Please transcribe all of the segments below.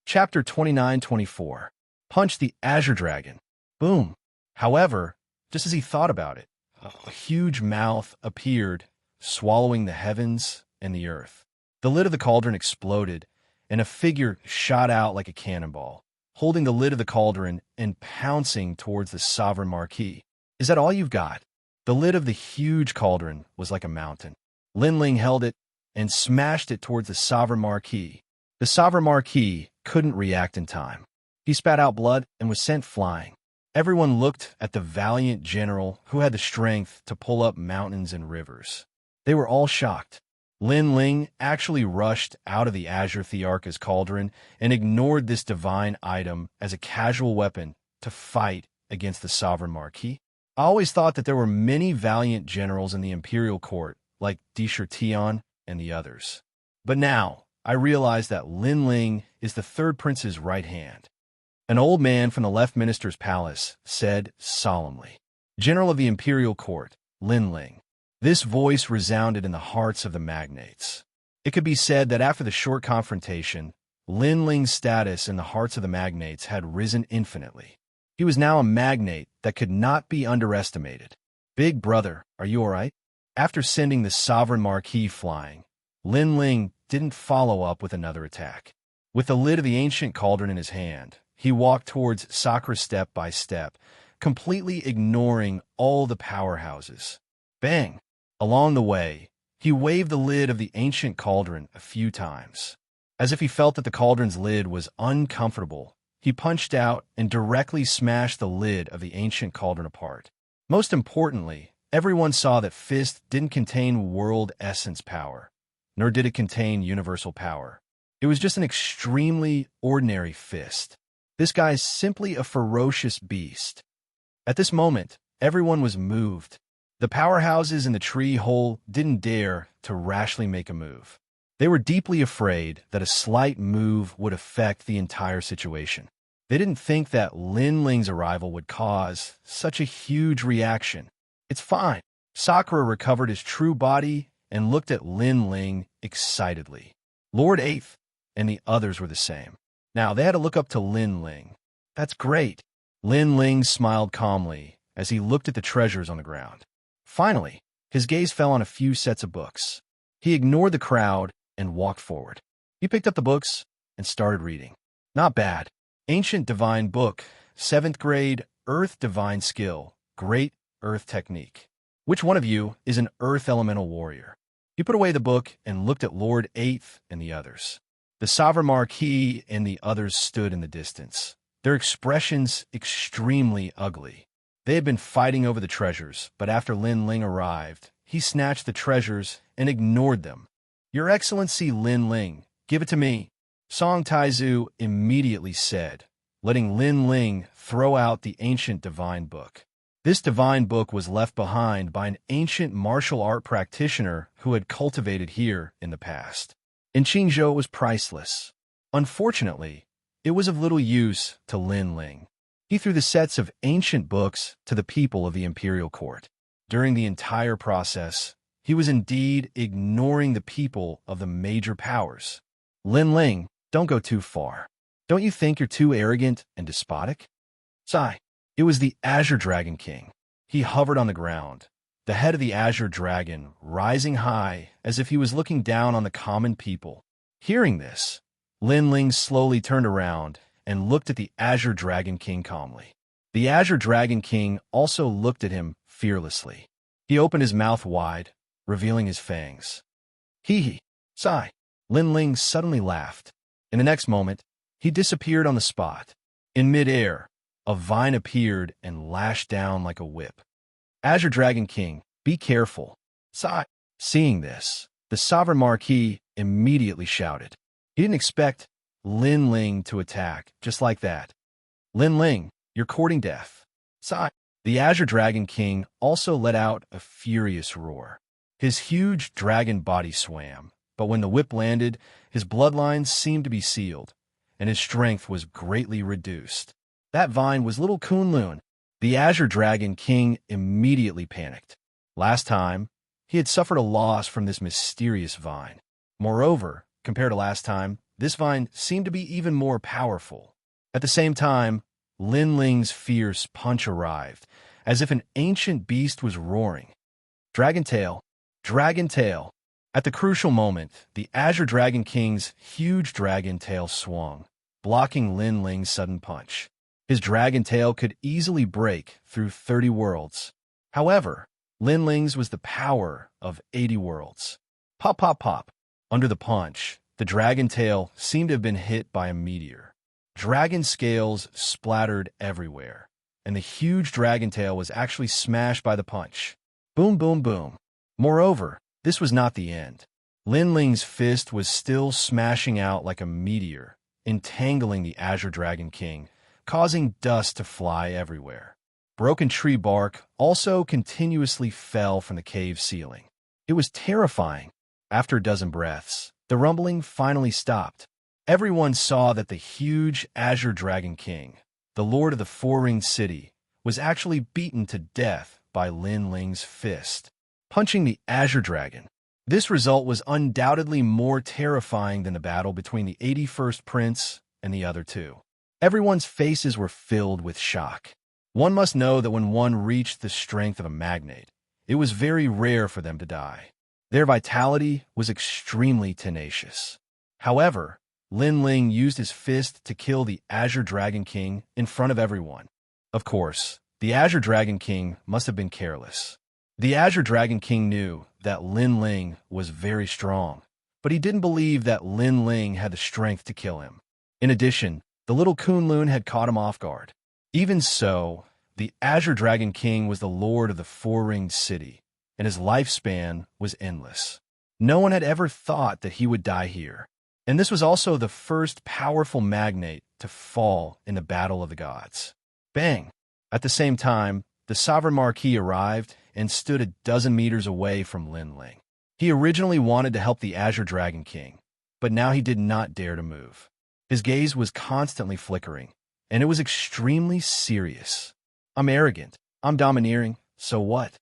Chapter 29-24. Punch the Azure Dragon. Boom. However, just as he thought about it, a huge mouth appeared, swallowing the heavens and the earth. The lid of the cauldron exploded, and a figure shot out like a cannonball, holding the lid of the cauldron and pouncing towards the sovereign marquis. Is that all you've got? The lid of the huge cauldron was like a mountain. Lin Ling held it and smashed it towards the sovereign marquis. The sovereign marquis couldn't react in time. He spat out blood and was sent flying. Everyone looked at the valiant general who had the strength to pull up mountains and rivers. They were all shocked. Lin Ling actually rushed out of the Azure Thearcha's cauldron and ignored this divine item as a casual weapon to fight against the sovereign marquis. I always thought that there were many valiant generals in the imperial court, like Tian and the others. But now, I realize that Lin Ling is the third prince's right hand. An old man from the left minister's palace said solemnly, "General of the imperial court, Lin Ling." This voice resounded in the hearts of the magnates. It could be said that after the short confrontation, Lin Ling's status in the hearts of the magnates had risen infinitely. He was now a magnate that could not be underestimated. "Big brother, are you all right?" After sending the sovereign marquis flying, Lin Ling didn't follow up with another attack. With the lid of the ancient cauldron in his hand, he walked towards Sakura step by step, completely ignoring all the powerhouses. Bang! Along the way, he waved the lid of the ancient cauldron a few times. As if he felt that the cauldron's lid was uncomfortable, he punched out and directly smashed the lid of the ancient cauldron apart. Most importantly, everyone saw that fist didn't contain world essence power, nor did it contain universal power. It was just an extremely ordinary fist. This guy's simply a ferocious beast. At this moment, everyone was moved. The powerhouses in the tree hole didn't dare to rashly make a move. They were deeply afraid that a slight move would affect the entire situation. They didn't think that Lin Ling's arrival would cause such a huge reaction. "It's fine." Sakura recovered his true body and looked at Lin Ling excitedly. Lord Eighth and the others were the same. Now they had to look up to Lin Ling. "That's great." Lin Ling smiled calmly as he looked at the treasures on the ground. Finally, his gaze fell on a few sets of books. He ignored the crowd and walked forward. He picked up the books and started reading. Not bad. Ancient Divine Book, 7th grade, Earth Divine Skill, Great Earth Technique. Which one of you is an Earth Elemental Warrior? He put away the book and looked at Lord Eighth and the others. The Sovereign Marquis and the others stood in the distance, their expressions extremely ugly. They had been fighting over the treasures, but after Lin Ling arrived, he snatched the treasures and ignored them. "Your Excellency Lin Ling, give it to me," Song Taizu immediately said, letting Lin Ling throw out the ancient divine book. This divine book was left behind by an ancient martial art practitioner who had cultivated here in the past. In Qingzhou, it was priceless. Unfortunately, it was of little use to Lin Ling. He threw the sets of ancient books to the people of the imperial court. During the entire process, he was indeed ignoring the people of the major powers. "Lin Ling, don't go too far. Don't you think you're too arrogant and despotic?" Sigh. It was the Azure Dragon King. He hovered on the ground, the head of the Azure Dragon rising high as if he was looking down on the common people. Hearing this, Lin Ling slowly turned around and looked at the Azure Dragon King calmly. The Azure Dragon King also looked at him fearlessly. He opened his mouth wide, revealing his fangs. Hee. Sigh. Lin Ling suddenly laughed. In the next moment, he disappeared on the spot. In midair, a vine appeared and lashed down like a whip. "Azure Dragon King, be careful." Sigh. Seeing this, the Sovereign Marquis immediately shouted. He didn't expect Lin Ling to attack just like that. "Lin Ling, you're courting death." Sigh. The Azure Dragon King also let out a furious roar. His huge dragon body swam, but when the whip landed, his bloodlines seemed to be sealed, and his strength was greatly reduced. That vine was little Kunlun. The Azure Dragon King immediately panicked. Last time, he had suffered a loss from this mysterious vine. Moreover, compared to last time, this vine seemed to be even more powerful. At the same time, Lin Ling's fierce punch arrived, as if an ancient beast was roaring. Dragon tail! Dragon tail! At the crucial moment, the Azure Dragon King's huge dragon tail swung, blocking Lin Ling's sudden punch. His dragon tail could easily break through 30 worlds. However, Lin Ling's was the power of 80 worlds. Pop, pop, pop. Under the punch, the dragon tail seemed to have been hit by a meteor. Dragon scales splattered everywhere, and the huge dragon tail was actually smashed by the punch. Boom, boom, boom. Moreover, this was not the end. Lin Ling's fist was still smashing out like a meteor, entangling the Azure Dragon King, causing dust to fly everywhere. Broken tree bark also continuously fell from the cave ceiling. It was terrifying. After a dozen breaths, the rumbling finally stopped. Everyone saw that the huge Azure Dragon King, the Lord of the Four-Ringed City, was actually beaten to death by Lin Ling's fist, punching the Azure Dragon. This result was undoubtedly more terrifying than the battle between the 81st Prince and the other two. Everyone's faces were filled with shock. One must know that when one reached the strength of a magnate, it was very rare for them to die. Their vitality was extremely tenacious. However, Lin Ling used his fist to kill the Azure Dragon King in front of everyone. Of course, the Azure Dragon King must have been careless. The Azure Dragon King knew that Lin Ling was very strong, but he didn't believe that Lin Ling had the strength to kill him. In addition, the little Kunlun had caught him off guard. Even so, the Azure Dragon King was the Lord of the Four-Ringed City, and his lifespan was endless. No one had ever thought that he would die here. And this was also the first powerful magnate to fall in the Battle of the Gods. Bang! At the same time, the Sovereign Marquis arrived and stood a dozen meters away from Lin Ling. He originally wanted to help the Azure Dragon King, but now he did not dare to move. His gaze was constantly flickering, and it was extremely serious. I'm arrogant. I'm domineering. So what?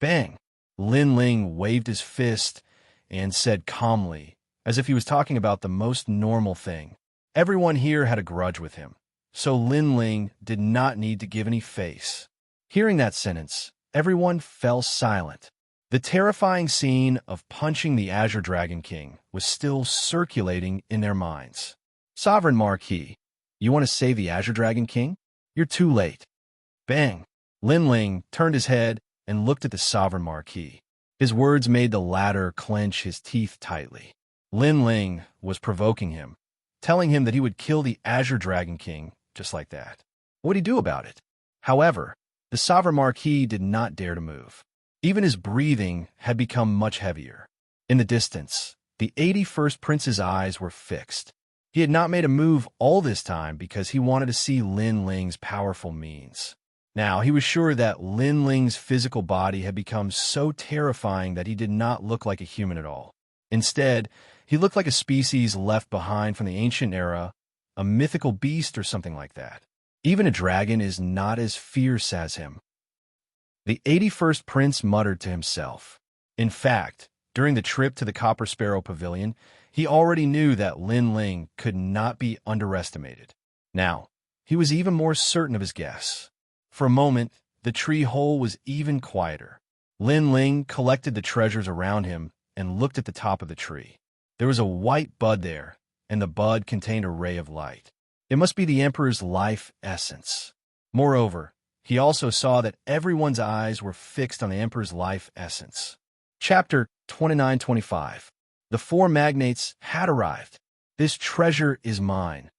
Bang! Lin Ling waved his fist and said calmly, as if he was talking about the most normal thing. Everyone here had a grudge with him, so Lin Ling did not need to give any face. Hearing that sentence, everyone fell silent. The terrifying scene of punching the Azure Dragon King was still circulating in their minds. Sovereign Marquis, you want to save the Azure Dragon King? You're too late. Bang! Lin Ling turned his head and looked at the Sovereign Marquis. His words made the latter clench his teeth tightly. Lin Ling was provoking him, telling him that he would kill the Azure Dragon King just like that. What would he do about it? However, the Sovereign Marquis did not dare to move. Even his breathing had become much heavier. In the distance, the 81st Prince's eyes were fixed. He had not made a move all this time because he wanted to see Lin Ling's powerful means. Now, he was sure that Lin Ling's physical body had become so terrifying that he did not look like a human at all. Instead, he looked like a species left behind from the ancient era, a mythical beast or something like that. Even a dragon is not as fierce as him. The 81st Prince muttered to himself. In fact, during the trip to the Copper Sparrow Pavilion, he already knew that Lin Ling could not be underestimated. Now, he was even more certain of his guess. For a moment, the tree hole was even quieter. Lin Ling collected the treasures around him and looked at the top of the tree. There was a white bud there, and the bud contained a ray of light. It must be the Emperor's life essence. Moreover, he also saw that everyone's eyes were fixed on the Emperor's life essence. Chapter 29-25. The four magnates had arrived. This treasure is mine.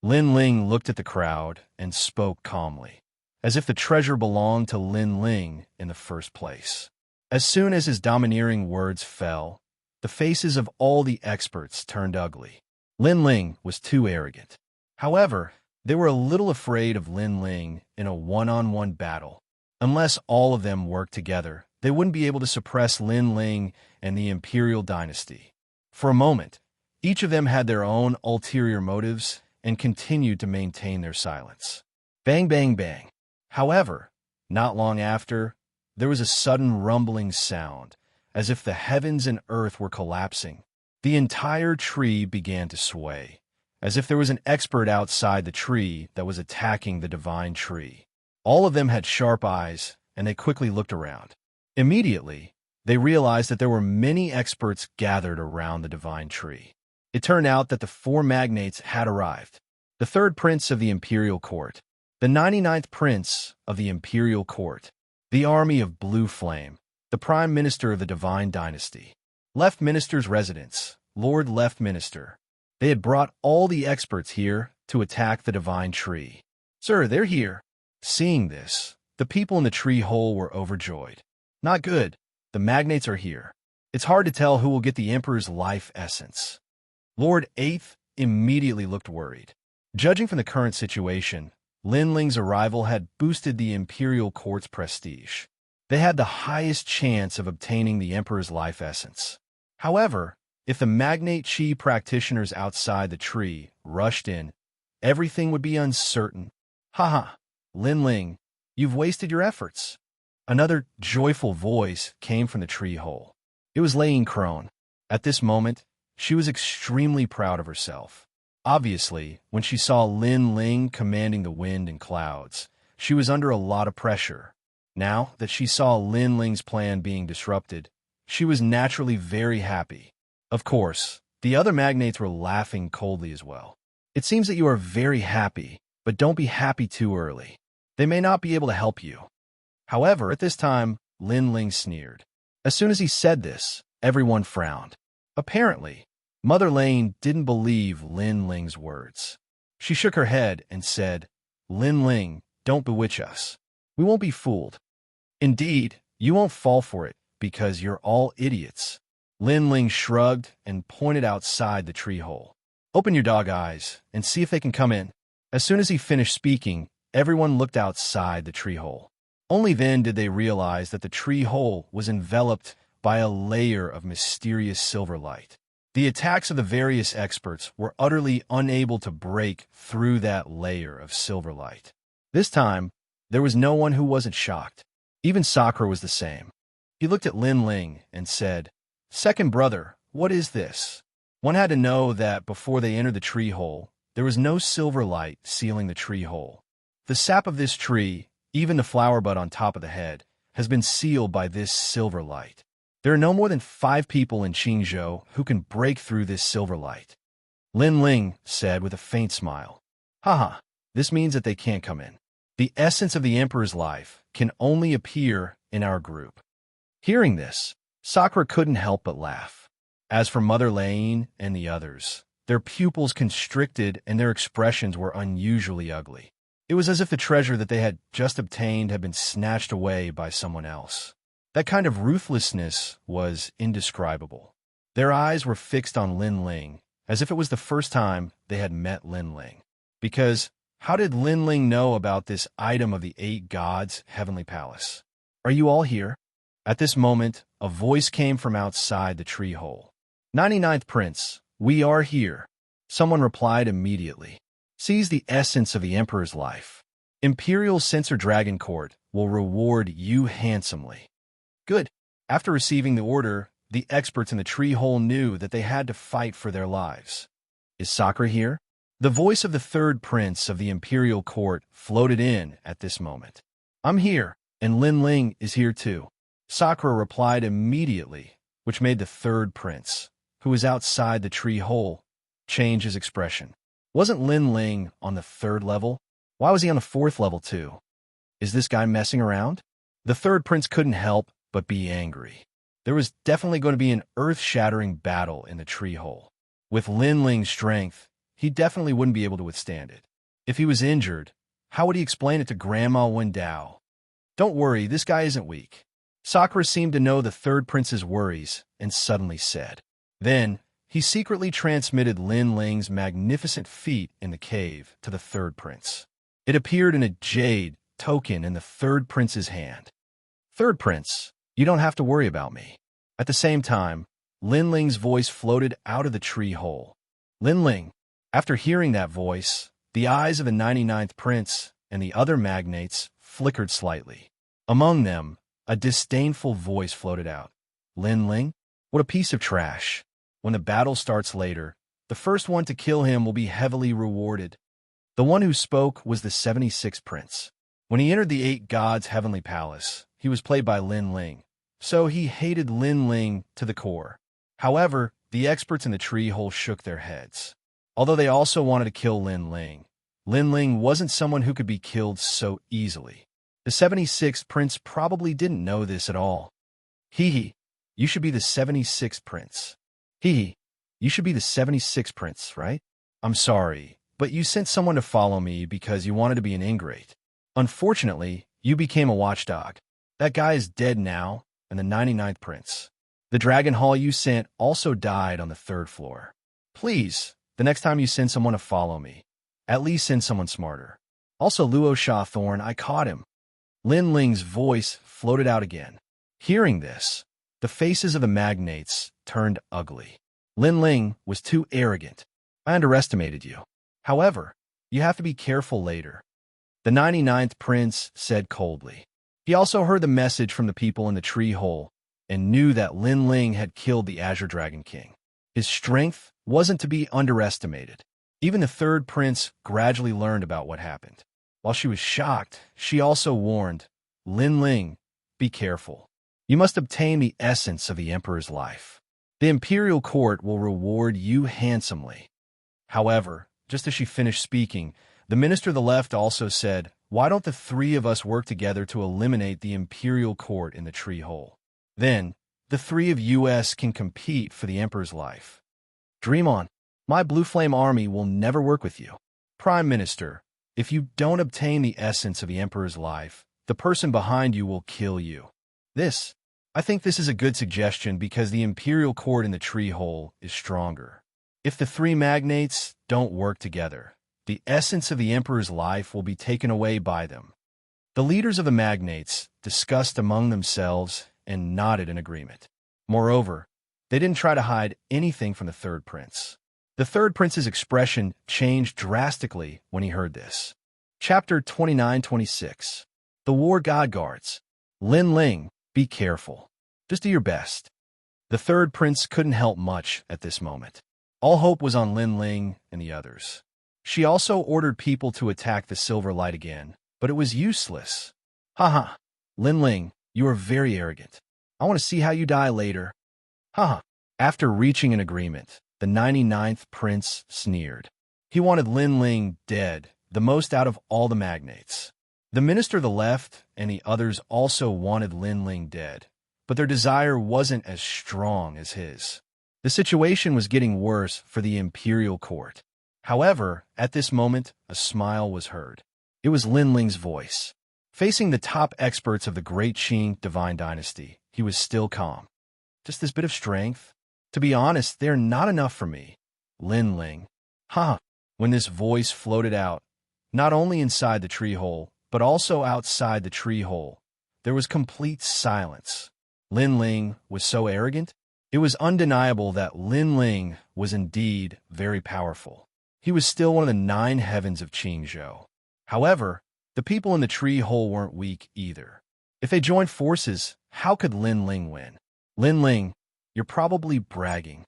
Lin Ling looked at the crowd and spoke calmly, as if the treasure belonged to Lin Ling in the first place. As soon as his domineering words fell, the faces of all the experts turned ugly. Lin Ling was too arrogant. However, they were a little afraid of Lin Ling in a one-on-one battle. Unless all of them worked together, they wouldn't be able to suppress Lin Ling and the imperial dynasty. For a moment, each of them had their own ulterior motives and continued to maintain their silence. Bang, bang, bang. However, not long after, there was a sudden rumbling sound, as if the heavens and earth were collapsing. The entire tree began to sway. as if there was an expert outside the tree that was attacking the divine tree. All of them had sharp eyes, and they quickly looked around. Immediately, they realized that there were many experts gathered around the divine tree. It turned out that the 4 magnates had arrived. The 3rd prince of the imperial court, the 99th prince of the imperial court, the army of blue flame, the prime minister of the divine dynasty, left minister's residence, Lord Left Minister. They had brought all the experts here to attack the divine tree. Sir, they're here. Seeing this, the people in the tree hole were overjoyed. Not good. The magnates are here. It's hard to tell who will get the Emperor's life essence. Lord 8th immediately looked worried. Judging from the current situation, Lin Ling's arrival had boosted the Imperial Court's prestige. They had the highest chance of obtaining the Emperor's life essence. However, if the magnate Qi practitioners outside the tree rushed in, everything would be uncertain. Haha, Lin Ling, you've wasted your efforts. Another joyful voice came from the tree hole. It was Lane Crone. At this moment, she was extremely proud of herself. Obviously, when she saw Lin Ling commanding the wind and clouds, she was under a lot of pressure. Now that she saw Lin Ling's plan being disrupted, she was naturally very happy. Of course, the other magnates were laughing coldly as well. It seems that you are very happy, but don't be happy too early. They may not be able to help you. However, at this time, Lin Ling sneered. As soon as he said this, everyone frowned. Apparently, Mother Lane didn't believe Lin Ling's words. She shook her head and said, Lin Ling, don't bewitch us. We won't be fooled. Indeed, you won't fall for it because you're all idiots. Lin Ling shrugged and pointed outside the tree hole. Open your dog eyes and see if they can come in. As soon as he finished speaking, everyone looked outside the tree hole. Only then did they realize that the tree hole was enveloped by a layer of mysterious silver light. The attacks of the various experts were utterly unable to break through that layer of silver light. This time, there was no one who wasn't shocked. Even Sakura was the same. He looked at Lin Ling and said, Second brother, what is this? One had to know that before they entered the tree hole, there was no silver light sealing the tree hole. The sap of this tree, even the flower bud on top of the head, has been sealed by this silver light. There are no more than 5 people in Qingzhou who can break through this silver light. Lin Ling said with a faint smile. Haha, this means that they can't come in. The essence of the Emperor's life can only appear in our group. Hearing this, Sakura couldn't help but laugh. As for Mother Lane and the others, their pupils constricted and their expressions were unusually ugly. It was as if the treasure that they had just obtained had been snatched away by someone else. That kind of ruthlessness was indescribable. Their eyes were fixed on Lin Ling, as if it was the first time they had met Lin Ling. Because how did Lin Ling know about this item of the 8 gods' heavenly palace? Are you all here? At this moment, a voice came from outside the tree hole. 99th Prince, we are here. Someone replied immediately. Seize the essence of the Emperor's life. Imperial Censor Dragon Court will reward you handsomely. Good. After receiving the order, the experts in the tree hole knew that they had to fight for their lives. Is Sakura here? The voice of the 3rd prince of the Imperial Court floated in at this moment. I'm here, and Lin Ling is here too. Sakura replied immediately, which made the 3rd prince, who was outside the tree hole, change his expression. Wasn't Lin Ling on the 3rd level? Why was he on the 4th level too? Is this guy messing around? The 3rd prince couldn't help but be angry. There was definitely going to be an earth-shattering battle in the tree hole. With Lin Ling's strength, he definitely wouldn't be able to withstand it. If he was injured, how would he explain it to Grandma Wendao? Don't worry, this guy isn't weak. Sakura seemed to know the 3rd prince's worries and suddenly said. Then, he secretly transmitted Lin Ling's magnificent feat in the cave to the 3rd prince. It appeared in a jade token in the 3rd prince's hand. 3rd prince, you don't have to worry about me. At the same time, Lin Ling's voice floated out of the tree hole. Lin Ling, after hearing that voice, the eyes of the 99th prince and the other magnates flickered slightly. Among them, a disdainful voice floated out. Lin Ling? What a piece of trash. When the battle starts later, The first one to kill him will be heavily rewarded. The one who spoke was the 76th prince. When he entered the eight gods' heavenly palace, he was played by Lin Ling, so he hated Lin Ling to the core. However, the experts in the tree hole shook their heads. Although they also wanted to kill Lin Ling wasn't someone who could be killed so easily. The 76th prince probably didn't know this at all. Hee, you should be the 76th prince. Hee, you should be the 76th prince, right? I'm sorry, but you sent someone to follow me because you wanted to be an ingrate. Unfortunately, you became a watchdog. That guy is dead now, and the 99th prince. The dragon hall you sent also died on the 3rd floor. Please, the next time you send someone to follow me, at least send someone smarter. Also, Luo Shawthorn, I caught him. Lin Ling's voice floated out again. Hearing this, the faces of the magnates turned ugly. Lin Ling was too arrogant. I underestimated you. However, you have to be careful later. The 99th prince said coldly. He also heard the message from the people in the tree hole and knew that Lin Ling had killed the Azure Dragon King. His strength wasn't to be underestimated. Even the 3rd prince gradually learned about what happened. While she was shocked, she also warned, Lin Ling, be careful. You must obtain the essence of the emperor's life. The imperial court will reward you handsomely. However, just as she finished speaking, the minister of the left also said, why don't the 3 of us work together to eliminate the imperial court in the tree hole? Then, the 3 of us can compete for the emperor's life. Dream on. My Blue Flame army will never work with you. Prime Minister, if you don't obtain the essence of the emperor's life, the person behind you will kill you. I think this is a good suggestion because the imperial court in the tree hole is stronger. If the 3 magnates don't work together, the essence of the emperor's life will be taken away by them. The leaders of the magnates discussed among themselves and nodded in agreement. Moreover, they didn't try to hide anything from the 3rd prince. The 3rd prince's expression changed drastically when he heard this. Chapter 29-26. The War God Guards. Lin Ling, be careful. Just do your best. The 3rd prince couldn't help much at this moment. All hope was on Lin Ling and the others. She also ordered people to attack the Silver Light again, but it was useless. Haha, Lin Ling, you are very arrogant. I want to see how you die later. Haha. After reaching an agreement, the 99th prince sneered. He wanted Lin Ling dead, the most out of all the magnates. The minister of the left and the others also wanted Lin Ling dead, but their desire wasn't as strong as his. The situation was getting worse for the imperial court. However, at this moment, a smile was heard. It was Lin Ling's voice. Facing the top experts of the Great Qing Divine Dynasty, he was still calm. Just this bit of strength? To be honest, they're not enough for me. Lin Ling. When this voice floated out, not only inside the tree hole, but also outside the tree hole, there was complete silence. Lin Ling was so arrogant. It was undeniable that Lin Ling was indeed very powerful. He was still one of the 9 heavens of Qingzhou. However, the people in the tree hole weren't weak either. If they joined forces, how could Lin Ling win? Lin Ling, you're probably bragging.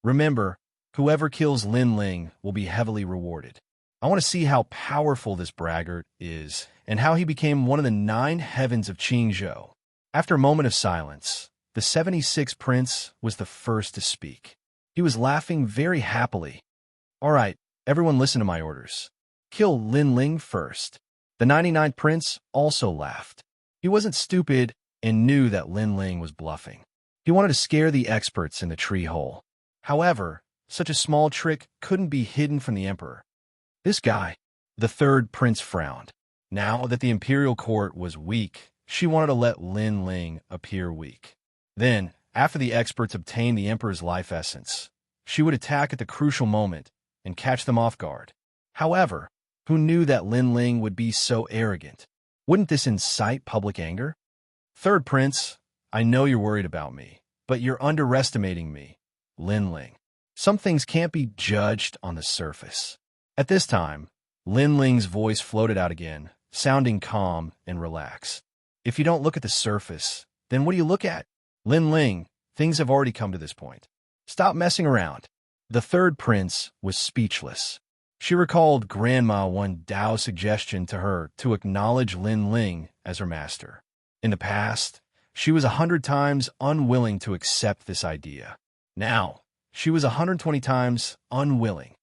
Remember, whoever kills Lin Ling will be heavily rewarded. I want to see how powerful this braggart is and how he became one of the 9 heavens of Qingzhou. After a moment of silence, the 76th prince was the first to speak. He was laughing very happily. All right, everyone listen to my orders. Kill Lin Ling first. The 99th prince also laughed. He wasn't stupid and knew that Lin Ling was bluffing. He wanted to scare the experts in the tree hole. However, such a small trick couldn't be hidden from the emperor. This guy, the 3rd prince frowned. Now that the imperial court was weak, she wanted to let Lin Ling appear weak. Then, after the experts obtained the emperor's life essence, she would attack at the crucial moment and catch them off guard. However, who knew that Lin Ling would be so arrogant? Wouldn't this incite public anger? 3rd prince, I know you're worried about me, but you're underestimating me, Lin Ling. Some things can't be judged on the surface. At this time, Lin Ling's voice floated out again, sounding calm and relaxed. If you don't look at the surface, then what do you look at? Lin Ling, things have already come to this point. Stop messing around. The third prince was speechless. She recalled Grandma One Dao's suggestion to her to acknowledge Lin Ling as her master. In the past, she was 100 times unwilling to accept this idea. Now, she was 120 times unwilling.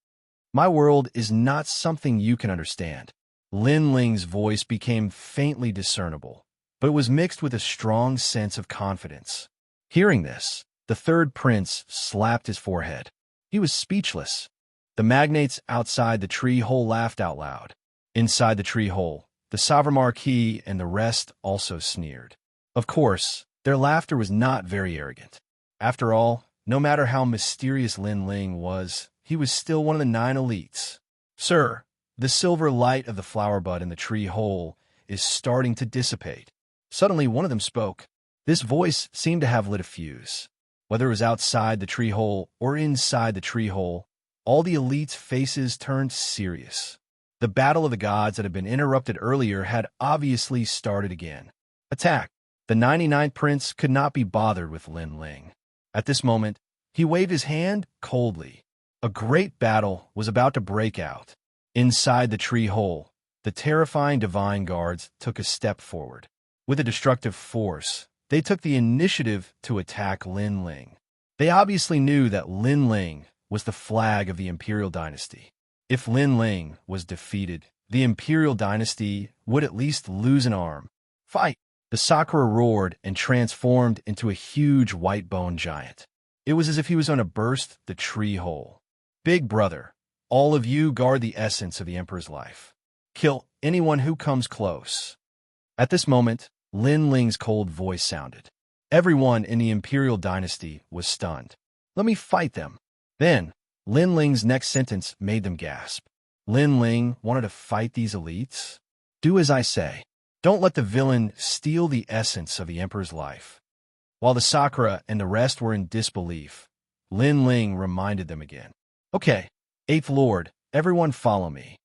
My world is not something you can understand. Lin Ling's voice became faintly discernible, but it was mixed with a strong sense of confidence. Hearing this, the third prince slapped his forehead. He was speechless. The magnates outside the tree hole laughed out loud. Inside the tree hole, the sovereign marquis and the rest also sneered. Of course, their laughter was not very arrogant. After all, no matter how mysterious Lin Ling was, he was still one of the 9 elites. Sir, the silver light of the flower bud in the tree hole is starting to dissipate. Suddenly, one of them spoke. This voice seemed to have lit a fuse. Whether it was outside the tree hole or inside the tree hole, all the elites' faces turned serious. The battle of the gods that had been interrupted earlier had obviously started again. Attack! The 99th prince could not be bothered with Lin Ling. At this moment, he waved his hand coldly. A great battle was about to break out. Inside the tree hole, the terrifying divine guards took a step forward. With a destructive force, they took the initiative to attack Lin Ling. They obviously knew that Lin Ling was the flag of the imperial dynasty. If Lin Ling was defeated, the imperial dynasty would at least lose an arm. Fight! The Sakura roared and transformed into a huge white-boned giant. It was as if he was going to burst the tree hole. Big brother, all of you guard the essence of the emperor's life. Kill anyone who comes close. At this moment, Lin Ling's cold voice sounded. Everyone in the imperial dynasty was stunned. Let me fight them. Then, Lin Ling's next sentence made them gasp. Lin Ling wanted to fight these elites? Do as I say. Don't let the villain steal the essence of the emperor's life. While the Sakura and the rest were in disbelief, Lin Ling reminded them again. Okay, 8th Lord, everyone follow me.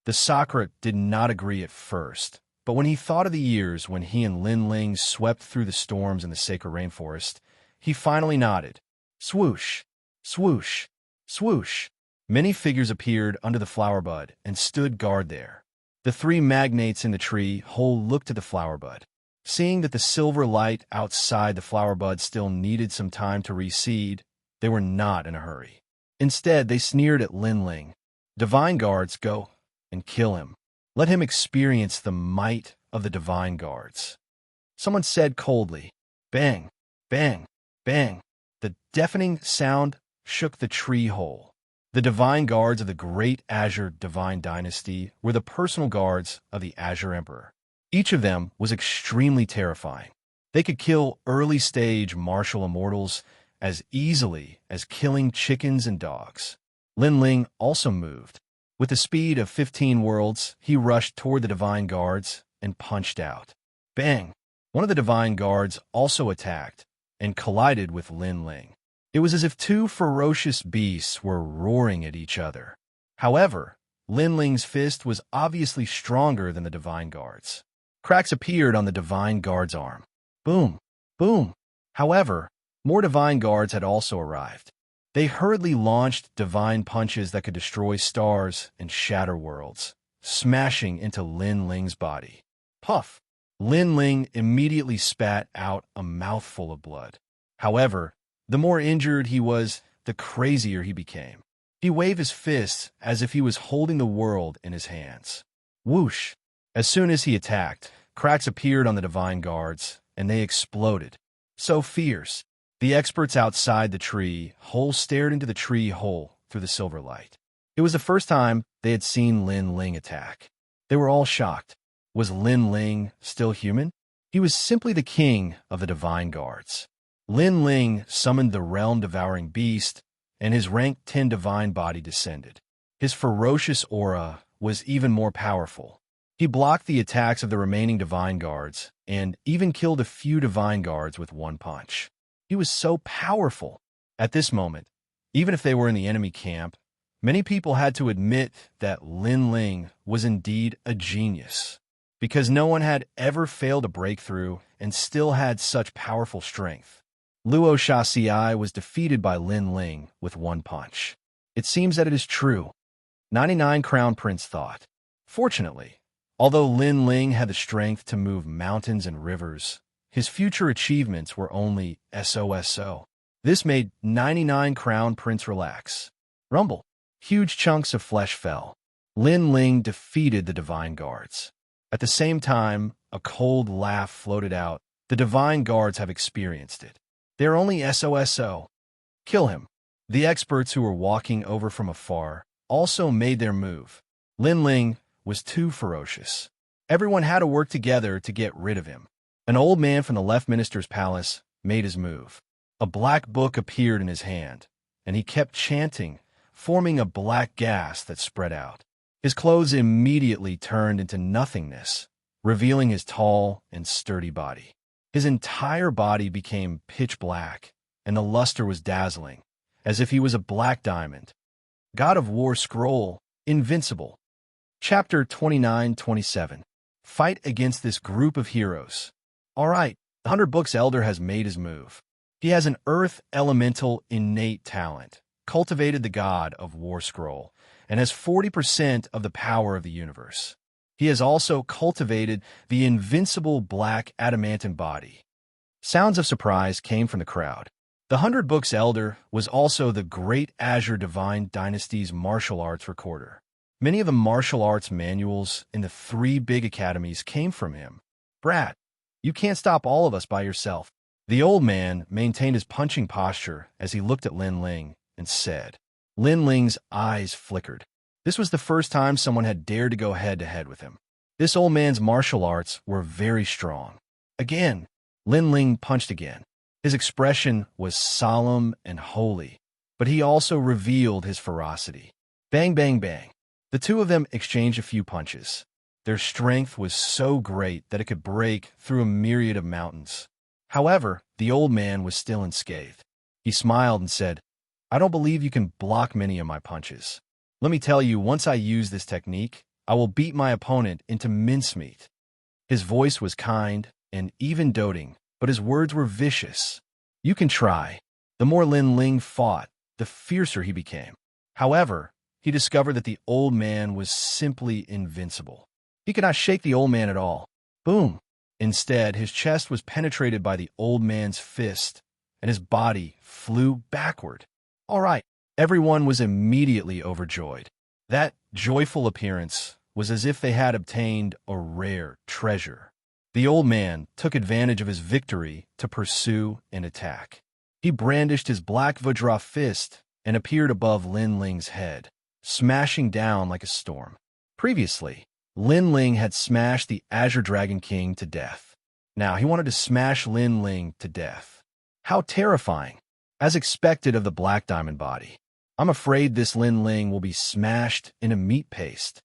The Sakura did not agree at first, but when he thought of the years when he and Lin Ling swept through the storms in the sacred rainforest, he finally nodded. Swoosh, swoosh, swoosh. Many figures appeared under the flower bud and stood guard there. The 3 magnates in the tree hole looked at the flower bud. Seeing that the silver light outside the flower bud still needed some time to recede, they were not in a hurry. Instead, they sneered at Lin Ling. Divine guards, go and kill him. Let him experience the might of the divine guards. Someone said coldly, bang, bang, bang. The deafening sound shook the tree hole. The divine guards of the great Azure divine dynasty were the personal guards of the Azure Emperor. Each of them was extremely terrifying. They could kill early-stage martial immortals as easily as killing chickens and dogs. Lin Ling also moved. With the speed of 15 worlds, he rushed toward the divine guards and punched out. Bang! One of the divine guards also attacked and collided with Lin Ling. It was as if 2 ferocious beasts were roaring at each other. However, Lin Ling's fist was obviously stronger than the divine guards. Cracks appeared on the divine guard's arm. Boom! Boom! However, more divine guards had also arrived. They hurriedly launched divine punches that could destroy stars and shatter worlds, smashing into Lin Ling's body. Puff! Lin Ling immediately spat out a mouthful of blood. However, the more injured he was, the crazier he became. He waved his fists as if he was holding the world in his hands. Whoosh! As soon as he attacked, cracks appeared on the divine guards, and they exploded. So fierce. The experts outside the tree hole stared into the tree hole through the silver light. It was the first time they had seen Lin Ling attack. They were all shocked. Was Lin Ling still human? He was simply the king of the divine guards. Lin Ling summoned the realm-devouring beast, and his rank 10 divine body descended. His ferocious aura was even more powerful. He blocked the attacks of the remaining divine guards, and even killed a few divine guards with one punch. He was so powerful. At this moment, even if they were in the enemy camp, many people had to admit that Lin Ling was indeed a genius, because no one had ever failed a breakthrough and still had such powerful strength. Luo Xianxia was defeated by Lin Ling with one punch. It seems that it is true. 99 Crown Prince thought. Fortunately, although Lin Ling had the strength to move mountains and rivers, his future achievements were only SOSO. This made 99 Crown Prince relax. Rumble. Huge chunks of flesh fell. Lin Ling defeated the Divine Guards. At the same time, a cold laugh floated out. The Divine Guards have experienced it. They're only SOSO. Kill him. The experts who were walking over from afar also made their move. Lin Ling was too ferocious. Everyone had to work together to get rid of him. An old man from the left minister's palace made his move. A black book appeared in his hand, and he kept chanting, forming a black gas that spread out. His clothes immediately turned into nothingness, revealing his tall and sturdy body. His entire body became pitch black, and the luster was dazzling, as if he was a black diamond. God of War Scroll, Invincible. Chapter 29-27. Fight against this group of heroes. All right, the 100 Books Elder has made his move. He has an Earth Elemental innate talent, cultivated the God of War Scroll, and has 40% of the power of the universe. He has also cultivated the invincible black adamantine body. Sounds of surprise came from the crowd. The 100 Books Elder was also the Great Azure Divine Dynasty's martial arts recorder. Many of the martial arts manuals in the 3 big academies came from him. Brat, you can't stop all of us by yourself. The old man maintained his punching posture as he looked at Lin Ling and said. Lin Ling's eyes flickered. This was the first time someone had dared to go head-to-head with him. This old man's martial arts were very strong. Again, Lin Ling punched again. His expression was solemn and holy, but he also revealed his ferocity. Bang, bang, bang. The two of them exchanged a few punches. Their strength was so great that it could break through a myriad of mountains. However, the old man was still unscathed. He smiled and said, I don't believe you can block many of my punches. Let me tell you, once I use this technique, I will beat my opponent into mincemeat. His voice was kind and even doting, but his words were vicious. You can try. The more Lin Ling fought, the fiercer he became. However, he discovered that the old man was simply invincible. He could not shake the old man at all. Boom! Instead, his chest was penetrated by the old man's fist, and his body flew backward. All right, everyone was immediately overjoyed. That joyful appearance was as if they had obtained a rare treasure. The old man took advantage of his victory to pursue and attack. He brandished his black Vajra fist and appeared above Lin Ling's head, smashing down like a storm. Previously, Lin Ling had smashed the Azure Dragon King to death. Now he wanted to smash Lin Ling to death. How terrifying! As expected of the Black Diamond body, I'm afraid this Lin Ling will be smashed into meat paste.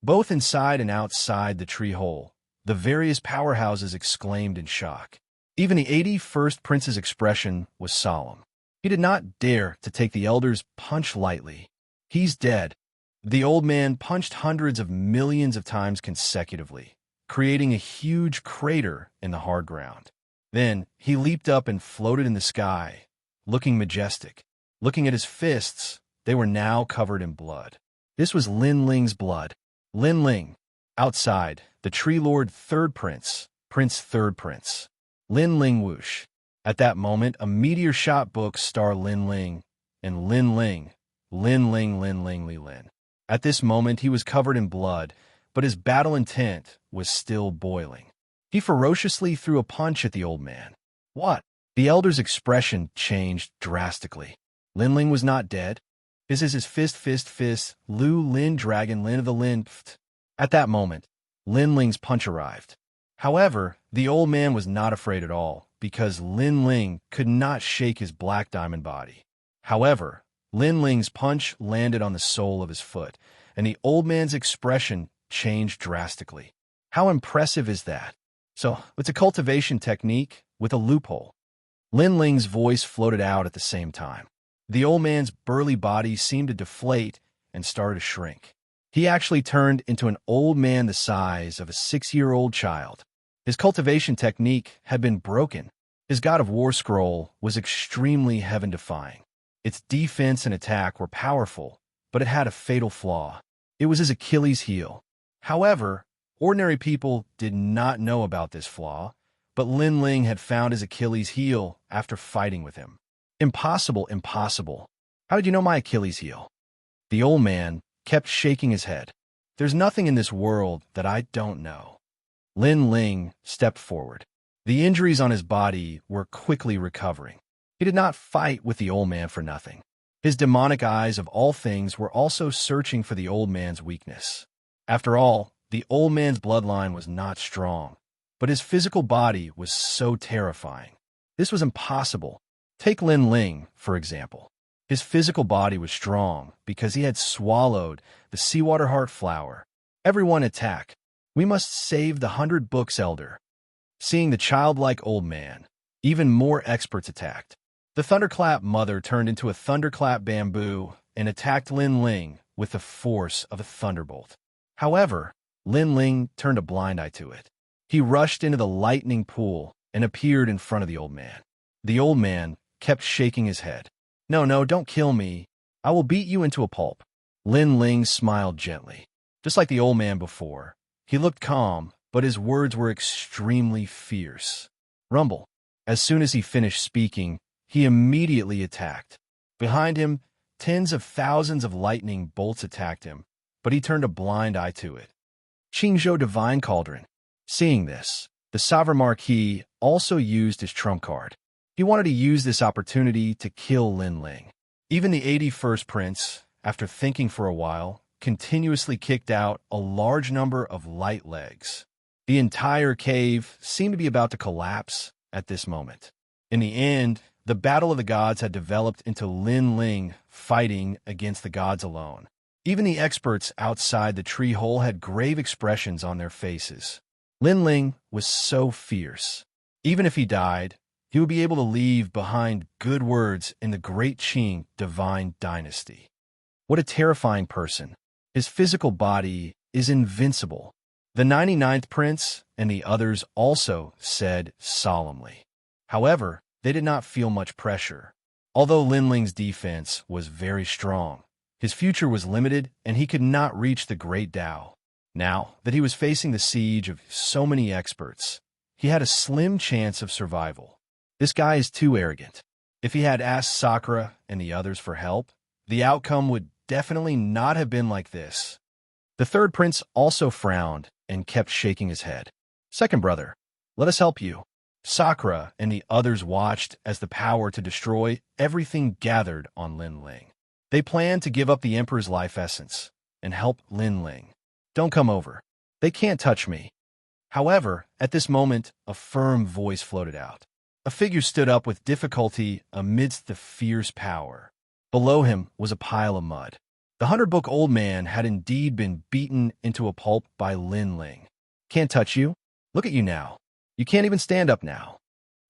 Both inside and outside the tree hole, the various powerhouses exclaimed in shock. Even the 81st Prince's expression was solemn. He did not dare to take the Elder's punch lightly. He's dead. The old man punched hundreds of millions of times consecutively, creating a huge crater in the hard ground. Then he leaped up and floated in the sky, looking majestic. Looking at his fists, they were now covered in blood. This was Lin Ling's blood. Lin Ling. Outside, the Tree Lord Third Prince, Prince Third Prince. Lin Ling whoosh. At that moment, a meteor shot book star Lin Ling, and Lin Ling, Lin Ling, Lin Ling, Li Lin. At this moment, he was covered in blood, but his battle intent was still boiling. He ferociously threw a punch at the old man. What? The Elder's expression changed drastically. Lin Ling was not dead. This is his fist, Lu Lin Dragon Lin of the Lin. Pft. At that moment, Lin Ling's punch arrived. However, the old man was not afraid at all, because Lin Ling could not shake his black diamond body. However, Lin Ling's punch landed on the sole of his foot, and the old man's expression changed drastically. How impressive is that? So, it's a cultivation technique with a loophole. Lin Ling's voice floated out at the same time. The old man's burly body seemed to deflate and started to shrink. He actually turned into an old man the size of a 6-year-old child. His cultivation technique had been broken. His God of War scroll was extremely heaven-defying. Its defense and attack were powerful, but it had a fatal flaw. It was his Achilles heel. However, ordinary people did not know about this flaw, but Lin Ling had found his Achilles heel after fighting with him. Impossible, impossible. How did you know my Achilles heel? The old man kept shaking his head. There's nothing in this world that I don't know. Lin Ling stepped forward. The injuries on his body were quickly recovering. He did not fight with the old man for nothing. His demonic eyes of all things were also searching for the old man's weakness. After all, the old man's bloodline was not strong, but his physical body was so terrifying. This was impossible. Take Lin Ling, for example. His physical body was strong because he had swallowed the seawater heart flower. Everyone attack. We must save the 100 Books elder. Seeing the childlike old man, even more experts attacked. The thunderclap mother turned into a thunderclap bamboo and attacked Lin Ling with the force of a thunderbolt. However, Lin Ling turned a blind eye to it. He rushed into the lightning pool and appeared in front of the old man. The old man kept shaking his head. No, no, don't kill me. I will beat you into a pulp. Lin Ling smiled gently. Just like the old man before, he looked calm, but his words were extremely fierce. Rumble. As soon as he finished speaking, he immediately attacked. Behind him, tens of thousands of lightning bolts attacked him, but he turned a blind eye to it. Qingzhou Divine Cauldron. Seeing this, the Sovereign Marquis also used his trump card. He wanted to use this opportunity to kill Lin Ling. Even the 81st Prince, after thinking for a while, continuously kicked out a large number of light legs. The entire cave seemed to be about to collapse at this moment. In the end, the Battle of the Gods had developed into Lin Ling fighting against the gods alone. Even the experts outside the tree hole had grave expressions on their faces. Lin Ling was so fierce. Even if he died, he would be able to leave behind good words in the Great Qing Divine Dynasty. What a terrifying person. His physical body is invincible. The 99th Prince and the others also said solemnly. However, they did not feel much pressure. Although Lin Ling's defense was very strong, his future was limited and he could not reach the Great Tao. Now that he was facing the siege of so many experts, he had a slim chance of survival. This guy is too arrogant. If he had asked Sakura and the others for help, the outcome would definitely not have been like this. The third prince also frowned and kept shaking his head. Second brother, let us help you. Sakura and the others watched as the power to destroy everything gathered on Lin Ling. They planned to give up the Emperor's life essence and help Lin Ling. Don't come over. They can't touch me. However, at this moment, a firm voice floated out. A figure stood up with difficulty amidst the fierce power. Below him was a pile of mud. The 100-book old man had indeed been beaten into a pulp by Lin Ling. Can't touch you? Look at you now. You can't even stand up now.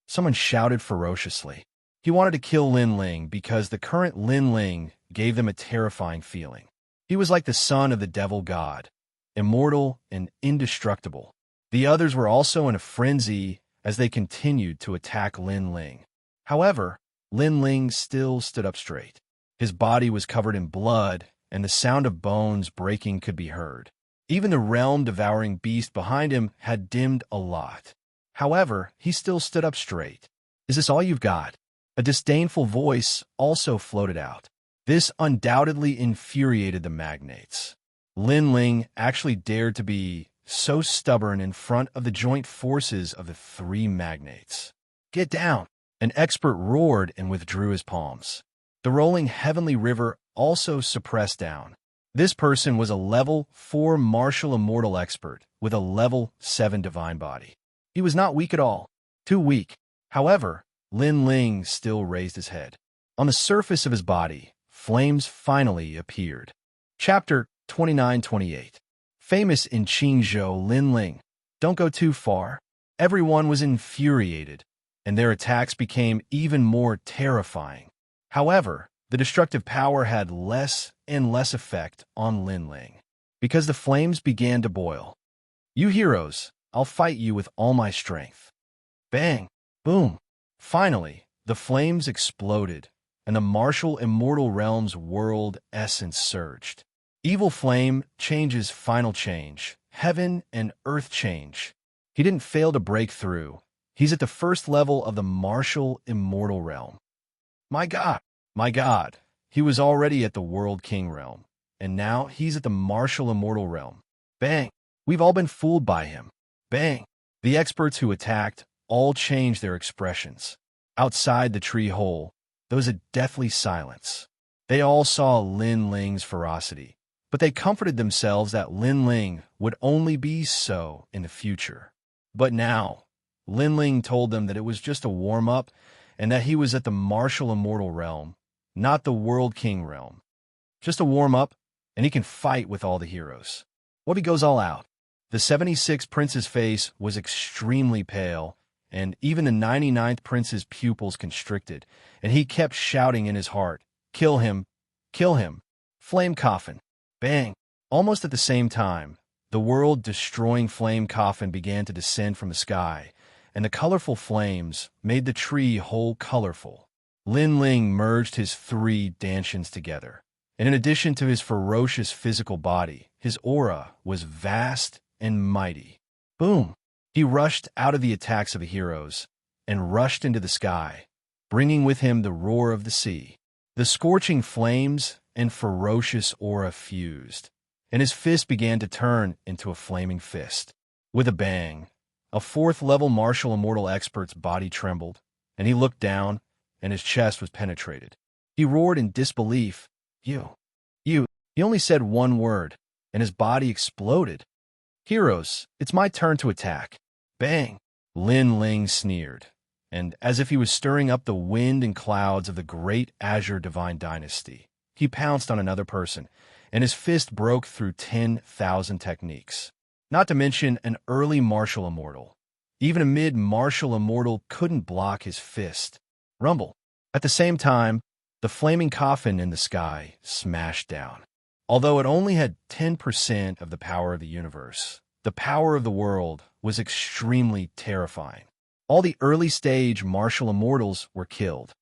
Someone shouted ferociously. He wanted to kill Lin Ling because the current Lin Ling gave them a terrifying feeling. He was like the son of the devil god, immortal and indestructible. The others were also in a frenzy as they continued to attack Lin Ling. However, Lin Ling still stood up straight. His body was covered in blood, and the sound of bones breaking could be heard. Even the realm-devouring beast behind him had dimmed a lot. However, he still stood up straight. Is this all you've got? A disdainful voice also floated out. This undoubtedly infuriated the magnates. Lin Ling actually dared to be so stubborn in front of the joint forces of the three magnates. Get down! An expert roared and withdrew his palms. The rolling heavenly river also suppressed down. This person was a level 4 martial immortal expert with a level 7 divine body. He was not weak at all. Too weak. However, Lin Ling still raised his head. On the surface of his body, flames finally appeared. Chapter 29-28. Famous in Qingzhou, Lin Ling. Don't go too far. Everyone was infuriated, and their attacks became even more terrifying. However, the destructive power had less and less effect on Lin Ling, because the flames began to boil. You heroes, I'll fight you with all my strength. Bang! Boom! Finally, the flames exploded, and the martial immortal realm's world essence surged. Evil flame changes final change. Heaven and earth change. He didn't fail to break through. He's at the first level of the martial immortal realm. My God! My God! He was already at the world king realm, and now he's at the martial immortal realm. Bang! We've all been fooled by him. Bang! The experts who attacked all changed their expressions. Outside the tree hole, there was a deathly silence. They all saw Lin Ling's ferocity, but they comforted themselves that Lin Ling would only be so in the future. But now, Lin Ling told them that it was just a warm-up and that he was at the martial immortal realm, not the world king realm. Just a warm-up, and he can fight with all the heroes. What if he goes all out? The 76th prince's face was extremely pale, and even the 99th prince's pupils constricted, and he kept shouting in his heart, "Kill him! Kill him! Flame coffin!" Bang! Almost at the same time, the world-destroying flame coffin began to descend from the sky, and the colorful flames made the tree whole colorful. Lin Ling merged his three dantians together, and in addition to his ferocious physical body, his aura was vast and mighty. Boom! He rushed out of the attacks of the heroes and rushed into the sky, bringing with him the roar of the sea. The scorching flames and ferocious aura fused, and his fist began to turn into a flaming fist. With a bang, a fourth-level martial immortal expert's body trembled, and he looked down, and his chest was penetrated. He roared in disbelief, You. He only said one word, and his body exploded. Heroes, it's my turn to attack. Bang! Lin Ling sneered, and as if he was stirring up the wind and clouds of the great Azure Divine Dynasty, he pounced on another person, and his fist broke through 10,000 techniques. Not to mention an early martial immortal. Even a mid-martial immortal couldn't block his fist. Rumble. At the same time, the flaming coffin in the sky smashed down. Although it only had 10% of the power of the universe, the power of the world was extremely terrifying. All the early-stage martial immortals were killed.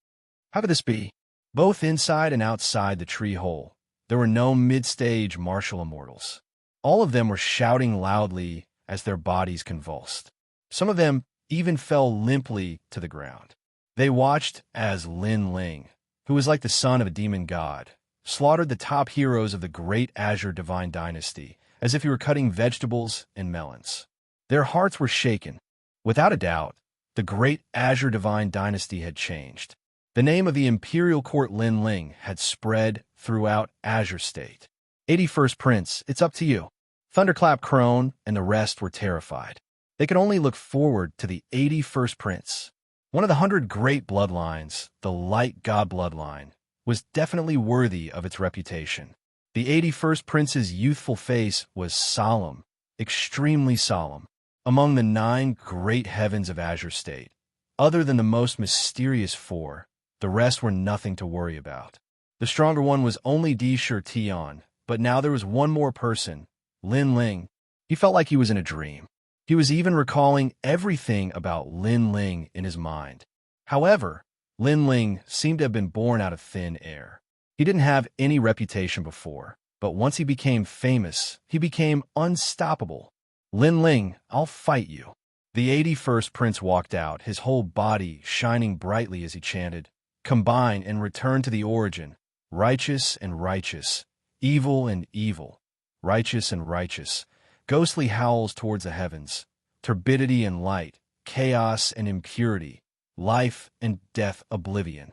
How could this be? Both inside and outside the tree hole, there were no mid-stage martial immortals. All of them were shouting loudly as their bodies convulsed. Some of them even fell limply to the ground. They watched as Lin Ling, who was like the son of a demon god, slaughtered the top heroes of the great Azure Divine Dynasty as if he were cutting vegetables and melons. Their hearts were shaken. Without a doubt, the great Azure Divine Dynasty had changed. The name of the imperial court Lin Ling had spread throughout Azure State. 81st Prince, it's up to you. Thunderclap Crone and the rest were terrified. They could only look forward to the 81st Prince. One of the 100 great bloodlines, the Light God bloodline, was definitely worthy of its reputation. The 81st Prince's youthful face was solemn, extremely solemn. Among the 9 great heavens of Azure State, other than the most mysterious 4, the rest were nothing to worry about. The stronger one was only Di Tion, but now there was one more person, Lin Ling. He felt like he was in a dream. He was even recalling everything about Lin Ling in his mind. However, Lin Ling seemed to have been born out of thin air. He didn't have any reputation before, but once he became famous, he became unstoppable. Lin Ling, I'll fight you. The 81st Prince walked out, his whole body shining brightly as he chanted, Combine and return to the origin, righteous and righteous, evil and evil, righteous and righteous. Ghostly howls towards the heavens, turbidity and light, chaos and impurity, life and death oblivion.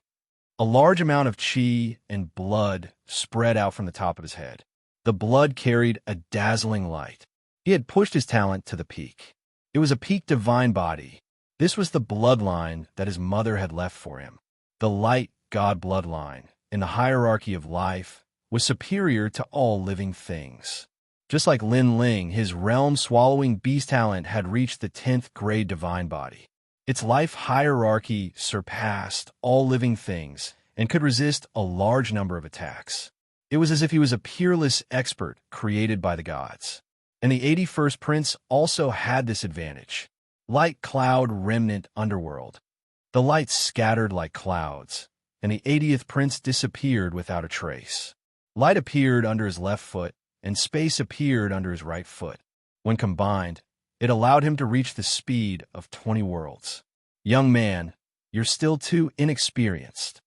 A large amount of chi and blood spread out from the top of his head. The blood carried a dazzling light. He had pushed his talent to the peak. It was a peak divine body. This was the bloodline that his mother had left for him. The Light God bloodline, in the hierarchy of life, was superior to all living things. Just like Lin Ling, his realm-swallowing beast talent had reached the 10th grade divine body. Its life hierarchy surpassed all living things and could resist a large number of attacks. It was as if he was a peerless expert created by the gods. And the 81st Prince also had this advantage. Light cloud remnant underworld. The light scattered like clouds, and the 80th prince disappeared without a trace. Light appeared under his left foot, and space appeared under his right foot. When combined, it allowed him to reach the speed of 20 worlds. Young man, you're still too inexperienced.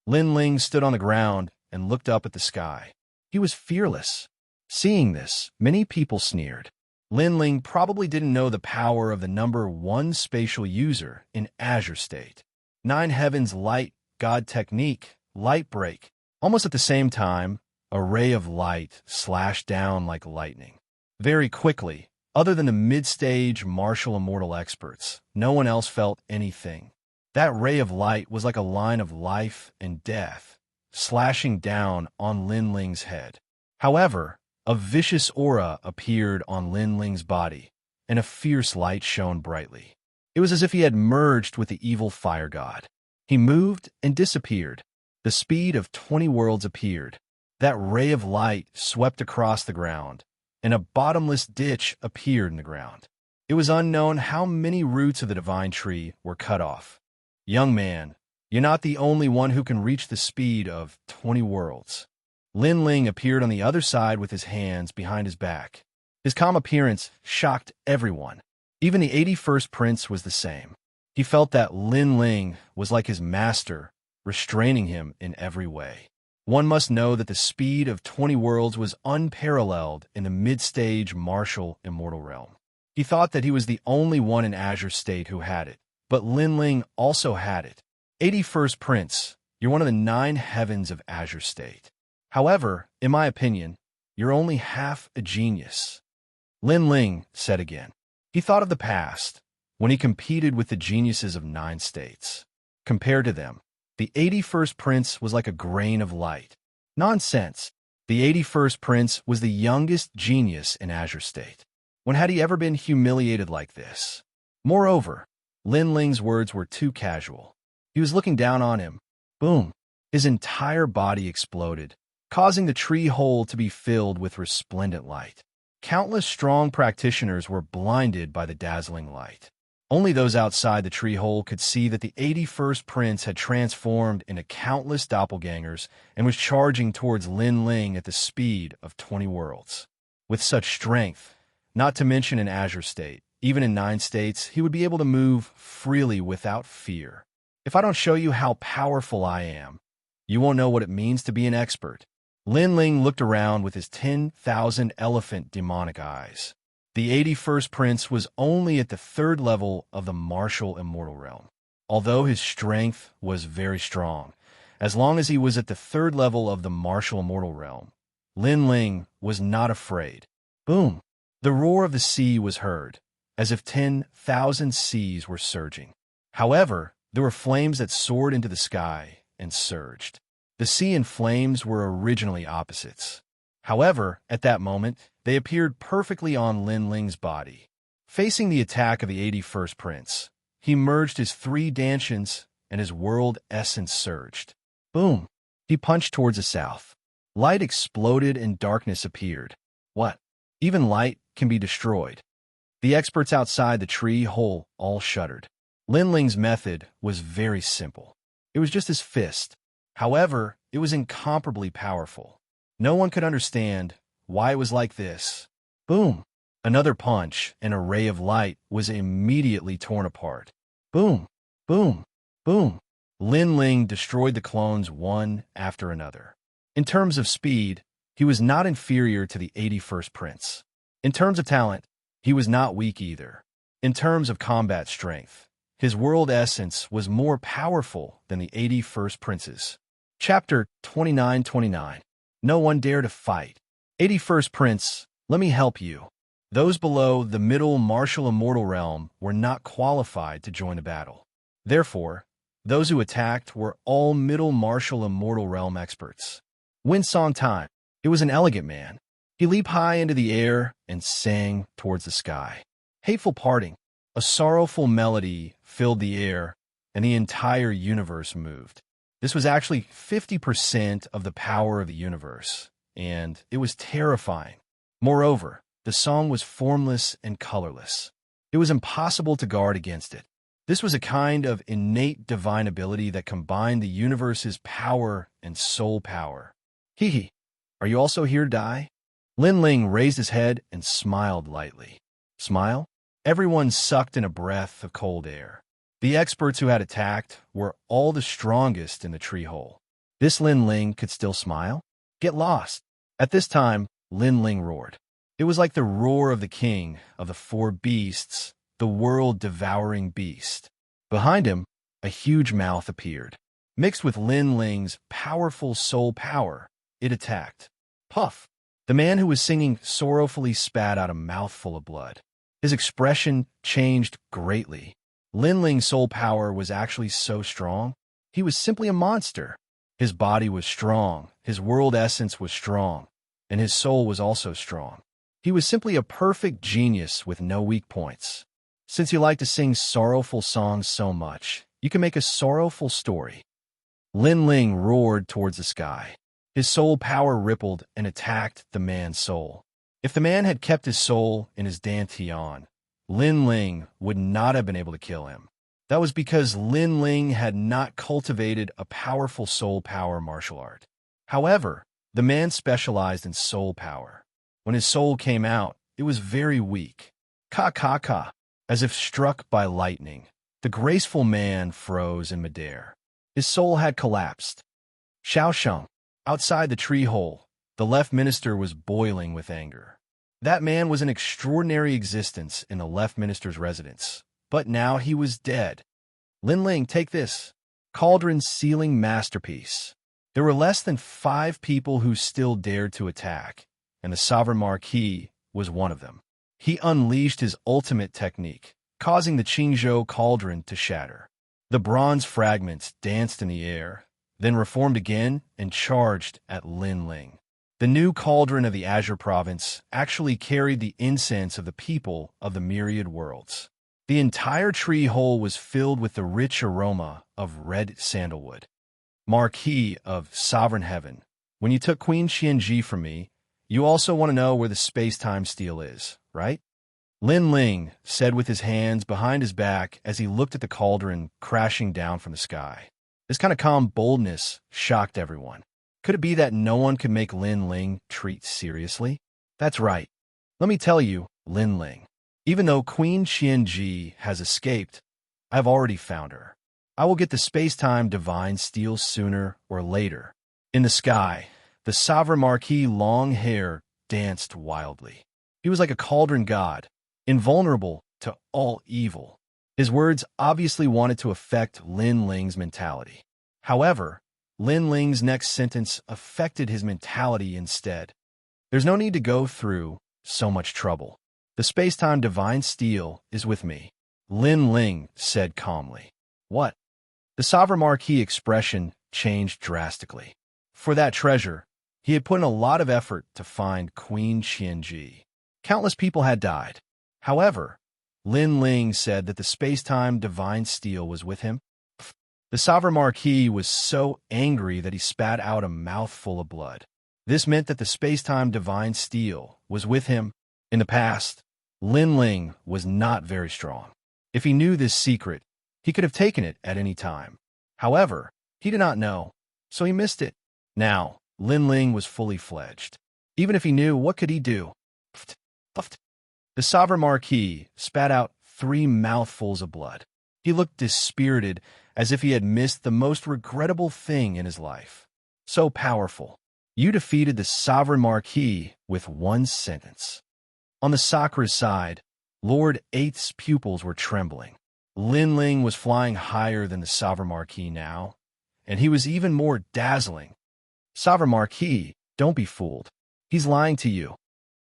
Lin Ling stood on the ground and looked up at the sky. He was fearless. Seeing this, many people sneered. Lin Ling probably didn't know the power of the number 1 spatial user in Azure State. 9 Heavens Light God Technique, Light Break. Almost at the same time, a ray of light slashed down like lightning. Very quickly, other than the mid-stage martial immortal experts, no one else felt anything. That ray of light was like a line of life and death, slashing down on Lin Ling's head. However, a vicious aura appeared on Lin Ling's body, and a fierce light shone brightly. It was as if he had merged with the evil fire god. He moved and disappeared. The speed of 20 worlds appeared. That ray of light swept across the ground, and a bottomless ditch appeared in the ground. It was unknown how many roots of the divine tree were cut off. Young man, you're not the only one who can reach the speed of 20 worlds. Lin Ling appeared on the other side with his hands behind his back. His calm appearance shocked everyone. Even the 81st prince was the same. He felt that Lin Ling was like his master, restraining him in every way. One must know that the speed of 20 worlds was unparalleled in the mid-stage martial immortal realm. He thought that he was the only one in Azure State who had it, but Lin Ling also had it. 81st Prince, you're one of the 9 heavens of Azure State. However, in my opinion, you're only half a genius. Lin Ling said again. He thought of the past, when he competed with the geniuses of 9 states. Compared to them, the 81st Prince was like a grain of light. Nonsense. The 81st Prince was the youngest genius in Azure State. When had he ever been humiliated like this? Moreover, Lin Ling's words were too casual. He was looking down on him. Boom. His entire body exploded, causing the tree hole to be filled with resplendent light. Countless strong practitioners were blinded by the dazzling light. Only those outside the tree hole could see that the 81st Prince had transformed into countless doppelgangers and was charging towards Lin Ling at the speed of 20 worlds. With such strength, not to mention in Azure State, even in 9 states, he would be able to move freely without fear. If I don't show you how powerful I am, you won't know what it means to be an expert. Lin Ling looked around with his 10,000 elephant demonic eyes. The 81st Prince was only at the 3rd level of the martial immortal realm. Although his strength was very strong, as long as he was at the 3rd level of the martial immortal realm, Lin Ling was not afraid. Boom! The roar of the sea was heard, as if 10,000 seas were surging. However, there were flames that soared into the sky and surged. The sea and flames were originally opposites. However, at that moment, they appeared perfectly on Lin Ling's body. Facing the attack of the 81st Prince, he merged his 3 dantians and his world essence surged. Boom! He punched towards the south. Light exploded and darkness appeared. What? Even light can be destroyed. The experts outside the tree hole all shuddered. Lin Ling's method was very simple. It was just his fist. However, it was incomparably powerful. No one could understand why it was like this. Boom! Another punch, and a ray of light was immediately torn apart. Boom! Boom! Boom! Lin Ling destroyed the clones one after another. In terms of speed, he was not inferior to the 81st Prince. In terms of talent, he was not weak either. In terms of combat strength, his world essence was more powerful than the 81st Prince's. Chapter 29-29. No one dare to fight. 81st Prince, let me help you. Those below the middle martial immortal realm were not qualified to join the battle. Therefore, those who attacked were all middle martial immortal realm experts. Winsong time. It was an elegant man. He leaped high into the air and sang towards the sky. Hateful parting. A sorrowful melody filled the air, and the entire universe moved. This was actually 50% of the power of the universe, and it was terrifying. Moreover, the song was formless and colorless. It was impossible to guard against it. This was a kind of innate divine ability that combined the universe's power and soul power. Hee hee, are you also here to die? Lin Ling raised his head and smiled lightly. Smile? Everyone sucked in a breath of cold air. The experts who had attacked were all the strongest in the tree hole. This Lin Ling could still smile? Get lost. At this time, Lin Ling roared. It was like the roar of the king of the four beasts, the world-devouring beast. Behind him, a huge mouth appeared. Mixed with Lin Ling's powerful soul power, it attacked. Puff! The man who was singing sorrowfully spat out a mouthful of blood. His expression changed greatly. Lin Ling's soul power was actually so strong, he was simply a monster. His body was strong, his world essence was strong, and his soul was also strong. He was simply a perfect genius with no weak points. Since you like to sing sorrowful songs so much, you can make a sorrowful story. Lin Ling roared towards the sky. His soul power rippled and attacked the man's soul. If the man had kept his soul in his dantian, Lin Ling would not have been able to kill him. That was because Lin Ling had not cultivated a powerful soul power martial art. However, the man specialized in soul power. When his soul came out, it was very weak. Ka. As if struck by lightning, the graceful man froze in midair. His soul had collapsed. Xianxia. Outside the tree hole, the left minister was boiling with anger. That man was an extraordinary existence in the left minister's residence, but now he was dead. Lin Ling, take this. Cauldron sealing masterpiece. There were less than 5 people who still dared to attack, and the Sovereign Marquis was one of them. He unleashed his ultimate technique, causing the Qingzhou cauldron to shatter. The bronze fragments danced in the air, then reformed again and charged at Lin Ling. The new cauldron of the Azure province actually carried the incense of the people of the myriad worlds. The entire tree hole was filled with the rich aroma of red sandalwood. Marquis of Sovereign Heaven, when you took Queen Xianxia from me, you also want to know where the space-time steel is, right? Lin Ling said with his hands behind his back as he looked at the cauldron crashing down from the sky. This kind of calm boldness shocked everyone. Could it be that no one could make Lin Ling treat seriously? That's right. Let me tell you, Lin Ling. Even though Queen Xianxia has escaped, I've already found her. I will get the space-time divine steel sooner or later. In the sky, the Sovereign Marquis' long hair danced wildly. He was like a cauldron god, invulnerable to all evil. His words obviously wanted to affect Lin Ling's mentality. However, Lin Ling's next sentence affected his mentality instead. There's no need to go through so much trouble. The space-time divine steel is with me, Lin Ling said calmly. What? The Sovereign Marquis expression changed drastically. For that treasure, he had put in a lot of effort to find Queen Xianxia. Countless people had died. However, Lin Ling said that the space-time divine steel was with him. The Sovereign Marquis was so angry that he spat out a mouthful of blood. This meant that the space-time divine steel was with him. In the past, Lin Ling was not very strong. If he knew this secret, he could have taken it at any time. However, he did not know, so he missed it. Now, Lin Ling was fully fledged. Even if he knew, what could he do? The Sovereign Marquis spat out 3 mouthfuls of blood. He looked dispirited, as if he had missed the most regrettable thing in his life. So powerful. You defeated the Sovereign Marquis with 1 sentence. On the Sakra's side, Lord Eighth's pupils were trembling. Lin Ling was flying higher than the Sovereign Marquis now, and he was even more dazzling. Sovereign Marquis, don't be fooled. He's lying to you.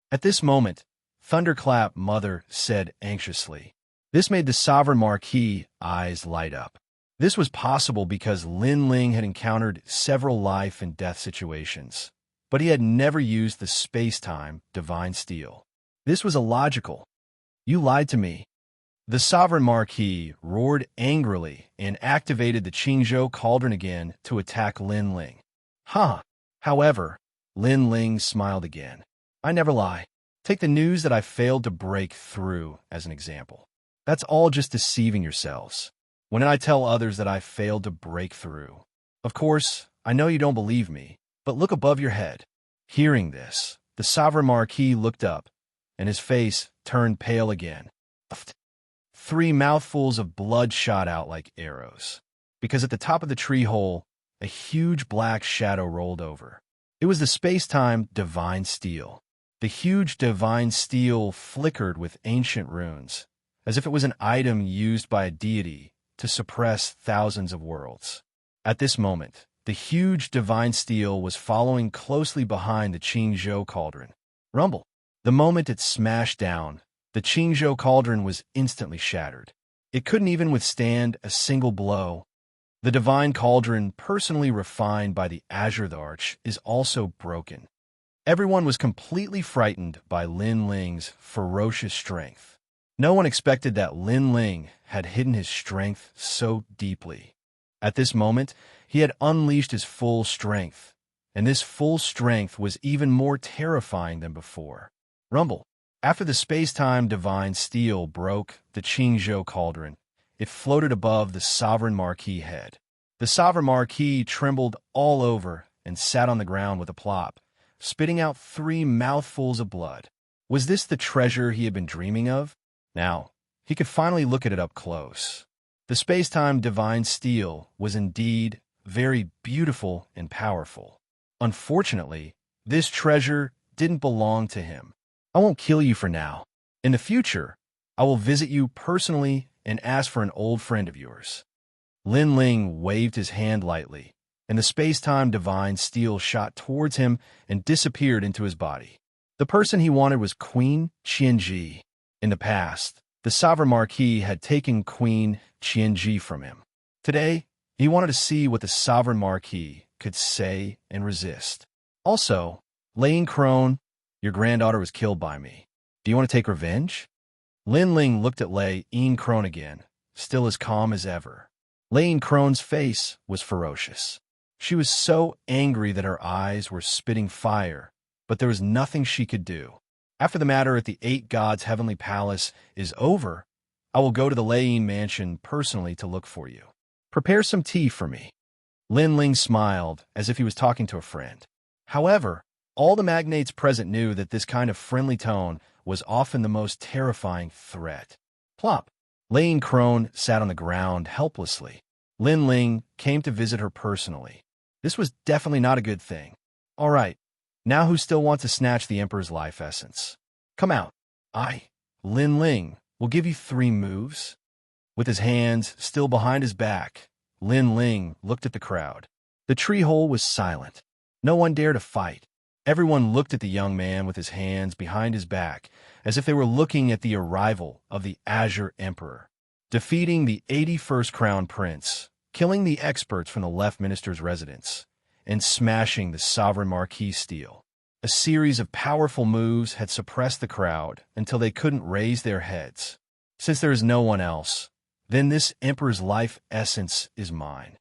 At this moment, Thunderclap Mother said anxiously. This made the Sovereign Marquis' eyes light up. This was possible because Lin Ling had encountered several life and death situations, but he had never used the space-time divine steel. This was illogical. You lied to me. The Sovereign Marquis roared angrily and activated the Qingzhou cauldron again to attack Lin Ling. However, Lin Ling smiled again. I never lie. Take the news that I failed to break through as an example. That's all just deceiving yourselves. When I tell others that I failed to break through. Of course, I know you don't believe me, but look above your head. Hearing this, the sovereign marquis looked up, and his face turned pale again. 3 mouthfuls of blood shot out like arrows, because at the top of the tree hole, a huge black shadow rolled over. It was the space-time divine steel. The huge divine steel flickered with ancient runes, as if it was an item used by a deity to suppress thousands of worlds. At this moment, the huge divine steel was following closely behind the Xianxia cauldron. Rumble. The moment it smashed down, the Xianxia cauldron was instantly shattered. It couldn't even withstand a single blow. The divine cauldron, personally refined by the Azure Arch, is also broken. Everyone was completely frightened by Lin Ling's ferocious strength. No one expected that Lin Ling had hidden his strength so deeply. At this moment, he had unleashed his full strength, and this full strength was even more terrifying than before. Rumble. After the space-time divine steel broke the Xianxia cauldron, it floated above the sovereign marquis head. The sovereign marquis trembled all over and sat on the ground with a plop, spitting out 3 mouthfuls of blood. Was this the treasure he had been dreaming of? Now, he could finally look at it up close. The space-time divine steel was indeed very beautiful and powerful. Unfortunately, this treasure didn't belong to him. I won't kill you for now. In the future, I will visit you personally and ask for an old friend of yours. Lin Ling waved his hand lightly, and the space-time divine steel shot towards him and disappeared into his body. The person he wanted was Queen Xianxia. In the past, the sovereign marquis had taken Queen Xianxia from him. Today, he wanted to see what the sovereign marquis could say and resist. Also, Lane Crone, your granddaughter was killed by me. Do you want to take revenge? Lin Ling looked at Lane Crone again, still as calm as ever. Lane Crone's face was ferocious. She was so angry that her eyes were spitting fire, but there was nothing she could do. After the matter at the 8 Gods' Heavenly Palace is over, I will go to the Lane Mansion personally to look for you. Prepare some tea for me. Lin Ling smiled as if he was talking to a friend. However, all the magnates present knew that this kind of friendly tone was often the most terrifying threat. Plop. Lane Crone sat on the ground helplessly. Lin Ling came to visit her personally. This was definitely not a good thing. All right, now who still wants to snatch the Emperor's life essence? Come out. Lin Ling, will give you 3 moves. With his hands still behind his back, Lin Ling looked at the crowd. The tree hole was silent. No one dared to fight. Everyone looked at the young man with his hands behind his back, as if they were looking at the arrival of the Azure Emperor, defeating the 81st Crown Prince, killing the experts from the left minister's residence, and smashing the sovereign marquis steel. A series of powerful moves had suppressed the crowd until they couldn't raise their heads. Since there is no one else, then this Emperor's life essence is mine.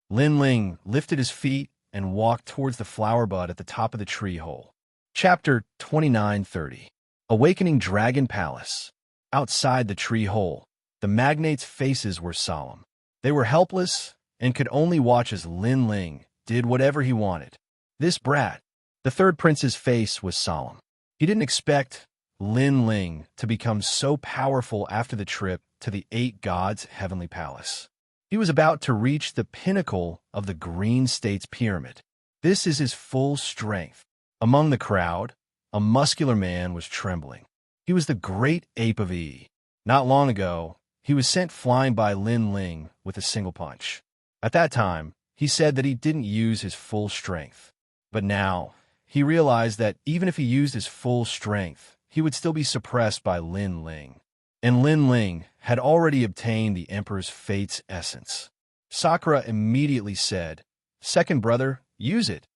Lin Ling lifted his feet and walked towards the flower bud at the top of the tree hole. Chapter 29:30. Awakening Dragon Palace. Outside the tree hole, the magnates' faces were solemn. They were helpless and could only watch as Lin Ling did whatever he wanted. This brat. The 3rd prince's face was solemn. He didn't expect Lin Ling to become so powerful after the trip to the 8 Gods' Heavenly Palace. He was about to reach the pinnacle of the Green State's pyramid. This is his full strength. Among the crowd, a muscular man was trembling. He was the great ape of E. Not long ago, he was sent flying by Lin Ling with a single punch. At that time, he said that he didn't use his full strength. But now, he realized that even if he used his full strength, he would still be suppressed by Lin Ling. And Lin Ling had already obtained the Emperor's fate's essence. Sakura immediately said, "Second brother, use it."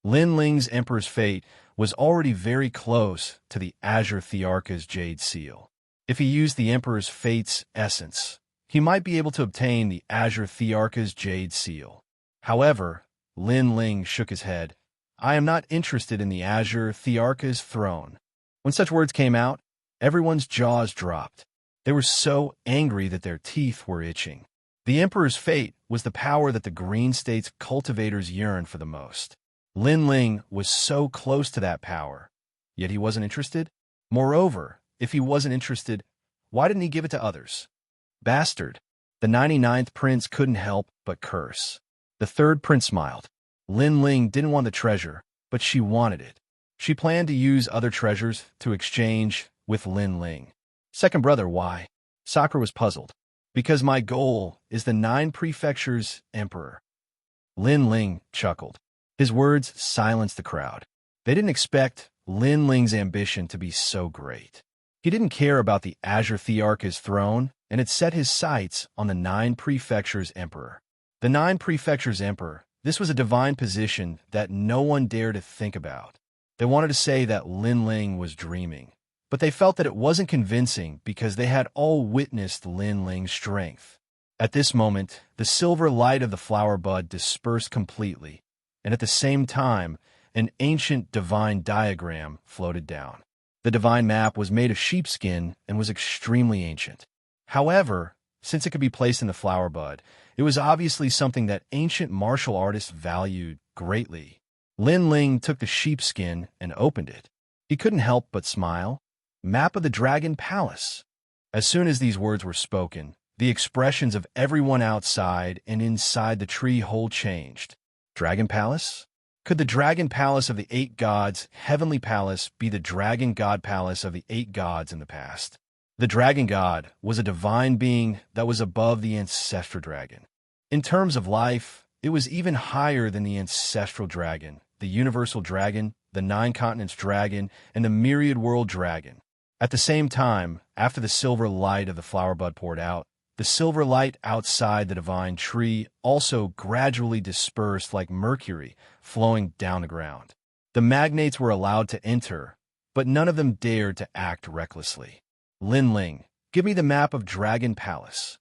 Lin Ling's Emperor's fate was already very close to the Azure Thearka's Jade Seal. If he used the Emperor's fate's essence, he might be able to obtain the Azure Thearka's Jade Seal. However, Lin Ling shook his head. I am not interested in the Azure Thearka's throne. When such words came out, everyone's jaws dropped. They were so angry that their teeth were itching. The Emperor's fate was the power that the Green State's cultivators yearned for the most. Lin Ling was so close to that power, yet he wasn't interested. Moreover, if he wasn't interested, why didn't he give it to others? Bastard. The 99th prince couldn't help but curse. The third prince smiled. Lin Ling didn't want the treasure, but she wanted it. She planned to use other treasures to exchange with Lin Ling. Second brother, why? Sakura was puzzled. Because my goal is the 9 prefectures' emperor. Lin Ling chuckled. His words silenced the crowd. They didn't expect Lin Ling's ambition to be so great. He didn't care about the Azure Thearch's throne and had set his sights on the 9 prefectures' emperor. The 9 prefectures' emperor, this was a divine position that no one dared to think about. They wanted to say that Lin Ling was dreaming, but they felt that it wasn't convincing because they had all witnessed Lin Ling's strength. At this moment, the silver light of the flower bud dispersed completely, and at the same time, an ancient divine diagram floated down. The divine map was made of sheepskin and was extremely ancient. However, since it could be placed in the flower bud, it was obviously something that ancient martial artists valued greatly. Lin Ling took the sheepskin and opened it. He couldn't help but smile. Map of the Dragon Palace. As soon as these words were spoken, the expressions of everyone outside and inside the tree hole changed. Dragon Palace? Could the Dragon Palace of the 8 gods, Heavenly Palace, be the Dragon God Palace of the 8 gods in the past? The Dragon God was a divine being that was above the ancestral dragon. In terms of life, it was even higher than the ancestral dragon, the universal dragon, the 9 continents dragon, and the myriad world dragon. At the same time, after the silver light of the flower bud poured out, the silver light outside the divine tree also gradually dispersed like mercury flowing down the ground. The magnates were allowed to enter, but none of them dared to act recklessly. Lin Ling, give me the map of Dragon Palace.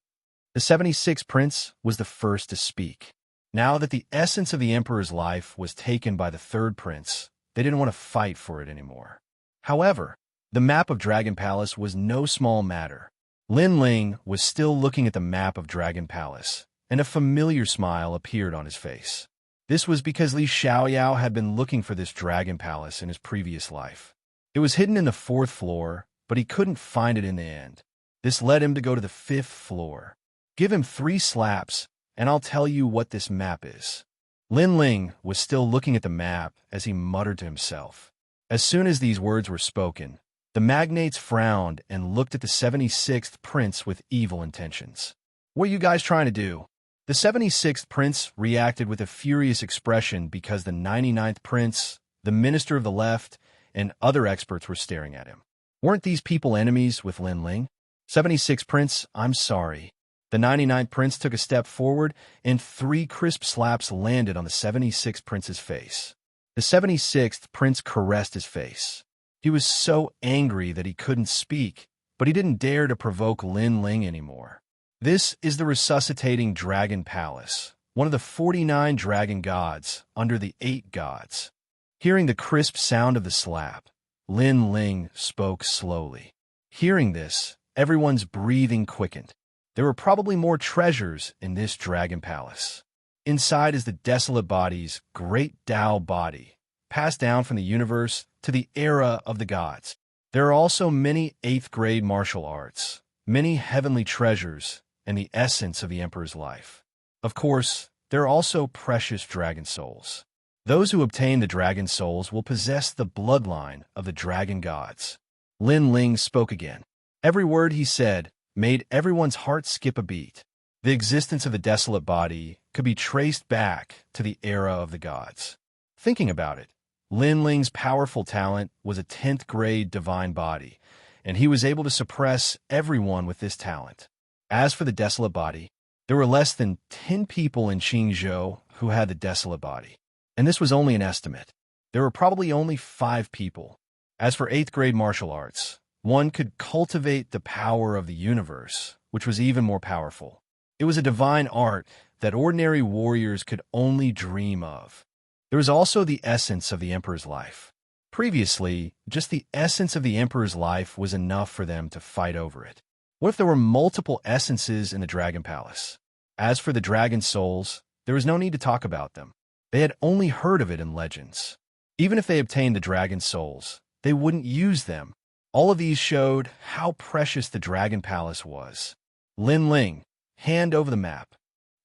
The 76th prince was the first to speak. Now that the essence of the emperor's life was taken by the 3rd prince, they didn't want to fight for it anymore. However, the map of Dragon Palace was no small matter. Lin Ling was still looking at the map of Dragon Palace, and a familiar smile appeared on his face. This was because Li Xiaoyao had been looking for this Dragon Palace in his previous life. It was hidden in the 4th floor, but he couldn't find it in the end. This led him to go to the 5th floor. Give him 3 slaps, and I'll tell you what this map is. Lin Ling was still looking at the map as he muttered to himself. As soon as these words were spoken, the magnates frowned and looked at the 76th prince with evil intentions. What are you guys trying to do? The 76th prince reacted with a furious expression because the 99th prince, the minister of the left, and other experts were staring at him. Weren't these people enemies with Lin Ling? 76th prince, I'm sorry. The 99th prince took a step forward, and 3 crisp slaps landed on the 76th prince's face. The 76th prince caressed his face. He was so angry that he couldn't speak, but he didn't dare to provoke Lin Ling anymore. This is the resuscitating Dragon Palace, one of the 49 dragon gods under the 8 gods. Hearing the crisp sound of the slap, Lin Ling spoke slowly. Hearing this, everyone's breathing quickened. There were probably more treasures in this Dragon Palace. Inside is the desolate body's great Tao body, passed down from the universe to the era of the gods. There are also many 8th grade martial arts, many heavenly treasures, and the essence of the Emperor's life. Of course, there are also precious dragon souls. Those who obtain the dragon souls will possess the bloodline of the dragon gods. Lin Ling spoke again. Every word he said made everyone's heart skip a beat. The existence of the desolate body could be traced back to the era of the gods. Thinking about it, Lin Ling's powerful talent was a 10th grade divine body, and he was able to suppress everyone with this talent. As for the desolate body, there were less than 10 people in Qingzhou who had the desolate body, and this was only an estimate. There were probably only 5 people. As for 8th grade martial arts, one could cultivate the power of the universe, which was even more powerful. It was a divine art that ordinary warriors could only dream of. There was also the essence of the Emperor's life. Previously, just the essence of the Emperor's life was enough for them to fight over it. What if there were multiple essences in the Dragon Palace? As for the dragon souls, there was no need to talk about them. They had only heard of it in legends. Even if they obtained the dragon souls, they wouldn't use them. All of these showed how precious the Dragon Palace was. Lin Ling, hand over the map.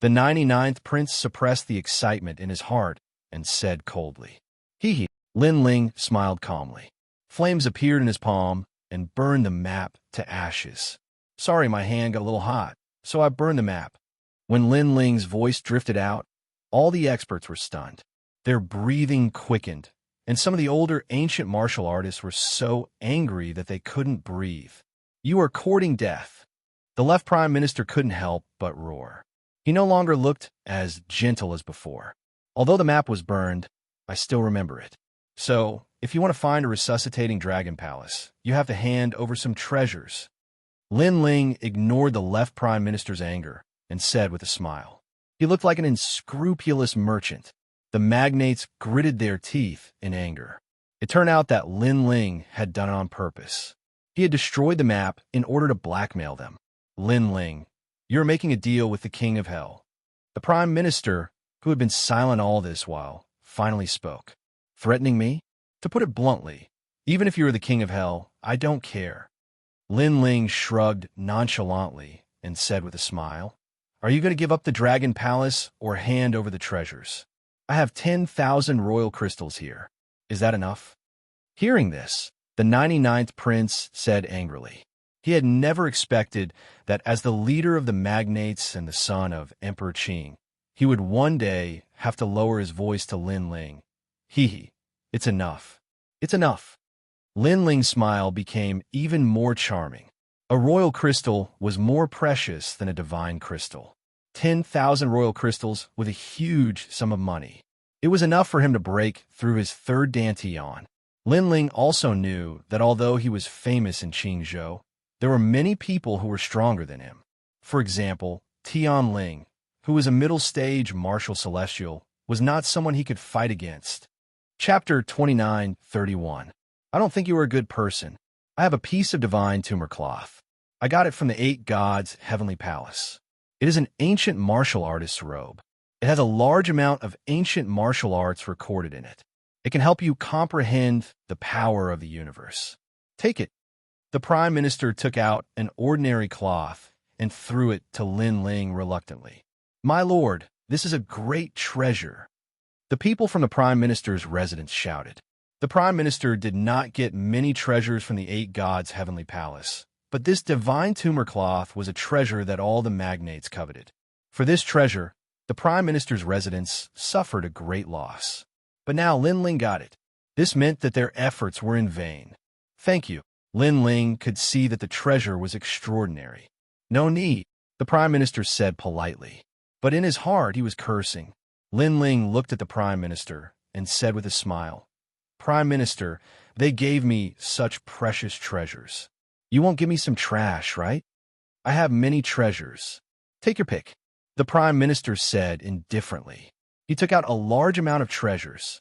The 99th prince suppressed the excitement in his heart and said coldly, "Hee hee." Lin Ling smiled calmly. Flames appeared in his palm and burned the map to ashes. "Sorry, my hand got a little hot, so I burned the map." When Lin Ling's voice drifted out, all the experts were stunned. Their breathing quickened, and some of the older ancient martial artists were so angry that they couldn't breathe. "You are courting death." The left prime minister couldn't help but roar. He no longer looked as gentle as before. "Although the map was burned, I still remember it. So, if you want to find a resuscitating Dragon Palace, you have to hand over some treasures." Lin Ling ignored the left prime minister's anger and said with a smile. He looked like an unscrupulous merchant. The magnates gritted their teeth in anger. It turned out that Lin Ling had done it on purpose. He had destroyed the map in order to blackmail them. "Lin Ling, you're making a deal with the King of Hell." The prime minister, who had been silent all this while, finally spoke. "Threatening me? To put it bluntly, even if you are the King of Hell, I don't care." Lin Ling shrugged nonchalantly and said with a smile, "Are you going to give up the Dragon Palace or hand over the treasures? I have 10,000 royal crystals here. Is that enough?" Hearing this, the 99th prince said angrily. He had never expected that as the leader of the magnates and the son of Emperor Qing, he would one day have to lower his voice to Lin Ling. "Hee hee, it's enough. It's enough." Lin Ling's smile became even more charming. A royal crystal was more precious than a divine crystal. 10,000 royal crystals with a huge sum of money. It was enough for him to break through his third dantian. Lin Ling also knew that although he was famous in Qingzhou, there were many people who were stronger than him. For example, Tian Ling, who was a middle-stage martial celestial, was not someone he could fight against. Chapter 29:31. I don't think you are a good person. I have a piece of divine tumor cloth. I got it from the 8 gods' heavenly palace. It is an ancient martial artist's robe. It has a large amount of ancient martial arts recorded in it. It can help you comprehend the power of the universe. Take it. The prime minister took out an ordinary cloth and threw it to Lin Ling reluctantly. "My lord, this is a great treasure." The people from the prime minister's residence shouted. The prime minister did not get many treasures from the 8 gods' heavenly palace, but this divine tumor cloth was a treasure that all the magnates coveted. For this treasure, the prime minister's residence suffered a great loss. But now Lin Ling got it. This meant that their efforts were in vain. "Thank you." Lin Ling could see that the treasure was extraordinary. "No need," the prime minister said politely. But in his heart he was cursing. Lin Ling looked at the prime minister and said with a smile, "Prime Minister, they gave me such precious treasures. You won't give me some trash, right? I have many treasures. Take your pick." The prime minister said indifferently. He took out a large amount of treasures.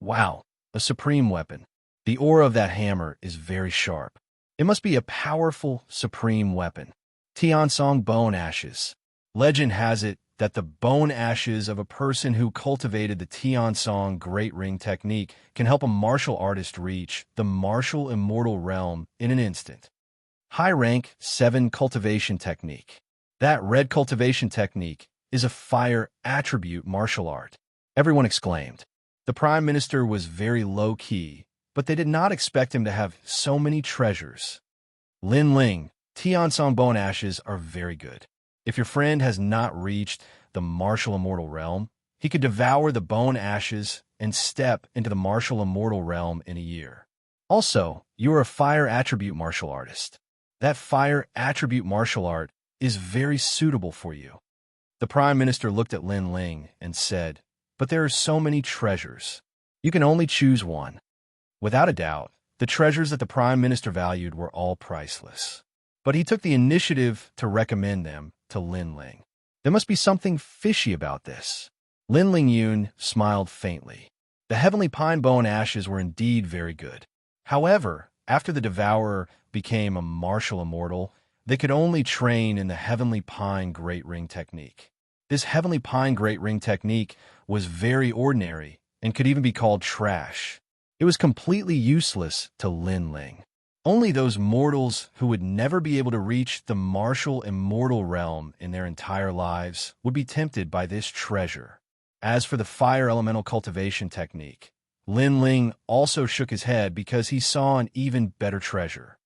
"Wow, a supreme weapon. The aura of that hammer is very sharp. It must be a powerful, supreme weapon. Tiansong bone ashes. Legend has it that the bone ashes of a person who cultivated the Tiansong Great Ring technique can help a martial artist reach the martial immortal realm in an instant. High rank 7 cultivation technique. That red cultivation technique is a fire attribute martial art." Everyone exclaimed. The prime minister was very low-key, but they did not expect him to have so many treasures. "Lin Ling, Tiansong bone ashes are very good. If your friend has not reached the martial immortal realm, he could devour the bone ashes and step into the martial immortal realm in a year. Also, you are a fire attribute martial artist. That fire attribute martial art is very suitable for you." The prime minister looked at Lin Ling and said, "But there are so many treasures. You can only choose one." Without a doubt, the treasures that the prime minister valued were all priceless. But he took the initiative to recommend them to Lin Ling. There must be something fishy about this. Lin Ling Yun smiled faintly. The heavenly pine bone ashes were indeed very good. However, after the devourer became a martial immortal, they could only train in the Heavenly Pine Great Ring technique. This Heavenly Pine Great Ring technique was very ordinary and could even be called trash. It was completely useless to Lin Ling. Only those mortals who would never be able to reach the martial immortal realm in their entire lives would be tempted by this treasure. As for the fire elemental cultivation technique, Lin Ling also shook his head because he saw an even better treasure.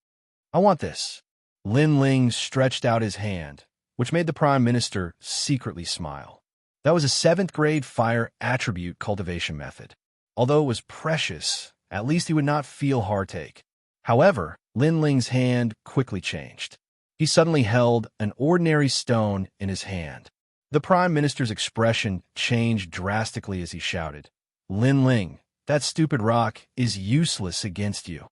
I want this. Lin Ling stretched out his hand, which made the Prime Minister secretly smile. That was a 7th grade fire attribute cultivation method. Although it was precious, at least he would not feel heartache. However, Lin Ling's hand quickly changed. He suddenly held an ordinary stone in his hand. The Prime Minister's expression changed drastically as he shouted, "Lin Ling, that stupid rock is useless against you."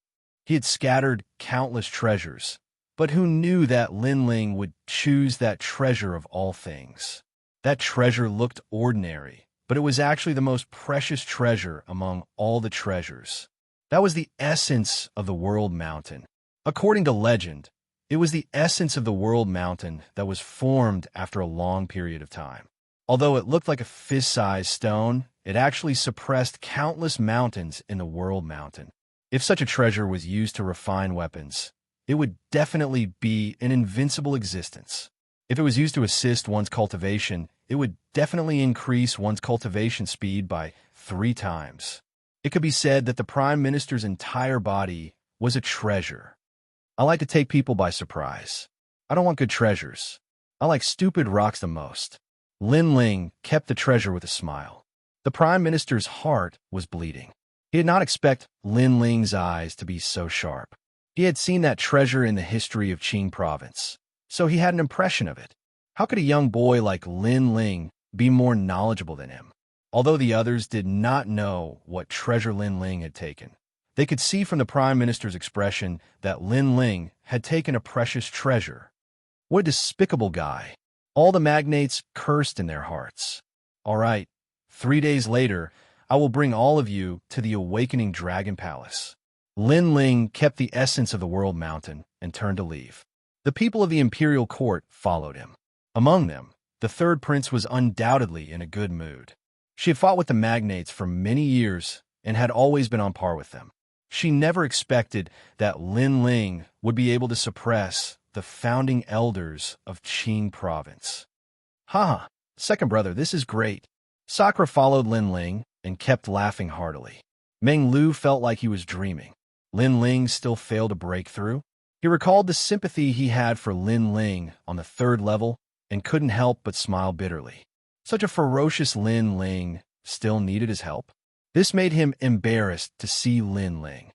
He had scattered countless treasures, but who knew that Lin Ling would choose that treasure of all things? That treasure looked ordinary, but it was actually the most precious treasure among all the treasures. That was the essence of the World Mountain. According to legend, it was the essence of the World Mountain that was formed after a long period of time. Although it looked like a fist-sized stone, it actually suppressed countless mountains in the World Mountain. If such a treasure was used to refine weapons, it would definitely be an invincible existence. If it was used to assist one's cultivation, it would definitely increase one's cultivation speed by 3 times. It could be said that the Prime Minister's entire body was a treasure. I like to take people by surprise. I don't want good treasures. I like stupid rocks the most. Lin Ling kept the treasure with a smile. The Prime Minister's heart was bleeding. He did not expect Lin Ling's eyes to be so sharp. He had seen that treasure in the history of Qing province, so he had an impression of it. How could a young boy like Lin Ling be more knowledgeable than him? Although the others did not know what treasure Lin Ling had taken, they could see from the Prime Minister's expression that Lin Ling had taken a precious treasure. What a despicable guy. All the magnates cursed in their hearts. All right, 3 days later, I will bring all of you to the Awakening Dragon Palace. Lin Ling kept the essence of the World Mountain and turned to leave. The people of the imperial court followed him. Among them, the 3rd prince was undoubtedly in a good mood. She had fought with the magnates for many years and had always been on par with them. She never expected that Lin Ling would be able to suppress the founding elders of Qing province. Haha, second brother, this is great. Sakura followed Lin Ling and kept laughing heartily. Meng Lu felt like he was dreaming. Lin Ling still failed to break through. He recalled the sympathy he had for Lin Ling on the 3rd level and couldn't help but smile bitterly. Such a ferocious Lin Ling still needed his help. This made him embarrassed to see Lin Ling.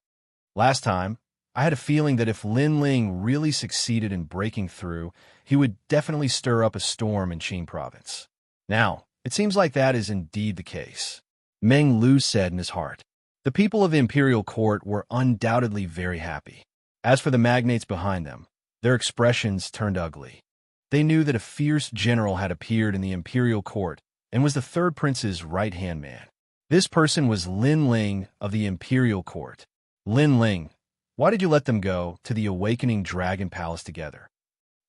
Last time, I had a feeling that if Lin Ling really succeeded in breaking through, he would definitely stir up a storm in Qing province. Now, it seems like that is indeed the case. Meng Lu said in his heart. The people of the imperial court were undoubtedly very happy. As for the magnates behind them, their expressions turned ugly. They knew that a fierce general had appeared in the imperial court and was the 3rd prince's right-hand man. This person was Lin Ling of the imperial court. Lin Ling, why did you let them go to the Awakening Dragon Palace together?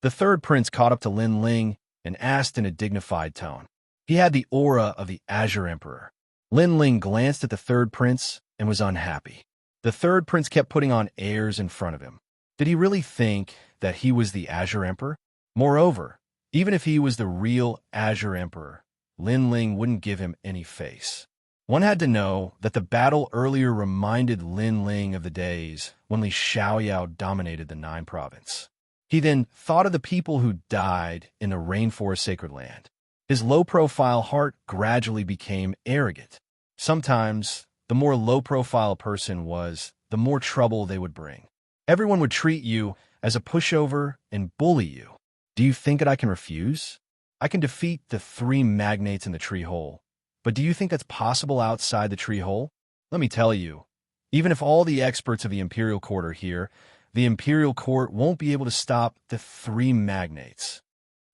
The 3rd prince caught up to Lin Ling and asked in a dignified tone. He had the aura of the Azure Emperor. Lin Ling glanced at the 3rd prince and was unhappy. The 3rd prince kept putting on airs in front of him. Did he really think that he was the Azure Emperor? Moreover, even if he was the real Azure Emperor, Lin Ling wouldn't give him any face. One had to know that the battle earlier reminded Lin Ling of the days when Li Xiaoyao dominated the 9 province. He then thought of the people who died in the Rainforest Sacred Land. His low-profile heart gradually became arrogant. Sometimes, the more low-profile a person was, the more trouble they would bring. Everyone would treat you as a pushover and bully you. Do you think that I can refuse? I can defeat the 3 magnates in the tree hole. But do you think that's possible outside the tree hole? Let me tell you, even if all the experts of the imperial court are here, the imperial court won't be able to stop the 3 magnates.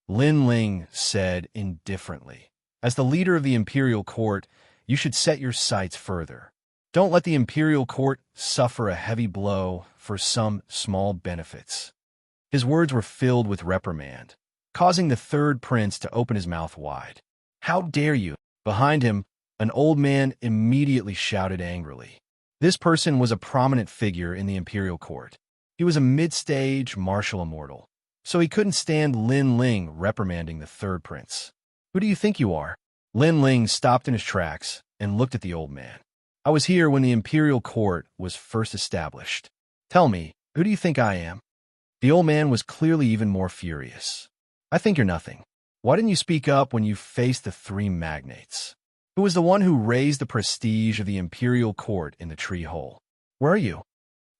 Lin Ling said indifferently. As the leader of the imperial court, you should set your sights further. Don't let the imperial court suffer a heavy blow for some small benefits. His words were filled with reprimand, causing the third prince to open his mouth wide. "How dare you?" Behind him, an old man immediately shouted angrily. This person was a prominent figure in the imperial court. He was a mid-stage martial immortal, so he couldn't stand Lin Ling reprimanding the third prince. "Who do you think you are?" Lin Ling stopped in his tracks and looked at the old man. "I was here when the imperial court was first established. Tell me, who do you think I am?" The old man was clearly even more furious. "I think you're nothing. Why didn't you speak up when you faced the three magnates? Who was the one who raised the prestige of the imperial court in the tree hole? Where are you?"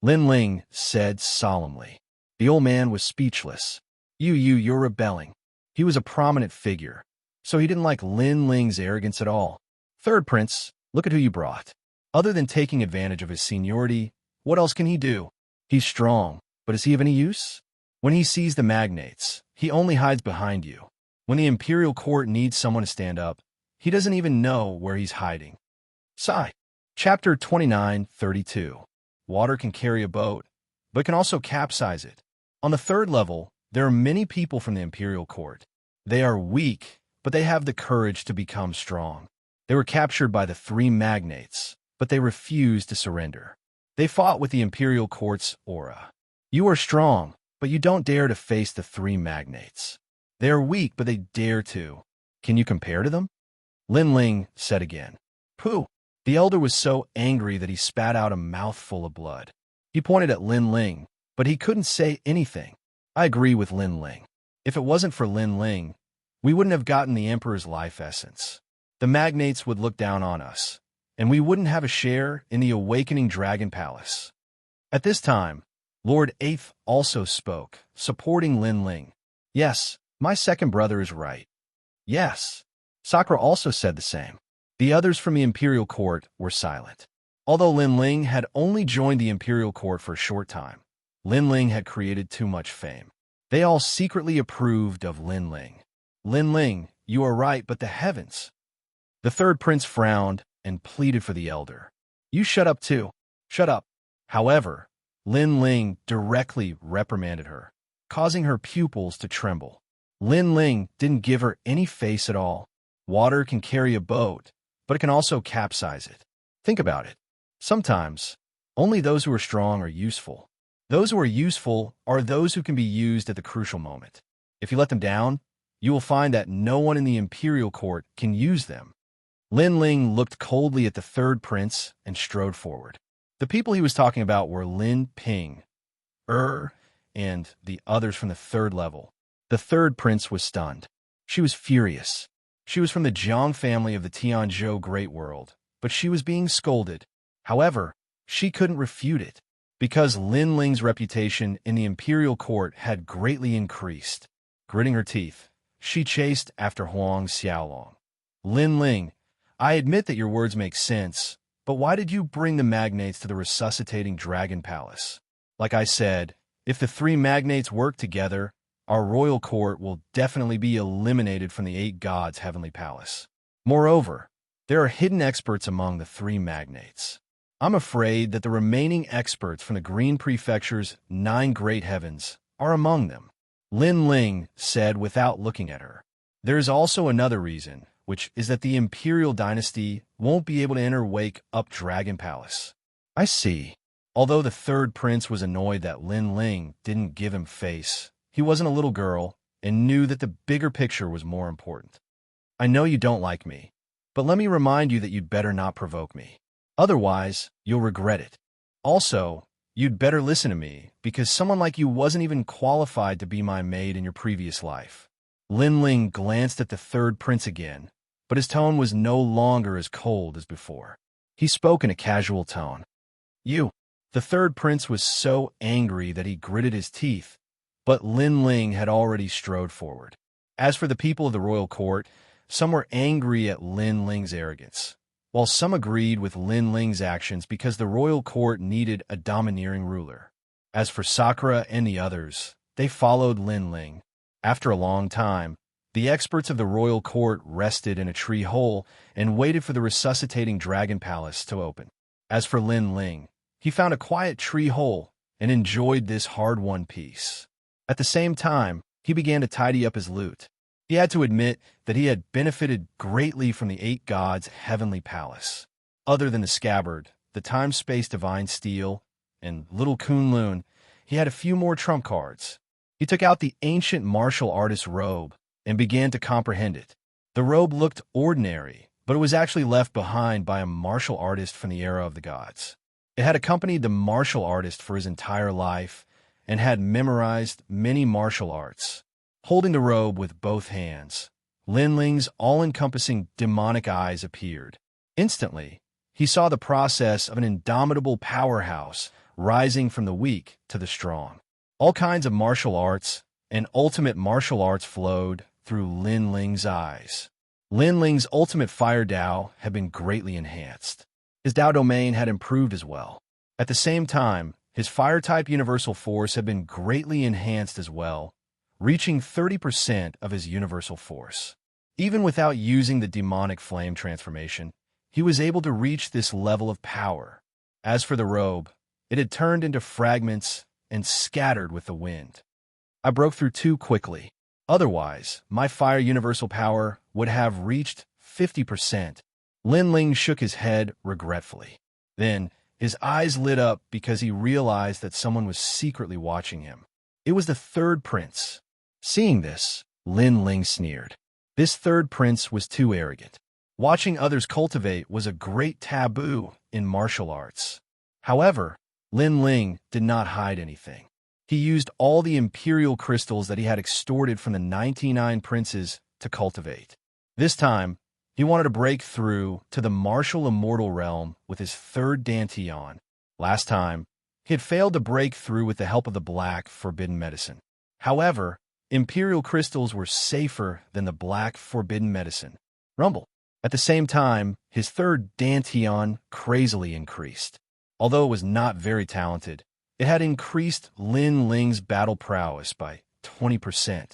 Lin Ling said solemnly. The old man was speechless. You're rebelling." He was a prominent figure, so he didn't like Lin Ling's arrogance at all. "Third prince, look at who you brought. Other than taking advantage of his seniority, what else can he do? He's strong, but is he of any use? When he sees the magnates, he only hides behind you. When the imperial court needs someone to stand up, he doesn't even know where he's hiding." Sigh. Chapter 29:32. Water can carry a boat, but can also capsize it. On the third level, there are many people from the imperial court. They are weak, but they have the courage to become strong. They were captured by the three magnates, but they refused to surrender. They fought with the imperial court's aura. You are strong, but you don't dare to face the three magnates. They are weak, but they dare to. Can you compare to them? Lin Ling said again. "Pooh." The elder was so angry that he spat out a mouthful of blood. He pointed at Lin Ling, but he couldn't say anything. I agree with Lin Ling. If it wasn't for Lin Ling, we wouldn't have gotten the Emperor's life essence. The magnates would look down on us, and we wouldn't have a share in the awakening Dragon Palace. At this time, Lord Eighth also spoke, supporting Lin Ling. "Yes, my second brother is right." "Yes." Sakura also said the same. The others from the imperial court were silent. Although Lin Ling had only joined the imperial court for a short time, Lin Ling had created too much fame. They all secretly approved of Lin Ling. "Lin Ling, you are right, but the heavens." The third prince frowned and pleaded for the elder. "You shut up too." "Shut up." However, Lin Ling directly reprimanded her, causing her pupils to tremble. Lin Ling didn't give her any face at all. Water can carry a boat, but it can also capsize it. Think about it. Sometimes, only those who are strong are useful. Those who are useful are those who can be used at the crucial moment. If you let them down, you will find that no one in the imperial court can use them. Lin Ling looked coldly at the third prince and strode forward. The people he was talking about were Lin Ping, and the others from the third level. The third prince was stunned. She was furious. She was from the Jiang family of the Tianzhou Great World, but she was being scolded. However, she couldn't refute it, because Lin Ling's reputation in the imperial court had greatly increased. Gritting her teeth, she chased after Huang Xiaolong. "Lin Ling, I admit that your words make sense, but why did you bring the magnates to the resuscitating Dragon Palace? Like I said, if the three magnates work together, our royal court will definitely be eliminated from the Eight Gods' heavenly palace. Moreover, there are hidden experts among the three magnates. I'm afraid that the remaining experts from the Green Prefecture's 9 great heavens are among them." Lin Ling said without looking at her. "There is also another reason, which is that the imperial dynasty won't be able to enter Wake Up Dragon Palace." "I see." Although the third prince was annoyed that Lin Ling didn't give him face, he wasn't a little girl and knew that the bigger picture was more important. "I know you don't like me, but let me remind you that you'd better not provoke me. Otherwise, you'll regret it. Also, you'd better listen to me, because someone like you wasn't even qualified to be my maid in your previous life." Lin Ling glanced at the third prince again, but his tone was no longer as cold as before. He spoke in a casual tone. "You." The third prince was so angry that he gritted his teeth, but Lin Ling had already strode forward. As for the people of the royal court, some were angry at Lin Ling's arrogance, while some agreed with Lin Ling's actions because the royal court needed a domineering ruler. As for Sakura and the others, they followed Lin Ling. After a long time, the experts of the royal court rested in a tree hole and waited for the resuscitating Dragon Palace to open. As for Lin Ling, he found a quiet tree hole and enjoyed this hard-won peace. At the same time, he began to tidy up his loot. He had to admit that he had benefited greatly from the 8 gods' heavenly palace. Other than the scabbard, the time-space divine steel, and little Kunlun, he had a few more trump cards. He took out the ancient martial artist's robe and began to comprehend it. The robe looked ordinary, but it was actually left behind by a martial artist from the era of the gods. It had accompanied the martial artist for his entire life and had memorized many martial arts. Holding the robe with both hands, Lin Ling's all-encompassing demonic eyes appeared. Instantly, he saw the process of an indomitable powerhouse rising from the weak to the strong. All kinds of martial arts and ultimate martial arts flowed through Lin Ling's eyes. Lin Ling's ultimate fire Dao had been greatly enhanced. His Dao domain had improved as well. At the same time, his fire-type universal force had been greatly enhanced as well, reaching 30% of his universal force. Even without using the demonic flame transformation, he was able to reach this level of power. As for the robe, it had turned into fragments and scattered with the wind. I broke through too quickly. Otherwise, my fire universal power would have reached 50%. Lin Ling shook his head regretfully. Then, his eyes lit up because he realized that someone was secretly watching him. It was the third prince. Seeing this, Lin Ling sneered. This third prince was too arrogant. Watching others cultivate was a great taboo in martial arts. However, Lin Ling did not hide anything. He used all the imperial crystals that he had extorted from the 99 princes to cultivate. This time, he wanted to break through to the martial immortal realm with his third Dantian. Last time, he had failed to break through with the help of the black forbidden medicine. However, imperial crystals were safer than the black forbidden medicine. Rumble. At the same time, his third Dantian crazily increased. Although it was not very talented, it had increased Lin Ling's battle prowess by 20%.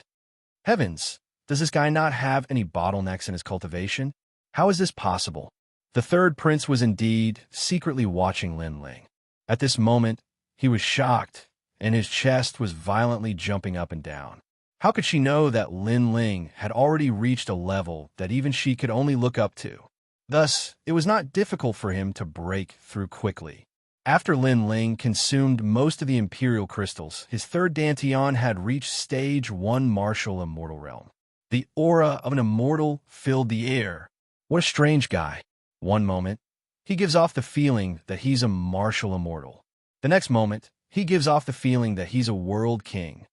Heavens, does this guy not have any bottlenecks in his cultivation? How is this possible? The third prince was indeed secretly watching Lin Ling. At this moment, he was shocked, and his chest was violently jumping up and down. How could she know that Lin Ling had already reached a level that even she could only look up to? Thus, it was not difficult for him to break through quickly. After Lin Ling consumed most of the imperial crystals, his third Dantian had reached stage 1 martial immortal realm. The aura of an immortal filled the air. What a strange guy. One moment, he gives off the feeling that he's a martial immortal. The next moment, he gives off the feeling that he's a world king.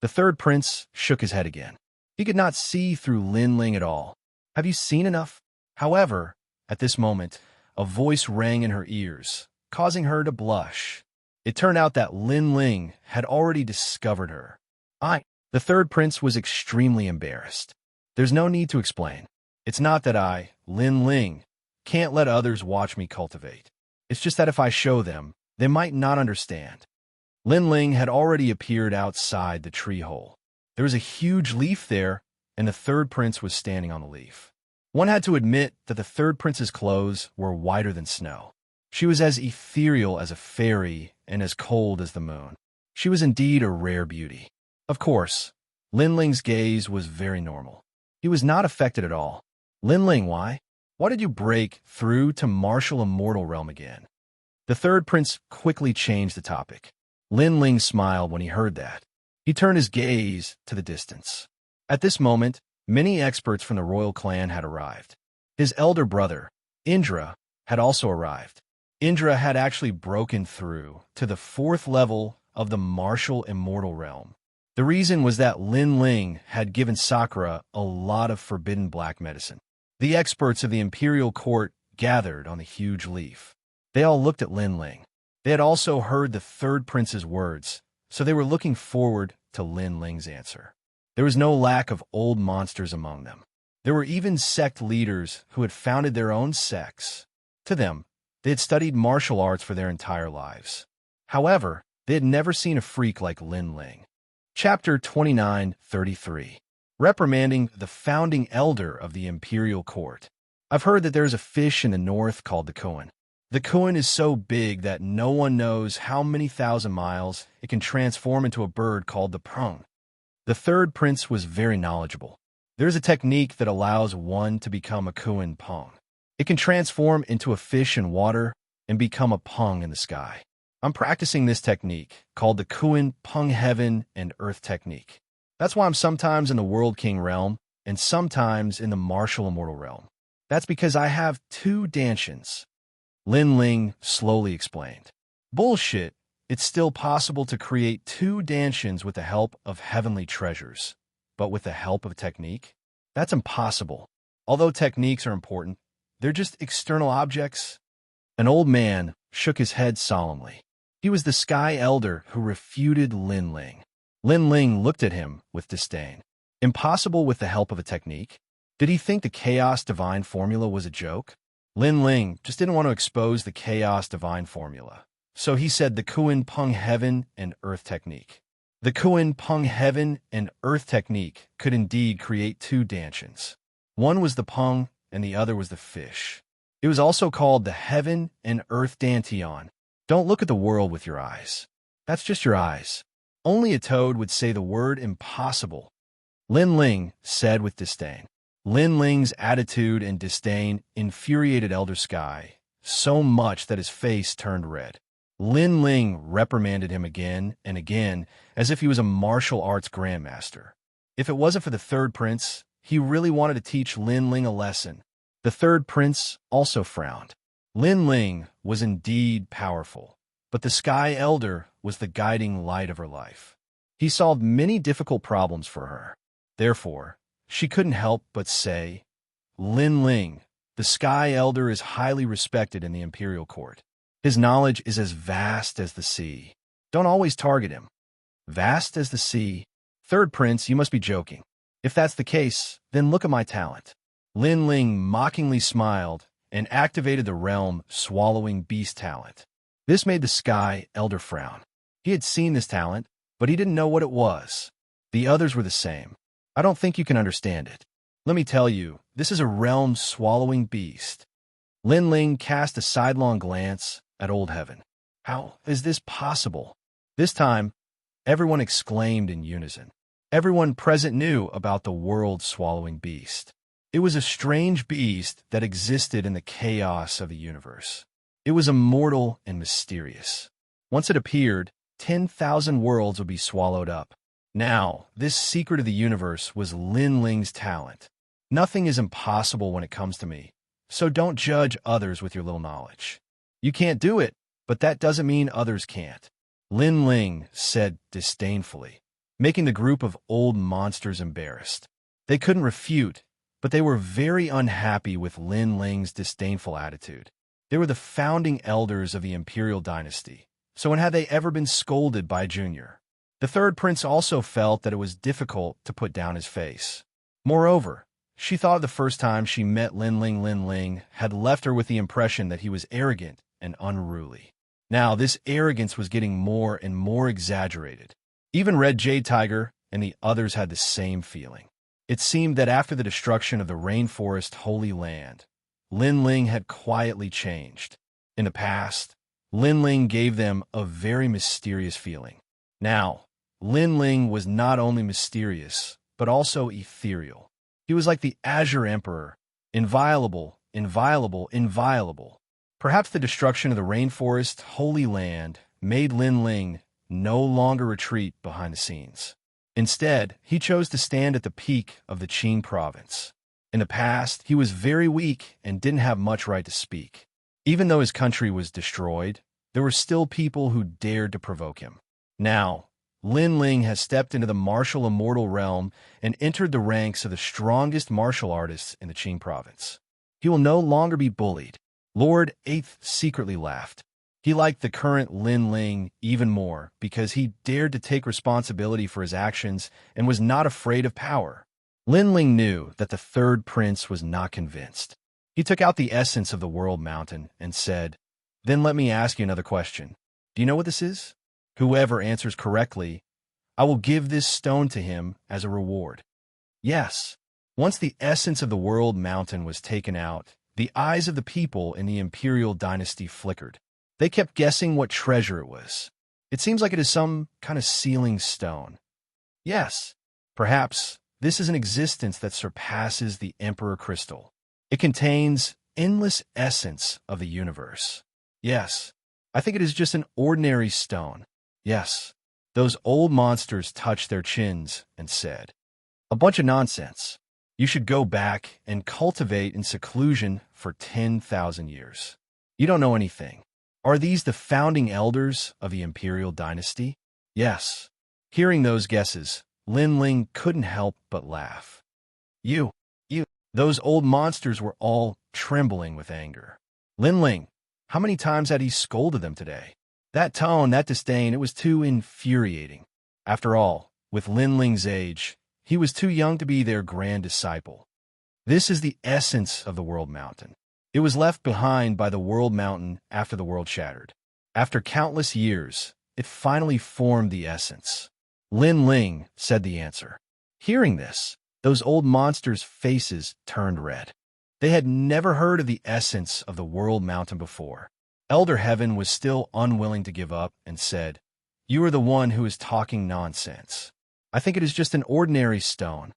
The third prince shook his head again. He could not see through Lin Ling at all. Have you seen enough? However, at this moment, a voice rang in her ears, causing her to blush. It turned out that Lin Ling had already discovered her. The third prince was extremely embarrassed. There's no need to explain. It's not that I, Lin Ling, can't let others watch me cultivate. It's just that if I show them, they might not understand. Lin Ling had already appeared outside the tree hole. There was a huge leaf there, and the third prince was standing on the leaf. One had to admit that the third prince's clothes were whiter than snow. She was as ethereal as a fairy and as cold as the moon. She was indeed a rare beauty. Of course, Lin Ling's gaze was very normal. He was not affected at all. Lin Ling, why? Why did you break through to martial immortal realm again? The third prince quickly changed the topic. Lin Ling smiled when he heard that. He turned his gaze to the distance. At this moment, many experts from the royal clan had arrived. His elder brother, Indra, had also arrived. Indra had actually broken through to the 4th level of the martial immortal realm. The reason was that Lin Ling had given Sakura a lot of forbidden black medicine. The experts of the imperial court gathered on the huge leaf. They all looked at Lin Ling. They had also heard the third prince's words, so they were looking forward to Lin Ling's answer. There was no lack of old monsters among them. There were even sect leaders who had founded their own sects. To them, they had studied martial arts for their entire lives. However, they had never seen a freak like Lin Ling. Chapter 29:33. Reprimanding the founding elder of the imperial court. I've heard that there's a fish in the north called the Koan. The Kuan is so big that no one knows how many thousand miles it can transform into a bird called the prung. The third prince was very knowledgeable. There's a technique that allows one to become a Kuan pung. It can transform into a fish in water and become a pung in the sky. I'm practicing this technique, called the Kuan pung heaven and earth technique. That's why I'm sometimes in the World King realm and sometimes in the martial immortal realm. That's because I have two dantians. Lin Ling slowly explained. Bullshit. It's still possible to create two dantians with the help of heavenly treasures. But with the help of a technique? That's impossible. Although techniques are important, they're just external objects. An old man shook his head solemnly. He was the Sky Elder who refuted Lin Ling. Lin Ling looked at him with disdain. Impossible with the help of a technique? Did he think the Chaos Divine Formula was a joke? Lin Ling just didn't want to expose the Chaos Divine Formula. So he said the Kuan Pung Heaven and Earth Technique. The Kuan Pung Heaven and Earth Technique could indeed create two dantians. One was the Pung and the other was the fish. It was also called the Heaven and Earth Dantian. Don't look at the world with your eyes. That's just your eyes. Only a toad would say the word impossible. Lin Ling said with disdain. Lin Ling's attitude and disdain infuriated Elder Sky so much that his face turned red. Lin Ling reprimanded him again and again as if he was a martial arts grandmaster. If it wasn't for the third prince, he really wanted to teach Lin Ling a lesson. The third prince also frowned. Lin Ling was indeed powerful, but the Sky Elder was the guiding light of her life. He solved many difficult problems for her. Therefore, she couldn't help but say, Lin Ling, the Sky Elder is highly respected in the imperial court. His knowledge is as vast as the sea. Don't always target him. Vast as the sea? Third prince, you must be joking. If that's the case, then look at my talent. Lin Ling mockingly smiled and activated the realm swallowing beast talent. This made the Sky Elder frown. He had seen this talent, but he didn't know what it was. The others were the same. I don't think you can understand it. Let me tell you, this is a realm-swallowing beast. Lin Ling cast a sidelong glance at Old Heaven. How is this possible? This time, everyone exclaimed in unison. Everyone present knew about the world-swallowing beast. It was a strange beast that existed in the chaos of the universe. It was immortal and mysterious. Once it appeared, 10,000 worlds would be swallowed up. Now, this secret of the universe was Lin Ling's talent. Nothing is impossible when it comes to me, so don't judge others with your little knowledge. You can't do it, but that doesn't mean others can't. Lin Ling said disdainfully, making the group of old monsters embarrassed. They couldn't refute, but they were very unhappy with Lin Ling's disdainful attitude. They were the founding elders of the imperial dynasty, so when had they ever been scolded by Junior? The third prince also felt that it was difficult to put down his face. Moreover, she thought the first time she met Lin Ling had left her with the impression that he was arrogant and unruly. Now, this arrogance was getting more and more exaggerated. Even Red Jade Tiger and the others had the same feeling. It seemed that after the destruction of the Rainforest Holy Land, Lin Ling had quietly changed. In the past, Lin Ling gave them a very mysterious feeling. Now, Lin Ling was not only mysterious, but also ethereal. He was like the Azure Emperor, inviolable, inviolable, inviolable. Perhaps the destruction of the Rainforest Holy Land made Lin Ling no longer retreat behind the scenes. Instead, he chose to stand at the peak of the Qing province. In the past, he was very weak and didn't have much right to speak. Even though his country was destroyed, there were still people who dared to provoke him. Now, Lin Ling has stepped into the martial immortal realm and entered the ranks of the strongest martial artists in the Qing province. He will no longer be bullied. Lord Eighth secretly laughed. He liked the current Lin Ling even more because he dared to take responsibility for his actions and was not afraid of power. Lin Ling knew that the third prince was not convinced. He took out the essence of the world mountain and said, "Then let me ask you another question. Do you know what this is? Whoever answers correctly, I will give this stone to him as a reward." Yes. Once the essence of the world mountain was taken out, The eyes of the people in the imperial dynasty flickered. They kept guessing what treasure it was. It seems like it is some kind of sealing stone. Yes, perhaps this is an existence that surpasses the Emperor Crystal. It contains endless essence of the universe. Yes, I think it is just an ordinary stone. Yes, those old monsters touched their chins and said, "A bunch of nonsense. You should go back and cultivate in seclusion for 10,000 years. You don't know anything. Are these the founding elders of the imperial dynasty?" Yes. Hearing those guesses, Lin Ling couldn't help but laugh. You. Those old monsters were all trembling with anger. Lin Ling, how many times had he scolded them today? That tone, that disdain, it was too infuriating. After all, with Lin Ling's age, he was too young to be their grand disciple. This is the essence of the World Mountain. It was left behind by the World Mountain after the world shattered. After countless years, it finally formed the essence. Lin Ling said the answer. Hearing this, those old monsters' faces turned red. They had never heard of the essence of the World Mountain before. Elder Heaven was still unwilling to give up and said, "You are the one who is talking nonsense. I think it is just an ordinary stone."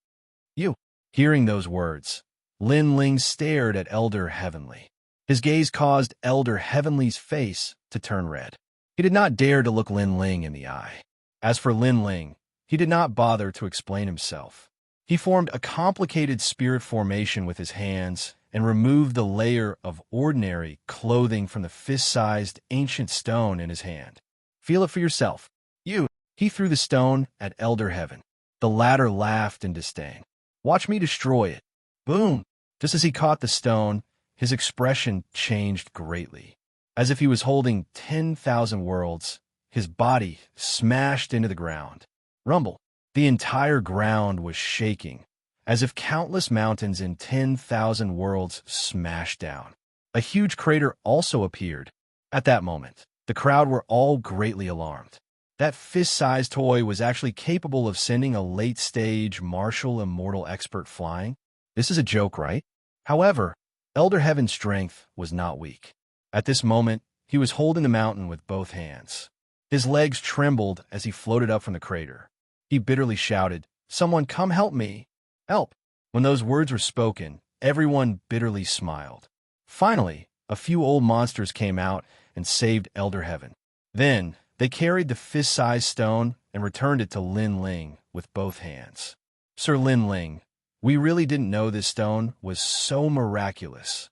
You. Hearing those words, Lin Ling stared at Elder Heavenly. His gaze caused Elder Heavenly's face to turn red. He did not dare to look Lin Ling in the eye. As for Lin Ling, he did not bother to explain himself. He formed a complicated spirit formation with his hands and removed the layer of ordinary clothing from the fist-sized ancient stone in his hand. "Feel it for yourself." You. He threw the stone at Elder Heaven. The latter laughed in disdain. "Watch me destroy it." Boom! Just as he caught the stone, his expression changed greatly. As if he was holding 10,000 worlds, his body smashed into the ground. Rumble. The entire ground was shaking, as if countless mountains in 10,000 worlds smashed down. A huge crater also appeared. At that moment, the crowd were all greatly alarmed. That fist-sized toy was actually capable of sending a late-stage martial immortal expert flying. This is a joke, right? However, Elder Heaven's strength was not weak. At this moment, he was holding the mountain with both hands. His legs trembled as he floated up from the crater. He bitterly shouted, "Someone come help me! Help!" When those words were spoken, everyone bitterly smiled. Finally, a few old monsters came out and saved Elder Heaven. Then, they carried the fist-sized stone and returned it to Lin Ling with both hands. "Sir Lin Ling, we really didn't know this stone was so miraculous."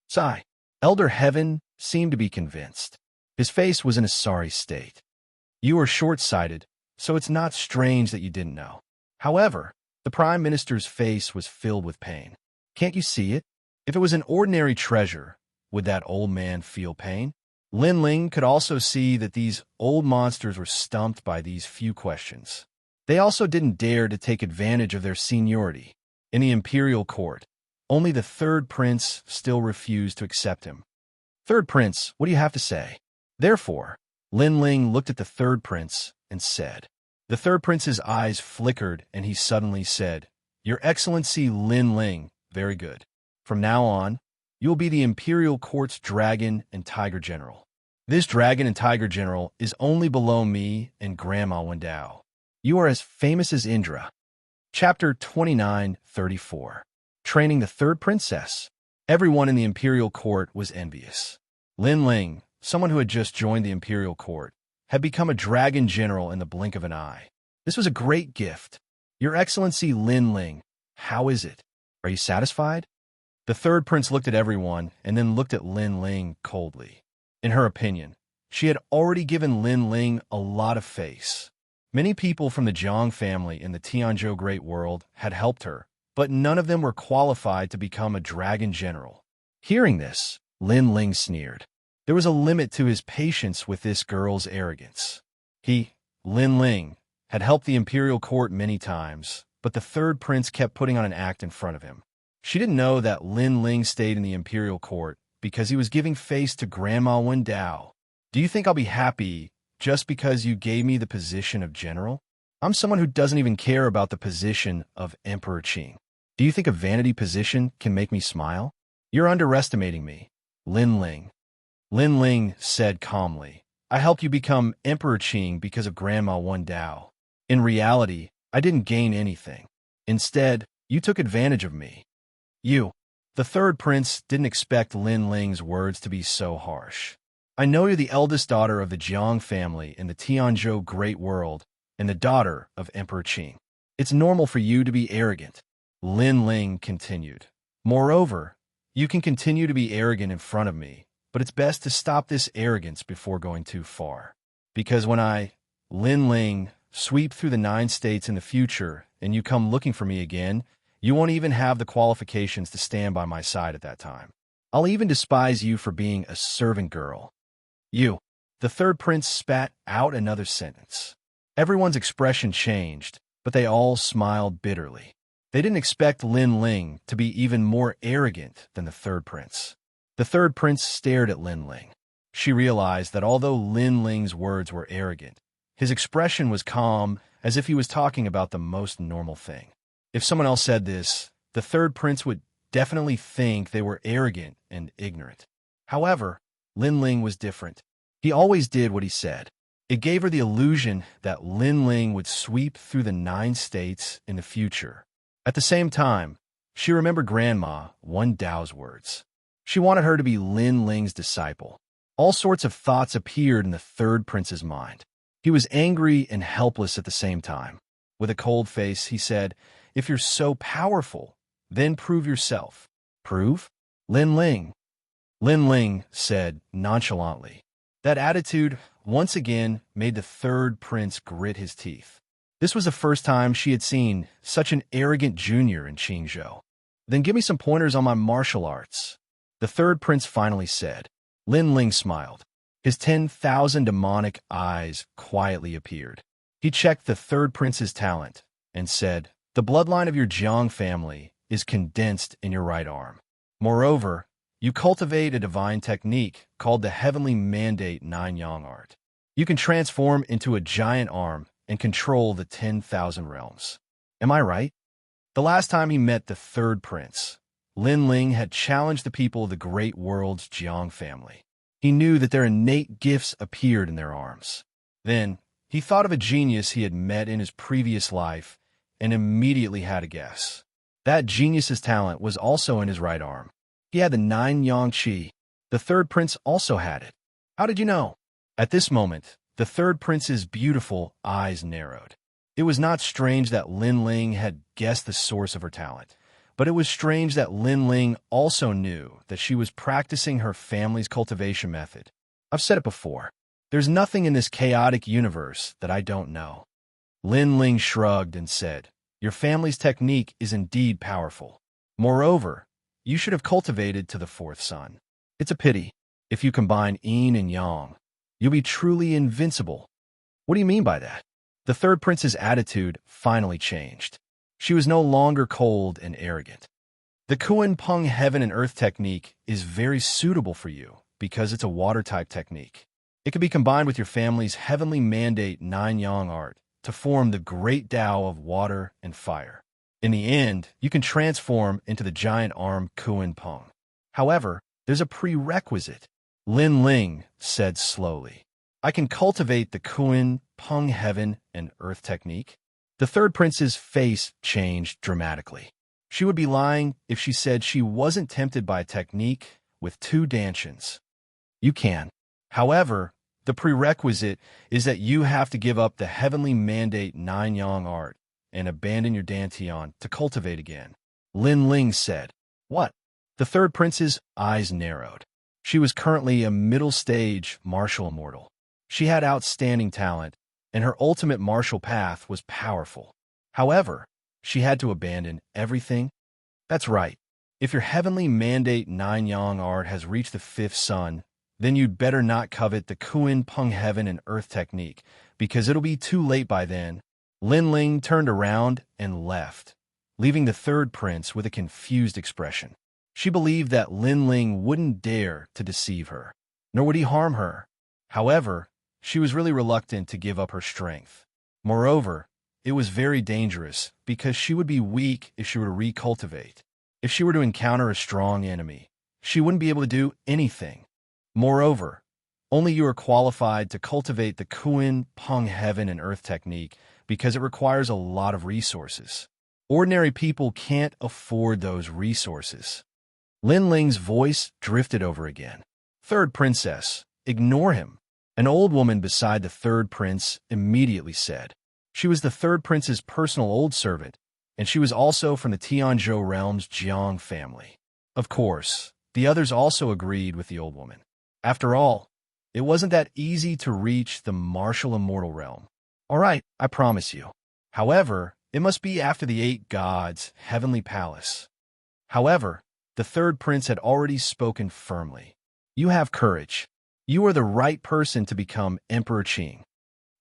Sigh. Elder Heaven seemed to be convinced. His face was in a sorry state. "You are short-sighted, so it's not strange that you didn't know." However, the Prime Minister's face was filled with pain. "Can't you see it? If it was an ordinary treasure, would that old man feel pain?" Lin Ling could also see that these old monsters were stumped by these few questions. They also didn't dare to take advantage of their seniority. In the imperial court, only the third prince still refused to accept him. "Third prince, what do you have to say?" Therefore, Lin Ling looked at the third prince and said. The third prince's eyes flickered and he suddenly said, "Your Excellency Lin Ling, very good. From now on, you will be the imperial court's dragon and tiger general. This dragon and tiger general is only below me and Grandma Wendao. You are as famous as Indra." Chapter 29:34. Training the third princess. Everyone in the imperial court was envious. Lin Ling, someone who had just joined the imperial court, had become a dragon general in the blink of an eye. This was a great gift. "Your Excellency Lin Ling, how is it? Are you satisfied?" The third prince looked at everyone and then looked at Lin Ling coldly. In her opinion, she had already given Lin Ling a lot of face. Many people from the Zhang family in the Tianzhou Great World had helped her, but none of them were qualified to become a dragon general. Hearing this, Lin Ling sneered. There was a limit to his patience with this girl's arrogance. He, Lin Ling, had helped the imperial court many times, but the third prince kept putting on an act in front of him. She didn't know that Lin Ling stayed in the imperial court because he was giving face to Grandma Wendao. "Do you think I'll be happy just because you gave me the position of general? I'm someone who doesn't even care about the position of Emperor Qing. Do you think a vanity position can make me smile?" You're underestimating me, Lin Ling. Lin Ling said calmly. I helped you become Emperor Qing because of Grandma Wan Dao. In reality, I didn't gain anything. Instead, you took advantage of me. You. The third prince didn't expect Lin Ling's words to be so harsh. I know you're the eldest daughter of the Jiang family in the Tianzhou Great World and the daughter of Emperor Qing. It's normal for you to be arrogant, Lin Ling continued. Moreover, you can continue to be arrogant in front of me, but it's best to stop this arrogance before going too far. Because when I, Lin Ling, sweep through the 9 states in the future and you come looking for me again, you won't even have the qualifications to stand by my side at that time. I'll even despise you for being a servant girl. You. The third prince spat out another sentence. Everyone's expression changed, but they all smiled bitterly. They didn't expect Lin Ling to be even more arrogant than the third prince. The third prince stared at Lin Ling. She realized that although Lin Ling's words were arrogant, his expression was calm, as if he was talking about the most normal thing. If someone else said this, the third prince would definitely think they were arrogant and ignorant. However, Lin Ling was different. He always did what he said. It gave her the illusion that Lin Ling would sweep through the 9 states in the future. At the same time, she remembered Grandma Wan Dao's words. She wanted her to be Lin Ling's disciple. All sorts of thoughts appeared in the third prince's mind. He was angry and helpless at the same time. With a cold face, he said, "If you're so powerful, then prove yourself." Prove? Lin Ling. Lin Ling said nonchalantly. That attitude, once again, made the third prince grit his teeth. This was the first time she had seen such an arrogant junior in Qingzhou. Then give me some pointers on my martial arts, the third prince finally said. Lin Ling smiled. His 10,000 demonic eyes quietly appeared. He checked the third prince's talent and said, the bloodline of your Jiang family is condensed in your right arm. Moreover, you cultivate a divine technique called the Heavenly Mandate 9 Yang art. You can transform into a giant arm and control the 10,000 realms. Am I right? The last time he met the third prince, Lin Ling had challenged the people of the great world's Jiang family. He knew that their innate gifts appeared in their arms. Then, he thought of a genius he had met in his previous life and immediately had a guess. That genius's talent was also in his right arm. He had the 9 Yang Qi. The third prince also had it. How did you know? At this moment, the third prince's beautiful eyes narrowed. It was not strange that Lin Ling had guessed the source of her talent, but it was strange that Lin Ling also knew that she was practicing her family's cultivation method. I've said it before. There's nothing in this chaotic universe that I don't know. Lin Ling shrugged and said, your family's technique is indeed powerful. Moreover, you should have cultivated to the 4th son. It's a pity. If you combine yin and yang, you'll be truly invincible. What do you mean by that? The third prince's attitude finally changed. She was no longer cold and arrogant. The Kun Peng Heaven and Earth technique is very suitable for you because it's a water-type technique. It can be combined with your family's Heavenly Mandate 9 Yang art to form the great Tao of water and fire. In the end, you can transform into the giant arm Kun Peng. However, there's a prerequisite, Lin Ling said slowly. I can cultivate the Kun Peng Heaven and Earth technique. The third prince's face changed dramatically. She would be lying if she said she wasn't tempted by a technique with 2 dantians. You can. However, the prerequisite is that you have to give up the Heavenly Mandate 9 Yang art and abandon your dantian to cultivate again. Lin Ling said. What? The third prince's eyes narrowed. She was currently a middle-stage martial immortal. She had outstanding talent, and her ultimate martial path was powerful. However, she had to abandon everything. That's right. If your Heavenly Mandate 9 Yang art has reached the 5th son, then you'd better not covet the Kun Peng Heaven and Earth technique, because it'll be too late by then. Lin Ling turned around and left, leaving the third prince with a confused expression. She believed that Lin Ling wouldn't dare to deceive her, nor would he harm her. However, she was really reluctant to give up her strength. Moreover, it was very dangerous because she would be weak if she were to recultivate. If she were to encounter a strong enemy, she wouldn't be able to do anything. Moreover, only you are qualified to cultivate the Kuan, Peng heaven and earth technique because it requires a lot of resources. Ordinary people can't afford those resources. Lin Ling's voice drifted over again. Third princess, ignore him. An old woman beside the third prince immediately said. She was the third prince's personal old servant, and she was also from the Tianzhou realm's Jiang family. Of course, the others also agreed with the old woman. After all, it wasn't that easy to reach the martial immortal realm. All right, I promise you. However, it must be after the 8 gods' heavenly palace. However, the third prince had already spoken firmly. You have courage. You are the right person to become Emperor Qing.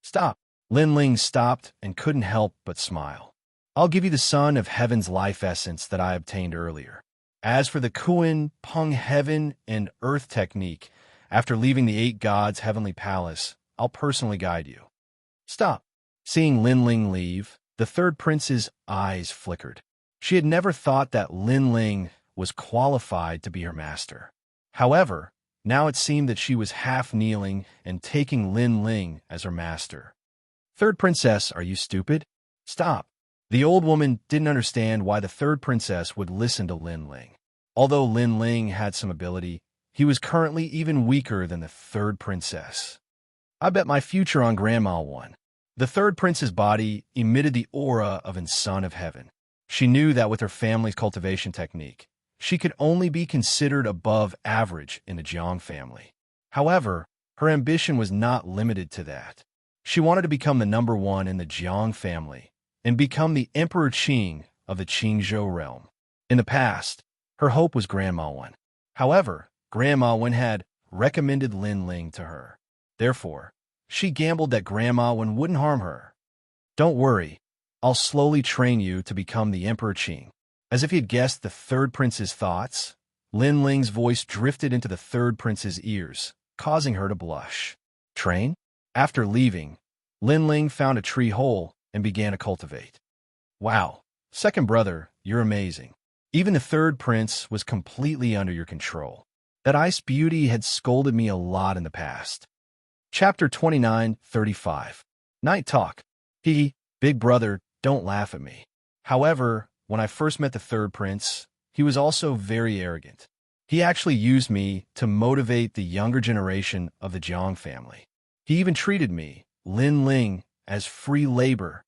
Stop. Lin Ling stopped and couldn't help but smile. I'll give you the Son of Heaven's life essence that I obtained earlier. As for the Kuan, Peng heaven and earth technique, after leaving the 8 gods' heavenly palace, I'll personally guide you. Stop. Seeing Lin Ling leave, the third prince's eyes flickered. She had never thought that Lin Ling was qualified to be her master. However, now it seemed that she was half kneeling and taking Lin Ling as her master. Third princess, are you stupid? Stop. The old woman didn't understand why the third princess would listen to Lin Ling. Although Lin Ling had some ability, he was currently even weaker than the third princess. I bet my future on Grandma won. The third prince's body emitted the aura of a son of heaven. She knew that with her family's cultivation technique, she could only be considered above average in the Jiang family. However, her ambition was not limited to that. She wanted to become the number 1 in the Jiang family and become the Emperor Qing of the Qingzhou realm. In the past, her hope was Grandma Wen. However, Grandma Wen had recommended Lin Ling to her. Therefore, she gambled that Grandma Wen wouldn't harm her. Don't worry, I'll slowly train you to become the Emperor Qing. As if he had guessed the third prince's thoughts, Lin Ling's voice drifted into the third prince's ears, causing her to blush. Train? After leaving, Lin Ling found a tree hole and began to cultivate. Wow, second brother, you're amazing. Even the third prince was completely under your control. That ice beauty had scolded me a lot in the past. Chapter 29:35. Night Talk. Big brother, don't laugh at me. However, when I first met the third prince, he was also very arrogant. He actually used me to motivate the younger generation of the Jiang family. He even treated me, Lin Ling, as free labor.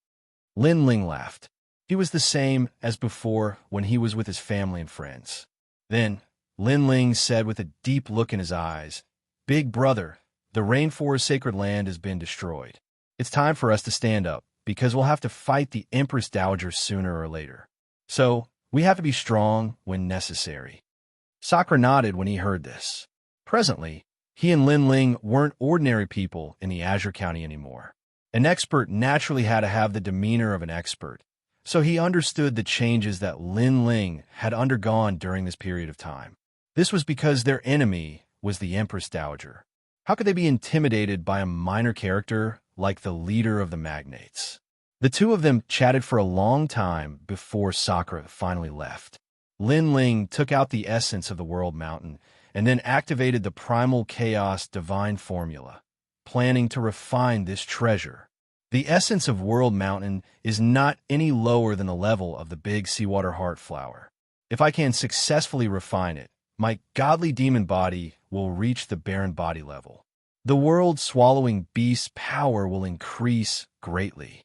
Lin Ling laughed. He was the same as before when he was with his family and friends. Then, Lin Ling said with a deep look in his eyes, Big brother, the rainforest sacred land has been destroyed. It's time for us to stand up, because we'll have to fight the Empress Dowager sooner or later. So, we have to be strong when necessary. Sakura nodded when he heard this. Presently, he and Lin Ling weren't ordinary people in the Azure County anymore. An expert naturally had to have the demeanor of an expert, so he understood the changes that Lin Ling had undergone during this period of time. This was because their enemy was the Empress Dowager. How could they be intimidated by a minor character like the leader of the magnates? The two of them chatted for a long time before Sakura finally left. Lin Ling took out the essence of the World Mountain and then activated the Primal Chaos Divine Formula, planning to refine this treasure. The essence of World Mountain is not any lower than the level of the big seawater heart flower. If I can successfully refine it, my godly demon body will reach the barren body level. The world-swallowing beast's power will increase greatly.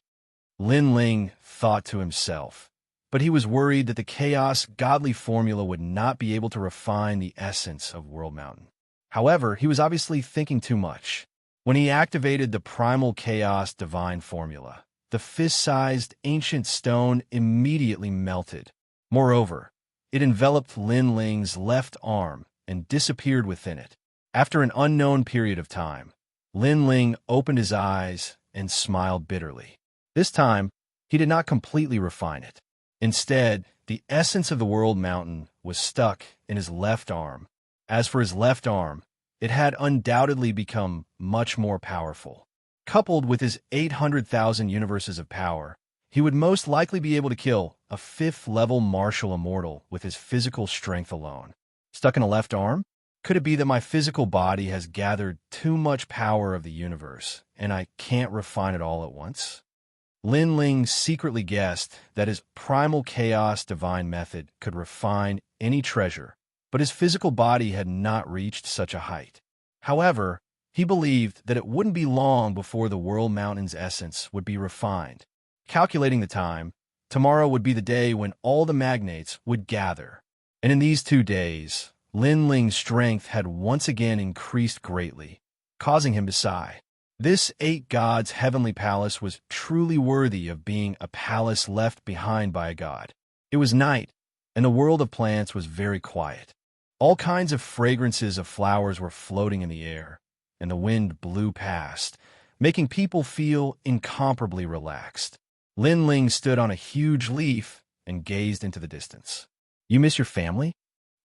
Lin Ling thought to himself, but he was worried that the chaos godly formula would not be able to refine the essence of World Mountain. However, he was obviously thinking too much. When he activated the Primal Chaos Divine Formula, the fist-sized ancient stone immediately melted. Moreover, it enveloped Lin Ling's left arm and disappeared within it. After an unknown period of time, Lin Ling opened his eyes and smiled bitterly. This time, he did not completely refine it. Instead, the essence of the World Mountain was stuck in his left arm. As for his left arm, it had undoubtedly become much more powerful. Coupled with his 800,000 universes of power, he would most likely be able to kill a 5th-level martial immortal with his physical strength alone. Stuck in a left arm? Could it be that my physical body has gathered too much power of the universe, and I can't refine it all at once? Lin Ling secretly guessed that his primal chaos divine method could refine any treasure, but his physical body had not reached such a height. However, he believed that it wouldn't be long before the World Mountain's essence would be refined. Calculating the time, tomorrow would be the day when all the magnates would gather. And in these 2 days, Lin Ling's strength had once again increased greatly, causing him to sigh. This 8 gods' heavenly palace was truly worthy of being a palace left behind by a god. It was night, and the world of plants was very quiet. All kinds of fragrances of flowers were floating in the air, and the wind blew past, making people feel incomparably relaxed. Lin Ling stood on a huge leaf and gazed into the distance. "You miss your family?"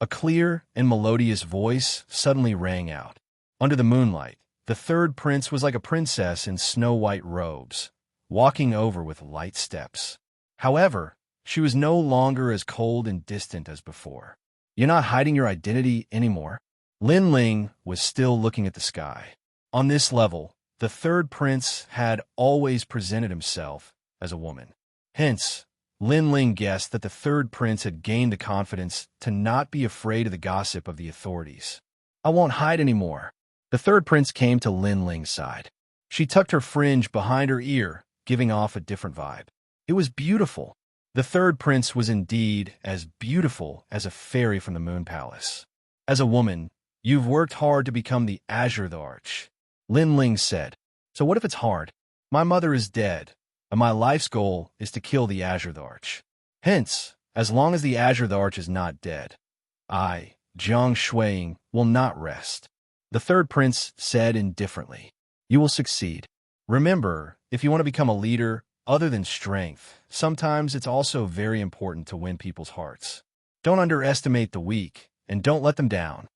A clear and melodious voice suddenly rang out. Under the moonlight, the third prince was like a princess in snow-white robes, walking over with light steps. However, she was no longer as cold and distant as before. "You're not hiding your identity anymore?" Lin Ling was still looking at the sky. On this level, the third prince had always presented himself as a woman. Hence, Lin Ling guessed that the third prince had gained the confidence to not be afraid of the gossip of the authorities. "I won't hide anymore." The third prince came to Lin Ling's side. She tucked her fringe behind her ear, giving off a different vibe. It was beautiful. The third prince was indeed as beautiful as a fairy from the Moon Palace. "As a woman, you've worked hard to become the Azure Arch," Lin Ling said. "So what if it's hard? My mother is dead, and my life's goal is to kill the Azure Arch. Hence, as long as the Azure Arch is not dead, I, Jiang Shuiying, will not rest." The third prince said indifferently, "You will succeed. Remember, if you want to become a leader, other than strength, sometimes it's also very important to win people's hearts. Don't underestimate the weak, and don't let them down."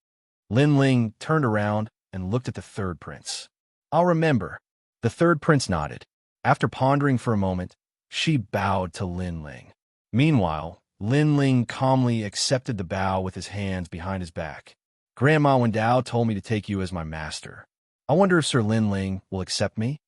Lin Ling turned around and looked at the third prince. "I'll remember." The third prince nodded. After pondering for a moment, she bowed to Lin Ling. Meanwhile, Lin Ling calmly accepted the bow with his hands behind his back. "Grandma Wendao told me to take you as my master. I wonder if Sir Lin Ling will accept me?"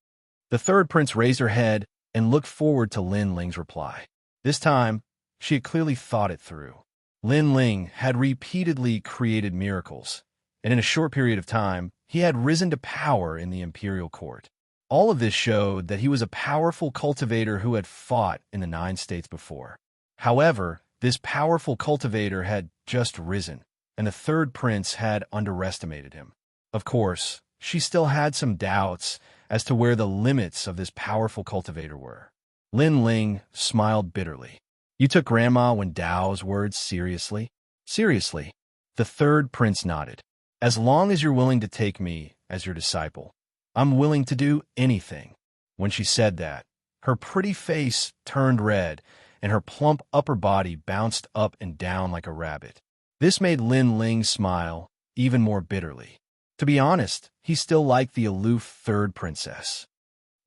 The third prince raised her head and looked forward to Lin Ling's reply. This time, she had clearly thought it through. Lin Ling had repeatedly created miracles, and in a short period of time, he had risen to power in the imperial court. All of this showed that he was a powerful cultivator who had fought in the 9 states before. However, this powerful cultivator had just risen, and the third prince had underestimated him. Of course, she still had some doubts as to where the limits of this powerful cultivator were. Lin Ling smiled bitterly. "You took Grandma Wendao's words seriously?" "Seriously." The third prince nodded. "As long as you're willing to take me as your disciple, I'm willing to do anything." When she said that, her pretty face turned red, and her plump upper body bounced up and down like a rabbit. This made Lin Ling smile even more bitterly. To be honest, he still liked the aloof third princess.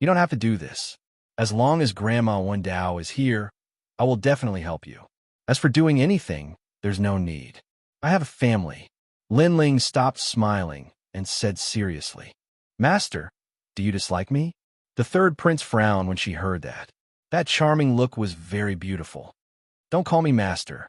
"You don't have to do this. As long as Grandma Wendao is here, I will definitely help you. As for doing anything, there's no need. I have a family." Lin Ling stopped smiling and said seriously, "Master, do you dislike me?" The third prince frowned when she heard that. That charming look was very beautiful. "Don't call me master.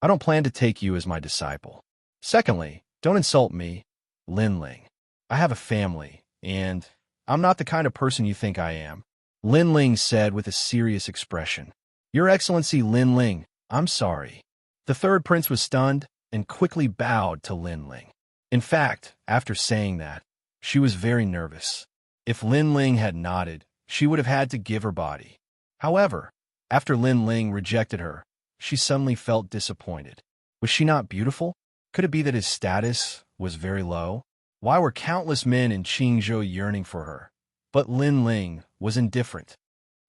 I don't plan to take you as my disciple. Secondly, don't insult me, Lin Ling. I have a family, and I'm not the kind of person you think I am," Lin Ling said with a serious expression. "Your Excellency Lin Ling, I'm sorry." The third prince was stunned and quickly bowed to Lin Ling. In fact, after saying that, she was very nervous. If Lin Ling had nodded, she would have had to give her body. However, after Lin Ling rejected her, she suddenly felt disappointed. Was she not beautiful? Could it be that his status was very low? Why were countless men in Qingzhou yearning for her? But Lin Ling was indifferent.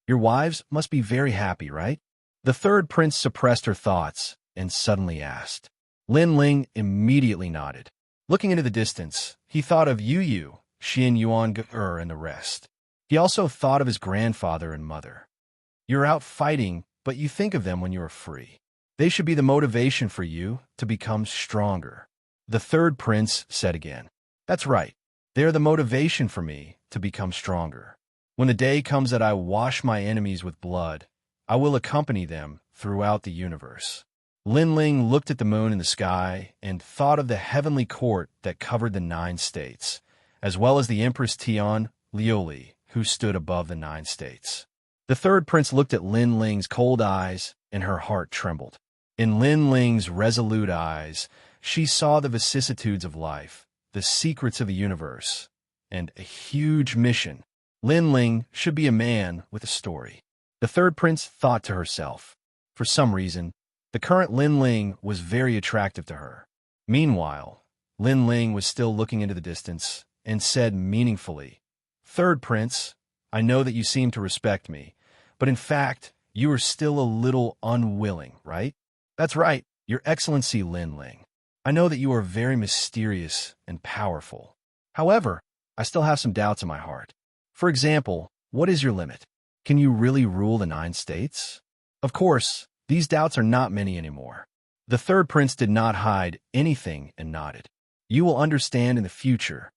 "Your wives must be very happy, right?" The third prince suppressed her thoughts and suddenly asked. Lin Ling immediately nodded. Looking into the distance, he thought of Yu Yu, Xin Yuan and the rest. He also thought of his grandfather and mother. You're out fighting, but you think of them when you are free. They should be the motivation for you to become stronger. The third prince said again. That's right. They are the motivation for me to become stronger. When the day comes that I wash my enemies with blood, I will accompany them throughout the universe. Lin Ling looked at the moon in the sky and thought of the heavenly court that covered the 9 states, as well as the Empress Tian Liuli, who stood above the 9 states. The third prince looked at Lin Ling's cold eyes, and her heart trembled. In Lin Ling's resolute eyes, she saw the vicissitudes of life, the secrets of the universe, and a huge mission. Lin Ling should be a man with a story. The third prince thought to herself. For some reason, the current Lin Ling was very attractive to her. Meanwhile, Lin Ling was still looking into the distance and said meaningfully, Third prince, I know that you seem to respect me, but in fact, you are still a little unwilling, right? That's right, Your Excellency Lin Ling. I know that you are very mysterious and powerful. However, I still have some doubts in my heart. For example, what is your limit? Can you really rule the 9 states? Of course, these doubts are not many anymore. The third prince did not hide anything and nodded. You will understand in the future.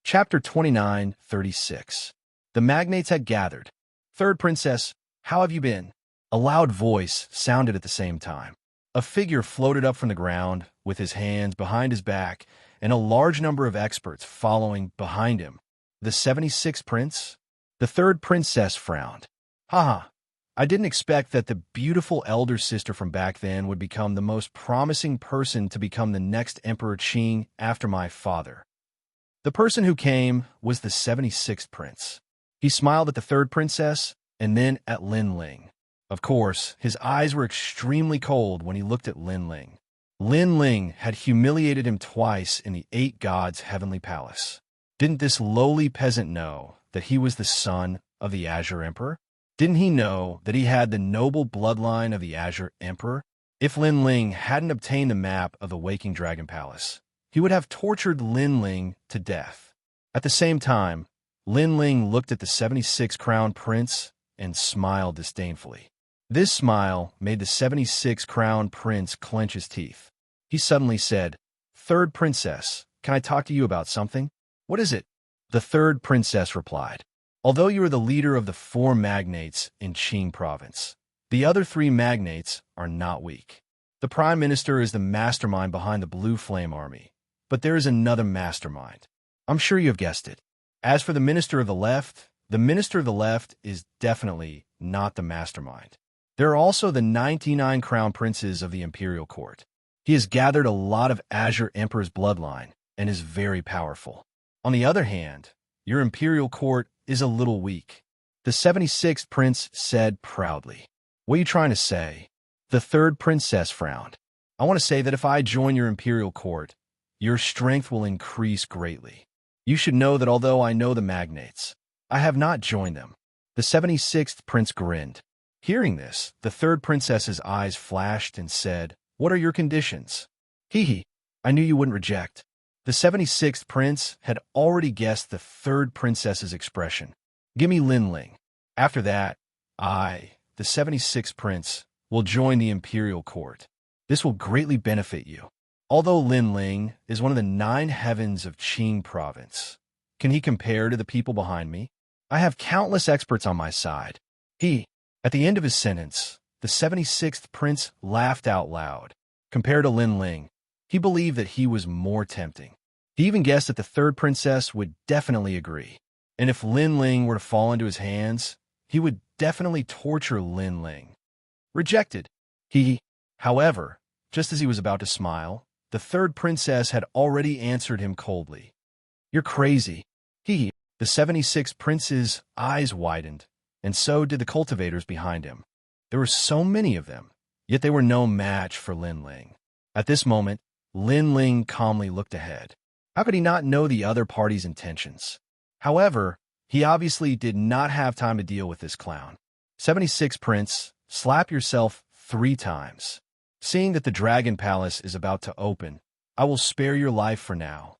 Chapter 29:36. The magnates had gathered. Third princess, how have you been? A loud voice sounded at the same time. A figure floated up from the ground with his hands behind his back and a large number of experts following behind him. The 76th prince? The third princess frowned. Haha, I didn't expect that the beautiful elder sister from back then would become the most promising person to become the next Emperor Qing after my father. The person who came was the 76th prince. He smiled at the third princess and then at Lin Ling. Of course, his eyes were extremely cold when he looked at Lin Ling. Lin Ling had humiliated him twice in the 8 gods' heavenly palace. Didn't this lowly peasant know that he was the son of the Azure Emperor? Didn't he know that he had the noble bloodline of the Azure Emperor? If Lin Ling hadn't obtained the map of the Waking Dragon Palace, he would have tortured Lin Ling to death. At the same time, Lin Ling looked at the 76th crown prince and smiled disdainfully. This smile made the 76th crown prince clench his teeth. He suddenly said, Third princess, can I talk to you about something? What is it? The third princess replied. Although you are the leader of the 4 magnates in Qing province, the other 3 magnates are not weak. The prime minister is the mastermind behind the Blue Flame Army, but there is another mastermind. I'm sure you have guessed it. As for the minister of the left is definitely not the mastermind. There are also the 99 crown princes of the imperial court. He has gathered a lot of Azure Emperor's bloodline and is very powerful. On the other hand, your imperial court is a little weak. The 76th prince said proudly. What are you trying to say? The third princess frowned. I want to say that if I join your imperial court, your strength will increase greatly. You should know that although I know the magnates, I have not joined them. The 76th prince grinned. Hearing this, the third princess's eyes flashed and said, What are your conditions? Hee, I knew you wouldn't reject. The 76th prince had already guessed the third princess's expression. Give me Lin Ling. After that, I, the 76th prince, will join the imperial court. This will greatly benefit you. Although Lin Ling is one of the 9 heavens of Qing province, can he compare to the people behind me? I have countless experts on my side. At the end of his sentence, the 76th prince laughed out loud. Compared to Lin Ling, he believed that he was more tempting. He even guessed that the third princess would definitely agree. And if Lin Ling were to fall into his hands, he would definitely torture Lin Ling. Rejected. However, just as he was about to smile, the third princess had already answered him coldly. You're crazy. The 76th prince's eyes widened, and so did the cultivators behind him. There were so many of them, yet they were no match for Lin Ling. At this moment, Lin Ling calmly looked ahead. How could he not know the other party's intentions? However, he obviously did not have time to deal with this clown. 76th prince, slap yourself 3 times. Seeing that the Dragon Palace is about to open, I will spare your life for now.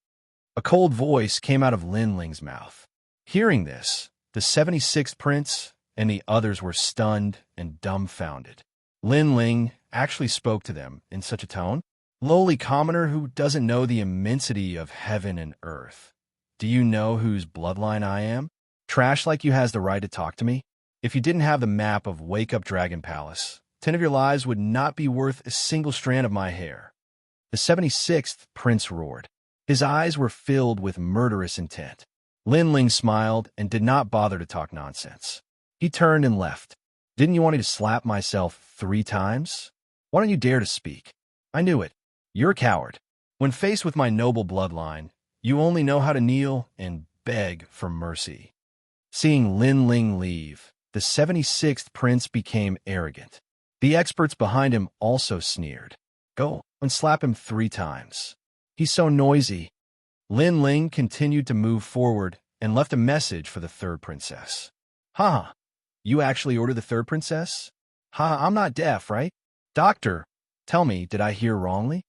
A cold voice came out of Lin Ling's mouth. Hearing this, the 76th prince and the others were stunned and dumbfounded. Lin Ling actually spoke to them in such a tone. lowly commoner who doesn't know the immensity of heaven and earth. Do you know whose bloodline I am? Trash like you has the right to talk to me? If you didn't have the map of Wake Up Dragon Palace, 10 of your lives would not be worth a single strand of my hair. The 76th prince roared. His eyes were filled with murderous intent. Lin Ling smiled and did not bother to talk nonsense. He turned and left. Didn't you want me to slap myself 3 times? Why don't you dare to speak? I knew it. You're a coward. When faced with my noble bloodline, you only know how to kneel and beg for mercy. Seeing Lin Ling leave, the 76th prince became arrogant. The experts behind him also sneered. Go and slap him 3 times. He's so noisy. Lin Ling continued to move forward and left a message for the 3rd princess. Ha! You actually ordered the 3rd princess? Ha! I'm not deaf, right? Doctor, tell me, did I hear wrongly?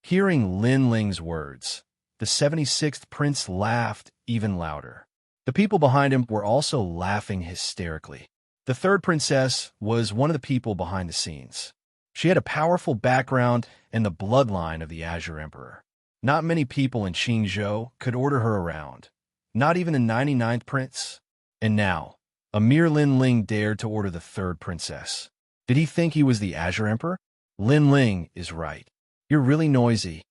Hearing Lin Ling's words, the 76th prince laughed even louder. The people behind him were also laughing hysterically. The 3rd princess was one of the people behind the scenes. She had a powerful background and the bloodline of the Azure Emperor. Not many people in Xianxia could order her around, not even the 99th prince. And now, a mere Lin Ling dared to order the 3rd princess. Did he think he was the Azure Emperor? Lin Ling is right. You're really noisy.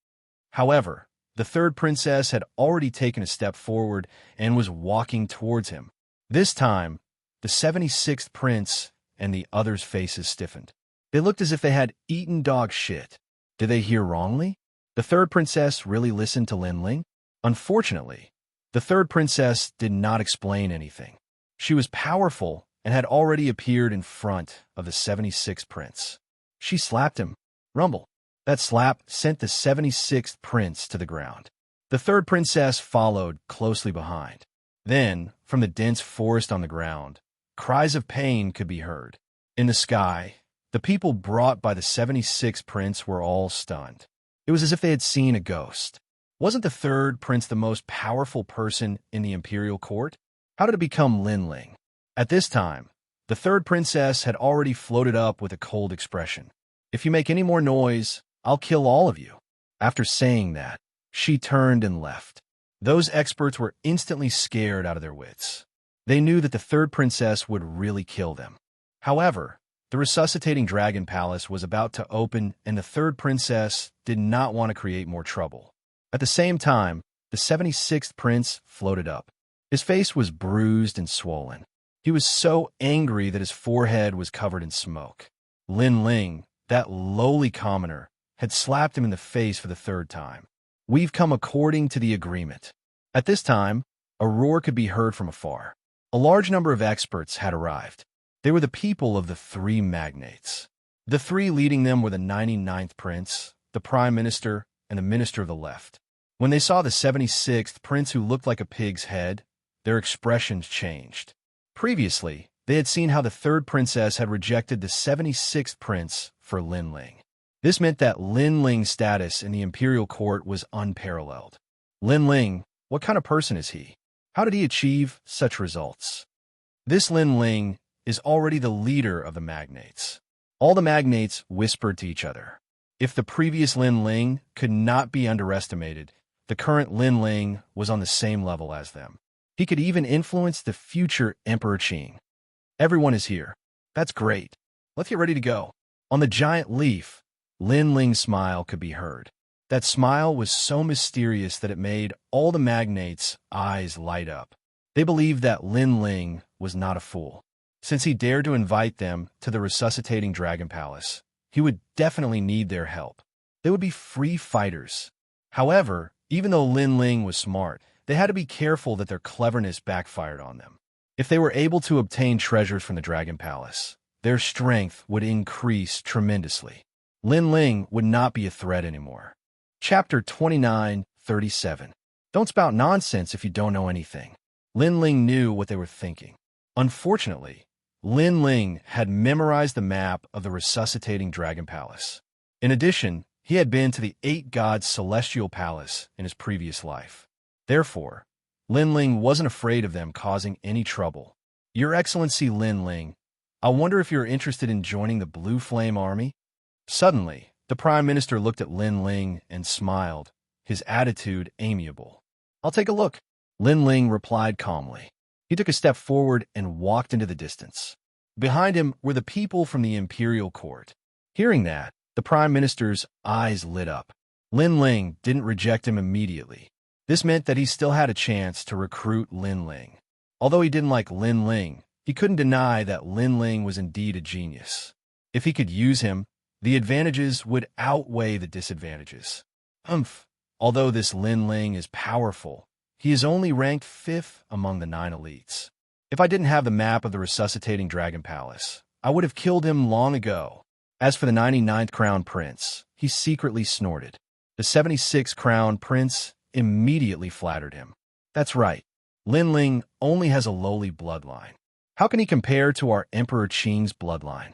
However, the 3rd princess had already taken a step forward and was walking towards him. This time, the 76th prince and the others' faces stiffened. They looked as if they had eaten dog shit. Did they hear wrongly? The 3rd princess really listened to Lin Ling? Unfortunately, the 3rd princess did not explain anything. She was powerful and had already appeared in front of the 76th prince. She slapped him. Rumble. That slap sent the 76th prince to the ground. The 3rd princess followed closely behind. Then, from the dense forest on the ground, cries of pain could be heard. In the sky, the people brought by the 76th prince were all stunned. It was as if they had seen a ghost. Wasn't the 3rd prince the most powerful person in the imperial court? How did it become Lin Ling? At this time, the 3rd princess had already floated up with a cold expression. If you make any more noise, I'll kill all of you. After saying that, she turned and left. Those experts were instantly scared out of their wits. They knew that the 3rd princess would really kill them. However, the resuscitating dragon palace was about to open and the 3rd princess did not want to create more trouble. At the same time, the 76th prince floated up. His face was bruised and swollen. He was so angry that his forehead was covered in smoke. Lin Ling, that lowly commoner, had slapped him in the face for the 3rd time. We've come according to the agreement. At this time, a roar could be heard from afar. A large number of experts had arrived. They were the people of the 3 magnates. The 3 leading them were the 99th prince, the prime minister, and the minister of the left. When they saw the 76th prince who looked like a pig's head, their expressions changed. Previously, they had seen how the 3rd princess had rejected the 76th prince for Lin Ling. This meant that Lin Ling's status in the imperial court was unparalleled. Lin Ling, what kind of person is he? How did he achieve such results? This Lin Ling is already the leader of the magnates. All the magnates whispered to each other. If the previous Lin Ling could not be underestimated, the current Lin Ling was on the same level as them. He could even influence the future Emperor Qing. Everyone is here. That's great. Let's get ready to go. On the giant leaf, Lin Ling's smile could be heard. That smile was so mysterious that it made all the magnates' eyes light up. They believed that Lin Ling was not a fool. Since he dared to invite them to the resuscitating dragon palace, he would definitely need their help. They would be free fighters. However, even though Lin Ling was smart, they had to be careful that their cleverness backfired on them. If they were able to obtain treasures from the dragon palace, their strength would increase tremendously. Lin Ling would not be a threat anymore. Chapter 29:37. Don't spout nonsense if you don't know anything. Lin Ling knew what they were thinking. Unfortunately, Lin Ling had memorized the map of the resuscitating dragon palace. In addition, he had been to the 8 gods' celestial palace in his previous life. Therefore, Lin Ling wasn't afraid of them causing any trouble. Your Excellency Lin Ling, I wonder if you're interested in joining the Blue Flame Army? Suddenly, The Prime Minister looked at Lin Ling and smiled, his attitude amiable. "I'll take a look," Lin Ling replied calmly. He took a step forward and walked into the distance. Behind him were the people from the imperial court. Hearing that, the Prime Minister's eyes lit up. Lin Ling didn't reject him immediately. This meant that he still had a chance to recruit Lin Ling. Although he didn't like Lin Ling, he couldn't deny that Lin Ling was indeed a genius. If he could use him, the advantages would outweigh the disadvantages. Although this Lin Ling is powerful, he is only ranked 5th among the 9 elites. If I didn't have the map of the resuscitating Dragon Palace, I would have killed him long ago. As for the 99th Crown Prince, he secretly snorted. The 76th Crown Prince immediately flattered him. That's right, Lin Ling only has a lowly bloodline. How can he compare to our Emperor Qing's bloodline?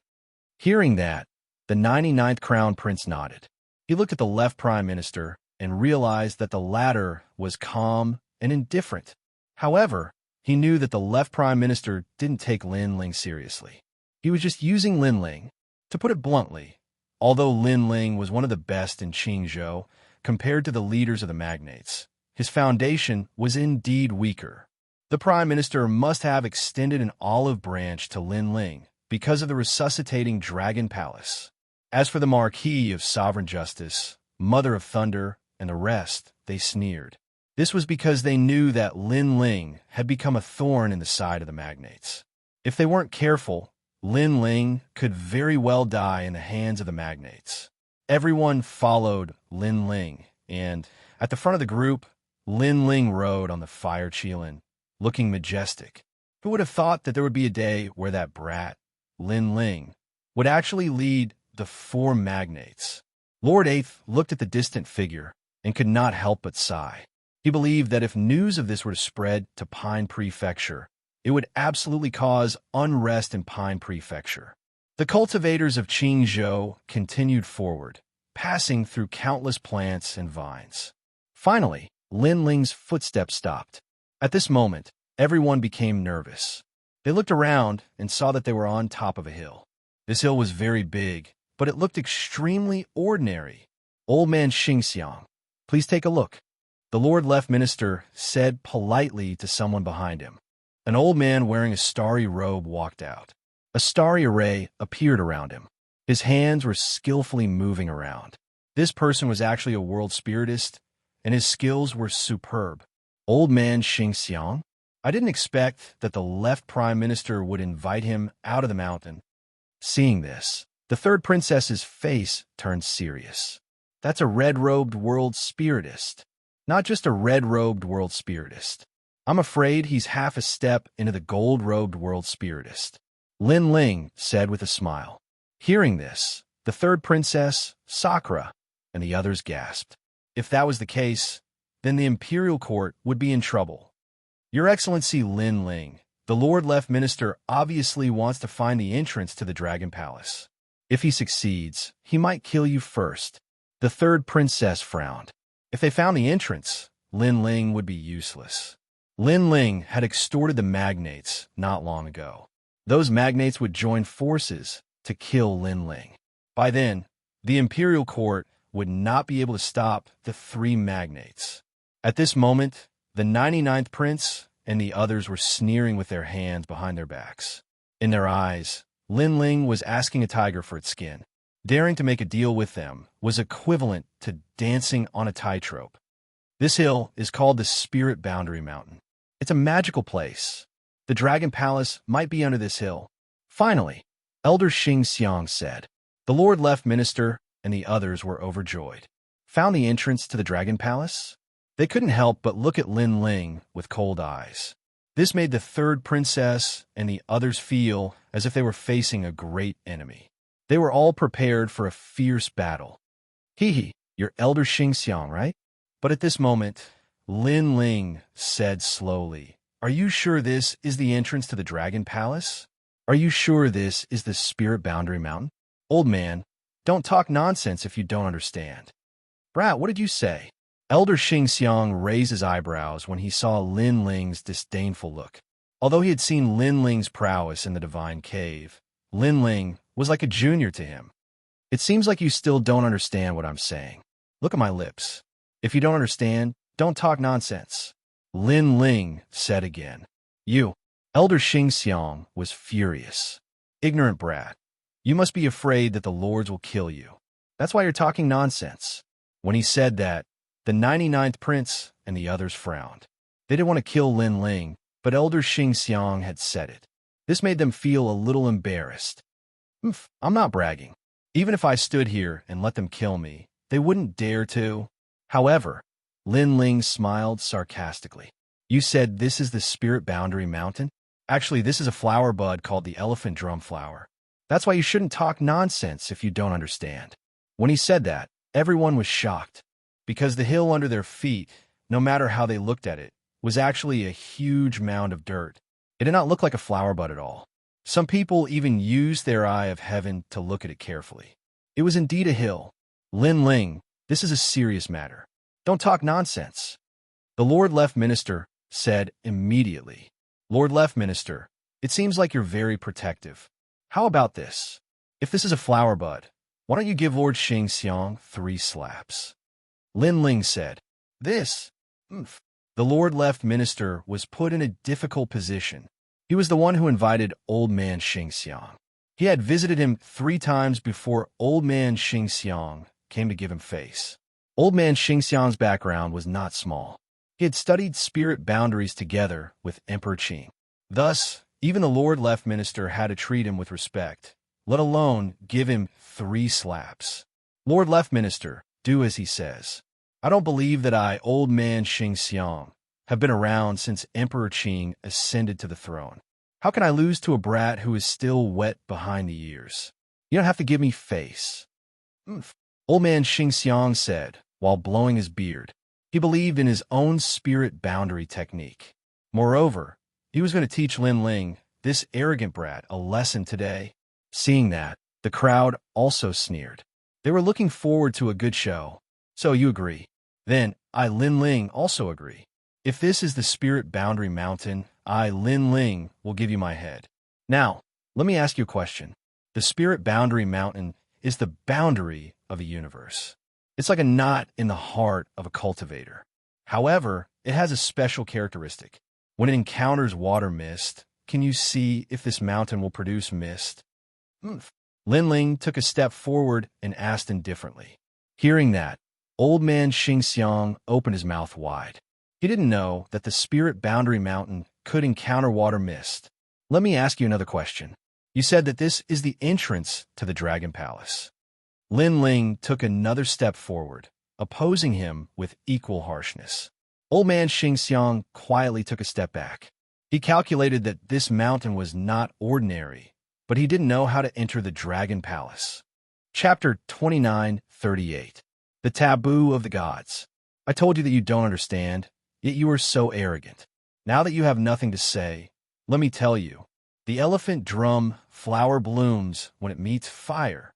Hearing that, the 99th Crown Prince nodded. He looked at the left Prime Minister and realized that the latter was calm and indifferent. However, he knew that the left Prime Minister didn't take Lin Ling seriously. He was just using Lin Ling. To put it bluntly, although Lin Ling was one of the best in Qingzhou compared to the leaders of the magnates, his foundation was indeed weaker. The Prime Minister must have extended an olive branch to Lin Ling because of the resuscitating Dragon Palace. As for the Marquis of Sovereign Justice, Mother of Thunder, and the rest, they sneered. This was because they knew that Lin Ling had become a thorn in the side of the magnates. If they weren't careful, Lin Ling could very well die in the hands of the magnates. Everyone followed Lin Ling, and at the front of the group, Lin Ling rode on the fire Qilin, looking majestic. Who would have thought that there would be a day where that brat, Lin Ling, would actually lead the 4 magnates? Lord Eighth looked at the distant figure and could not help but sigh. He believed that if news of this were to spread to Pine Prefecture, it would absolutely cause unrest in Pine Prefecture. The cultivators of Qingzhou continued forward, passing through countless plants and vines. Finally, Lin Ling's footsteps stopped. At this moment, everyone became nervous. They looked around and saw that they were on top of a hill. This hill was very big, but it looked extremely ordinary. "Old man Xianxia, please take a look," the Lord Left Minister said politely to someone behind him. An old man wearing a starry robe walked out. A starry array appeared around him. His hands were skillfully moving around. This person was actually a world spiritist, and his skills were superb. "Old man Xianxia? I didn't expect that the left Prime Minister would invite him out of the mountain." Seeing this, the 3rd princess's face turned serious. That's a red-robed world spiritist. Not just a red-robed world spiritist. I'm afraid he's half a step into the gold-robed world spiritist, Lin Ling said with a smile. Hearing this, the 3rd princess, Sakura, and the others gasped. If that was the case, then the imperial court would be in trouble. "Your Excellency Lin Ling, the Lord Left Minister obviously wants to find the entrance to the Dragon Palace. If he succeeds, he might kill you first." The 3rd princess frowned. If they found the entrance, Lin Ling would be useless. Lin Ling had extorted the magnates not long ago. Those magnates would join forces to kill Lin Ling. By then, the imperial court would not be able to stop the 3 magnates. At this moment, the 99th prince and the others were sneering with their hands behind their backs. In their eyes, Lin Ling was asking a tiger for its skin. Daring to make a deal with them was equivalent to dancing on a tightrope. This hill is called the Spirit Boundary Mountain. It's a magical place. The Dragon Palace might be under this hill. Finally, Elder Xianxia said. The Lord Left Minister and the others were overjoyed. Found the entrance to the Dragon Palace? They couldn't help but look at Lin Ling with cold eyes. This made the 3rd princess and the others feel as if they were facing a great enemy. They were all prepared for a fierce battle. "Hee, you're Elder Xianxia, right?" But at this moment, Lin Ling said slowly, "Are you sure this is the entrance to the Dragon Palace? Are you sure this is the Spirit Boundary Mountain? Old man, don't talk nonsense if you don't understand." "Brat, what did you say?" Elder Xianxia raised his eyebrows when he saw Lin Ling's disdainful look. Although he had seen Lin Ling's prowess in the Divine Cave, Lin Ling was like a junior to him. It seems like you still don't understand what I'm saying. Look at my lips. If you don't understand, don't talk nonsense. Lin Ling said again. You. Elder Xianxia was furious. Ignorant brat. You must be afraid that the lords will kill you. That's why you're talking nonsense. When he said that, the 99th prince and the others frowned. They didn't want to kill Lin Ling, but Elder Xianxia had said it. This made them feel a little embarrassed. I'm not bragging. Even if I stood here and let them kill me, they wouldn't dare to. However, Lin Ling smiled sarcastically. You said this is the Spirit Boundary Mountain? Actually, this is a flower bud called the elephant drum flower. That's why you shouldn't talk nonsense if you don't understand. When he said that, everyone was shocked, because the hill under their feet, no matter how they looked at it, was actually a huge mound of dirt. It did not look like a flower bud at all. Some people even used their eye of heaven to look at it carefully. It was indeed a hill. Lin Ling, this is a serious matter. Don't talk nonsense. The Lord Left Minister said immediately. Lord Left Minister, it seems like you're very protective. How about this? If this is a flower bud, why don't you give Lord Xianxia 3 slaps? Lin Ling said. This? The Lord Left Minister was put in a difficult position. He was the one who invited Old Man Xianxia. He had visited him 3 times before Old Man Xianxia came to give him face. Old Man Xianxia's background was not small. He had studied spirit boundaries together with Emperor Qing. Thus, even the Lord Left Minister had to treat him with respect, let alone give him 3 slaps. Lord Left Minister, do as he says. I don't believe that I, Old Man Xianxia, have been around since Emperor Qing ascended to the throne. How can I lose to a brat who is still wet behind the ears? You don't have to give me face. Old Man Xianxia said, while blowing his beard. He believed in his own spirit boundary technique. Moreover, he was going to teach Lin Ling, this arrogant brat, a lesson today. Seeing that, the crowd also sneered. They were looking forward to a good show. So you agree. Then, I, Lin Ling, also agree. If this is the Spirit Boundary Mountain, I, Lin Ling, will give you my head. Now, let me ask you a question. The Spirit Boundary Mountain is the boundary of a universe. It's like a knot in the heart of a cultivator. However, it has a special characteristic. When it encounters water mist, can you see if this mountain will produce mist? Lin Ling took a step forward and asked indifferently. Hearing that, Old Man Xianxia opened his mouth wide. He didn't know that the Spirit Boundary Mountain could encounter water mist. Let me ask you another question. You said that this is the entrance to the Dragon Palace. Lin Ling took another step forward, opposing him with equal harshness. Old Man Xianxia quietly took a step back. He calculated that this mountain was not ordinary, but he didn't know how to enter the Dragon Palace. Chapter 29:38. The Taboo of the Gods. I told you that you don't understand, yet you are so arrogant. Now that you have nothing to say, let me tell you. The elephant drum flower blooms when it meets fire.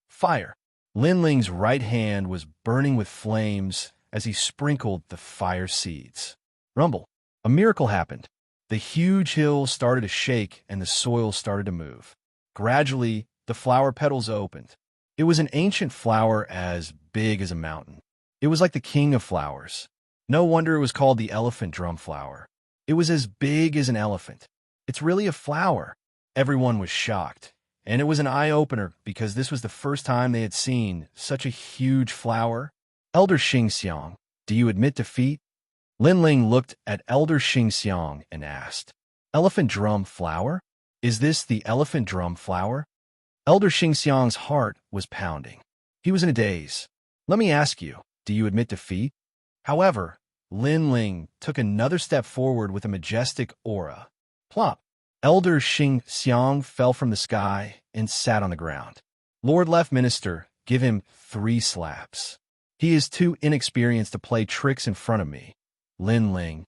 Fire. Lin Ling's right hand was burning with flames as he sprinkled the fire seeds. Rumble. A miracle happened. The huge hill started to shake and the soil started to move. Gradually, the flower petals opened. It was an ancient flower as big as a mountain. It was like the king of flowers. No wonder it was called the elephant drum flower. It was as big as an elephant. It's really a flower. Everyone was shocked, and it was an eye-opener because this was the first time they had seen such a huge flower. Elder Xianxia, do you admit defeat? Lin Ling looked at Elder Xianxia and asked, Elephant drum flower? Is this the elephant drum flower? Elder Xianxia's heart was pounding. He was in a daze. Let me ask you, do you admit defeat? However, Lin Ling took another step forward with a majestic aura. Plop. Elder Xianxia fell from the sky and sat on the ground. Lord Left Minister, give him 3 slaps. He is too inexperienced to play tricks in front of me. Lin Ling.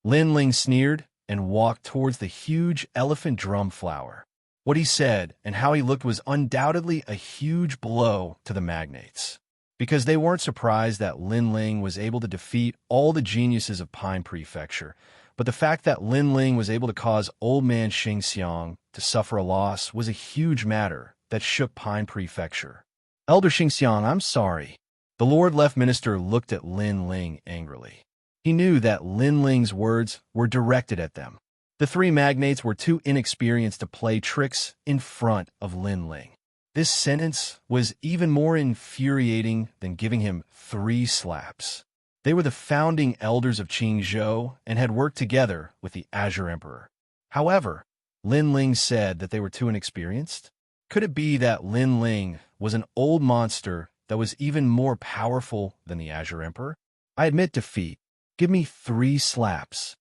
Lin Ling sneered and walked towards the huge elephant drum flower. What he said and how he looked was undoubtedly a huge blow to the magnates, because they weren't surprised that Lin Ling was able to defeat all the geniuses of Pine Prefecture, but the fact that Lin Ling was able to cause Old Man Xianxia to suffer a loss was a huge matter that shook Pine Prefecture. Elder Xianxia, I'm sorry. The Lord Left Minister looked at Lin Ling angrily. He knew that Lin Ling's words were directed at them. The three magnates were too inexperienced to play tricks in front of Lin Ling. This sentence was even more infuriating than giving him 3 slaps. They were the founding elders of Qingzhou and had worked together with the Azure Emperor. However, Lin Ling said that they were too inexperienced. Could it be that Lin Ling was an old monster that was even more powerful than the Azure Emperor? I admit defeat. Give me 3 slaps.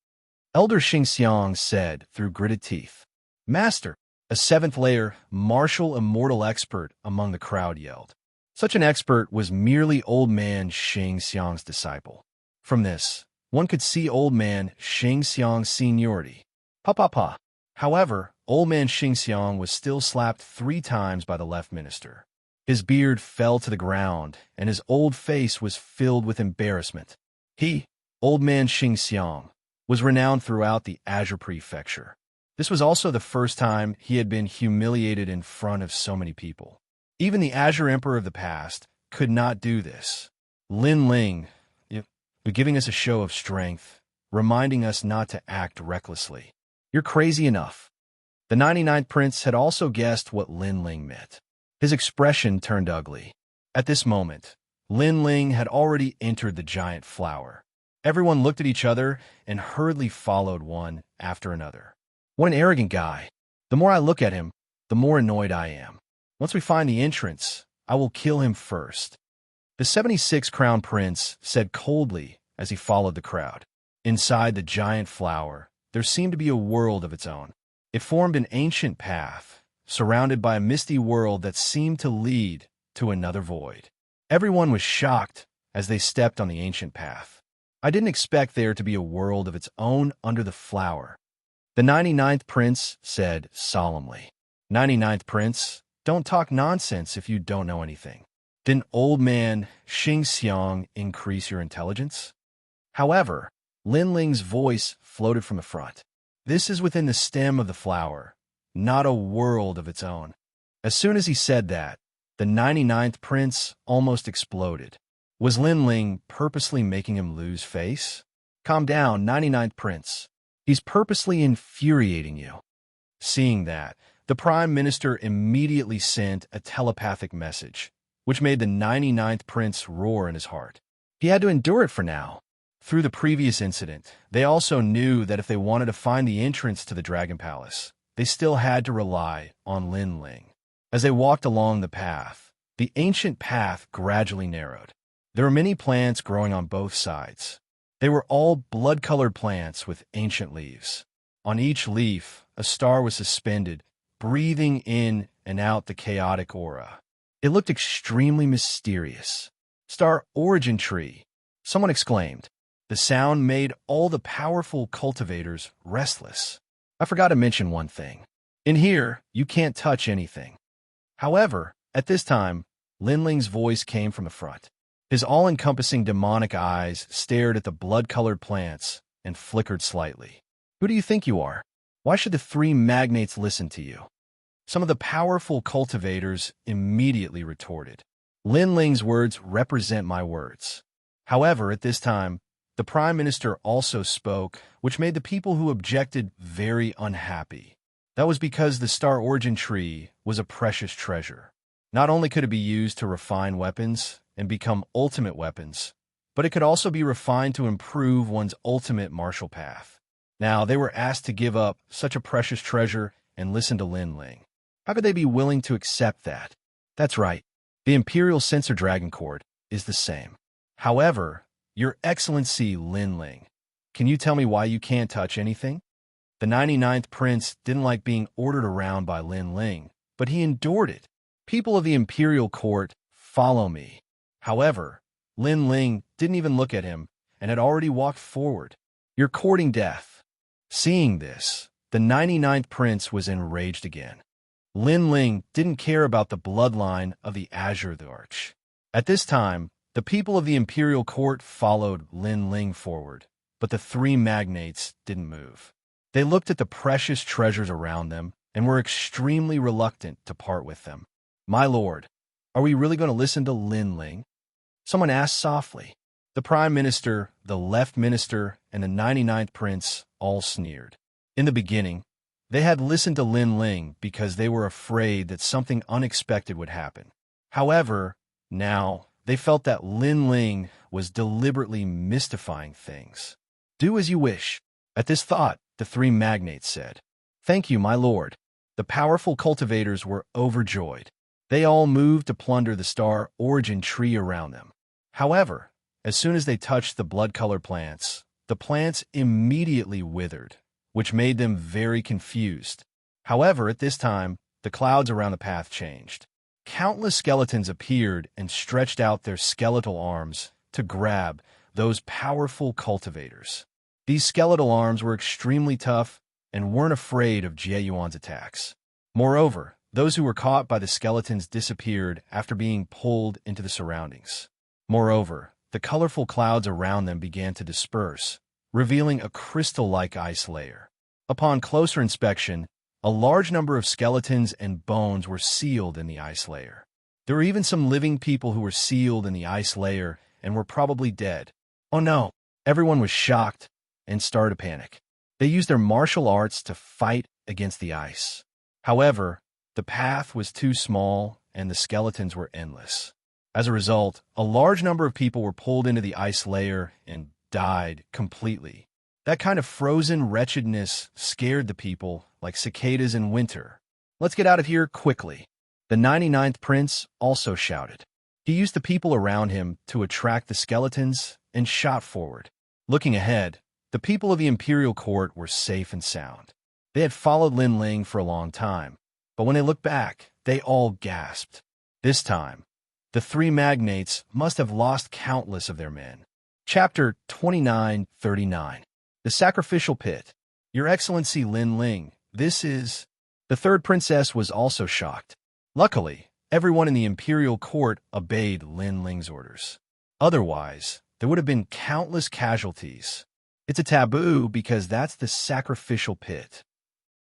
Elder Xianxia said through gritted teeth. Master, a 7th-layer martial immortal expert among the crowd yelled. Such an expert was merely Old Man Xianxia's disciple. From this, one could see Old Man Xianxia's seniority. Pa. However, Old Man Xianxia was still slapped 3 times by the Left Minister. His beard fell to the ground, and his old face was filled with embarrassment. He, Old Man Xianxia, was renowned throughout the Azure Prefecture. This was also the first time he had been humiliated in front of so many people. Even the Azure Emperor of the past could not do this. Lin Ling, you're giving us a show of strength, reminding us not to act recklessly. You're crazy enough. The 99th Prince had also guessed what Lin Ling meant. His expression turned ugly. At this moment, Lin Ling had already entered the giant flower. Everyone looked at each other and hurriedly followed one after another. What an arrogant guy. The more I look at him, the more annoyed I am. Once we find the entrance, I will kill him first. The 76th Crown Prince said coldly as he followed the crowd. Inside the giant flower, there seemed to be a world of its own. It formed an ancient path, surrounded by a misty world that seemed to lead to another void. Everyone was shocked as they stepped on the ancient path. I didn't expect there to be a world of its own under the flower. The 99th Prince said solemnly. 99th Prince, don't talk nonsense if you don't know anything. Didn't Old Man Xianxia increase your intelligence? However, Lin Ling's voice floated from the front. This is within the stem of the flower, not a world of its own. As soon as he said that, the 99th Prince almost exploded. Was Lin Ling purposely making him lose face? Calm down, 99th Prince. He's purposely infuriating you. Seeing that, the Prime Minister immediately sent a telepathic message, which made the 99th Prince roar in his heart. He had to endure it for now. Through the previous incident, they also knew that if they wanted to find the entrance to the Dragon Palace, they still had to rely on Lin Ling. As they walked along the path, the ancient path gradually narrowed. There were many plants growing on both sides. They were all blood-colored plants with ancient leaves. On each leaf, a star was suspended, breathing in and out the chaotic aura. It looked extremely mysterious. Star Origin Tree, someone exclaimed. The sound made all the powerful cultivators restless. I forgot to mention one thing. In here, you can't touch anything. However, at this time, Lin Ling's voice came from the front. His all-encompassing demonic eyes stared at the blood-colored plants and flickered slightly. Who do you think you are? Why should the 3 magnates listen to you? Some of the powerful cultivators immediately retorted. Lin Ling's words represent my words. However, at this time, the Prime Minister also spoke, which made the people who objected very unhappy. That was because the Star Origin Tree was a precious treasure. Not only could it be used to refine weapons and become ultimate weapons, but it could also be refined to improve one's ultimate martial path. Now, they were asked to give up such a precious treasure and listen to Lin Ling. How could they be willing to accept that? That's right. The Imperial Sensor Dragon Cord is the same. However, Your Excellency Lin Ling, can you tell me why you can't touch anything? The 99th Prince didn't like being ordered around by Lin Ling, but he endured it. People of the Imperial Court, follow me. However, Lin Ling didn't even look at him and had already walked forward. You're courting death. Seeing this, the 99th Prince was enraged again. Lin Ling didn't care about the bloodline of the Azure Arch. At this time, the people of the Imperial Court followed Lin Ling forward, but the 3 magnates didn't move. They looked at the precious treasures around them and were extremely reluctant to part with them. My lord, Are we really going to listen to Lin Ling? Someone asked softly. The Prime Minister, the Left Minister, and the 99th Prince all sneered. In the beginning, they had listened to Lin Ling because they were afraid that something unexpected would happen. However, now they felt that Lin Ling was deliberately mystifying things. Do as you wish. At this thought, the three magnates said, Thank you, my lord. The powerful cultivators were overjoyed. They all moved to plunder the star origin tree around them. However, as soon as they touched the blood-colored plants, the plants immediately withered, which made them very confused. However, at this time, the clouds around the path changed. Countless skeletons appeared and stretched out their skeletal arms to grab those powerful cultivators. These skeletal arms were extremely tough and weren't afraid of Jie Yuan's attacks. Moreover, those who were caught by the skeletons disappeared after being pulled into the surroundings. Moreover, the colorful clouds around them began to disperse, revealing a crystal-like ice layer. Upon closer inspection, a large number of skeletons and bones were sealed in the ice layer. There were even some living people who were sealed in the ice layer and were probably dead. Oh no! Everyone was shocked and started to panic. They used their martial arts to fight against the ice. However, the path was too small and the skeletons were endless. As a result, a large number of people were pulled into the ice layer and died completely. That kind of frozen wretchedness scared the people like cicadas in winter. Let's get out of here quickly. The 99th Prince also shouted. He used the people around him to attract the skeletons and shot forward. Looking ahead, the people of the imperial court were safe and sound. They had followed Lin Ling for a long time, but when they looked back, they all gasped. This time, the three magnates must have lost countless of their men. Chapter 2939. The Sacrificial Pit. Your Excellency Lin Ling, this is... The third princess was also shocked. Luckily, everyone in the imperial court obeyed Lin Ling's orders. Otherwise, there would have been countless casualties. It's a taboo because that's the sacrificial pit.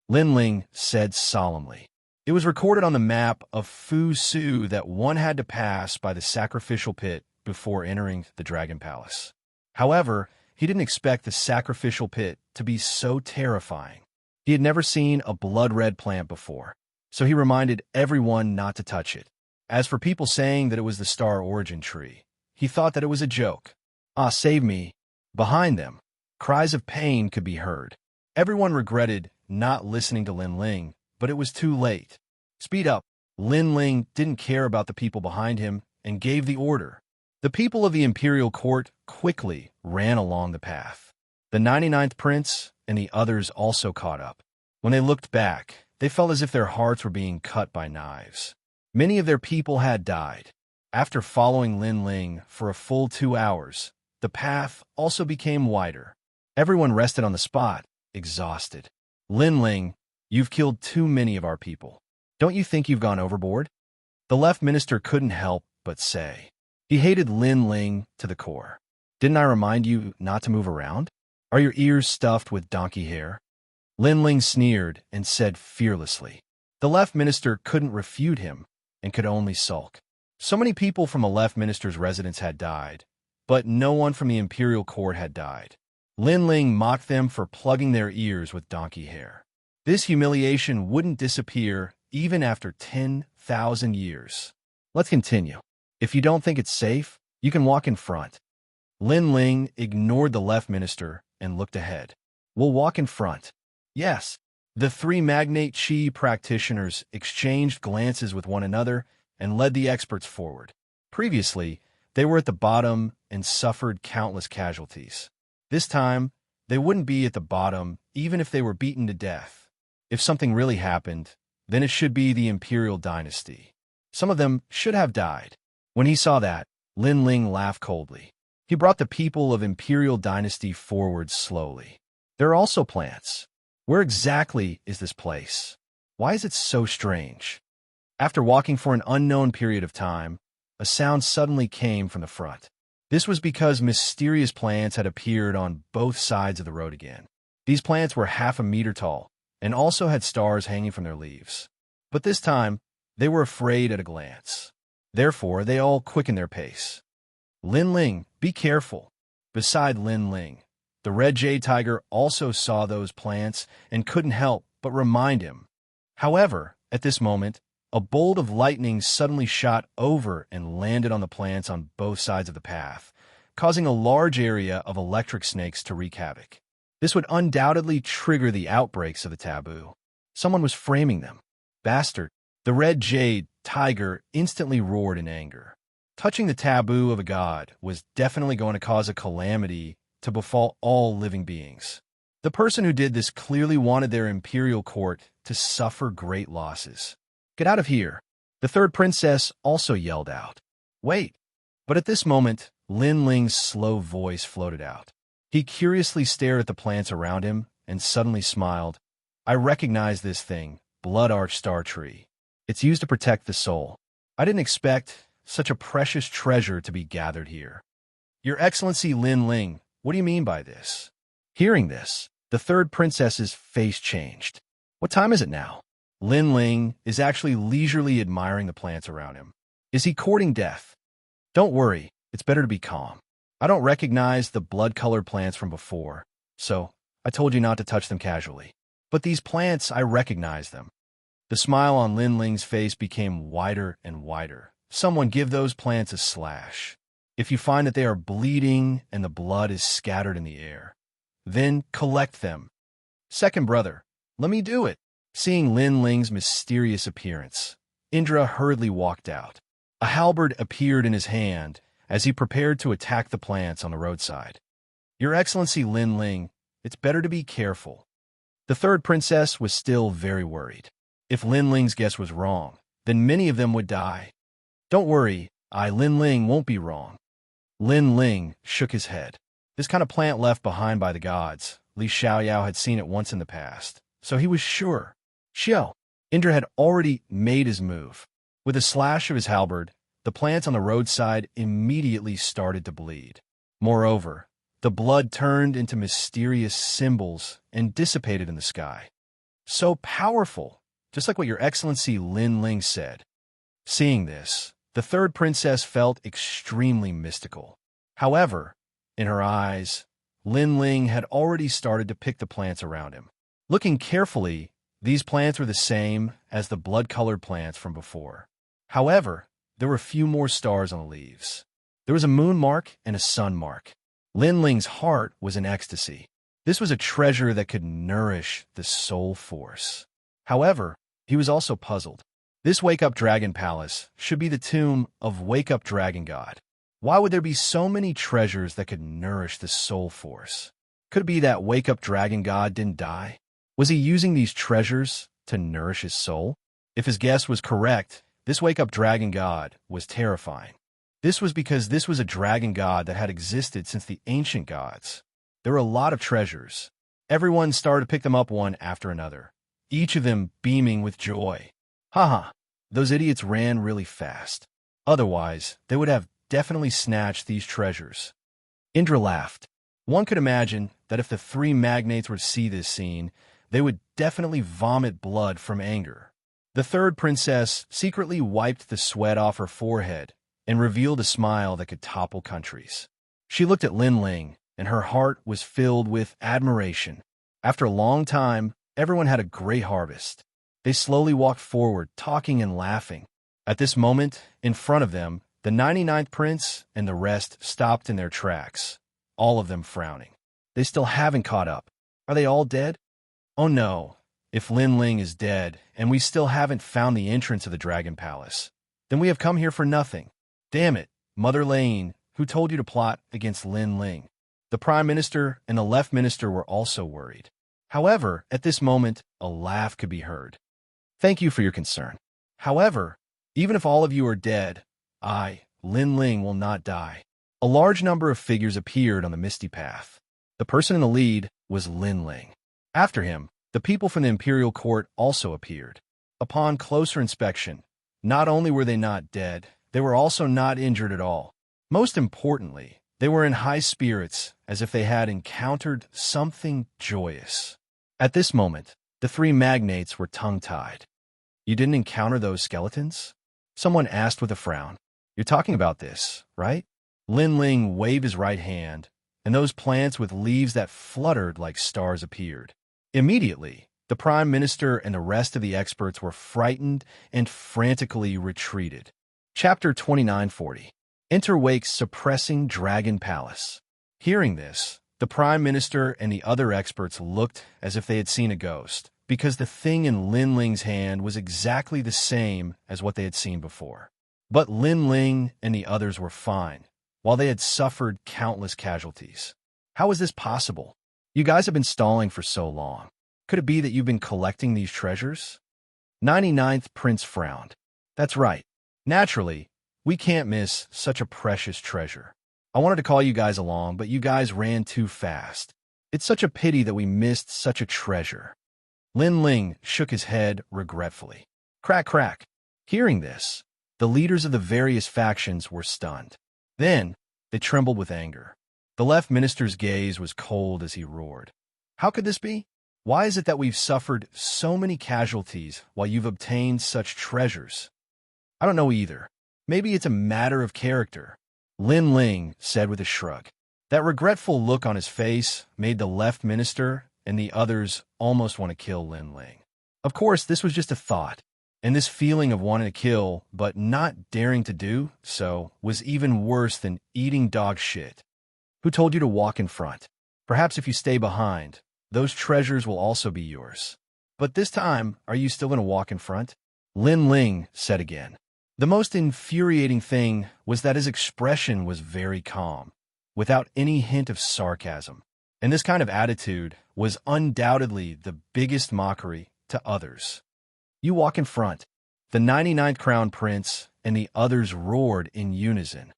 Lin Ling said solemnly. It was recorded on the map of Fu Su that one had to pass by the sacrificial pit before entering the Dragon Palace. However, he didn't expect the sacrificial pit to be so terrifying. He had never seen a blood-red plant before, so he reminded everyone not to touch it. As for people saying that it was the star origin tree, he thought that it was a joke. Ah, save me. Behind them, cries of pain could be heard. Everyone regretted not listening to Lin Ling, but it was too late. Speed up. Lin Ling didn't care about the people behind him and gave the order. The people of the imperial court quickly ran along the path. The 99th Prince and the others also caught up. When they looked back, they felt as if their hearts were being cut by knives. Many of their people had died. After following Lin Ling for a full 2 hours, the path also became wider. Everyone rested on the spot, exhausted. Lin Ling, you've killed too many of our people. Don't you think you've gone overboard? The left minister couldn't help but say. He hated Lin Ling to the core. Didn't I remind you not to move around? Are your ears stuffed with donkey hair? Lin Ling sneered and said fearlessly. The left minister couldn't refute him and could only sulk. So many people from a left minister's residence had died, but no one from the imperial court had died. Lin Ling mocked them for plugging their ears with donkey hair. This humiliation wouldn't disappear even after 10,000 years. Let's continue. If you don't think it's safe, you can walk in front. Lin Ling ignored the left minister and looked ahead. We'll walk in front. Yes. The three magnate Qi practitioners exchanged glances with one another and led the experts forward. Previously, they were at the bottom and suffered countless casualties. This time, they wouldn't be at the bottom even if they were beaten to death. If something really happened, then it should be the imperial dynasty. Some of them should have died. When he saw that, Lin Ling laughed coldly. He brought the people of imperial dynasty forward slowly. There are also plants. Where exactly is this place? Why is it so strange? After walking for an unknown period of time, a sound suddenly came from the front. This was because mysterious plants had appeared on both sides of the road again. These plants were half a meter tall and also had stars hanging from their leaves. But this time, they were afraid at a glance. Therefore, they all quickened their pace. Lin Ling, be careful. Beside Lin Ling, the red jade tiger also saw those plants and couldn't help but remind him. However, at this moment, a bolt of lightning suddenly shot over and landed on the plants on both sides of the path, causing a large area of electric snakes to wreak havoc. This would undoubtedly trigger the outbreaks of the taboo. Someone was framing them. Bastard! The red jade tiger instantly roared in anger. Touching the taboo of a god was definitely going to cause a calamity to befall all living beings. The person who did this clearly wanted their imperial court to suffer great losses. Get out of here! The third princess also yelled out. Wait! But at this moment, Lin Ling's slow voice floated out. He curiously stared at the plants around him and suddenly smiled. I recognize this thing, Blood Arch Star Tree. It's used to protect the soul. I didn't expect such a precious treasure to be gathered here. Your Excellency Lin Ling, what do you mean by this? Hearing this, the third princess's face changed. What time is it now? Lin Ling is actually leisurely admiring the plants around him. Is he courting death? Don't worry, it's better to be calm. I don't recognize the blood-colored plants from before, so I told you not to touch them casually. But these plants, I recognize them. The smile on Lin Ling's face became wider and wider. Someone give those plants a slash. If you find that they are bleeding and the blood is scattered in the air, then collect them. Second brother, let me do it. Seeing Lin Ling's mysterious appearance, Indra hurriedly walked out. A halberd appeared in his hand as he prepared to attack the plants on the roadside. Your Excellency Lin Ling, it's better to be careful. The third princess was still very worried. If Lin Ling's guess was wrong, then many of them would die. Don't worry, Lin Ling won't be wrong. Lin Ling shook his head. This kind of plant left behind by the gods, Li Xiaoyao had seen it once in the past, so he was sure. Xiao, Indra had already made his move. With a slash of his halberd, the plants on the roadside immediately started to bleed. Moreover, the blood turned into mysterious symbols and dissipated in the sky. So powerful, just like what Your Excellency Lin Ling said. Seeing this, the third princess felt extremely mystical. However, in her eyes, Lin Ling had already started to pick the plants around him. Looking carefully, these plants were the same as the blood-colored plants from before. However, there were a few more stars on the leaves. There was a moon mark and a sun mark. Lin Ling's heart was in ecstasy. This was a treasure that could nourish the soul force. However, he was also puzzled. This Wake-Up Dragon Palace should be the tomb of Wake-Up Dragon God. Why would there be so many treasures that could nourish the soul force? Could it be that Wake-Up Dragon God didn't die? Was he using these treasures to nourish his soul? If his guess was correct, this Wake-Up Dragon God was terrifying. This was because this was a dragon god that had existed since the ancient gods. There were a lot of treasures. Everyone started to pick them up one after another, each of them beaming with joy. Haha, those idiots ran really fast. Otherwise, they would have definitely snatched these treasures. Indra laughed. One could imagine that if the three magnates were to see this scene, they would definitely vomit blood from anger. The third princess secretly wiped the sweat off her forehead and revealed a smile that could topple countries. She looked at Lin Ling, and her heart was filled with admiration. After a long time, everyone had a great harvest. They slowly walked forward, talking and laughing. At this moment, in front of them, the 99th prince and the rest stopped in their tracks, all of them frowning. They still haven't caught up. Are they all dead? Oh no, if Lin Ling is dead and we still haven't found the entrance of the Dragon Palace, then we have come here for nothing. Damn it, Mother Lane, who told you to plot against Lin Ling? The Prime Minister and the Left Minister were also worried. However, at this moment, a laugh could be heard. Thank you for your concern. However, even if all of you are dead, Lin Ling, will not die. A large number of figures appeared on the misty path. The person in the lead was Lin Ling. After him, the people from the imperial court also appeared. Upon closer inspection, not only were they not dead, they were also not injured at all. Most importantly, they were in high spirits, as if they had encountered something joyous. At this moment, the three magnates were tongue-tied. You didn't encounter those skeletons? Someone asked with a frown. You're talking about this, right? Lin Ling waved his right hand, and those plants with leaves that fluttered like stars appeared. Immediately, the Prime Minister and the rest of the experts were frightened and frantically retreated. Chapter 2940. Enter Wake's Suppressing Dragon Palace. Hearing this, the Prime Minister and the other experts looked as if they had seen a ghost, because the thing in Lin Ling's hand was exactly the same as what they had seen before. But Lin Ling and the others were fine, while they had suffered countless casualties. How was this possible? You guys have been stalling for so long. Could it be that you've been collecting these treasures? 99th Prince frowned. That's right. Naturally, we can't miss such a precious treasure. I wanted to call you guys along, but you guys ran too fast. It's such a pity that we missed such a treasure. Lin Ling shook his head regretfully. Crack, crack. Hearing this, the leaders of the various factions were stunned. Then, they trembled with anger. The left minister's gaze was cold as he roared. How could this be? Why is it that we've suffered so many casualties while you've obtained such treasures? I don't know either. Maybe it's a matter of character, Lin Ling said with a shrug. That regretful look on his face made the left minister and the others almost want to kill Lin Ling. Of course, this was just a thought, and this feeling of wanting to kill but not daring to do so was even worse than eating dog shit. Who told you to walk in front? Perhaps if you stay behind, those treasures will also be yours. But this time, are you still going to walk in front? Lin Ling said again. The most infuriating thing was that his expression was very calm, without any hint of sarcasm. And this kind of attitude was undoubtedly the biggest mockery to others. You walk in front. The 99th Crown Prince and the others roared in unison.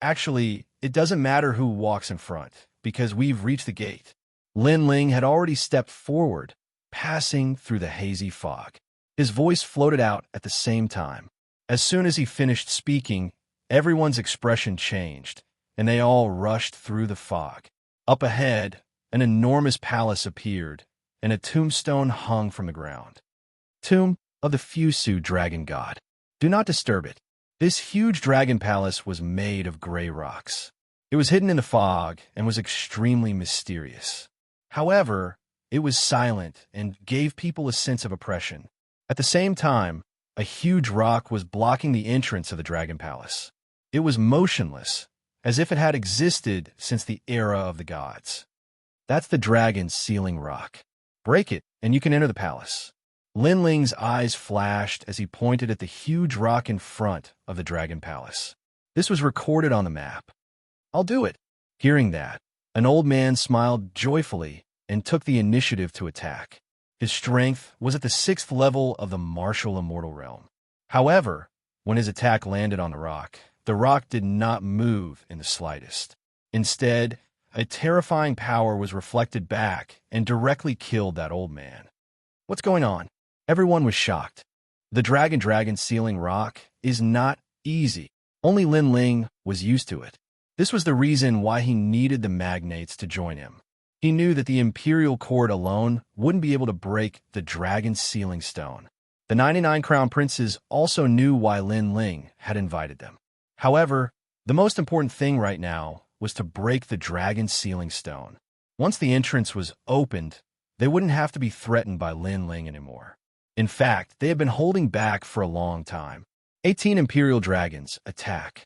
Actually, it doesn't matter who walks in front, because we've reached the gate. Lin Ling had already stepped forward, passing through the hazy fog. His voice floated out at the same time. As soon as he finished speaking, everyone's expression changed, and they all rushed through the fog. Up ahead, an enormous palace appeared, and a tombstone hung from the ground. Tomb of the Fusu Dragon God. Do not disturb it. This huge dragon palace was made of gray rocks. It was hidden in the fog and was extremely mysterious. However, it was silent and gave people a sense of oppression. At the same time, a huge rock was blocking the entrance of the dragon palace. It was motionless, as if it had existed since the era of the gods. That's the dragon's sealing rock. Break it, and you can enter the palace. Lin Ling's eyes flashed as he pointed at the huge rock in front of the dragon palace. This was recorded on the map. I'll do it. Hearing that, an old man smiled joyfully and took the initiative to attack. His strength was at the 6th level of the martial immortal realm. However, when his attack landed on the rock did not move in the slightest. Instead, a terrifying power was reflected back and directly killed that old man. What's going on? Everyone was shocked. The dragon sealing rock is not easy. Only Lin Ling was used to it. This was the reason why he needed the magnates to join him. He knew that the Imperial Court alone wouldn't be able to break the dragon sealing stone. The 99 Crown Princes also knew why Lin Ling had invited them. However, the most important thing right now was to break the dragon sealing stone. Once the entrance was opened, they wouldn't have to be threatened by Lin Ling anymore. In fact, they had been holding back for a long time. 18 Imperial Dragons attack.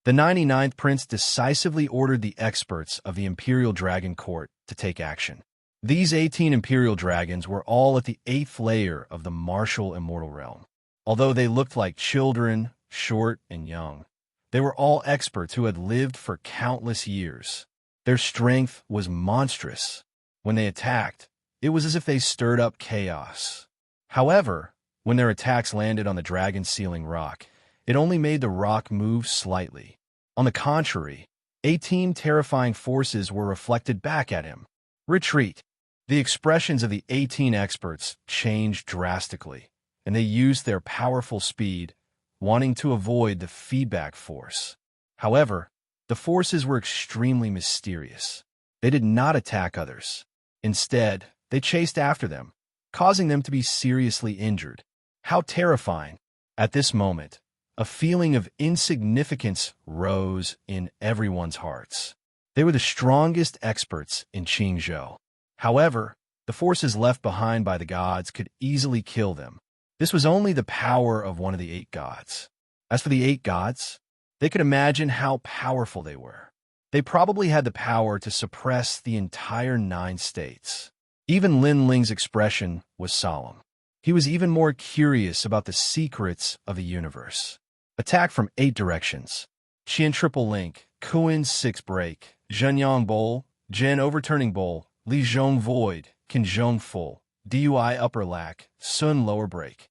The 99th Prince decisively ordered the experts of the Imperial Dragon Court to take action. These 18 Imperial Dragons were all at the 8th layer of the martial immortal realm. Although they looked like children, short and young, they were all experts who had lived for countless years. Their strength was monstrous. When they attacked, it was as if they stirred up chaos. However, when their attacks landed on the dragon sealing rock, it only made the rock move slightly. On the contrary, 18 terrifying forces were reflected back at him. Retreat. The expressions of the 18 experts changed drastically, and they used their powerful speed, wanting to avoid the feedback force. However, the forces were extremely mysterious. They did not attack others. Instead, they chased after them, causing them to be seriously injured. How terrifying! At this moment, A feeling of insignificance rose in everyone's hearts. They were the strongest experts in Xianxia. However, the forces left behind by the gods could easily kill them. This was only the power of one of the 8 gods. As for the 8 gods, they could imagine how powerful they were. They probably had the power to suppress the entire 9 states. Even Lin Ling's expression was solemn. He was even more curious about the secrets of the universe. Attack from 8 directions. Qian triple link, Kuin 6 break, Zhenyang bowl, Zhen overturning bowl, Li Zhong void, Qin Zhong full, Dui upper lack, Sun lower break.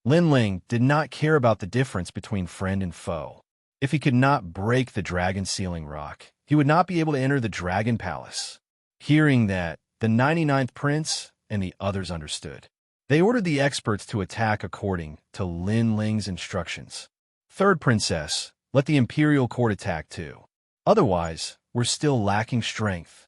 Lin Ling did not care about the difference between friend and foe. If he could not break the dragon sealing rock, he would not be able to enter the dragon palace. Hearing that, the 99th prince and the others understood. They ordered the experts to attack according to Lin Ling's instructions. 3rd princess, let the imperial court attack too. Otherwise, we're still lacking strength.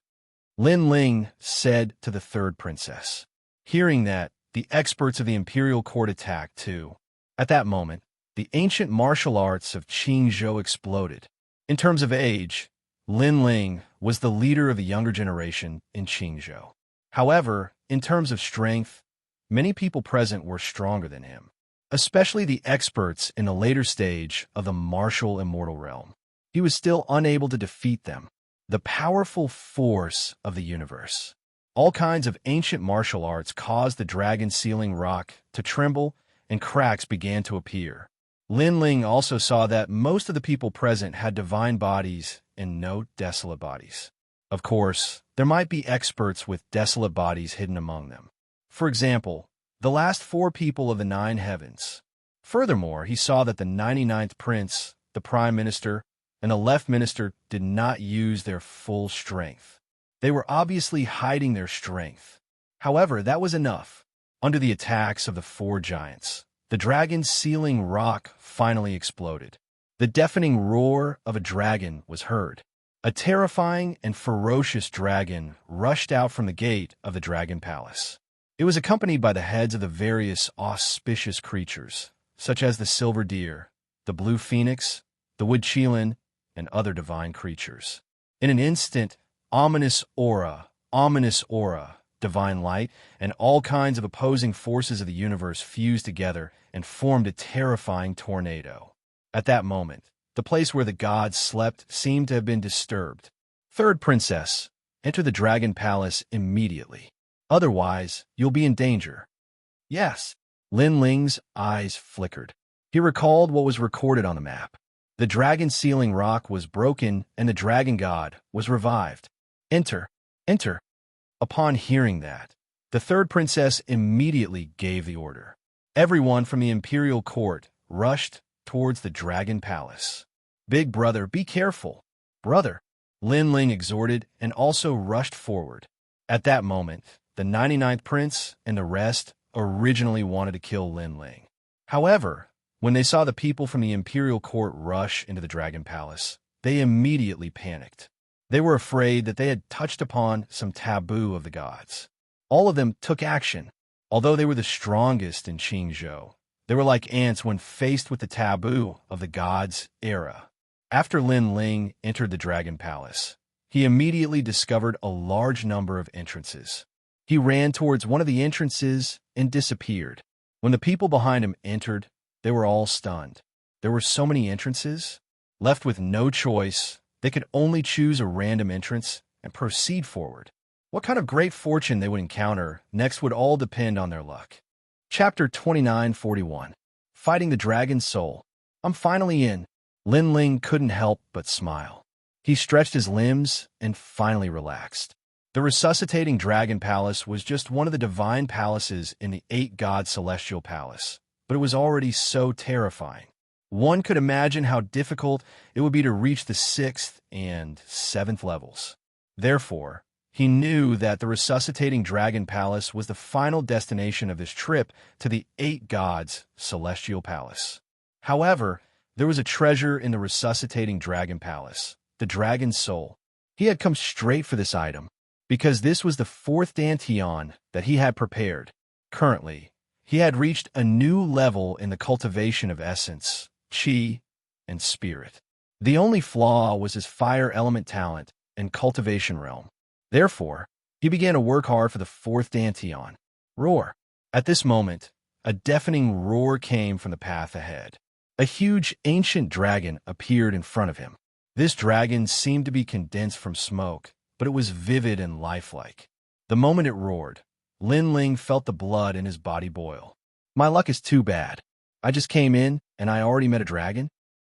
Lin Ling said to the 3rd princess. Hearing that, the experts of the imperial court attacked too. At that moment, the ancient martial arts of Xianxia exploded. In terms of age, Lin Ling was the leader of the younger generation in Xianxia. However, in terms of strength, many people present were stronger than him, especially the experts in the later stage of the martial immortal realm. He was still unable to defeat them. The powerful force of the universe. All kinds of ancient martial arts caused the dragon sealing rock to tremble, and cracks began to appear. Lin Ling also saw that most of the people present had divine bodies and no desolate bodies. Of course, there might be experts with desolate bodies hidden among them. For example, the last 4 people of the 9 heavens. Furthermore, he saw that the 99th prince, the prime minister, and the left minister did not use their full strength. They were obviously hiding their strength. However, that was enough. Under the attacks of the 4 giants, the dragon sealing rock finally exploded. The deafening roar of a dragon was heard. A terrifying and ferocious dragon rushed out from the gate of the dragon palace. It was accompanied by the heads of the various auspicious creatures, such as the silver deer, the blue phoenix, the wood qilin, and other divine creatures. In an instant, ominous aura, divine light, and all kinds of opposing forces of the universe fused together and formed a terrifying tornado. At that moment, the place where the gods slept seemed to have been disturbed. 3rd princess, enter the dragon palace immediately. Otherwise, you'll be in danger. Yes. Lin Ling's eyes flickered. He recalled what was recorded on the map. The dragon sealing rock was broken and the dragon god was revived. Enter, enter. Upon hearing that, the 3rd princess immediately gave the order. Everyone from the imperial court rushed towards the dragon palace. Big brother, be careful. Brother, Lin Ling exhorted and also rushed forward. At that moment, the 99th prince and the rest originally wanted to kill Lin Ling. However, when they saw the people from the imperial court rush into the dragon palace, they immediately panicked. They were afraid that they had touched upon some taboo of the gods. All of them took action. Although they were the strongest in Xianxia, they were like ants when faced with the taboo of the gods' era. After Lin Ling entered the dragon palace, he immediately discovered a large number of entrances. He ran towards one of the entrances and disappeared. When the people behind him entered, they were all stunned. There were so many entrances. Left with no choice, they could only choose a random entrance and proceed forward. What kind of great fortune they would encounter next would all depend on their luck. Chapter 2941. Fighting the Dragon's Soul. I'm finally in. Lin Ling couldn't help but smile. He stretched his limbs and finally relaxed. The resuscitating dragon palace was just one of the divine palaces in the 8-god celestial palace, but it was already so terrifying. One could imagine how difficult it would be to reach the 6th and 7th levels. Therefore, he knew that the resuscitating dragon palace was the final destination of this trip to the 8-gods celestial palace. However, there was a treasure in the resuscitating dragon palace, the dragon's soul. He had come straight for this item, because this was the 4th dantian that he had prepared. Currently, he had reached a new level in the cultivation of essence, chi, and spirit. The only flaw was his fire element talent and cultivation realm. Therefore, he began to work hard for the fourth Danteon. Roar. At this moment, a deafening roar came from the path ahead. A huge ancient dragon appeared in front of him. This dragon seemed to be condensed from smoke, but it was vivid and lifelike. The moment it roared, Lin Ling felt the blood in his body boil. My luck is too bad. I just came in, and I already met a dragon?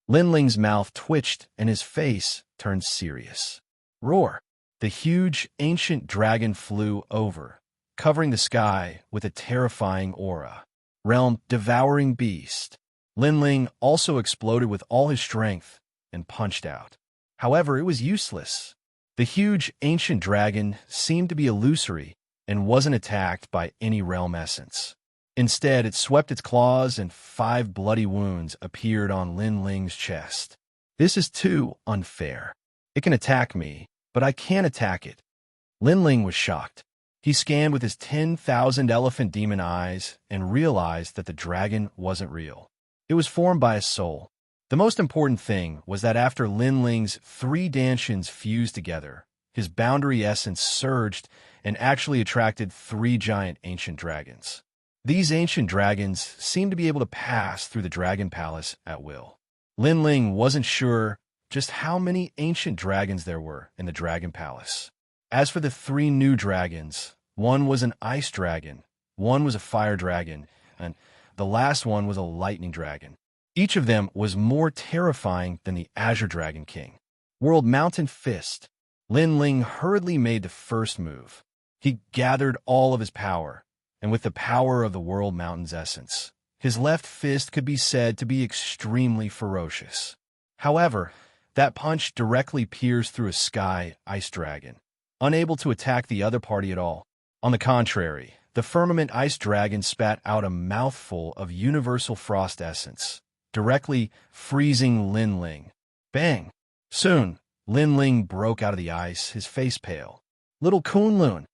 Lin Ling's mouth twitched, and his face turned serious. Roar! The huge, ancient dragon flew over, covering the sky with a terrifying aura. Realm Devouring Beast. Lin Ling also exploded with all his strength and punched out. However, it was useless. The huge, ancient dragon seemed to be illusory and wasn't attacked by any realm essence. Instead, it swept its claws and 5 bloody wounds appeared on Lin Ling's chest. This is too unfair. It can attack me, but I can't attack it. Lin Ling was shocked. He scanned with his 10,000 elephant demon eyes and realized that the dragon wasn't real. It was formed by a soul. The most important thing was that after Lin Ling's 3 Dantians fused together, his boundary essence surged and actually attracted 3 giant ancient dragons. These ancient dragons seemed to be able to pass through the Dragon Palace at will. Lin Ling wasn't sure just how many ancient dragons there were in the Dragon Palace. As for the 3 new dragons, one was an ice dragon, one was a fire dragon, and the last one was a lightning dragon. Each of them was more terrifying than the Azure Dragon King. World Mountain Fist. Lin Ling hurriedly made the first move. He gathered all of his power, and with the power of the World Mountain's essence, his left fist could be said to be extremely ferocious. However, that punch directly pierced through a sky ice dragon, unable to attack the other party at all. On the contrary, the firmament ice dragon spat out a mouthful of universal frost essence, directly freezing Lin Ling. Bang! Soon, Lin Ling broke out of the ice, his face pale. Little Kunlun!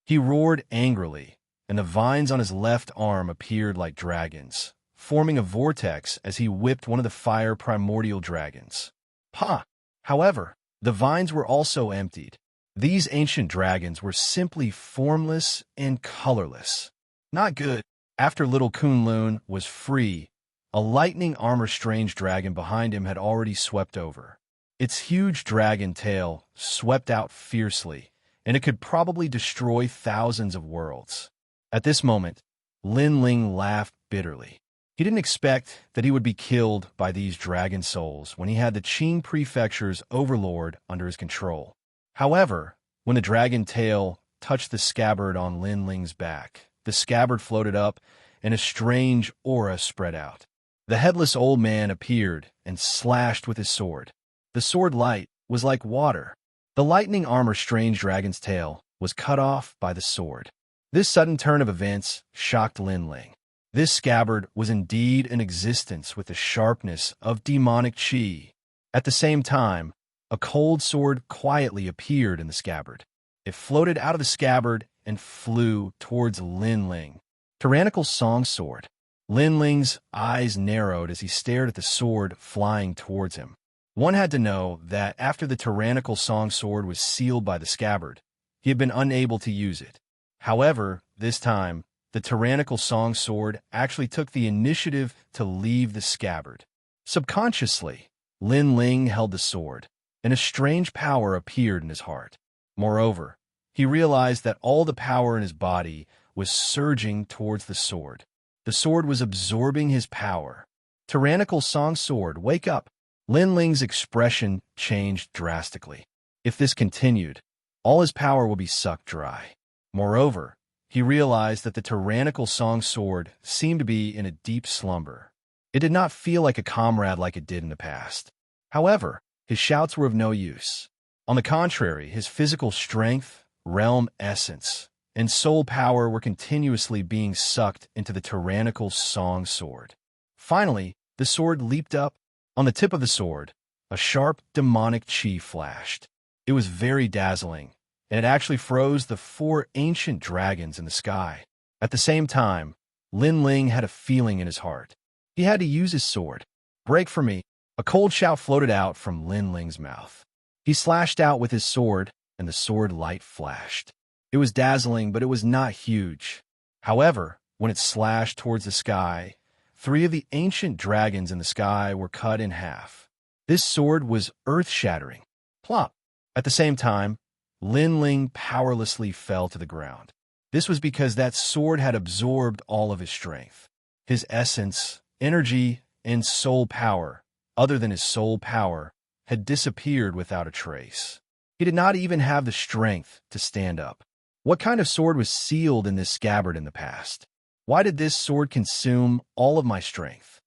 He roared angrily, and the vines on his left arm appeared like dragons, forming a vortex as he whipped one of the fire primordial dragons. Pa! However, the vines were also emptied. These ancient dragons were simply formless and colorless. Not good. After little Kunlun was free, a lightning armor strange dragon behind him had already swept over. Its huge dragon tail swept out fiercely, and it could probably destroy thousands of worlds. At this moment, Lin Ling laughed bitterly. He didn't expect that he would be killed by these dragon souls when he had the Qing Prefecture's overlord under his control. However, when the dragon tail touched the scabbard on Lin Ling's back, the scabbard floated up and a strange aura spread out. The headless old man appeared and slashed with his sword. The sword light was like water. The lightning armor strange dragon's tail was cut off by the sword. This sudden turn of events shocked Lin Ling. This scabbard was indeed in existence with the sharpness of demonic chi. At the same time, a cold sword quietly appeared in the scabbard. It floated out of the scabbard and flew towards Lin Ling. Tyrannical Song Sword. Lin Ling's eyes narrowed as he stared at the sword flying towards him. One had to know that after the Tyrannical Song Sword was sealed by the scabbard, he had been unable to use it. However, this time, the Tyrannical Song Sword actually took the initiative to leave the scabbard. Subconsciously, Lin Ling held the sword, and a strange power appeared in his heart. Moreover, he realized that all the power in his body was surging towards the sword. The sword was absorbing his power. Tyrannical Song Sword, wake up! Lin Ling's expression changed drastically. If this continued, all his power will be sucked dry. Moreover, he realized that the Tyrannical Song Sword seemed to be in a deep slumber. It did not feel like a comrade like it did in the past. However, his shouts were of no use. On the contrary, his physical strength, realm essence, and soul power were continuously being sucked into the Tyrannical Song Sword. Finally, the sword leaped up. On the tip of the sword, a sharp demonic chi flashed. It was very dazzling, and it actually froze the 4 ancient dragons in the sky. At the same time, Lin Ling had a feeling in his heart. He had to use his sword. Break from me! A cold shout floated out from Lin Ling's mouth. He slashed out with his sword, and the sword light flashed. It was dazzling, but it was not huge. However, when it slashed towards the sky, 3 of the ancient dragons in the sky were cut in half. This sword was earth-shattering. Plop! At the same time, Lin Ling powerlessly fell to the ground. This was because that sword had absorbed all of his strength. His essence, energy, and soul power, other than his soul power, had disappeared without a trace. He did not even have the strength to stand up. What kind of sword was sealed in this scabbard in the past? Why did this sword consume all of my strength?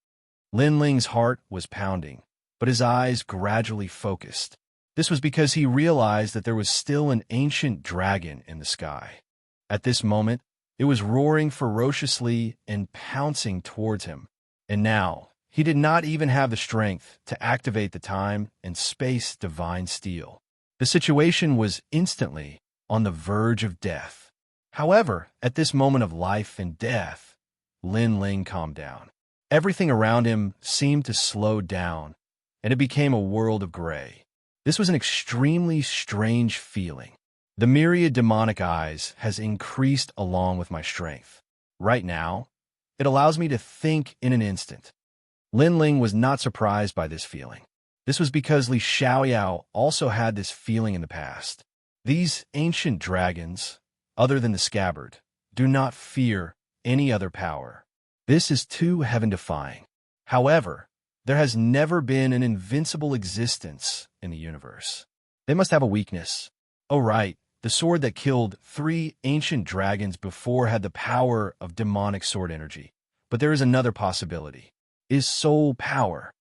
Lin Ling's heart was pounding, but his eyes gradually focused. This was because he realized that there was still an ancient dragon in the sky. At this moment, it was roaring ferociously and pouncing towards him. And now, he did not even have the strength to activate the time and space divine steel. The situation was instantly on the verge of death. However, at this moment of life and death, Lin Ling calmed down. Everything around him seemed to slow down, and it became a world of gray. This was an extremely strange feeling. The myriad demonic eyes has increased along with my strength. Right now, it allows me to think in an instant. Lin Ling was not surprised by this feeling. This was because Li Xiaoyao also had this feeling in the past. These ancient dragons, other than the scabbard, do not fear any other power. This is too heaven-defying. However, there has never been an invincible existence in the universe. They must have a weakness. Oh right, the sword that killed 3 ancient dragons before had the power of demonic sword energy. But there is another possibility. Is soul power.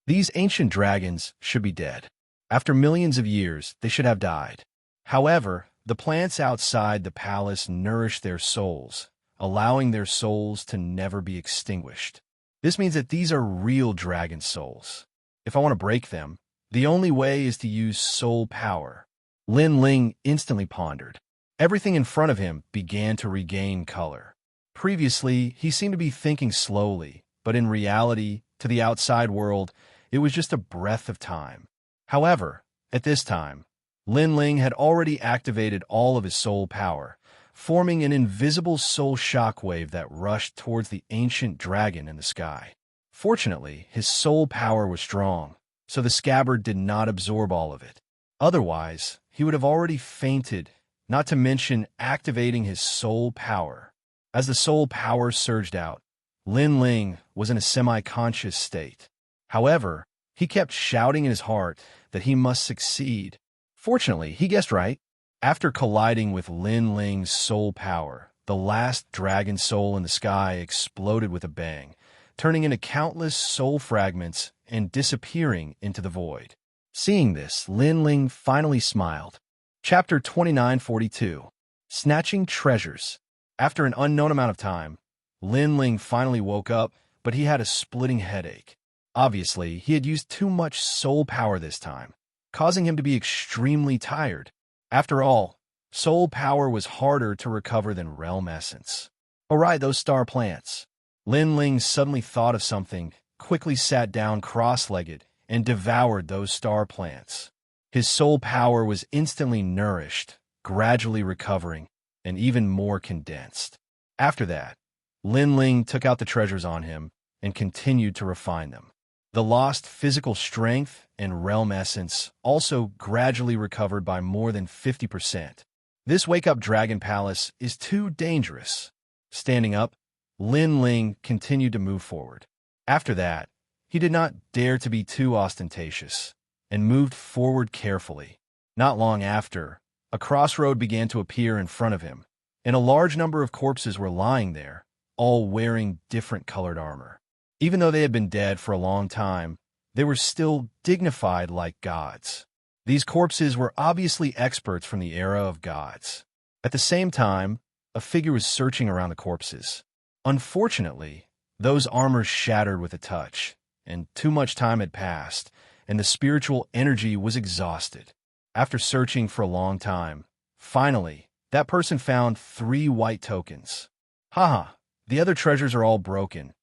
These ancient dragons should be dead. After millions of years, they should have died. However, the plants outside the palace nourish their souls, allowing their souls to never be extinguished. This means that these are real dragon souls. If I want to break them, the only way is to use soul power. Lin Ling instantly pondered. Everything in front of him began to regain color. Previously, he seemed to be thinking slowly, but in reality, to the outside world, it was just a breath of time. However, at this time, Lin Ling had already activated all of his soul power, forming an invisible soul shockwave that rushed towards the ancient dragon in the sky. Fortunately, his soul power was strong, so the scabbard did not absorb all of it. Otherwise, he would have already fainted, not to mention activating his soul power. As the soul power surged out, Lin Ling was in a semi-conscious state. However, he kept shouting in his heart that he must succeed. Fortunately, he guessed right. After colliding with Lin Ling's soul power, the last dragon soul in the sky exploded with a bang, turning into countless soul fragments and disappearing into the void. Seeing this, Lin Ling finally smiled. Chapter 2942. Snatching Treasures. After an unknown amount of time, Lin Ling finally woke up, but he had a splitting headache. Obviously, he had used too much soul power this time, causing him to be extremely tired. After all, soul power was harder to recover than realm essence. Alright, those star plants. Lin Ling suddenly thought of something, quickly sat down cross-legged, and devoured those star plants. His soul power was instantly nourished, gradually recovering, and even more condensed. After that, Lin Ling took out the treasures on him and continued to refine them. The lost physical strength and realm essence also gradually recovered by more than 50%. This wake-up dragon palace is too dangerous. Standing up, Lin Ling continued to move forward. After that, he did not dare to be too ostentatious and moved forward carefully. Not long after, a crossroad began to appear in front of him, and a large number of corpses were lying there, all wearing different colored armor. Even though they had been dead for a long time, they were still dignified like gods. These corpses were obviously experts from the era of gods. At the same time, a figure was searching around the corpses. Unfortunately, those armors shattered with a touch, and too much time had passed, and the spiritual energy was exhausted. After searching for a long time, finally, that person found 3 white tokens. Haha, the other treasures are all broken.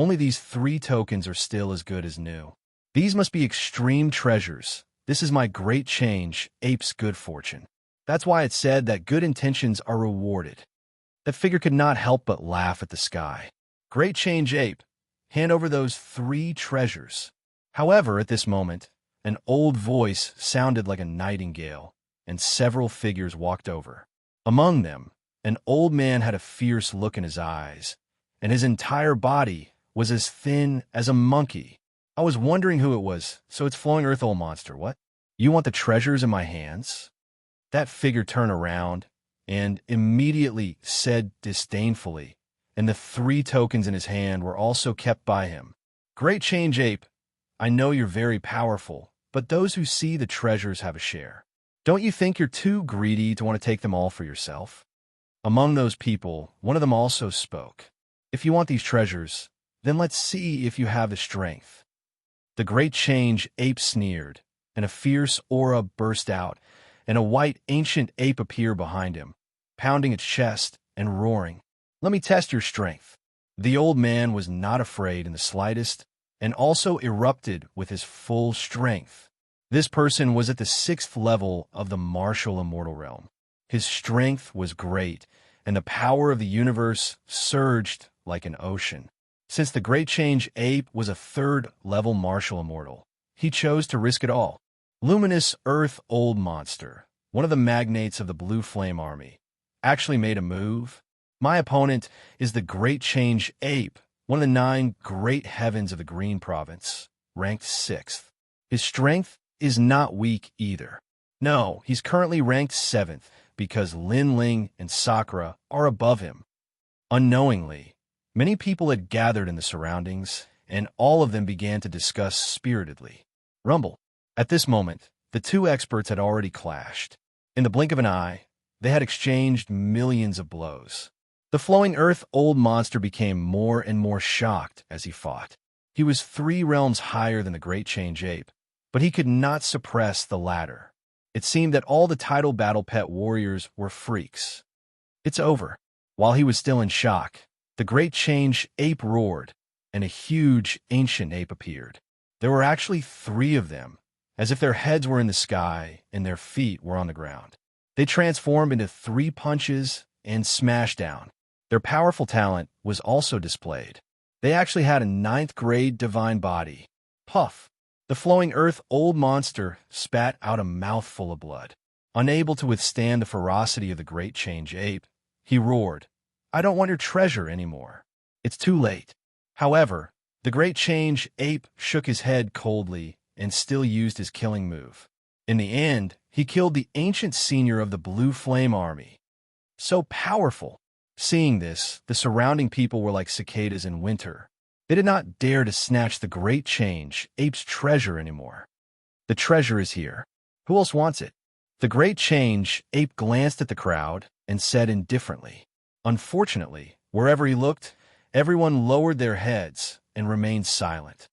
Only these 3 tokens are still as good as new. These must be extreme treasures. This is my great change, ape's good fortune. That's why it said that good intentions are rewarded. That figure could not help but laugh at the sky. Great change, ape. Hand over those 3 treasures. However, at this moment, an old voice sounded like a nightingale, and several figures walked over. Among them, an old man had a fierce look in his eyes, and his entire body was as thin as a monkey. I was wondering who it was, so it's Flowing Earth Old Monster, what? You want the treasures in my hands? That figure turned around and immediately said disdainfully, and the 3 tokens in his hand were also kept by him. Great change, ape. I know you're very powerful, but those who see the treasures have a share. Don't you think you're too greedy to want to take them all for yourself? Among those people, one of them also spoke. If you want these treasures, then let's see if you have the strength. The great change, ape sneered, and a fierce aura burst out, and a white ancient ape appeared behind him, pounding its chest and roaring. Let me test your strength. The old man was not afraid in the slightest, and also erupted with his full strength. This person was at the 6th level of the martial immortal realm. His strength was great, and the power of the universe surged like an ocean. Since the great change ape was a 3rd level martial immortal, he chose to risk it all. Luminous Earth Old Monster, one of the magnates of the Blue Flame Army, actually made a move. My opponent is the great change ape, one of the 9 great heavens of the Green Province, ranked 6th. His strength is not weak either. No, he's currently ranked 7th because Lin Ling and Sakura are above him. Unknowingly, many people had gathered in the surroundings, and all of them began to discuss spiritedly. Rumble. At this moment, the 2 experts had already clashed. In the blink of an eye, they had exchanged millions of blows. The Flowing Earth Old Monster became more and more shocked as he fought. He was 3 realms higher than the Great Change Ape, but he could not suppress the latter. It seemed that all the title battle pet warriors were freaks. It's over. While he was still in shock, the Great Change Ape roared, and a huge ancient ape appeared. There were actually 3 of them, as if their heads were in the sky and their feet were on the ground. They transformed into 3 punches and smashed down. Their powerful talent was also displayed. They actually had a 9th grade divine body. Puff! The Flowing Earth Old Monster spat out a mouthful of blood. Unable to withstand the ferocity of the Great Change Ape, he roared, I don't want your treasure anymore. It's too late. However, the Great Change Ape shook his head coldly and still used his killing move. In the end, he killed the ancient senior of the Blue Flame Army. So powerful! Seeing this, the surrounding people were like cicadas in winter. They did not dare to snatch the Great Change Ape's treasure anymore. The treasure is here. Who else wants it? The Great Change Ape glanced at the crowd and said indifferently. Unfortunately, wherever he looked, everyone lowered their heads and remained silent.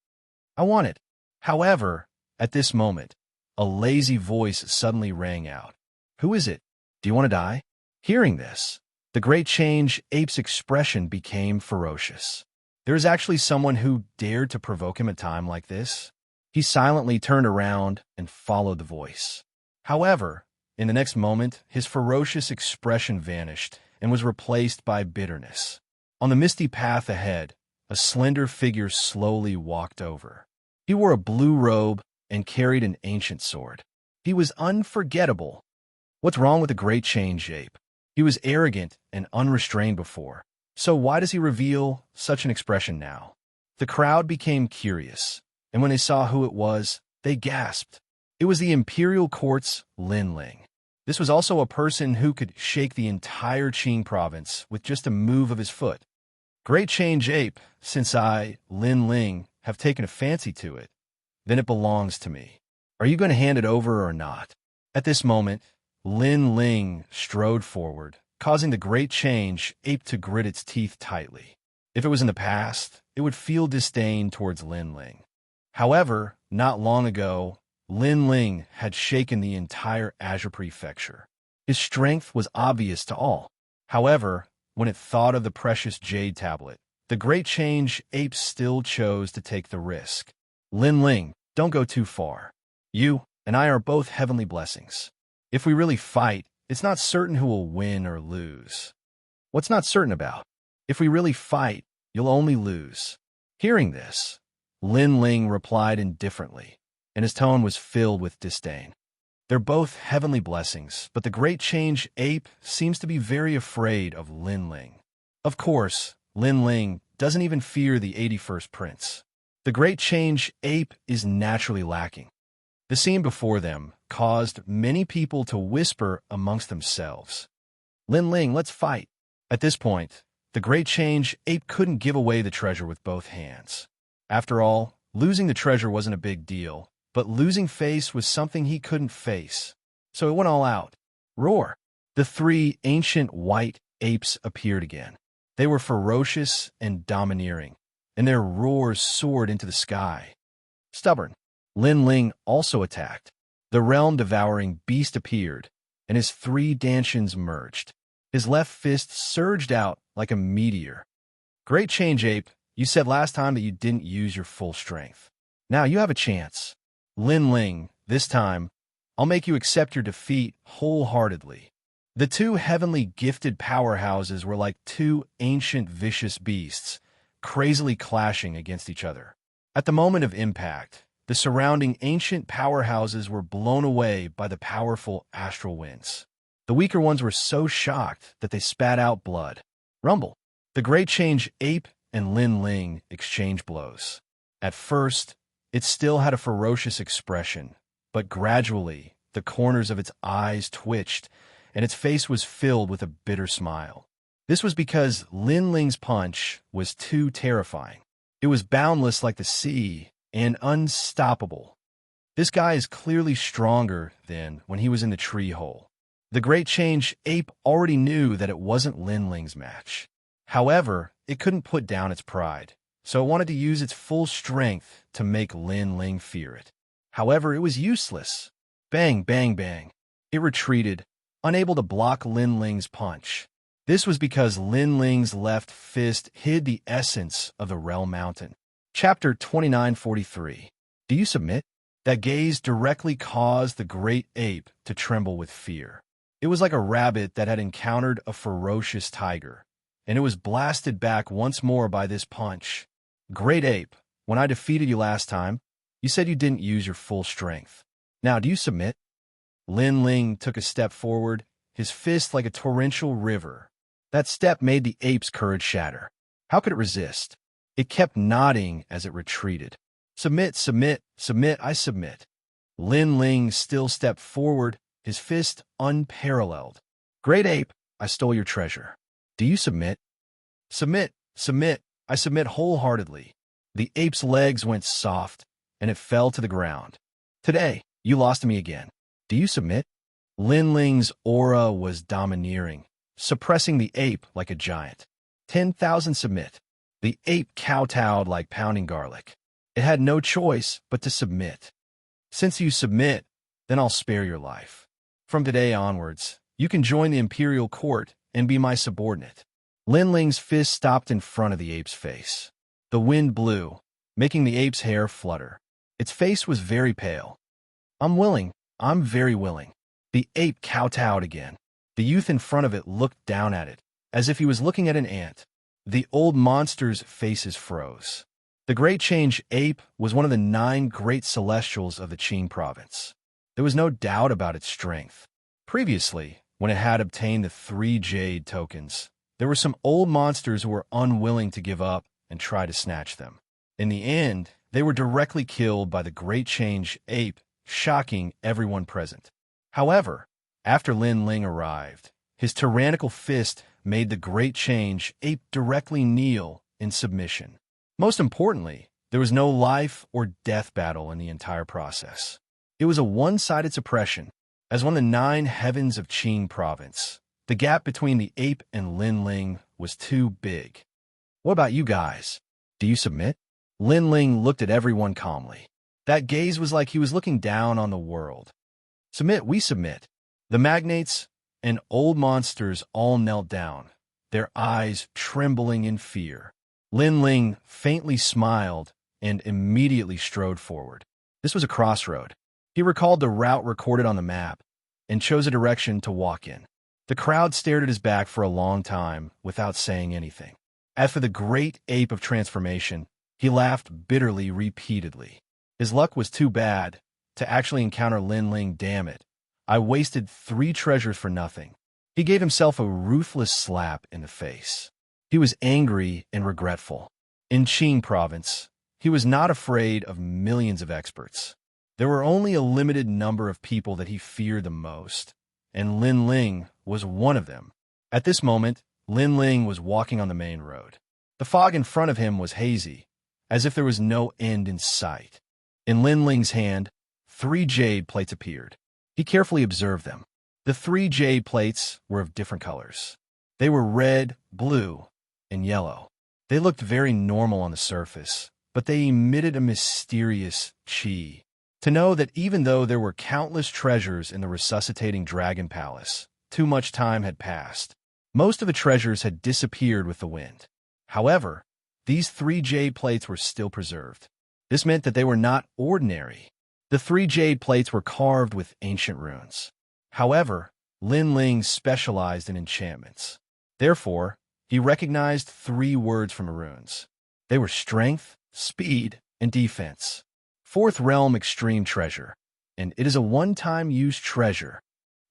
I want it. However, at this moment, a lazy voice suddenly rang out. Who is it? Do you want to die? Hearing this, the Great Change Ape's expression became ferocious. There is actually someone who dared to provoke him at a time like this. He silently turned around and followed the voice. However, in the next moment, his ferocious expression vanished and was replaced by bitterness. On the misty path ahead, a slender figure slowly walked over. He wore a blue robe and carried an ancient sword. He was unforgettable. What's wrong with the Great Change Ape? He was arrogant and unrestrained before. So why does he reveal such an expression now? The crowd became curious, and when they saw who it was, they gasped. It was the Imperial Court's Lin Ling. This was also a person who could shake the entire Qing province with just a move of his foot. Great Change Ape, since I, Lin Ling, have taken a fancy to it, then it belongs to me. Are you going to hand it over or not? At this moment, Lin Ling strode forward, causing the Great Change Ape to grit its teeth tightly. If it was in the past, it would feel disdain towards Lin Ling. However, not long ago, Lin Ling had shaken the entire Azure Prefecture. His strength was obvious to all. However, when it thought of the precious jade tablet, the great change apes still chose to take the risk. Lin Ling, don't go too far. You and I are both heavenly blessings. If we really fight, it's not certain who will win or lose. What's not certain about? If we really fight, you'll only lose. Hearing this, Lin Ling replied indifferently, and his tone was filled with disdain. They're both heavenly blessings, but the great change ape seems to be very afraid of Lin Ling. Of course, Lin Ling doesn't even fear the 81st prince. The great change ape is naturally lacking. The scene before them caused many people to whisper amongst themselves. Lin Ling, let's fight. At this point, the great change ape couldn't give away the treasure with both hands. After all, losing the treasure wasn't a big deal, but losing face was something he couldn't face. So it went all out. Roar! The three ancient white apes appeared again. They were ferocious and domineering, and their roars soared into the sky. Stubborn. Lin Ling also attacked. The realm-devouring beast appeared, and his three dantians merged. His left fist surged out like a meteor. Great change, ape. You said last time that you didn't use your full strength. Now you have a chance. Lin Ling, this time, I'll make you accept your defeat wholeheartedly. The two heavenly gifted powerhouses were like two ancient vicious beasts, crazily clashing against each other. At the moment of impact, the surrounding ancient powerhouses were blown away by the powerful astral winds. The weaker ones were so shocked that they spat out blood. Rumble. The great change ape and Lin Ling exchanged blows. At first, it still had a ferocious expression, but gradually, the corners of its eyes twitched, and its face was filled with a bitter smile. This was because Lin Ling's punch was too terrifying. It was boundless like the sea, and unstoppable. This guy is clearly stronger than when he was in the tree hole. The great change ape already knew that it wasn't Lin Ling's match. However, it couldn't put down its pride, so it wanted to use its full strength to make Lin Ling fear it. However, it was useless. Bang, bang, bang. It retreated, unable to block Lin Ling's punch. This was because Lin Ling's left fist hid the essence of the Realm Mountain. Chapter 2943. Do you submit? That gaze directly caused the great ape to tremble with fear. It was like a rabbit that had encountered a ferocious tiger, and it was blasted back once more by this punch. Great ape, when I defeated you last time, you said you didn't use your full strength. Now, do you submit? Lin Ling took a step forward, his fist like a torrential river. That step made the ape's courage shatter. How could it resist? It kept nodding as it retreated. Submit, submit, submit, I submit. Lin Ling still stepped forward, his fist unparalleled. Great ape, I stole your treasure. Do you submit? Submit, submit, I submit wholeheartedly. The ape's legs went soft, and it fell to the ground. Today, you lost to me again. Do you submit? Lin Ling's aura was domineering, suppressing the ape like a giant. 10,000 submit. The ape kowtowed like pounding garlic. It had no choice but to submit. Since you submit, then I'll spare your life. From today onwards, you can join the imperial court and be my subordinate. Lin Ling's fist stopped in front of the ape's face. The wind blew, making the ape's hair flutter. Its face was very pale. I'm willing. I'm very willing. The ape kowtowed again. The youth in front of it looked down at it, as if he was looking at an ant. The old monster's faces froze. The Great Change Ape was one of the 9 great celestials of the Qing province. There was no doubt about its strength. Previously, when it had obtained the 3 jade tokens, there were some old monsters who were unwilling to give up and try to snatch them. In the end, they were directly killed by the Great Change Ape, shocking everyone present. However, after Lin Ling arrived, his tyrannical fist made the Great Change Ape directly kneel in submission. Most importantly, there was no life or death battle in the entire process. It was a one-sided suppression. As one of the 9 heavens of Qing province, the gap between the ape and Lin Ling was too big. What about you guys? Do you submit? Lin Ling looked at everyone calmly. That gaze was like he was looking down on the world. Submit, we submit. The magnates and old monsters all knelt down, their eyes trembling in fear. Lin Ling faintly smiled and immediately strode forward. This was a crossroad. He recalled the route recorded on the map and chose a direction to walk in. The crowd stared at his back for a long time without saying anything. As for the great ape of transformation, he laughed bitterly repeatedly. His luck was too bad to actually encounter Lin Ling. Damn it. I wasted 3 treasures for nothing. He gave himself a ruthless slap in the face. He was angry and regretful. In Qing province, he was not afraid of millions of experts. There were only a limited number of people that he feared the most, and Lin Ling was one of them. At this moment, Lin Ling was walking on the main road. The fog in front of him was hazy, as if there was no end in sight. In Lin Ling's hand, 3 jade plates appeared. He carefully observed them. The 3 jade plates were of different colors. They were red, blue, and yellow. They looked very normal on the surface, but they emitted a mysterious qi. To know that even though there were countless treasures in the resuscitating dragon palace, too much time had passed. Most of the treasures had disappeared with the wind. However, these 3 jade plates were still preserved. This meant that they were not ordinary. The 3 jade plates were carved with ancient runes. However, Lin Ling specialized in enchantments. Therefore, he recognized 3 words from the runes. They were strength, speed, and defense. 4th realm extreme treasure, and it is a one-time use treasure.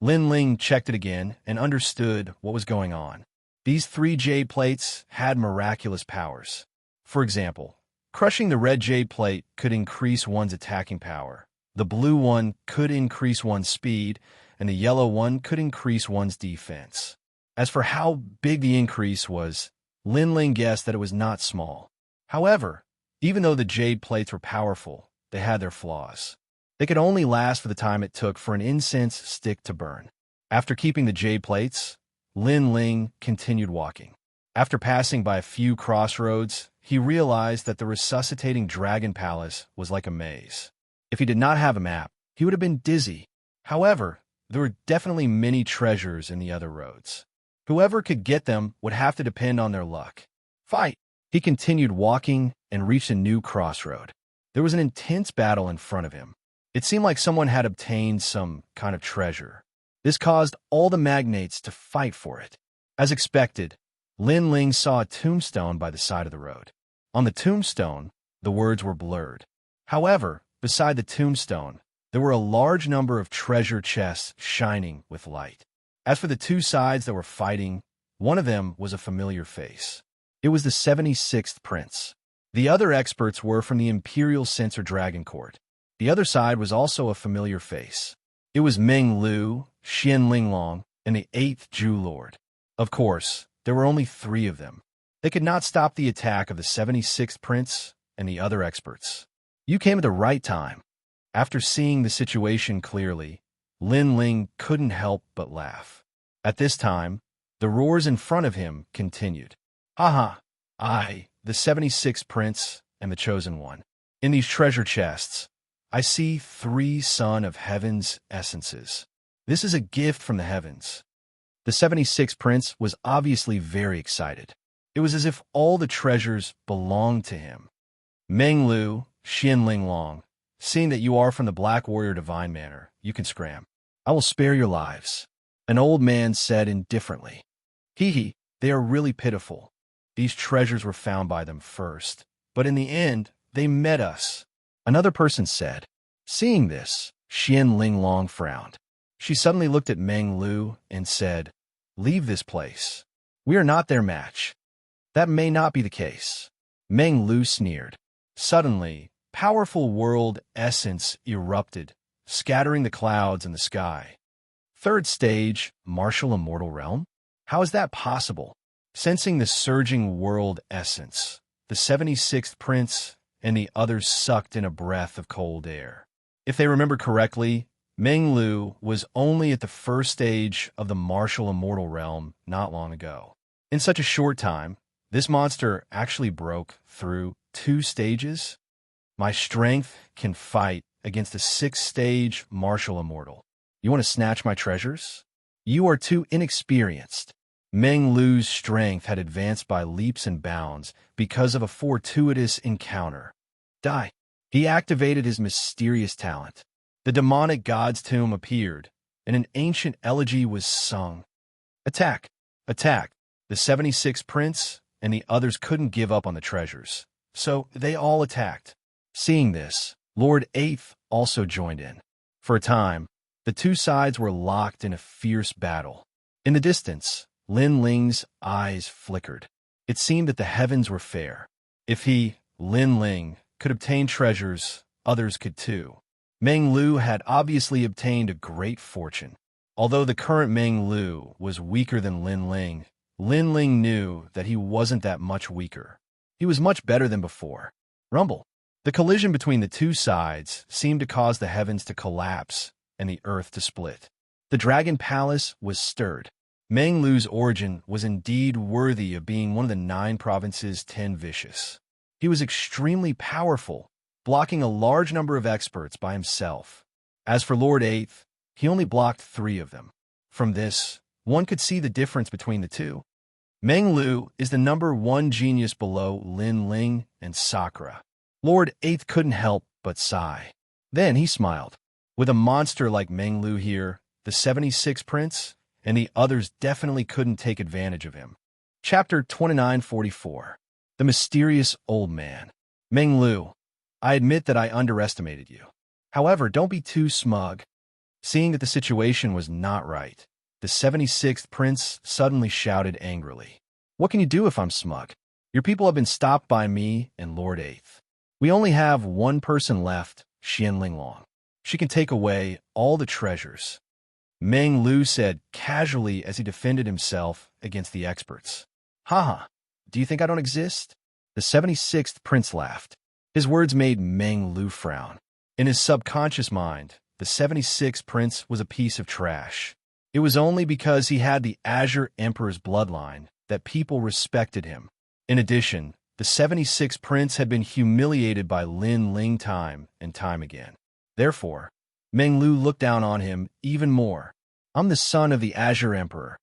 Lin Ling checked it again and understood what was going on. These 3 jade plates had miraculous powers. For example, crushing the red jade plate could increase one's attacking power. The blue one could increase one's speed, and the yellow one could increase one's defense. As for how big the increase was, Lin Ling guessed that it was not small. However, even though the jade plates were powerful, they had their flaws. They could only last for the time it took for an incense stick to burn. After keeping the jade plates, Lin Ling continued walking. After passing by a few crossroads, he realized that the resuscitating dragon palace was like a maze. If he did not have a map, he would have been dizzy. However, there were definitely many treasures in the other roads. Whoever could get them would have to depend on their luck. Fight! He continued walking and reached a new crossroad. There was an intense battle in front of him. It seemed like someone had obtained some kind of treasure. This caused all the magnates to fight for it. As expected, Lin Ling saw a tombstone by the side of the road. On the tombstone, the words were blurred. However, beside the tombstone, there were a large number of treasure chests shining with light. As for the 2 sides that were fighting, one of them was a familiar face. It was the 76th prince. The other experts were from the Imperial Censor Dragon Court. The other side was also a familiar face. It was Meng Lu, Xian Linglong, and the 8th Ju Lord. Of course, there were only 3 of them. They could not stop the attack of the 76th prince and the other experts. You came at the right time. After seeing the situation clearly, Lin Ling couldn't help but laugh. At this time, the roars in front of him continued. Haha, I, the 76th prince, am the chosen one. In these treasure chests, I see 3 Son of Heaven's essences. This is a gift from the heavens. The 76th prince was obviously very excited. It was as if all the treasures belonged to him. Meng Lu, Xian Linglong, seeing that you are from the Black Warrior Divine Manor, you can scram. I will spare your lives. An old man said indifferently. Hee, they are really pitiful. These treasures were found by them first, but in the end, they met us. Another person said. Seeing this, Xian Linglong frowned. She suddenly looked at Meng Lu and said, Leave this place. We are not their match. That may not be the case. Meng Lu sneered. Suddenly, powerful world essence erupted, scattering the clouds in the sky. 3rd stage, martial immortal realm? How is that possible? Sensing the surging world essence, the 76th prince and the others sucked in a breath of cold air. If they remember correctly, Meng Lu was only at the 1st stage of the martial immortal realm not long ago. In such a short time, this monster actually broke through 2 stages. My strength can fight against a 6th stage martial immortal. You want to snatch my treasures? You are too inexperienced. Meng Lu's strength had advanced by leaps and bounds because of a fortuitous encounter. Die. He activated his mysterious talent. The demonic god's tomb appeared, and an ancient elegy was sung. Attack! Attack! The 76th prince and the others couldn't give up on the treasures, so they all attacked. Seeing this, Lord Eighth also joined in. For a time, the two sides were locked in a fierce battle. In the distance, Lin Ling's eyes flickered. It seemed that the heavens were fair. If he, Lin Ling, could obtain treasures, others could too. Meng Lu had obviously obtained a great fortune. Although the current Meng Lu was weaker than Lin Ling knew that he wasn't that much weaker. He was much better than before. Rumble. The collision between the two sides seemed to cause the heavens to collapse and the earth to split. The Dragon Palace was stirred. Meng Lu's origin was indeed worthy of being one of the 9 provinces' 10 vicious. He was extremely powerful, blocking a large number of experts by himself. As for Lord Eighth, he only blocked 3 of them. From this, one could see the difference between the two. Meng Lu is the number 1 genius below Lin Ling and Sakura. Lord Eighth couldn't help but sigh. Then he smiled. With a monster like Meng Lu here, the 76th prince and the others definitely couldn't take advantage of him. Chapter 2944. The Mysterious Old Man. Meng Lu, I admit that I underestimated you. However, don't be too smug. Seeing that the situation was not right, the 76th prince suddenly shouted angrily. What can you do if I'm smug? Your people have been stopped by me and Lord Eighth. We only have one person left, Xianxia. She can take away all the treasures. Meng Lu said casually as he defended himself against the experts. Haha, do you think I don't exist? The 76th prince laughed. His words made Meng Lu frown. In his subconscious mind, the 76th prince was a piece of trash. It was only because he had the Azure Emperor's bloodline that people respected him. In addition, the 76th prince had been humiliated by Lin Ling time and time again. Therefore, Meng Lu looked down on him even more. I'm the son of the Azure Emperor.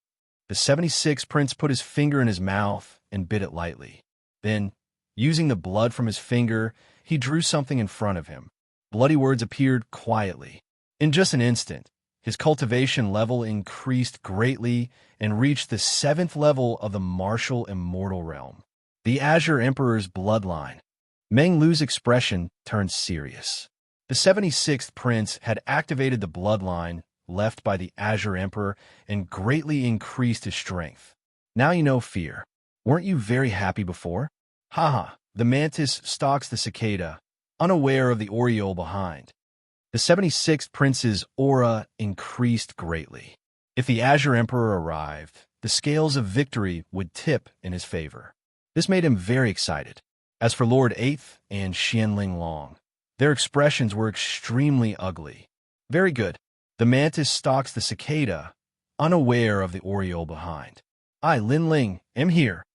The 76th prince put his finger in his mouth and bit it lightly. Then, using the blood from his finger, he drew something in front of him. Bloody words appeared quietly. In just an instant, his cultivation level increased greatly and reached the 7th level of the martial immortal realm. The Azure Emperor's bloodline. Meng Lu's expression turned serious. The 76th prince had activated the bloodline left by the Azure Emperor and greatly increased his strength. Now you know fear. Weren't you very happy before? Haha, the mantis stalks the cicada, unaware of the aureole behind. The 76th prince's aura increased greatly. If the Azure Emperor arrived, the scales of victory would tip in his favor. This made him very excited. As for Lord Eighth and Xianxia, their expressions were extremely ugly. Very good. The mantis stalks the cicada, unaware of the aureole behind. I, Lin Ling, am here.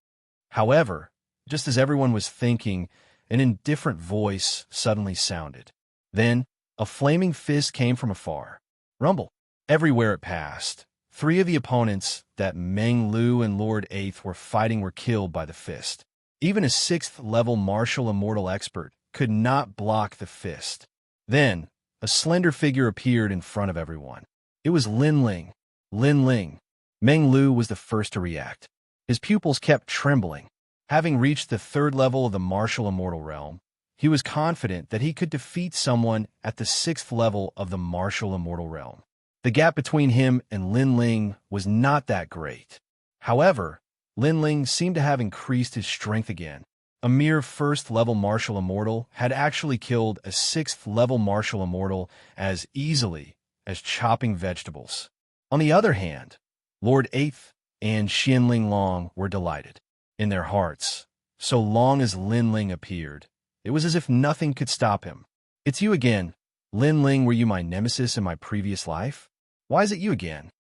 However, just as everyone was thinking, an indifferent voice suddenly sounded. Then, a flaming fist came from afar. Rumble. Everywhere it passed, 3 of the opponents that Meng Lu and Lord Eighth were fighting were killed by the fist. Even a 6th-level martial immortal expert could not block the fist. Then, a slender figure appeared in front of everyone. It was Lin Ling. Lin Ling. Meng Lu was the first to react. His pupils kept trembling. Having reached the 3rd level of the martial immortal realm, he was confident that he could defeat someone at the 6th level of the martial immortal realm. The gap between him and Lin Ling was not that great. However, Lin Ling seemed to have increased his strength again. A mere 1st-level martial immortal had actually killed a 6th-level martial immortal as easily as chopping vegetables. On the other hand, Lord Eighth and Xianxia were delighted. In their hearts, so long as Lin Ling appeared, it was as if nothing could stop him. It's you again. Lin Ling, were you my nemesis in my previous life? Why is it you again?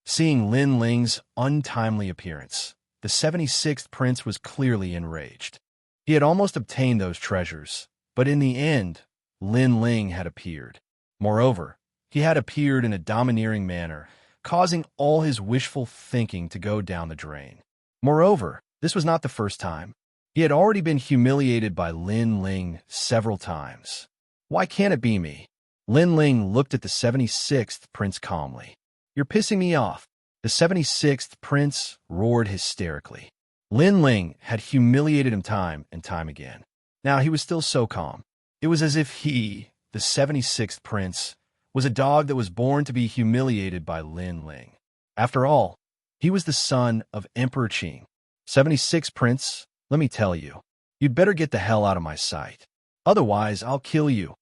Seeing Lin Ling's untimely appearance, the 76th prince was clearly enraged. He had almost obtained those treasures, but in the end, Lin Ling had appeared. Moreover, he had appeared in a domineering manner, causing all his wishful thinking to go down the drain. Moreover, this was not the first time. He had already been humiliated by Lin Ling several times. Why can't it be me? Lin Ling looked at the 76th prince calmly. You're pissing me off. The 76th prince roared hysterically. Lin Ling had humiliated him time and time again. Now he was still so calm. It was as if he, the 76th prince, was a dog that was born to be humiliated by Lin Ling. After all, he was the son of Emperor Qing. 76 prince, let me tell you, you'd better get the hell out of my sight. Otherwise, I'll kill you.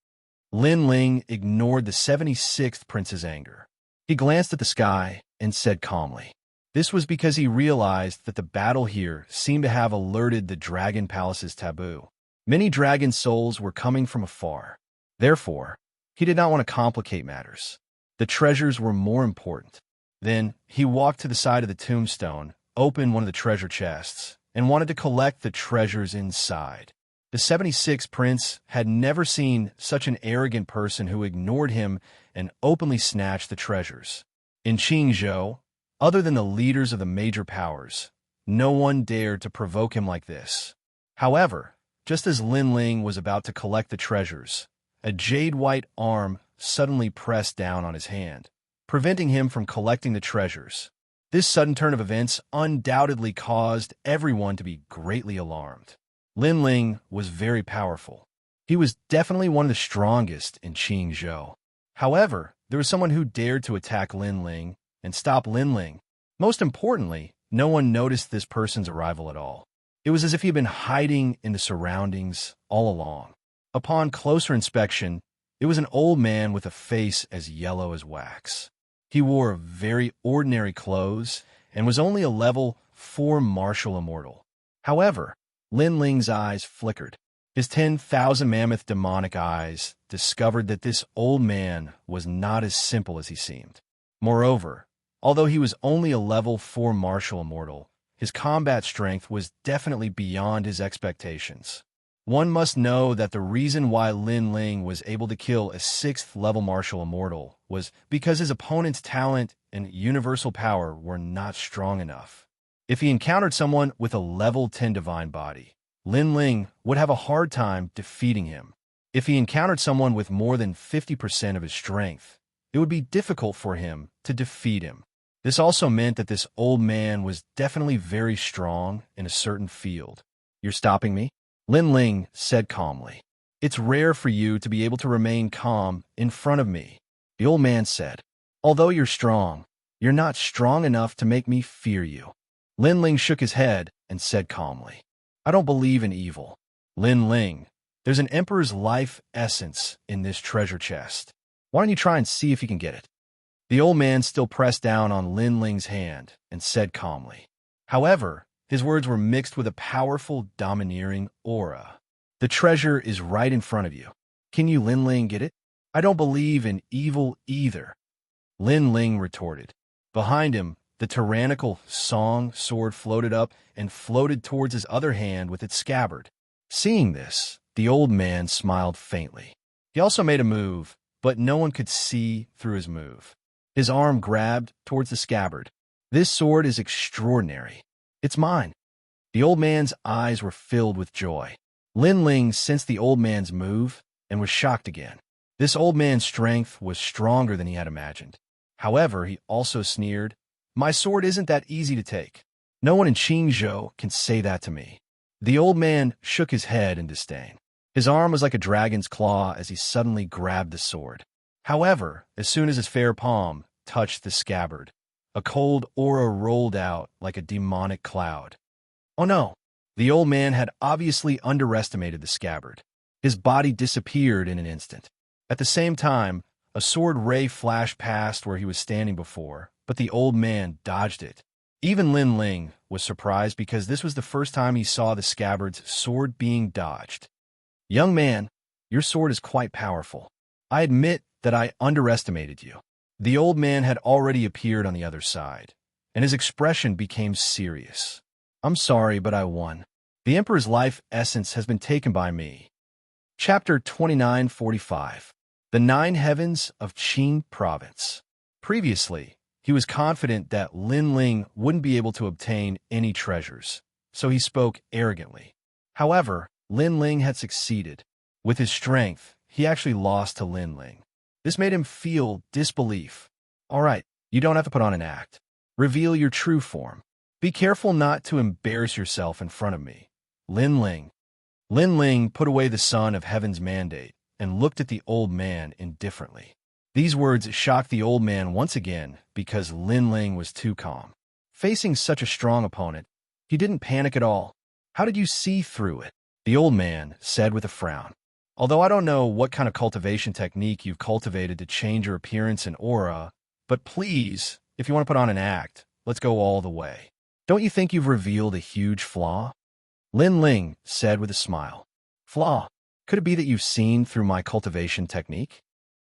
Lin Ling ignored the 76th prince's anger. He glanced at the sky and said calmly. This was because he realized that the battle here seemed to have alerted the Dragon Palace's taboo. Many dragon souls were coming from afar. Therefore, he did not want to complicate matters. The treasures were more important. Then, he walked to the side of the tombstone, opened one of the treasure chests, and wanted to collect the treasures inside. The 76th prince had never seen such an arrogant person who ignored him and openly snatched the treasures. In Qingzhou, other than the leaders of the major powers, no one dared to provoke him like this. However, just as Lin Ling was about to collect the treasures, a jade-white arm suddenly pressed down on his hand, preventing him from collecting the treasures. This sudden turn of events undoubtedly caused everyone to be greatly alarmed. Lin Ling was very powerful. He was definitely one of the strongest in Qingzhou. However, there was someone who dared to attack Lin Ling and stop Lin Ling. Most importantly, no one noticed this person's arrival at all. It was as if he had been hiding in the surroundings all along. Upon closer inspection, it was an old man with a face as yellow as wax. He wore very ordinary clothes and was only a level 4 martial immortal. However, Lin Ling's eyes flickered. His 10,000 mammoth demonic eyes discovered that this old man was not as simple as he seemed. Moreover, although he was only a level 4 martial immortal, his combat strength was definitely beyond his expectations. One must know that the reason why Lin Ling was able to kill a 6th level martial immortal was because his opponent's talent and universal power were not strong enough. If he encountered someone with a level 10 divine body, Lin Ling would have a hard time defeating him. If he encountered someone with more than 50% of his strength, it would be difficult for him to defeat him. This also meant that this old man was definitely very strong in a certain field. You're stopping me? Lin Ling said calmly. It's rare for you to be able to remain calm in front of me. The old man said, although you're strong, you're not strong enough to make me fear you. Lin Ling shook his head and said calmly, I don't believe in evil. Lin Ling, there's an emperor's life essence in this treasure chest. Why don't you try and see if you can get it? The old man still pressed down on Lin Ling's hand and said calmly. However, his words were mixed with a powerful, domineering aura. The treasure is right in front of you. Can you, Lin Ling, get it? I don't believe in evil either. Lin Ling retorted. Behind him, the tyrannical song sword floated up and floated towards his other hand with its scabbard. Seeing this, the old man smiled faintly. He also made a move, but no one could see through his move. His arm grabbed towards the scabbard. This sword is extraordinary. It's mine. The old man's eyes were filled with joy. Lin Ling sensed the old man's move and was shocked again. This old man's strength was stronger than he had imagined. However, he also sneered, my sword isn't that easy to take. No one in Qingzhou can say that to me. The old man shook his head in disdain. His arm was like a dragon's claw as he suddenly grabbed the sword. However, as soon as his fair palm touched the scabbard, a cold aura rolled out like a demonic cloud. Oh no! The old man had obviously underestimated the scabbard. His body disappeared in an instant. At the same time, a sword ray flashed past where he was standing before, but the old man dodged it. Even Lin Ling was surprised because this was the first time he saw the scabbard's sword being dodged. Young man, your sword is quite powerful. I admit that I underestimated you. The old man had already appeared on the other side, and his expression became serious. I'm sorry, but I won. The Emperor's life essence has been taken by me. Chapter 2945. The 9 Heavens of Qing Province. Previously, He was confident that Lin Ling wouldn't be able to obtain any treasures, so he spoke arrogantly. However, Lin Ling had succeeded. With his strength, he actually lost to Lin Ling. This made him feel disbelief. All right, you don't have to put on an act. Reveal your true form. Be careful not to embarrass yourself in front of me. Lin Ling. Lin Ling put away the son of heaven's mandate and looked at the old man indifferently. These words shocked the old man once again because Lin Ling was too calm. Facing such a strong opponent, he didn't panic at all. How did you see through it? The old man said with a frown. Although I don't know what kind of cultivation technique you've cultivated to change your appearance and aura, but please, if you want to put on an act, let's go all the way. Don't you think you've revealed a huge flaw? Lin Ling said with a smile. Flaw? Could it be that you've seen through my cultivation technique?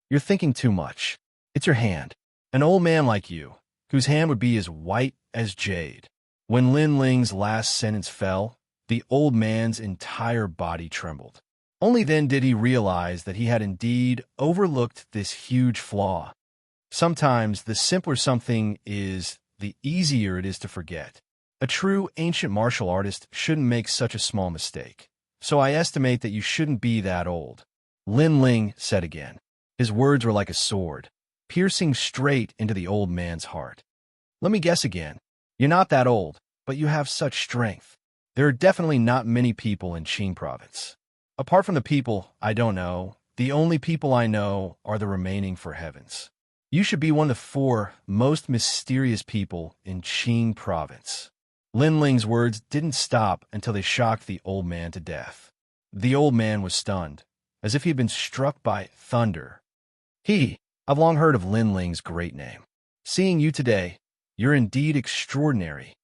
You're thinking too much. It's your hand. An old man like you, whose hand would be as white as jade. When Lin Ling's last sentence fell, the old man's entire body trembled. Only then did he realize that he had indeed overlooked this huge flaw. Sometimes the simpler something is, the easier it is to forget. A true ancient martial artist shouldn't make such a small mistake. So I estimate that you shouldn't be that old. Lin Ling said again. His words were like a sword, piercing straight into the old man's heart. Let me guess again. You're not that old, but you have such strength. There are definitely not many people in Qing province. Apart from the people I don't know, the only people I know are the remaining four heavens. You should be one of the 4 most mysterious people in Qing province. Lin Ling's words didn't stop until they shocked the old man to death. The old man was stunned, as if he had been struck by thunder. I've long heard of Lin Ling's great name. Seeing you today, you're indeed extraordinary.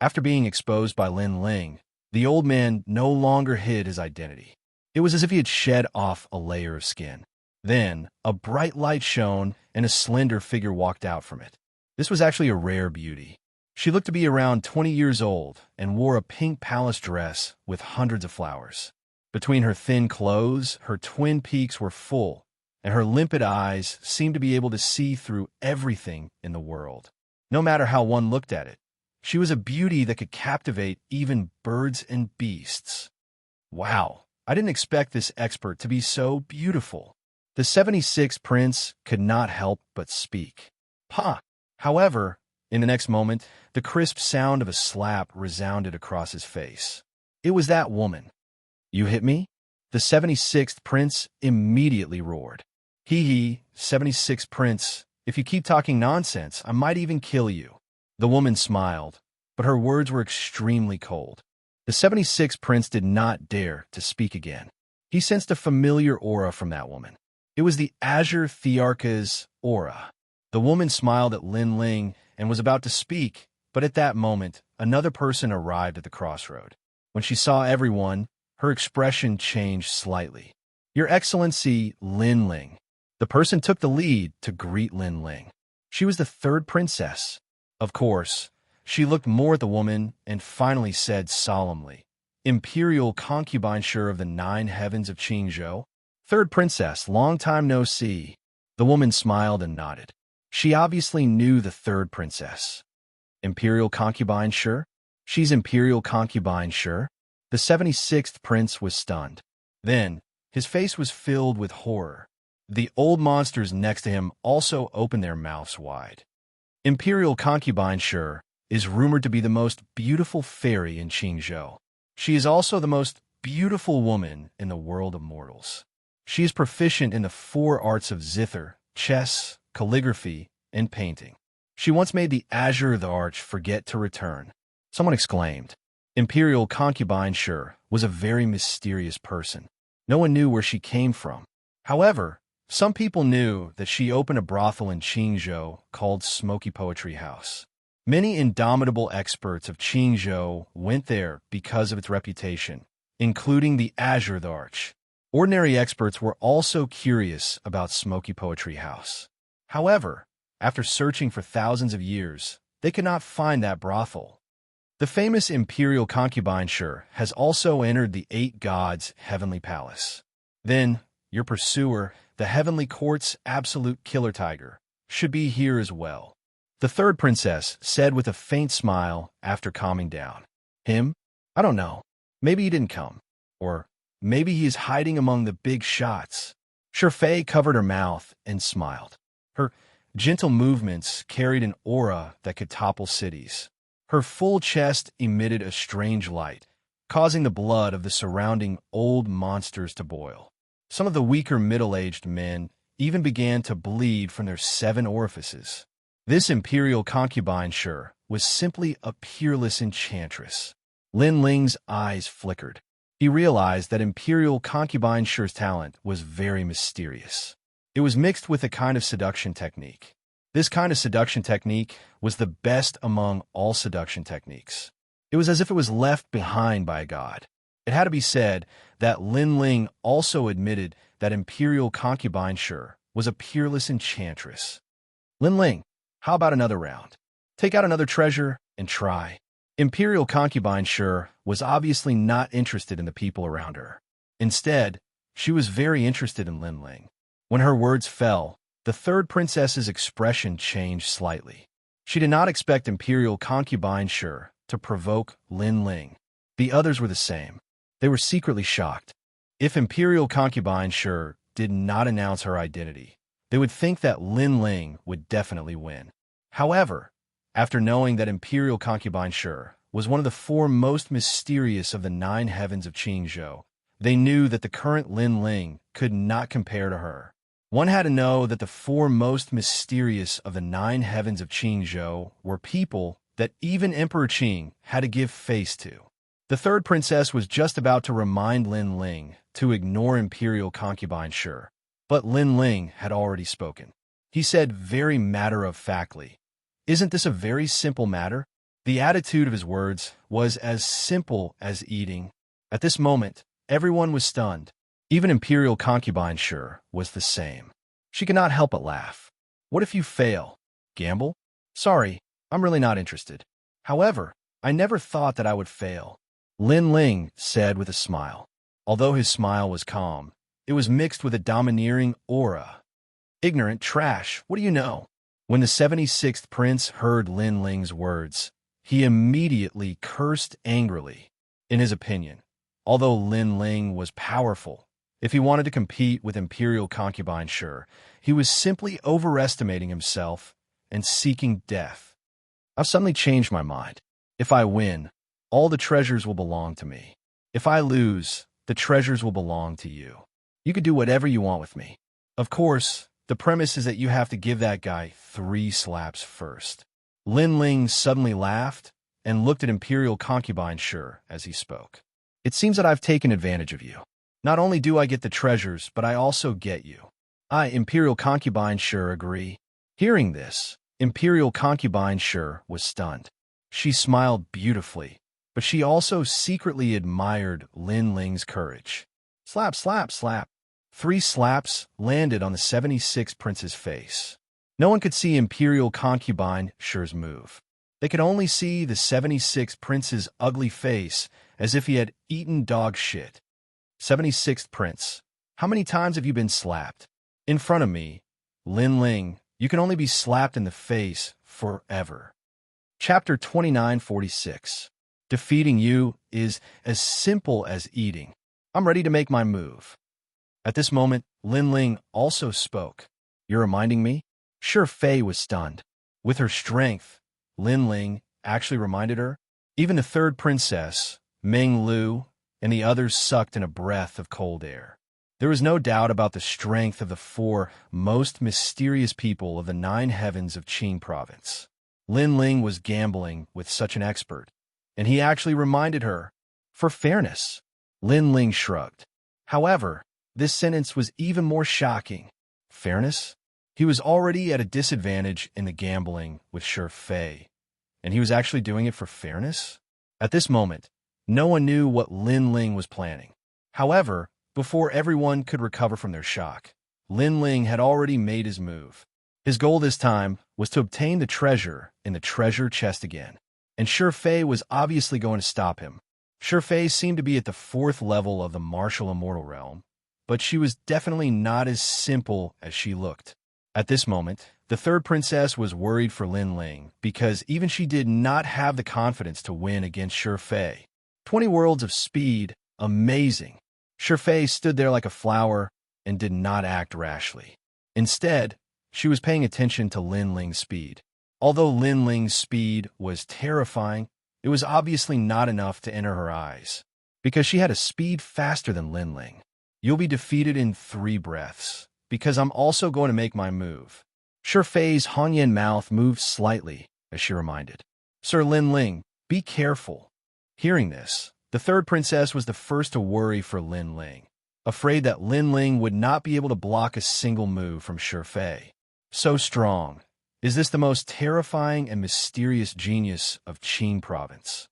After being exposed by Lin Ling, the old man no longer hid his identity. It was as if he had shed off a layer of skin. Then, a bright light shone, and a slender figure walked out from it. This was actually a rare beauty. She looked to be around 20 years old and wore a pink palace dress with hundreds of flowers. Between her thin clothes, her twin peaks were full, and her limpid eyes seemed to be able to see through everything in the world. No matter how one looked at it, she was a beauty that could captivate even birds and beasts. Wow, I didn't expect this expert to be so beautiful. The 76th prince could not help but speak. However, in the next moment, the crisp sound of a slap resounded across his face. It was that woman. You hit me? The 76th prince immediately roared. 76th prince, if you keep talking nonsense, I might even kill you. The woman smiled, but her words were extremely cold. The 76th prince did not dare to speak again. He sensed a familiar aura from that woman. It was the Azure Thearcha's aura. The woman smiled at Lin Ling and was about to speak, but at that moment, another person arrived at the crossroad. When she saw everyone, her expression changed slightly. Your Excellency, Lin Ling. The person took the lead to greet Lin Ling. She was the 3rd princess. Of course, she looked more at the woman and finally said solemnly, Imperial concubineshire of the 9 heavens of Qingzhou. 3rd princess, long time no see. The woman smiled and nodded. She obviously knew the 3rd princess. Imperial concubineshire? She's Imperial concubineshire? The 76th prince was stunned. Then, his face was filled with horror. The old monsters next to him also opened their mouths wide. Imperial concubineshire is rumored to be the most beautiful fairy in Qingzhou. She is also the most beautiful woman in the world of mortals. She is proficient in the 4 arts of zither, chess, calligraphy, and painting. She once made the Azure of the Arch forget to return. Someone exclaimed. Imperial concubineshire was a very mysterious person. No one knew where she came from. However, some people knew that she opened a brothel in Qingzhou called Smoky Poetry House. Many indomitable experts of Qingzhou went there because of its reputation, including the Azure of the Arch. Ordinary experts were also curious about Smoky Poetry House. However, after searching for thousands of years, they could not find that brothel. The famous Imperial concubineshire has also entered the 8 gods' heavenly palace. Then, your pursuer, the heavenly court's absolute killer tiger, should be here as well. The third princess said with a faint smile after calming down. Him? I don't know. Maybe he didn't come. Or maybe he is hiding among the big shots. Shifei covered her mouth and smiled. Her gentle movements carried an aura that could topple cities. Her full chest emitted a strange light, causing the blood of the surrounding old monsters to boil. Some of the weaker middle-aged men even began to bleed from their 7 orifices. This imperial concubine sure was simply a peerless enchantress. Lin Ling's eyes flickered. He realized that imperial concubine sure's talent was very mysterious. It was mixed with a kind of seduction technique. This kind of seduction technique was the best among all seduction techniques. It was as if it was left behind by a god. It had to be said that Lin Ling also admitted that imperial concubine sure was a peerless enchantress. Lin Ling, how about another round? Take out another treasure and try. Imperial concubine sure was obviously not interested in the people around her. Instead, she was very interested in Lin Ling. When her words fell, the third princess's expression changed slightly. She did not expect imperial concubine sure to provoke Lin Ling. The others were the same. They were secretly shocked. If imperial concubine sure did not announce her identity, they would think that Lin Ling would definitely win. However, after knowing that imperial concubine sure was one of the 4 most mysterious of the 9 heavens of Xianxia, they knew that the current Lin Ling could not compare to her. One had to know that the 4 most mysterious of the 9 heavens of Xianxia were people that even Emperor Qing had to give face to. The third princess was just about to remind Lin Ling to ignore imperial concubine sure, but Lin Ling had already spoken. He said very matter-of-factly, "Isn't this a very simple matter?" The attitude of his words was as simple as eating. At this moment, everyone was stunned. Even imperial concubine sure was the same. She could not help but laugh. What if you fail? Gamble? Sorry, I'm really not interested. However, I never thought that I would fail. Lin Ling said with a smile. Although his smile was calm, it was mixed with a domineering aura. Ignorant trash, what do you know? When the 76th prince heard Lin Ling's words, he immediately cursed angrily. In his opinion, although Lin Ling was powerful, if he wanted to compete with imperial concubine sure, he was simply overestimating himself and seeking death. I've suddenly changed my mind. If I win, all the treasures will belong to me. If I lose, the treasures will belong to you. You could do whatever you want with me. Of course, the premise is that you have to give that guy 3 slaps first. Lin Ling suddenly laughed and looked at imperial concubine sure as he spoke. It seems that I've taken advantage of you. Not only do I get the treasures, but I also get you. I, imperial concubine sure, agree. Hearing this, imperial concubine sure was stunned. She smiled beautifully, but she also secretly admired Lin Ling's courage. Slap, slap, slap. 3 slaps landed on the 76th prince's face. No one could see imperial concubine sure's move. They could only see the 76th prince's ugly face as if he had eaten dog shit. 76th prince, how many times have you been slapped? In front of me, Lin Ling, you can only be slapped in the face forever. Chapter 2946. Defeating you is as simple as eating. I'm ready to make my move. At this moment, Lin Ling also spoke. You're reminding me? Sure, Fei was stunned. With her strength, Lin Ling actually reminded her. Even the third princess, Meng Lu, and the others sucked in a breath of cold air. There was no doubt about the strength of the 4 most mysterious people of the 9 heavens of Qing province. Lin Ling was gambling with such an expert, and he actually reminded her, for fairness. Lin Ling shrugged. However, this sentence was even more shocking. Fairness? He was already at a disadvantage in the gambling with Sure Fei, and he was actually doing it for fairness? At this moment, no one knew what Lin Ling was planning. However, before everyone could recover from their shock, Lin Ling had already made his move. His goal this time was to obtain the treasure in the treasure chest again, and Sure Fei was obviously going to stop him. Sure Fei seemed to be at the 4th level of the martial immortal realm, but she was definitely not as simple as she looked. At this moment, the third princess was worried for Lin Ling because even she did not have the confidence to win against Shi Fei. 20 worlds of speed, amazing. Shi Fei stood there like a flower and did not act rashly. Instead, she was paying attention to Lin Ling's speed. Although Lin Ling's speed was terrifying, it was obviously not enough to enter her eyes, because she had a speed faster than Lin Ling. You'll be defeated in 3 breaths, because I'm also going to make my move. Shi Fei's Hanyan mouth moved slightly as she reminded. Sir Lin Ling, be careful. Hearing this, the third princess was the first to worry for Lin Ling, afraid that Lin Ling would not be able to block a single move from Shi Fei. So strong. Is this the most terrifying and mysterious genius of Qin province?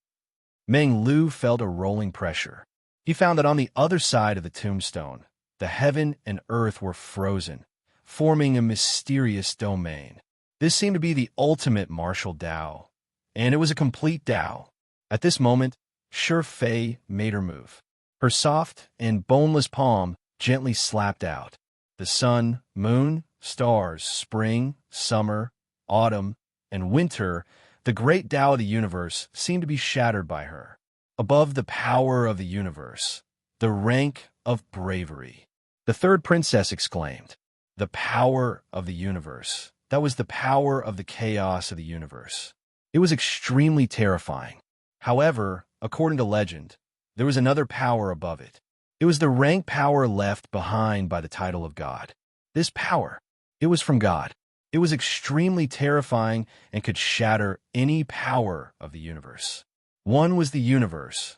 Meng Lu felt a rolling pressure. He found that on the other side of the tombstone, the heaven and earth were frozen, forming a mysterious domain. This seemed to be the ultimate martial Dao, and it was a complete Dao. At this moment, Shi Fei made her move. Her soft and boneless palm gently slapped out. The sun, moon, stars, spring, summer, autumn, and winter, the great Tao of the universe seemed to be shattered by her. Above the power of the universe, the rank of bravery. The third princess exclaimed, "The power of the universe." That was the power of the chaos of the universe. It was extremely terrifying. However, according to legend, there was another power above it. It was the rank power left behind by the title of God. This power, it was from God. It was extremely terrifying and could shatter any power of the universe. One was the universe,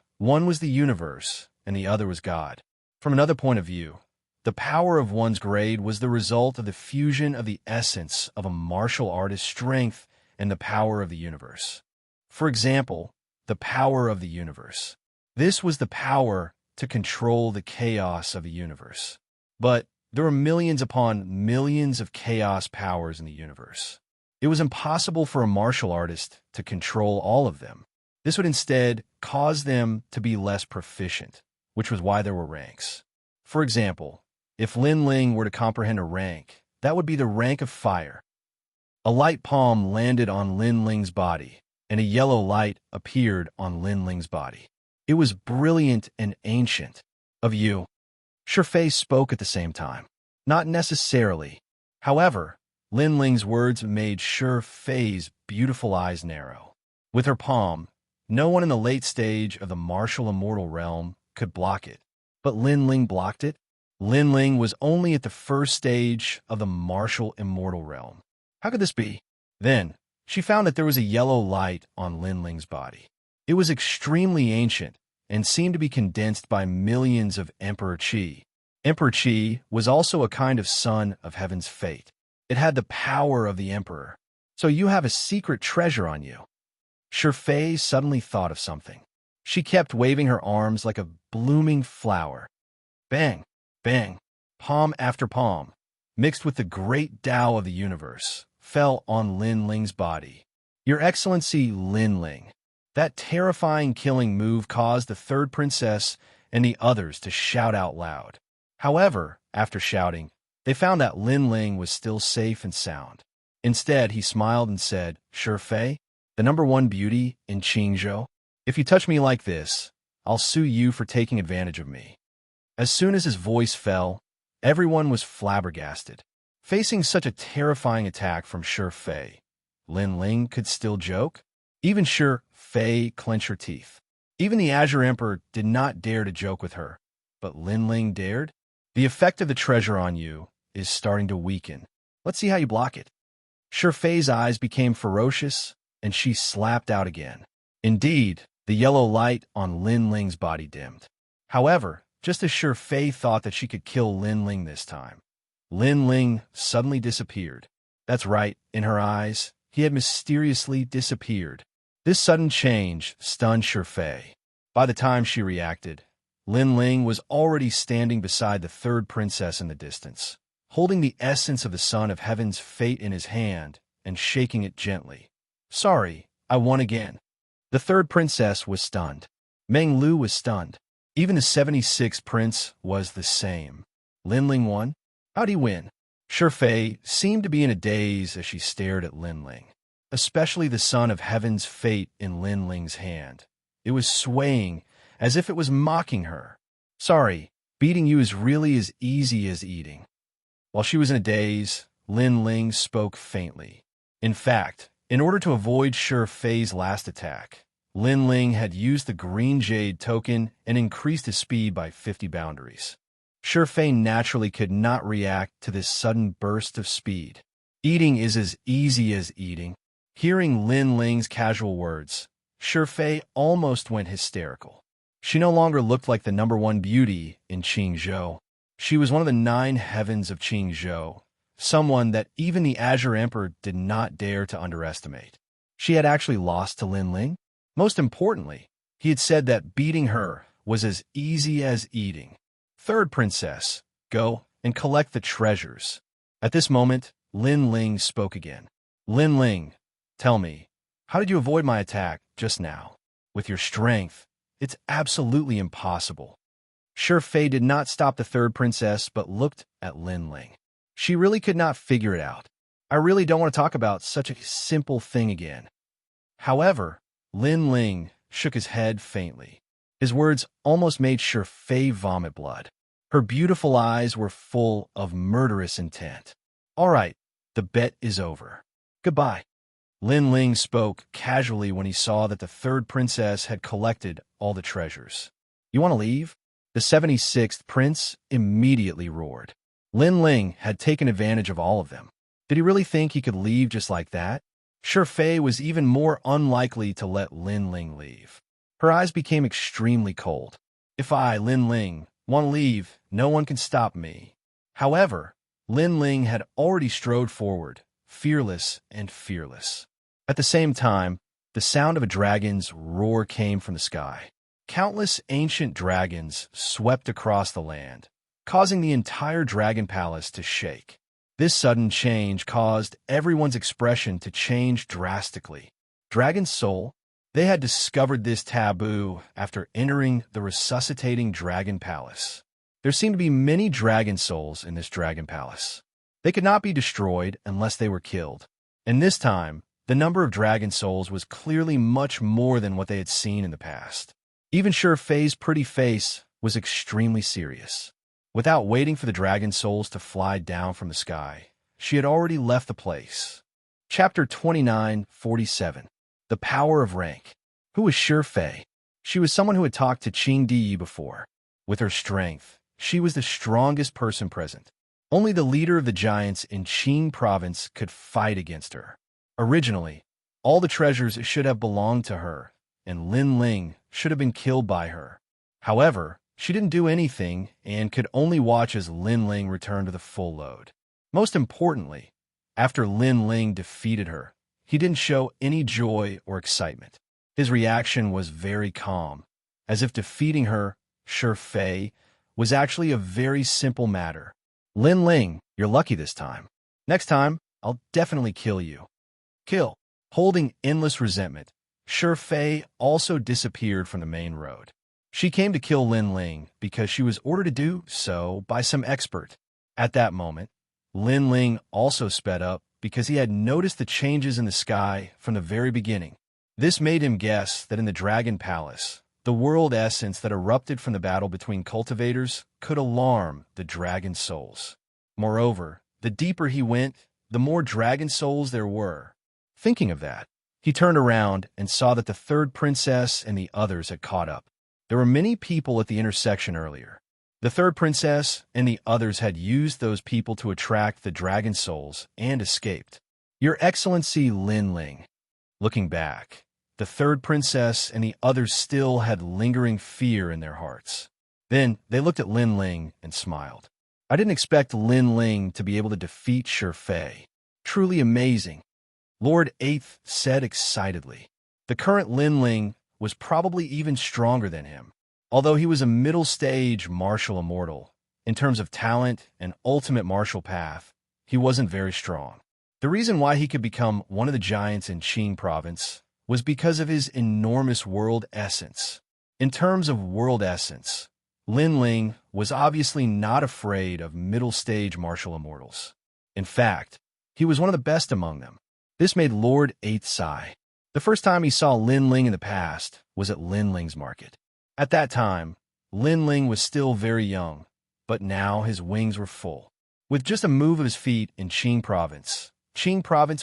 and the other was God. From another point of view, the power of one's grade was the result of the fusion of the essence of a martial artist's strength and the power of the universe. For example, the power of the universe. This was the power to control the chaos of the universe. But there were millions upon millions of chaos powers in the universe. It was impossible for a martial artist to control all of them. This would instead cause them to be less proficient, which was why there were ranks. For example, if Lin Ling were to comprehend a rank, that would be the rank of fire. A light palm landed on Lin Ling's body, and a yellow light appeared on Lin Ling's body. It was brilliant and ancient. Of you. Shi Fei spoke at the same time. Not necessarily. However, Lin Ling's words made Shi Fei's beautiful eyes narrow. With her palm, no one in the late stage of the martial immortal realm could block it. But Lin Ling blocked it? Lin Ling was only at the first stage of the martial immortal realm. How could this be? Then, she found that there was a yellow light on Lin Ling's body. It was extremely ancient and seemed to be condensed by millions of Emperor Qi. Emperor Qi was also a kind of son of heaven's fate. It had the power of the emperor. So you have a secret treasure on you. Shi Fei suddenly thought of something. She kept waving her arms like a blooming flower. Bang, bang, palm after palm, mixed with the great Tao of the universe, fell on Lin Ling's body. Your Excellency Lin Ling. That terrifying killing move caused the third princess and the others to shout out loud. However, after shouting, they found that Lin Ling was still safe and sound. Instead, he smiled and said, "Shi Fei, the #1 beauty in Qingzhou, if you touch me like this, I'll sue you for taking advantage of me." As soon as his voice fell, everyone was flabbergasted. Facing such a terrifying attack from Shi Fei, Lin Ling could still joke? Even Shi Fei clenched her teeth. Even the Azure Emperor did not dare to joke with her, but Lin Ling dared? The effect of the treasure on you is starting to weaken. Let's see how you block it. Shi Fei's eyes became ferocious, and she slapped out again. Indeed, the yellow light on Lin Ling's body dimmed. However, just as Shi Fei thought that she could kill Lin Ling this time, Lin Ling suddenly disappeared. That's right, in her eyes, he had mysteriously disappeared. This sudden change stunned Shi Fei. By the time she reacted, Lin Ling was already standing beside the third princess in the distance, holding the essence of the son of heaven's fate in his hand and shaking it gently. "Sorry, I won again." The third princess was stunned. Meng Lu was stunned. Even the 76th prince was the same. Lin Ling won? How'd he win? Shifei seemed to be in a daze as she stared at Lin Ling, especially the son of heaven's fate in Lin Ling's hand. It was swaying as if it was mocking her. Sorry, beating you is really as easy as eating. While she was in a daze, Lin Ling spoke faintly. In fact, in order to avoid Shifei's last attack, Lin Ling had used the green jade token and increased his speed by 50 boundaries. Shifei naturally could not react to this sudden burst of speed. Eating is as easy as eating. Hearing Lin Ling's casual words, Shifei almost went hysterical. She no longer looked like the #1 beauty in Qingzhou. She was one of the 9 heavens of Qingzhou, someone that even the Azure Emperor did not dare to underestimate. She had actually lost to Lin Ling. Most importantly, he had said that beating her was as easy as eating. Third princess, go and collect the treasures. At this moment, Lin Ling spoke again. Lin Ling, tell me, how did you avoid my attack just now? With your strength, it's absolutely impossible. Shifei did not stop the third princess but looked at Lin Ling. She really could not figure it out. I really don't want to talk about such a simple thing again. However, Lin Ling shook his head faintly. His words almost made Shifei vomit blood. Her beautiful eyes were full of murderous intent. All right, the bet is over. Goodbye. Lin Ling spoke casually when he saw that the third princess had collected all the treasures. You want to leave? The 76th prince immediately roared. Lin Ling had taken advantage of all of them. Did he really think he could leave just like that? Shifei was even more unlikely to let Lin Ling leave. Her eyes became extremely cold. If I, Lin Ling, want to leave, no one can stop me. However, Lin Ling had already strode forward, fearless and fearless. At the same time, the sound of a dragon's roar came from the sky. Countless ancient dragons swept across the land, causing the entire dragon palace to shake. This sudden change caused everyone's expression to change drastically. Dragon's soul? They had discovered this taboo after entering the resuscitating dragon palace. There seemed to be many dragon souls in this dragon palace. They could not be destroyed unless they were killed. And this time, the number of dragon souls was clearly much more than what they had seen in the past. Even Shifei's pretty face was extremely serious. Without waiting for the dragon souls to fly down from the sky, she had already left the place. Chapter 29:47. The Power of Rank. Who was Shifei? She was someone who had talked to Qing Di before. With her strength, she was the strongest person present. Only the leader of the giants in Qing province could fight against her. Originally, all the treasures should have belonged to her, and Lin Ling should have been killed by her. However, she didn't do anything and could only watch as Lin Ling returned to the full load. Most importantly, after Lin Ling defeated her, he didn't show any joy or excitement. His reaction was very calm, as if defeating her, Shifei, was actually a very simple matter. Lin Ling, you're lucky this time. Next time, I'll definitely kill you. Kill. Holding endless resentment, Shifei also disappeared from the main road. She came to kill Lin Ling because she was ordered to do so by some expert. At that moment, Lin Ling also sped up because he had noticed the changes in the sky from the very beginning. This made him guess that in the Dragon Palace, the world essence that erupted from the battle between cultivators could alarm the dragon souls. Moreover, the deeper he went, the more dragon souls there were. Thinking of that, he turned around and saw that the third princess and the others had caught up. There were many people at the intersection earlier. The third princess and the others had used those people to attract the dragon souls and escaped. Your Excellency Lin Ling. Looking back, the third princess and the others still had lingering fear in their hearts. Then they looked at Lin Ling and smiled. I didn't expect Lin Ling to be able to defeat Shifei. Truly amazing. Lord Eighth said excitedly. The current Lin Ling was probably even stronger than him. Although he was a middle-stage martial immortal, in terms of talent and ultimate martial path, he wasn't very strong. The reason why he could become one of the giants in Qing province was because of his enormous world essence. In terms of world essence, Lin Ling was obviously not afraid of middle-stage martial immortals. In fact, he was one of the best among them. This made Lord 8 sigh. The first time he saw Lin Ling in the past was at Lin Ling's market. At that time, Lin Ling was still very young, but now his wings were full. With just a move of his feet in Qing province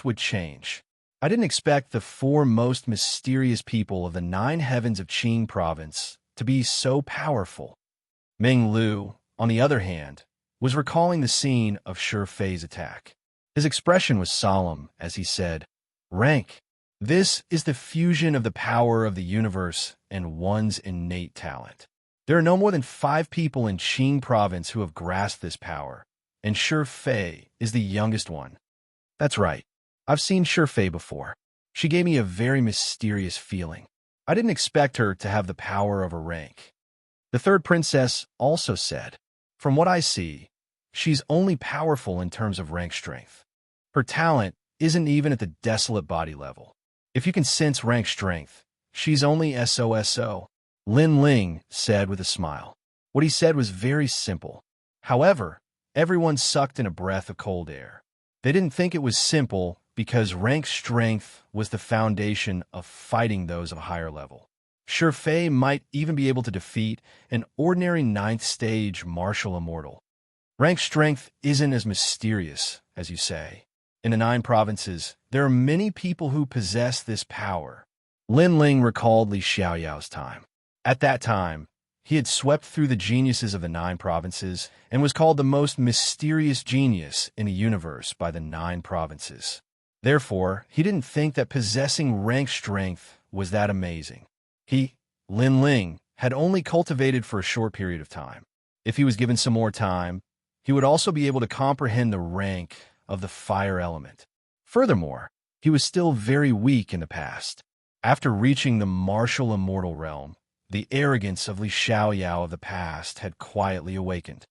would change. I didn't expect the 4 most mysterious people of the 9 heavens of Qing province to be so powerful. Meng Lu, on the other hand, was recalling the scene of Shi Fei's attack. His expression was solemn as he said, "Rank. This is the fusion of the power of the universe and one's innate talent. There are no more than 5 people in Qing province who have grasped this power, and Shi Fei is the youngest one." That's right. I've seen Shi Fei before. She gave me a very mysterious feeling. I didn't expect her to have the power of a rank. The third princess also said, "From what I see, she's only powerful in terms of rank strength. Her talent isn't even at the desolate body level. If you can sense rank strength, she's only SOSO." Lin Ling said with a smile. What he said was very simple. However, everyone sucked in a breath of cold air. They didn't think it was simple because rank strength was the foundation of fighting those of a higher level. Shi Fei might even be able to defeat an ordinary 9th stage martial immortal. Rank strength isn't as mysterious as you say. In the 9 provinces, there are many people who possess this power. Lin Ling recalled Li Xiaoyao's time. At that time, he had swept through the geniuses of the 9 provinces and was called the most mysterious genius in the universe by the 9 provinces. Therefore, he didn't think that possessing rank strength was that amazing. He, Lin Ling, had only cultivated for a short period of time. If he was given some more time, he would also be able to comprehend the rank of the fire element. Furthermore, he was still very weak in the past. After reaching the martial immortal realm, the arrogance of Li Xiaoyao of the past had quietly awakened.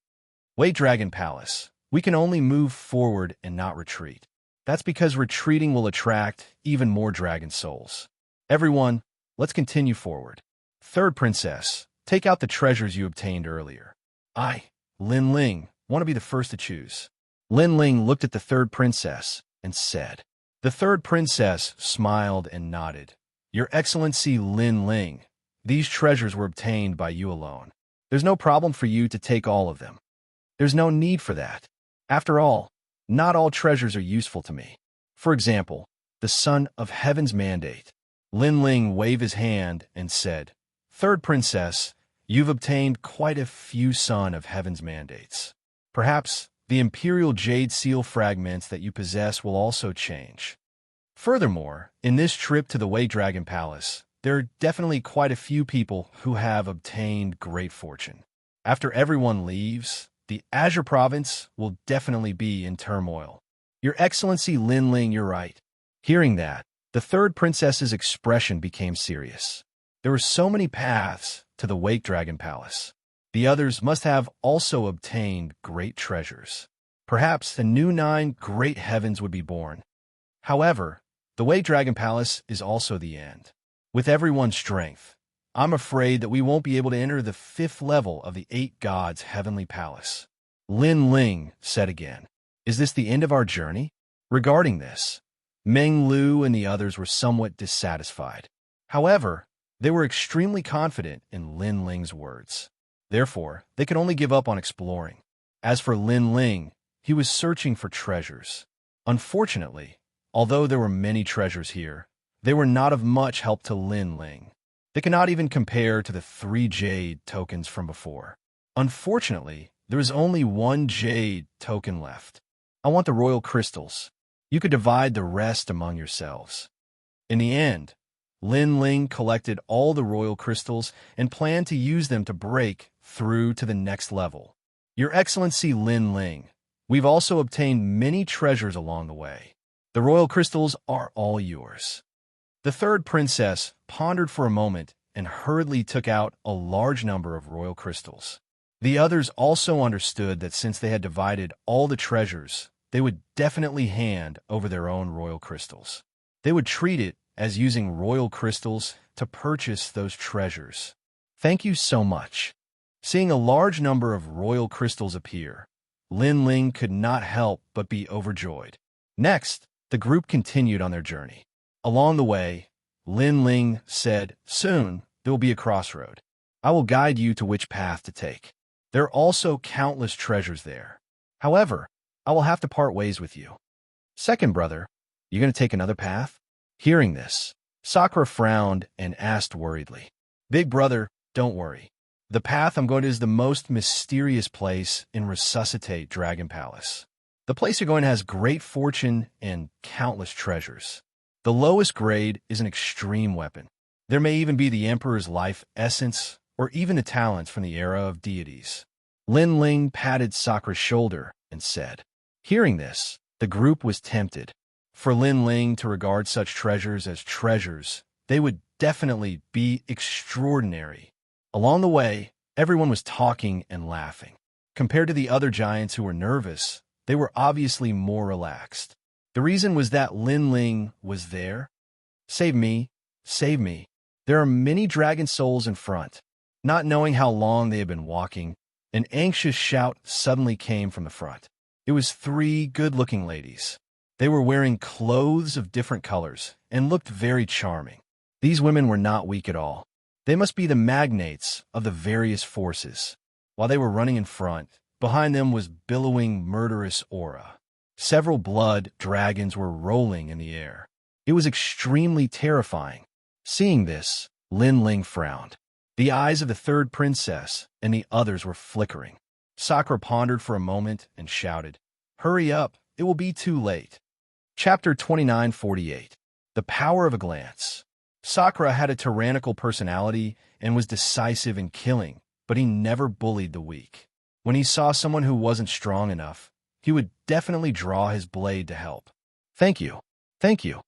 Wait, Dragon Palace, we can only move forward and not retreat. That's because retreating will attract even more dragon souls. Everyone, let's continue forward. Third princess, take out the treasures you obtained earlier. I, Lin Ling, want to be the first to choose. Lin Ling looked at the third princess and said. The third princess smiled and nodded. Your Excellency Lin Ling, these treasures were obtained by you alone. There's no problem for you to take all of them. There's no need for that. After all, not all treasures are useful to me. For example, the Son of Heaven's mandate. Lin Ling waved his hand and said, Third princess, you've obtained quite a few Son of Heaven's mandates. Perhaps the Imperial Jade Seal fragments that you possess will also change. Furthermore, in this trip to the Wei Dragon Palace, there are definitely quite a few people who have obtained great fortune. After everyone leaves, the Azure Province will definitely be in turmoil. Your Excellency Lin Ling, you're right. Hearing that, the third princess's expression became serious. There were so many paths to the Wake Dragon Palace. The others must have also obtained great treasures. Perhaps the new 9 great heavens would be born. However, the Wake Dragon Palace is also the end. With everyone's strength, I'm afraid that we won't be able to enter the 5th level of the 8 gods' heavenly palace. Lin Ling said again, Is this the end of our journey? Regarding this, Meng Lu and the others were somewhat dissatisfied. However, they were extremely confident in Lin Ling's words. Therefore, they could only give up on exploring. As for Lin Ling, he was searching for treasures. Unfortunately, although there were many treasures here, they were not of much help to Lin Ling. They cannot even compare to the 3 jade tokens from before. Unfortunately, there is only 1 jade token left. I want the royal crystals. You could divide the rest among yourselves. In the end, Lin Ling collected all the royal crystals and planned to use them to break through to the next level. Your Excellency Lin Ling, we've also obtained many treasures along the way. The royal crystals are all yours. The third princess pondered for a moment and hurriedly took out a large number of royal crystals. The others also understood that since they had divided all the treasures, they would definitely hand over their own royal crystals. They would treat it as using royal crystals to purchase those treasures. Thank you so much. Seeing a large number of royal crystals appear, Lin Ling could not help but be overjoyed. Next, the group continued on their journey. Along the way, Lin Ling said, "Soon, there will be a crossroad. I will guide you to which path to take. There are also countless treasures there. However, I will have to part ways with you." "Second brother, you going to take another path?" Hearing this, Sakura frowned and asked worriedly. "Big brother, don't worry. The path I'm going to is the most mysterious place in Resuscitate Dragon Palace. The place you're going to has great fortune and countless treasures. The lowest grade is an extreme weapon. There may even be the Emperor's life essence or even the talents from the era of deities." Lin Ling patted Sakura's shoulder and said. Hearing this, the group was tempted. For Lin Ling to regard such treasures as treasures, they would definitely be extraordinary. Along the way, everyone was talking and laughing. Compared to the other giants who were nervous, they were obviously more relaxed. The reason was that Lin Ling was there. "Save me, save me. There are many dragon souls in front." Not knowing how long they had been walking, an anxious shout suddenly came from the front. It was 3 good-looking ladies. They were wearing clothes of different colors and looked very charming. These women were not weak at all. They must be the magnates of the various forces. While they were running in front, behind them was billowing murderous aura. Several blood dragons were rolling in the air. It was extremely terrifying. Seeing this, Lin Ling frowned. The eyes of the third princess and the others were flickering. Sakura pondered for a moment and shouted, "Hurry up, it will be too late." Chapter 2948. The Power of a Glance. Sakura had a tyrannical personality and was decisive in killing, but he never bullied the weak. When he saw someone who wasn't strong enough, he would definitely draw his blade to help. "Thank you, thank you."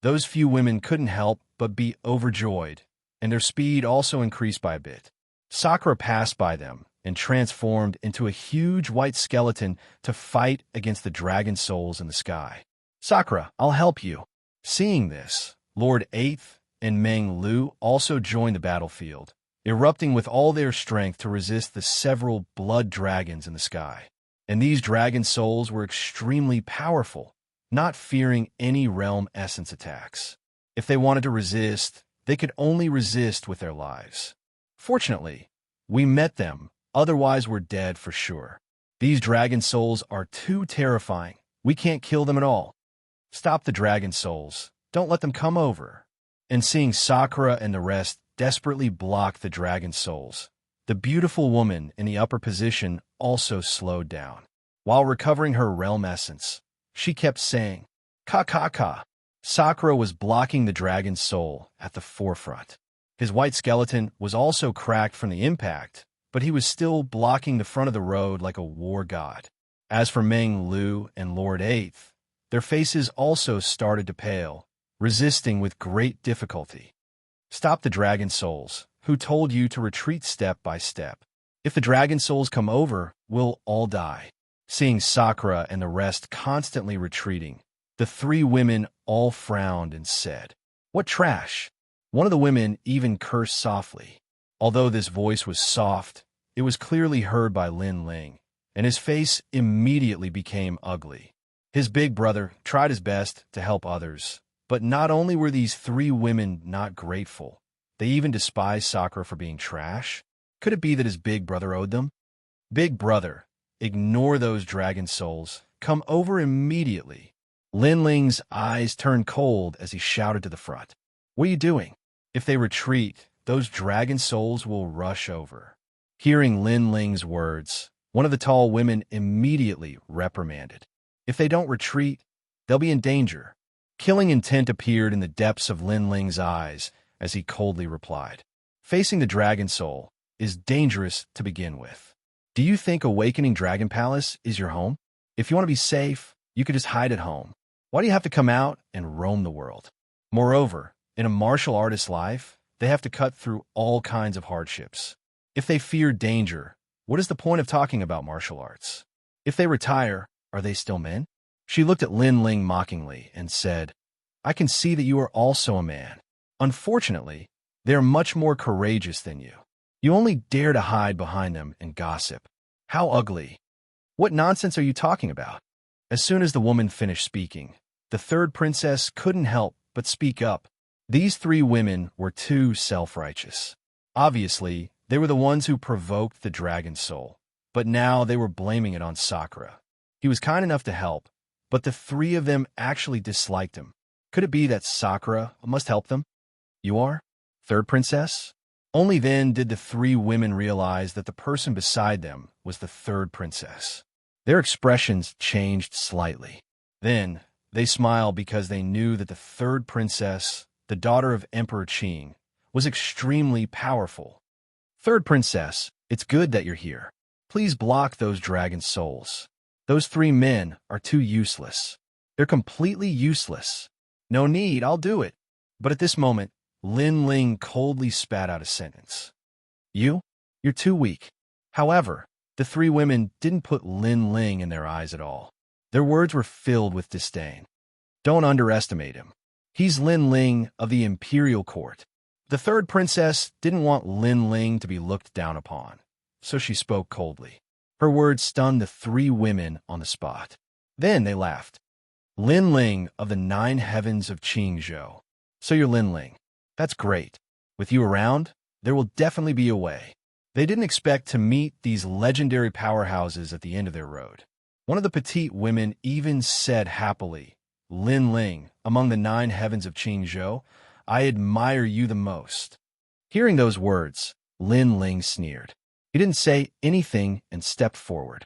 Those few women couldn't help but be overjoyed, and their speed also increased by a bit. Sakura passed by them and transformed into a huge white skeleton to fight against the dragon souls in the sky. "Sakura, I'll help you." Seeing this, Lord Eighth and Meng Lu also joined the battlefield, erupting with all their strength to resist the several blood dragons in the sky. And these dragon souls were extremely powerful, not fearing any realm essence attacks. If they wanted to resist, they could only resist with their lives. Fortunately, we met them, otherwise we're dead for sure. These dragon souls are too terrifying. We can't kill them at all. "Stop the dragon souls. Don't let them come over." And seeing Sakura and the rest desperately block the dragon souls, the beautiful woman in the upper position also slowed down. While recovering her realm essence, she kept saying, "Ka ka ka." Sakura was blocking the dragon soul at the forefront. His white skeleton was also cracked from the impact, but he was still blocking the front of the road like a war god. As for Meng Lu and Lord Eighth, their faces also started to pale, resisting with great difficulty. "Stop the dragon souls. Who told you to retreat step by step? If the dragon souls come over, we'll all die." Seeing Sakura and the rest constantly retreating, the 3 women all frowned and said, "What trash?" One of the women even cursed softly. Although this voice was soft, it was clearly heard by Lin Ling, and his face immediately became ugly. His big brother tried his best to help others, but not only were these 3 women not grateful, they even despised Sakura for being trash. Could it be that his big brother owed them? "Big brother, ignore those dragon souls. Come over immediately." Lin Ling's eyes turned cold as he shouted to the front. "What are you doing? If they retreat, those dragon souls will rush over." Hearing Lin Ling's words, one of the tall women immediately reprimanded. "If they don't retreat, they'll be in danger." Killing intent appeared in the depths of Lin Ling's eyes as he coldly replied, "Facing the dragon soul is dangerous to begin with. Do you think Awakening Dragon Palace is your home? If you want to be safe, you could just hide at home. Why do you have to come out and roam the world? Moreover, in a martial artist's life, they have to cut through all kinds of hardships. If they fear danger, what is the point of talking about martial arts? If they retire, are they still men?" She looked at Lin Ling mockingly and said, "I can see that you are also a man. Unfortunately, they are much more courageous than you. You only dare to hide behind them and gossip. How ugly." What nonsense are you talking about? As soon as the woman finished speaking, the third princess couldn't help but speak up. These three women were too self-righteous. Obviously, they were the ones who provoked the dragon's soul, but now they were blaming it on Sakura. He was kind enough to help, but the three of them actually disliked him. Could it be that Sakura must help them? You are? Third princess? Only then did the three women realize that the person beside them was the third princess. Their expressions changed slightly. Then, they smiled because they knew that the third princess, the daughter of Emperor Qing, was extremely powerful. Third princess, it's good that you're here. Please block those dragon souls. Those three men are too useless. They're completely useless. No need, I'll do it. But at this moment, Lin Ling coldly spat out a sentence. You're too weak. However, the three women didn't put Lin Ling in their eyes at all. Their words were filled with disdain. Don't underestimate him. He's Lin Ling of the imperial court. The third princess didn't want Lin Ling to be looked down upon, so she spoke coldly. Her words stunned the three women on the spot. Then they laughed. Lin Ling of the 9 heavens of Qingzhou. So you're Lin Ling. That's great. With you around, there will definitely be a way. They didn't expect to meet these legendary powerhouses at the end of their road. One of the petite women even said happily, Lin Ling, among the 9 heavens of Qingzhou, I admire you the most. Hearing those words, Lin Ling sneered. He didn't say anything and stepped forward.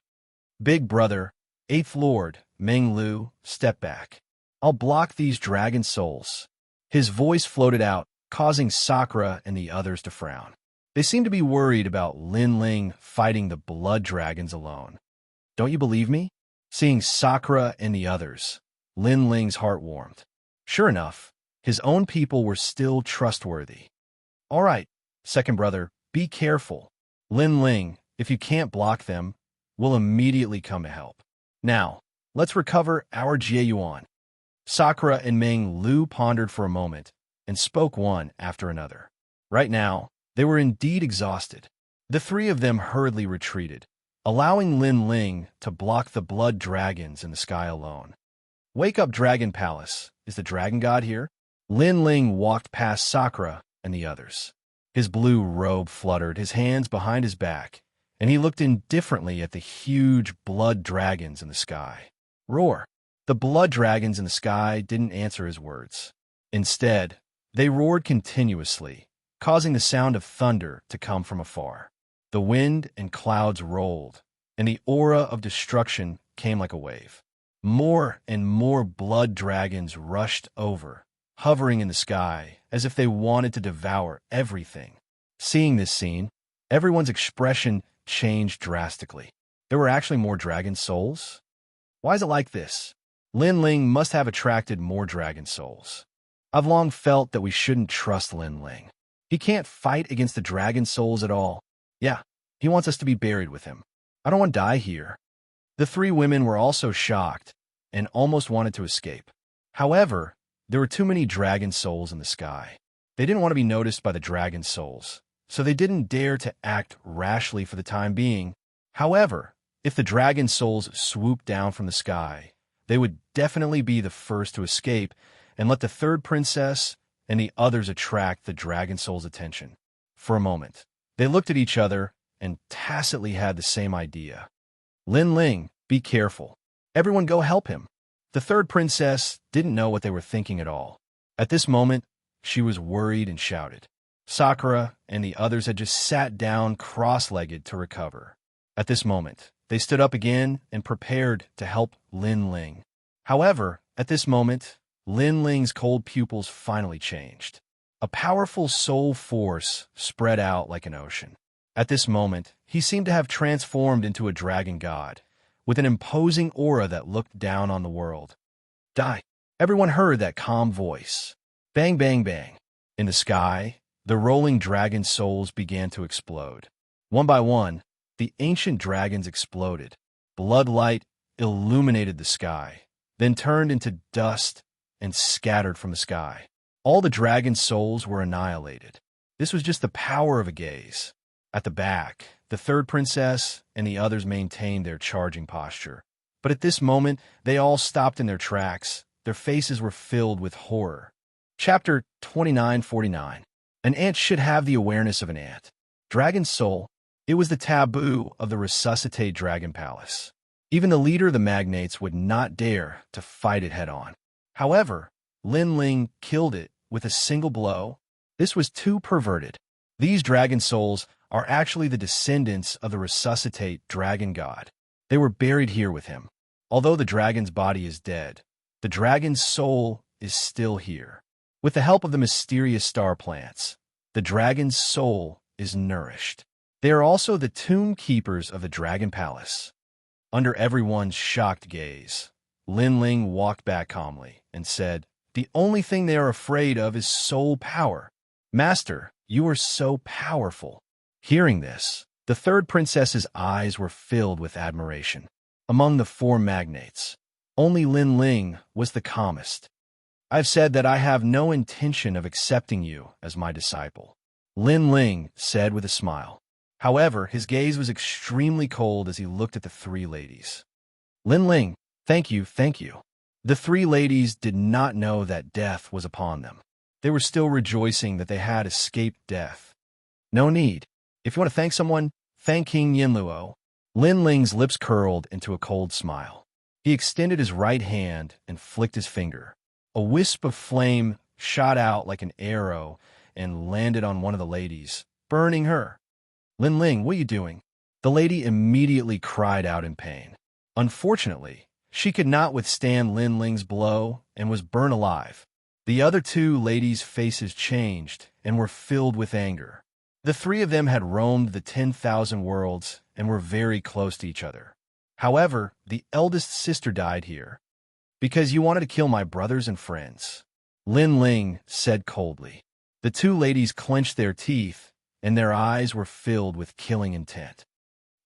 Big brother, 8th Lord, Meng Lu, step back. I'll block these dragon souls. His voice floated out, causing Sakura and the others to frown. They seemed to be worried about Lin Ling fighting the blood dragons alone. Don't you believe me? Seeing Sakura and the others, Lin Ling's heart warmed. Sure enough, his own people were still trustworthy. All right, second brother, be careful. Lin Ling, if you can't block them, we'll immediately come to help. Now, let's recover our Jieyuan. Sakura and Meng Lu pondered for a moment and spoke one after another. Right now, they were indeed exhausted. The three of them hurriedly retreated, allowing Lin Ling to block the blood dragons in the sky alone. Wake up, Dragon Palace. Is the dragon god here? Lin Ling walked past Sakura and the others. His blue robe fluttered, his hands behind his back, and he looked indifferently at the huge blood dragons in the sky. Roar! The blood dragons in the sky didn't answer his words. Instead, they roared continuously, causing the sound of thunder to come from afar. The wind and clouds rolled, and the aura of destruction came like a wave. More and more blood dragons rushed over, hovering in the sky as if they wanted to devour everything. Seeing this scene, everyone's expression changed drastically. There were actually more dragon souls? Why is it like this? Lin Ling must have attracted more dragon souls. I've long felt that we shouldn't trust Lin Ling. He can't fight against the dragon souls at all. Yeah, he wants us to be buried with him. I don't want to die here. The three women were also shocked and almost wanted to escape. However, there were too many dragon souls in the sky. They didn't want to be noticed by the dragon souls, so they didn't dare to act rashly for the time being. However, if the dragon souls swooped down from the sky, they would definitely be the first to escape and let the third princess and the others attract the dragon soul's attention. For a moment, they looked at each other and tacitly had the same idea. Lin Ling, be careful. Everyone go help him. The third princess didn't know what they were thinking at all. At this moment, she was worried and shouted. Sakura and the others had just sat down cross-legged to recover. At this moment, they stood up again and prepared to help Lin Ling. However, at this moment, Lin Ling's cold pupils finally changed. A powerful soul force spread out like an ocean. At this moment, he seemed to have transformed into a dragon god, with an imposing aura that looked down on the world. Die! Everyone heard that calm voice. Bang, bang, bang. In the sky, the rolling dragon souls began to explode. One by one, the ancient dragons exploded. Blood light illuminated the sky, then turned into dust and scattered from the sky. All the dragon souls were annihilated. This was just the power of a gaze. At the back, The third princess and the others maintained their charging posture. But at this moment, they all stopped in their tracks. Their faces were filled with horror. Chapter 2949. An ant should have the awareness of an ant. Dragon's soul. It was the taboo of the Resuscitate Dragon Palace. Even the leader of the magnates would not dare to fight it head-on. However, Lin Ling killed it with a single blow. This was too perverted. These dragon souls are actually the descendants of the Resuscitate Dragon God. They were buried here with him. Although the dragon's body is dead, the dragon's soul is still here. With the help of the mysterious star plants, the dragon's soul is nourished. They are also the tomb keepers of the Dragon Palace. Under everyone's shocked gaze, Lin Ling walked back calmly and said, "The only thing they are afraid of is soul power. Master, you are so powerful." Hearing this, the third princess's eyes were filled with admiration. Among the four magnates, only Lin Ling was the calmest. "I've said that I have no intention of accepting you as my disciple," Lin Ling said with a smile. However, his gaze was extremely cold as he looked at the three ladies. "Lin Ling, thank you, thank you." The three ladies did not know that death was upon them. They were still rejoicing that they had escaped death. "No need. If you want to thank someone, thank King Yinluo." Lin Ling's lips curled into a cold smile. He extended his right hand and flicked his finger. A wisp of flame shot out like an arrow and landed on one of the ladies, burning her. "Lin Ling, what are you doing?" The lady immediately cried out in pain. Unfortunately, she could not withstand Lin Ling's blow and was burned alive. The other two ladies' faces changed and were filled with anger. The three of them had roamed the 10,000 worlds and were very close to each other. However, the eldest sister died here. "Because you wanted to kill my brothers and friends," Lin Ling said coldly. The two ladies clenched their teeth, and their eyes were filled with killing intent.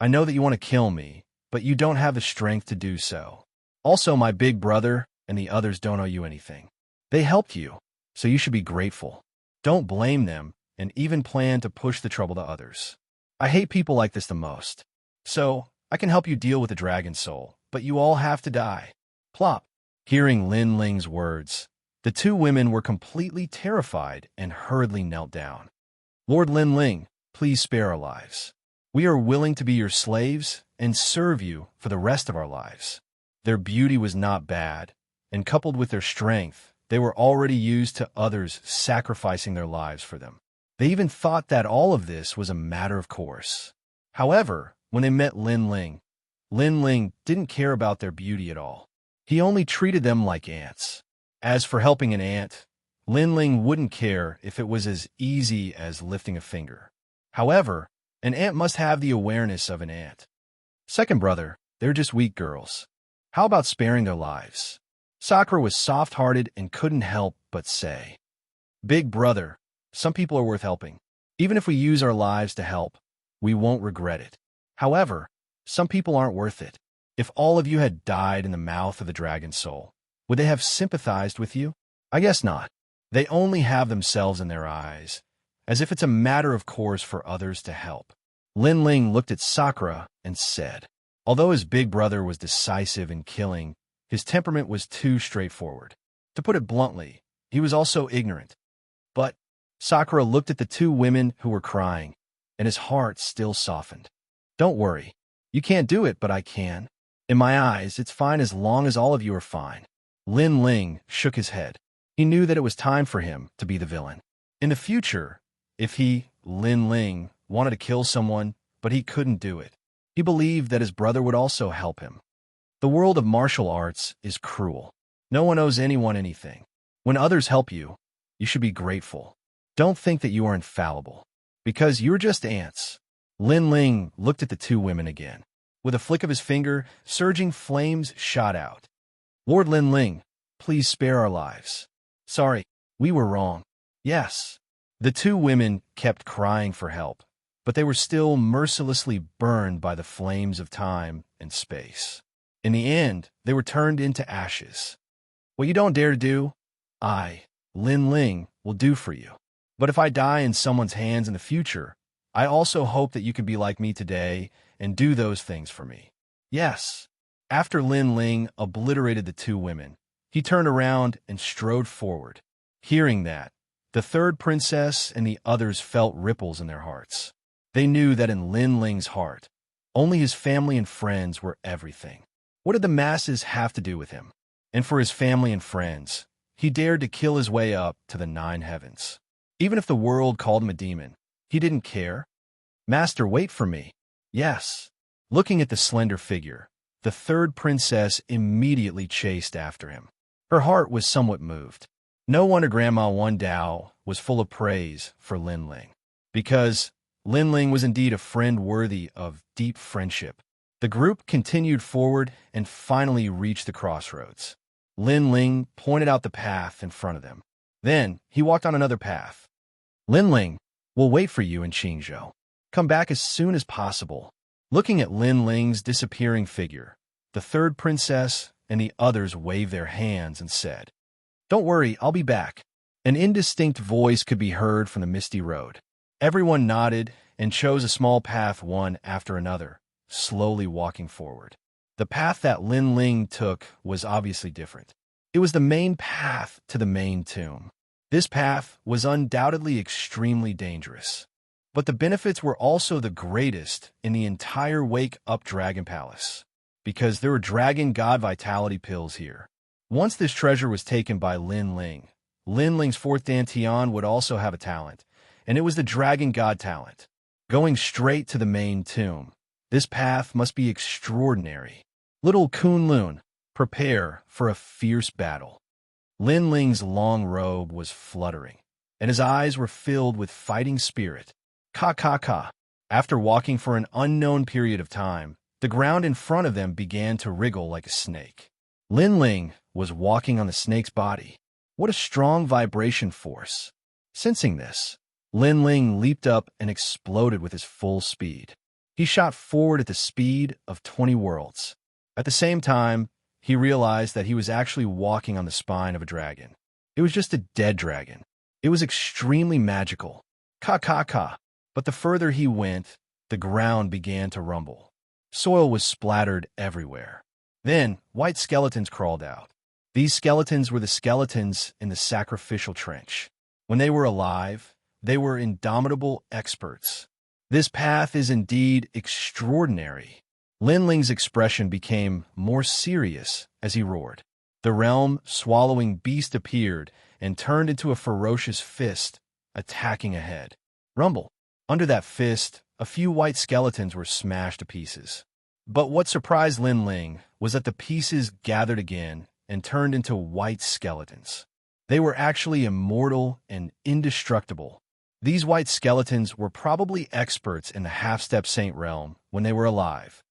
"I know that you want to kill me, but you don't have the strength to do so. Also, my big brother and the others don't owe you anything. They helped you, so you should be grateful. Don't blame them and even plan to push the trouble to others. I hate people like this the most. So, I can help you deal with the dragon soul, but you all have to die." Plop. Hearing Lin Ling's words, the two women were completely terrified and hurriedly knelt down. "Lord Lin Ling, please spare our lives. We are willing to be your slaves and serve you for the rest of our lives." Their beauty was not bad, and coupled with their strength, they were already used to others sacrificing their lives for them. They even thought that all of this was a matter of course. However, when they met Lin Ling didn't care about their beauty at all. He only treated them like ants. As for helping an ant, Lin Ling wouldn't care if it was as easy as lifting a finger. However, an ant must have the awareness of an ant. "Second brother, they're just weak girls. How about sparing their lives?" Sakura was soft-hearted and couldn't help but say, "Big brother, some people are worth helping. Even if we use our lives to help, we won't regret it. However, some people aren't worth it. If all of you had died in the mouth of the dragon soul, would they have sympathized with you? I guess not. They only have themselves in their eyes, as if it's a matter of course for others to help." Lin Ling looked at Sakura and said, although his big brother was decisive in killing, his temperament was too straightforward. To put it bluntly, he was also ignorant. But Sakura looked at the two women who were crying, and his heart still softened. "Don't worry. You can't do it, but I can. In my eyes, it's fine as long as all of you are fine." Lin Ling shook his head. He knew that it was time for him to be the villain. In the future, if he, Lin Ling, wanted to kill someone, but he couldn't do it, he believed that his brother would also help him. The world of martial arts is cruel. No one owes anyone anything. When others help you, you should be grateful. Don't think that you are infallible, because you're just ants. Lin Ling looked at the two women again. With a flick of his finger, surging flames shot out. "Lord Lin Ling, please spare our lives. Sorry, we were wrong." "Yes." The two women kept crying for help, but they were still mercilessly burned by the flames of time and space. In the end, they were turned into ashes. "What you don't dare to do, I, Lin Ling, will do for you. But if I die in someone's hands in the future, I also hope that you can be like me today and do those things for me. Yes. After Lin Ling obliterated the two women, he turned around and strode forward. Hearing that, the third princess and the others felt ripples in their hearts. They knew that in Lin Ling's heart, only his family and friends were everything. What did the masses have to do with him? And for his family and friends, he dared to kill his way up to the 9 heavens. Even if the world called him a demon, he didn't care. Master, wait for me. Yes. Looking at the slender figure, the third princess immediately chased after him. Her heart was somewhat moved. No wonder Grandma Wan Dao was full of praise for Lin Ling, because Lin Ling was indeed a friend worthy of deep friendship. The group continued forward and finally reached the crossroads. Lin Ling pointed out the path in front of them. Then he walked on another path. Lin Ling, we'll wait for you in Xianxia. Come back as soon as possible. Looking at Lin Ling's disappearing figure, the third princess and the others waved their hands and said, "Don't worry, I'll be back." An indistinct voice could be heard from the misty road. Everyone nodded and chose a small path one after another, slowly walking forward. The path that Lin Ling took was obviously different. It was the main path to the main tomb. This path was undoubtedly extremely dangerous, but the benefits were also the greatest in the entire Wake Up Dragon Palace, because there were dragon god vitality pills here. Once this treasure was taken by Lin Ling, Lin Ling's fourth Dantian would also have a talent, and it was the dragon god talent. Going straight to the main tomb, this path must be extraordinary. Little Kunlun, prepare for a fierce battle. Lin Ling's long robe was fluttering, and his eyes were filled with fighting spirit. Ka ka ka. After walking for an unknown period of time, the ground in front of them began to wriggle like a snake. Lin Ling was walking on the snake's body. What a strong vibration force. Sensing this, Lin Ling leaped up and exploded with his full speed. He shot forward at the speed of 20 worlds. At the same time, he realized that he was actually walking on the spine of a dragon. It was just a dead dragon. It was extremely magical. Ka ka ka. But the further he went, the ground began to rumble. Soil was splattered everywhere. Then, white skeletons crawled out. These skeletons were the skeletons in the sacrificial trench. When they were alive, they were indomitable experts. This path is indeed extraordinary. Lin Ling's expression became more serious as he roared. The realm-swallowing beast appeared and turned into a ferocious fist, attacking ahead. Rumble. Under that fist, a few white skeletons were smashed to pieces. But what surprised Lin Ling was that the pieces gathered again and turned into white skeletons. They were actually immortal and indestructible. These white skeletons were probably experts in the half-step saint realm when they were alive.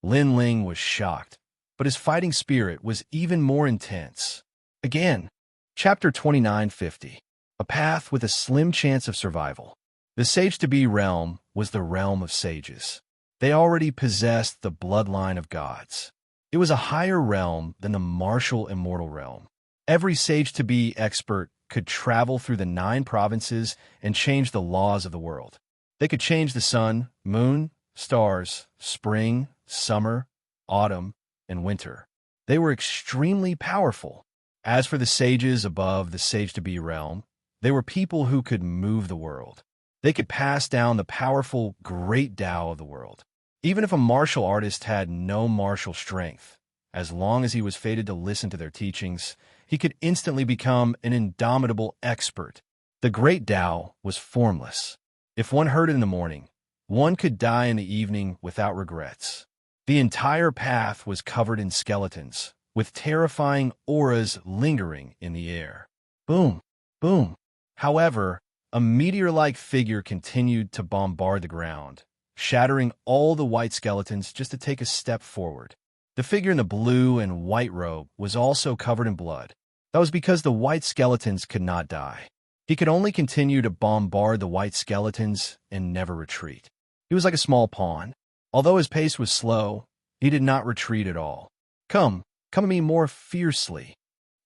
Lin Ling was shocked, but his fighting spirit was even more intense. Again, Chapter 2950, a path with a slim chance of survival. The Sage-to-Be realm was the realm of sages. They already possessed the bloodline of gods. It was a higher realm than the martial immortal realm. Every Sage-to-Be expert could travel through the 9 provinces and change the laws of the world. They could change the sun, moon, stars, spring, summer, autumn, and winter. They were extremely powerful. As for the sages above the Sage-to-Be realm, they were people who could move the world. They could pass down the powerful great Tao of the world. Even if a martial artist had no martial strength, as long as he was fated to listen to their teachings, he could instantly become an indomitable expert. The great Tao was formless. If one heard it in the morning, one could die in the evening without regrets. The entire path was covered in skeletons, with terrifying auras lingering in the air. Boom, boom. However, a meteor-like figure continued to bombard the ground, shattering all the white skeletons just to take a step forward. The figure in the blue and white robe was also covered in blood. That was because the white skeletons could not die. He could only continue to bombard the white skeletons and never retreat. He was like a small pawn. Although his pace was slow, he did not retreat at all. Come at me more fiercely.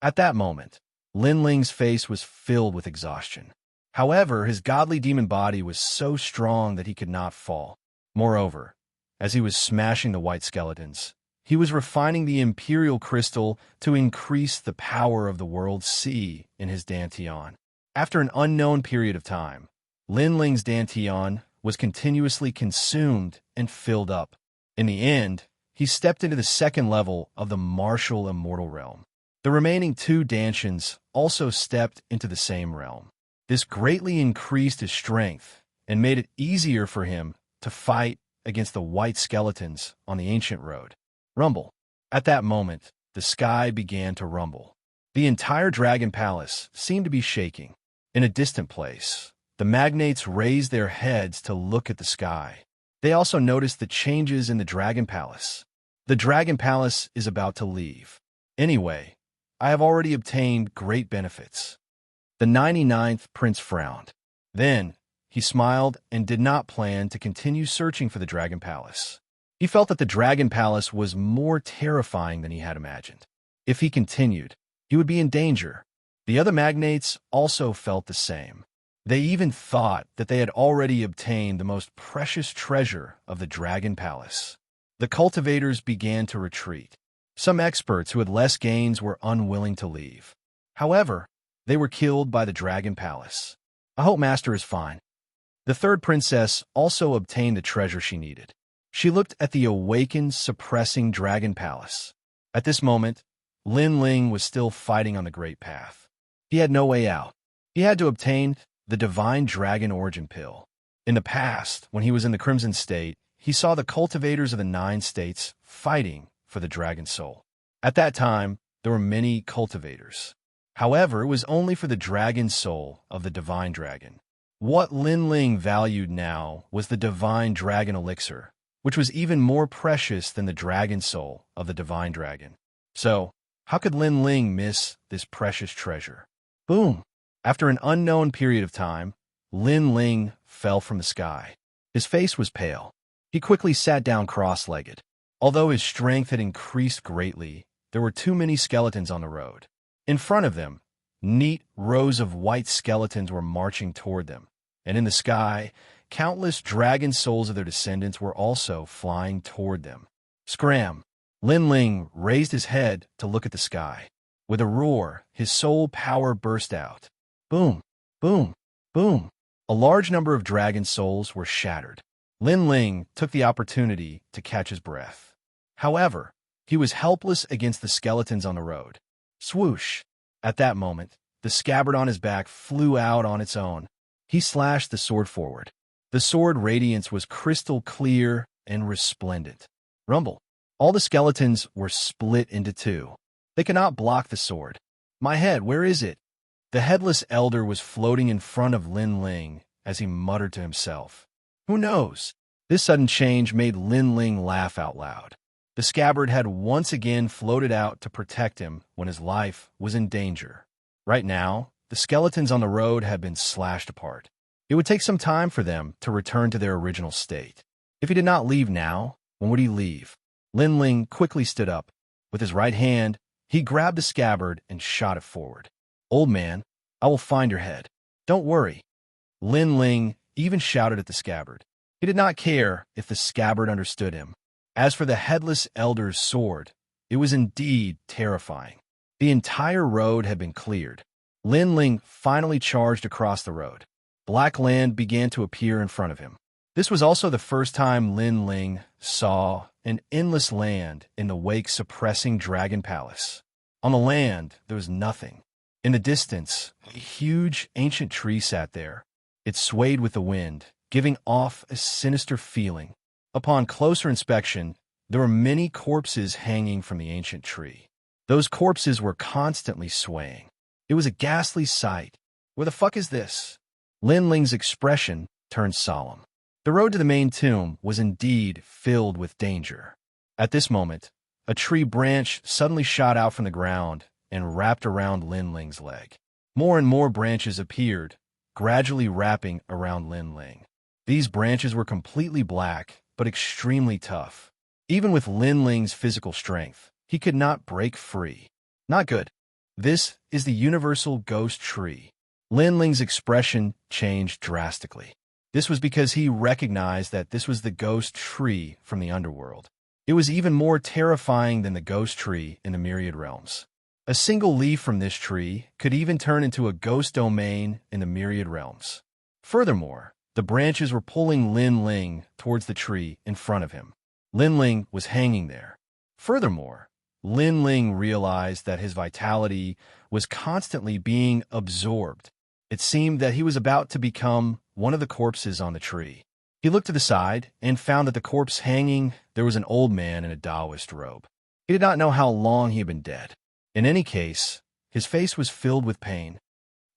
At that moment, Lin Ling's face was filled with exhaustion. However, his godly demon body was so strong that he could not fall. Moreover, as he was smashing the white skeletons, he was refining the imperial crystal to increase the power of the world sea in his dantian. After an unknown period of time, Lin Ling's dantian was continuously consumed and filled up. In the end, he stepped into the second level of the martial immortal realm. The remaining two dantians also stepped into the same realm. This greatly increased his strength and made it easier for him to fight against the white skeletons on the ancient road. Rumble. At that moment, the sky began to rumble. The entire dragon palace seemed to be shaking. In a distant place, the magnates raised their heads to look at the sky. They also noticed the changes in the dragon palace. The dragon palace is about to leave. Anyway, I have already obtained great benefits. The 99th prince frowned. Then, he smiled and did not plan to continue searching for the dragon palace. He felt that the dragon palace was more terrifying than he had imagined. If he continued, he would be in danger. The other magnates also felt the same. They even thought that they had already obtained the most precious treasure of the dragon palace. The cultivators began to retreat. Some experts who had less gains were unwilling to leave. However, they were killed by the dragon palace. I hope Master is fine. The third princess also obtained the treasure she needed. She looked at the awakened, suppressing dragon palace. At this moment, Lin Ling was still fighting on the Great Path. He had no way out. He had to obtain the Divine Dragon Origin Pill. In the past, when he was in the Crimson State, he saw the cultivators of the 9 states fighting for the Dragon Soul. At that time, there were many cultivators. However, it was only for the Dragon Soul of the Divine Dragon. What Lin Ling valued now was the Divine Dragon Elixir, which was even more precious than the Dragon Soul of the Divine Dragon. So, how could Lin Ling miss this precious treasure? Boom! After an unknown period of time, Lin Ling fell from the sky. His face was pale. He quickly sat down cross-legged. Although his strength had increased greatly, there were too many skeletons on the road. In front of them, neat rows of white skeletons were marching toward them, and in the sky, countless dragon souls of their descendants were also flying toward them. Scram! Lin Ling raised his head to look at the sky. With a roar, his soul power burst out. Boom! Boom! Boom! A large number of dragon souls were shattered. Lin Ling took the opportunity to catch his breath. However, he was helpless against the skeletons on the road. Swoosh! At that moment, the scabbard on his back flew out on its own. He slashed the sword forward. The sword radiance was crystal clear and resplendent. Rumble! All the skeletons were split into 2. They could not block the sword. My head, where is it? The headless elder was floating in front of Lin Ling as he muttered to himself. Who knows? This sudden change made Lin Ling laugh out loud. The scabbard had once again floated out to protect him when his life was in danger. Right now, the skeletons on the road had been slashed apart. It would take some time for them to return to their original state. If he did not leave now, when would he leave? Lin Ling quickly stood up. With his right hand, he grabbed the scabbard and shot it forward. Old man, I will find your head. Don't worry. Lin Ling even shouted at the scabbard. He did not care if the scabbard understood him. As for the headless elder's sword, it was indeed terrifying. The entire road had been cleared. Lin Ling finally charged across the road. Black land began to appear in front of him. This was also the first time Lin Ling saw an endless land in the wake-suppressing dragon palace. On the land, there was nothing. In the distance, a huge ancient tree sat there. It swayed with the wind, giving off a sinister feeling. Upon closer inspection, there were many corpses hanging from the ancient tree. Those corpses were constantly swaying. It was a ghastly sight. Where the fuck is this? Lin Ling's expression turned solemn. The road to the main tomb was indeed filled with danger. At this moment, a tree branch suddenly shot out from the ground and wrapped around Lin Ling's leg. More and more branches appeared, gradually wrapping around Lin Ling. These branches were completely black, but extremely tough. Even with Lin Ling's physical strength, he could not break free. Not good. This is the universal ghost tree. Lin Ling's expression changed drastically. This was because he recognized that this was the ghost tree from the underworld. It was even more terrifying than the ghost tree in the myriad realms. A single leaf from this tree could even turn into a ghost domain in the myriad realms. Furthermore, the branches were pulling Lin Ling towards the tree in front of him. Lin Ling was hanging there. Furthermore, Lin Ling realized that his vitality was constantly being absorbed. It seemed that he was about to become one of the corpses on the tree. He looked to the side and found that the corpse hanging there was an old man in a Taoist robe. He did not know how long he had been dead. In any case, his face was filled with pain.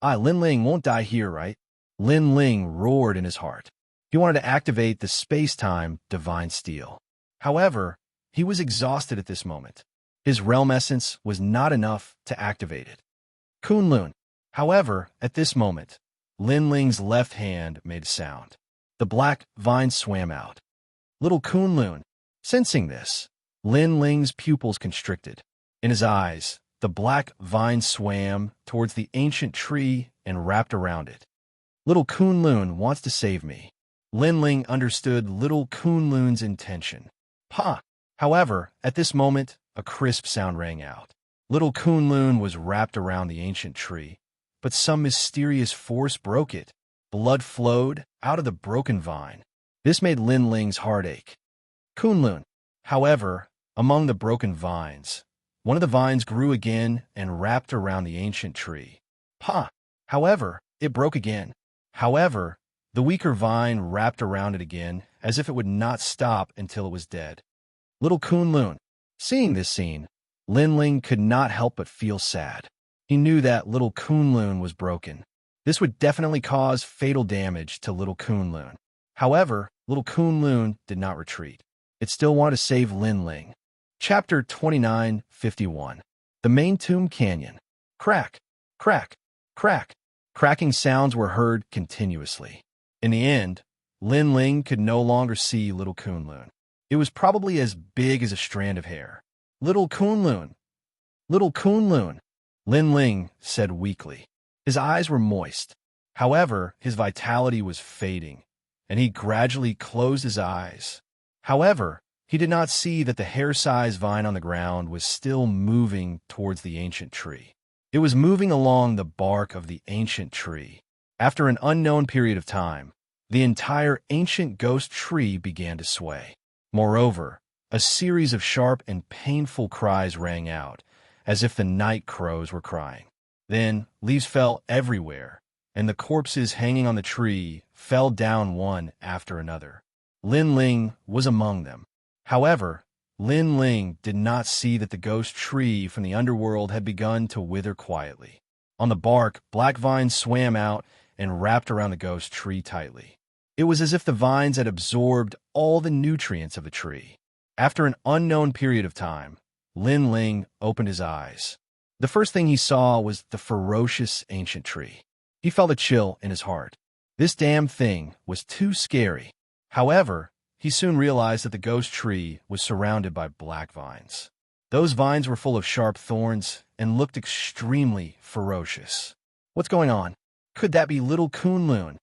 Lin Ling won't die here, right? Lin Ling roared in his heart. He wanted to activate the space-time divine steel. However, he was exhausted at this moment. His realm essence was not enough to activate it. Kunlun. However, at this moment, Lin Ling's left hand made a sound. The black vine swam out. Little Kunlun. Sensing this, Lin Ling's pupils constricted. In his eyes, the black vine swam towards the ancient tree and wrapped around it. Little Kunlun wants to save me. Lin Ling understood little Kunlun's intention. Pa! However, at this moment, a crisp sound rang out. Little Kunlun was wrapped around the ancient tree, but some mysterious force broke it. Blood flowed out of the broken vine. This made Lin Ling's heart ache. Kunlun. However, among the broken vines, one of the vines grew again and wrapped around the ancient tree. Pa! However, it broke again. However, the weaker vine wrapped around it again as if it would not stop until it was dead. Little Kunlun. Seeing this scene, Lin Ling could not help but feel sad. He knew that little Kunlun was broken. This would definitely cause fatal damage to little Kunlun. However, little Kunlun did not retreat. It still wanted to save Lin Ling. Chapter 29:51. The Main Tomb Canyon. Crack, crack, crack. Cracking sounds were heard continuously. In the end, Lin Ling could no longer see little Kunlun. It was probably as big as a strand of hair. Little Kunlun. Little Kunlun. Lin Ling said weakly. His eyes were moist. However, his vitality was fading, and he gradually closed his eyes. However, he did not see that the hair-sized vine on the ground was still moving towards the ancient tree. It was moving along the bark of the ancient tree. After an unknown period of time, the entire ancient ghost tree began to sway. Moreover, a series of sharp and painful cries rang out, as if the night crows were crying. Then, leaves fell everywhere, and the corpses hanging on the tree fell down one after another. Lin Ling was among them. However, Lin Ling did not see that the ghost tree from the underworld had begun to wither quietly. On the bark, black vines swam out and wrapped around the ghost tree tightly. It was as if the vines had absorbed all the nutrients of the tree. After an unknown period of time, Lin Ling opened his eyes. The first thing he saw was the ferocious ancient tree. He felt a chill in his heart. This damn thing was too scary. However, he soon realized that the ghost tree was surrounded by black vines. Those vines were full of sharp thorns and looked extremely ferocious. What's going on? Could that be little Kunlun?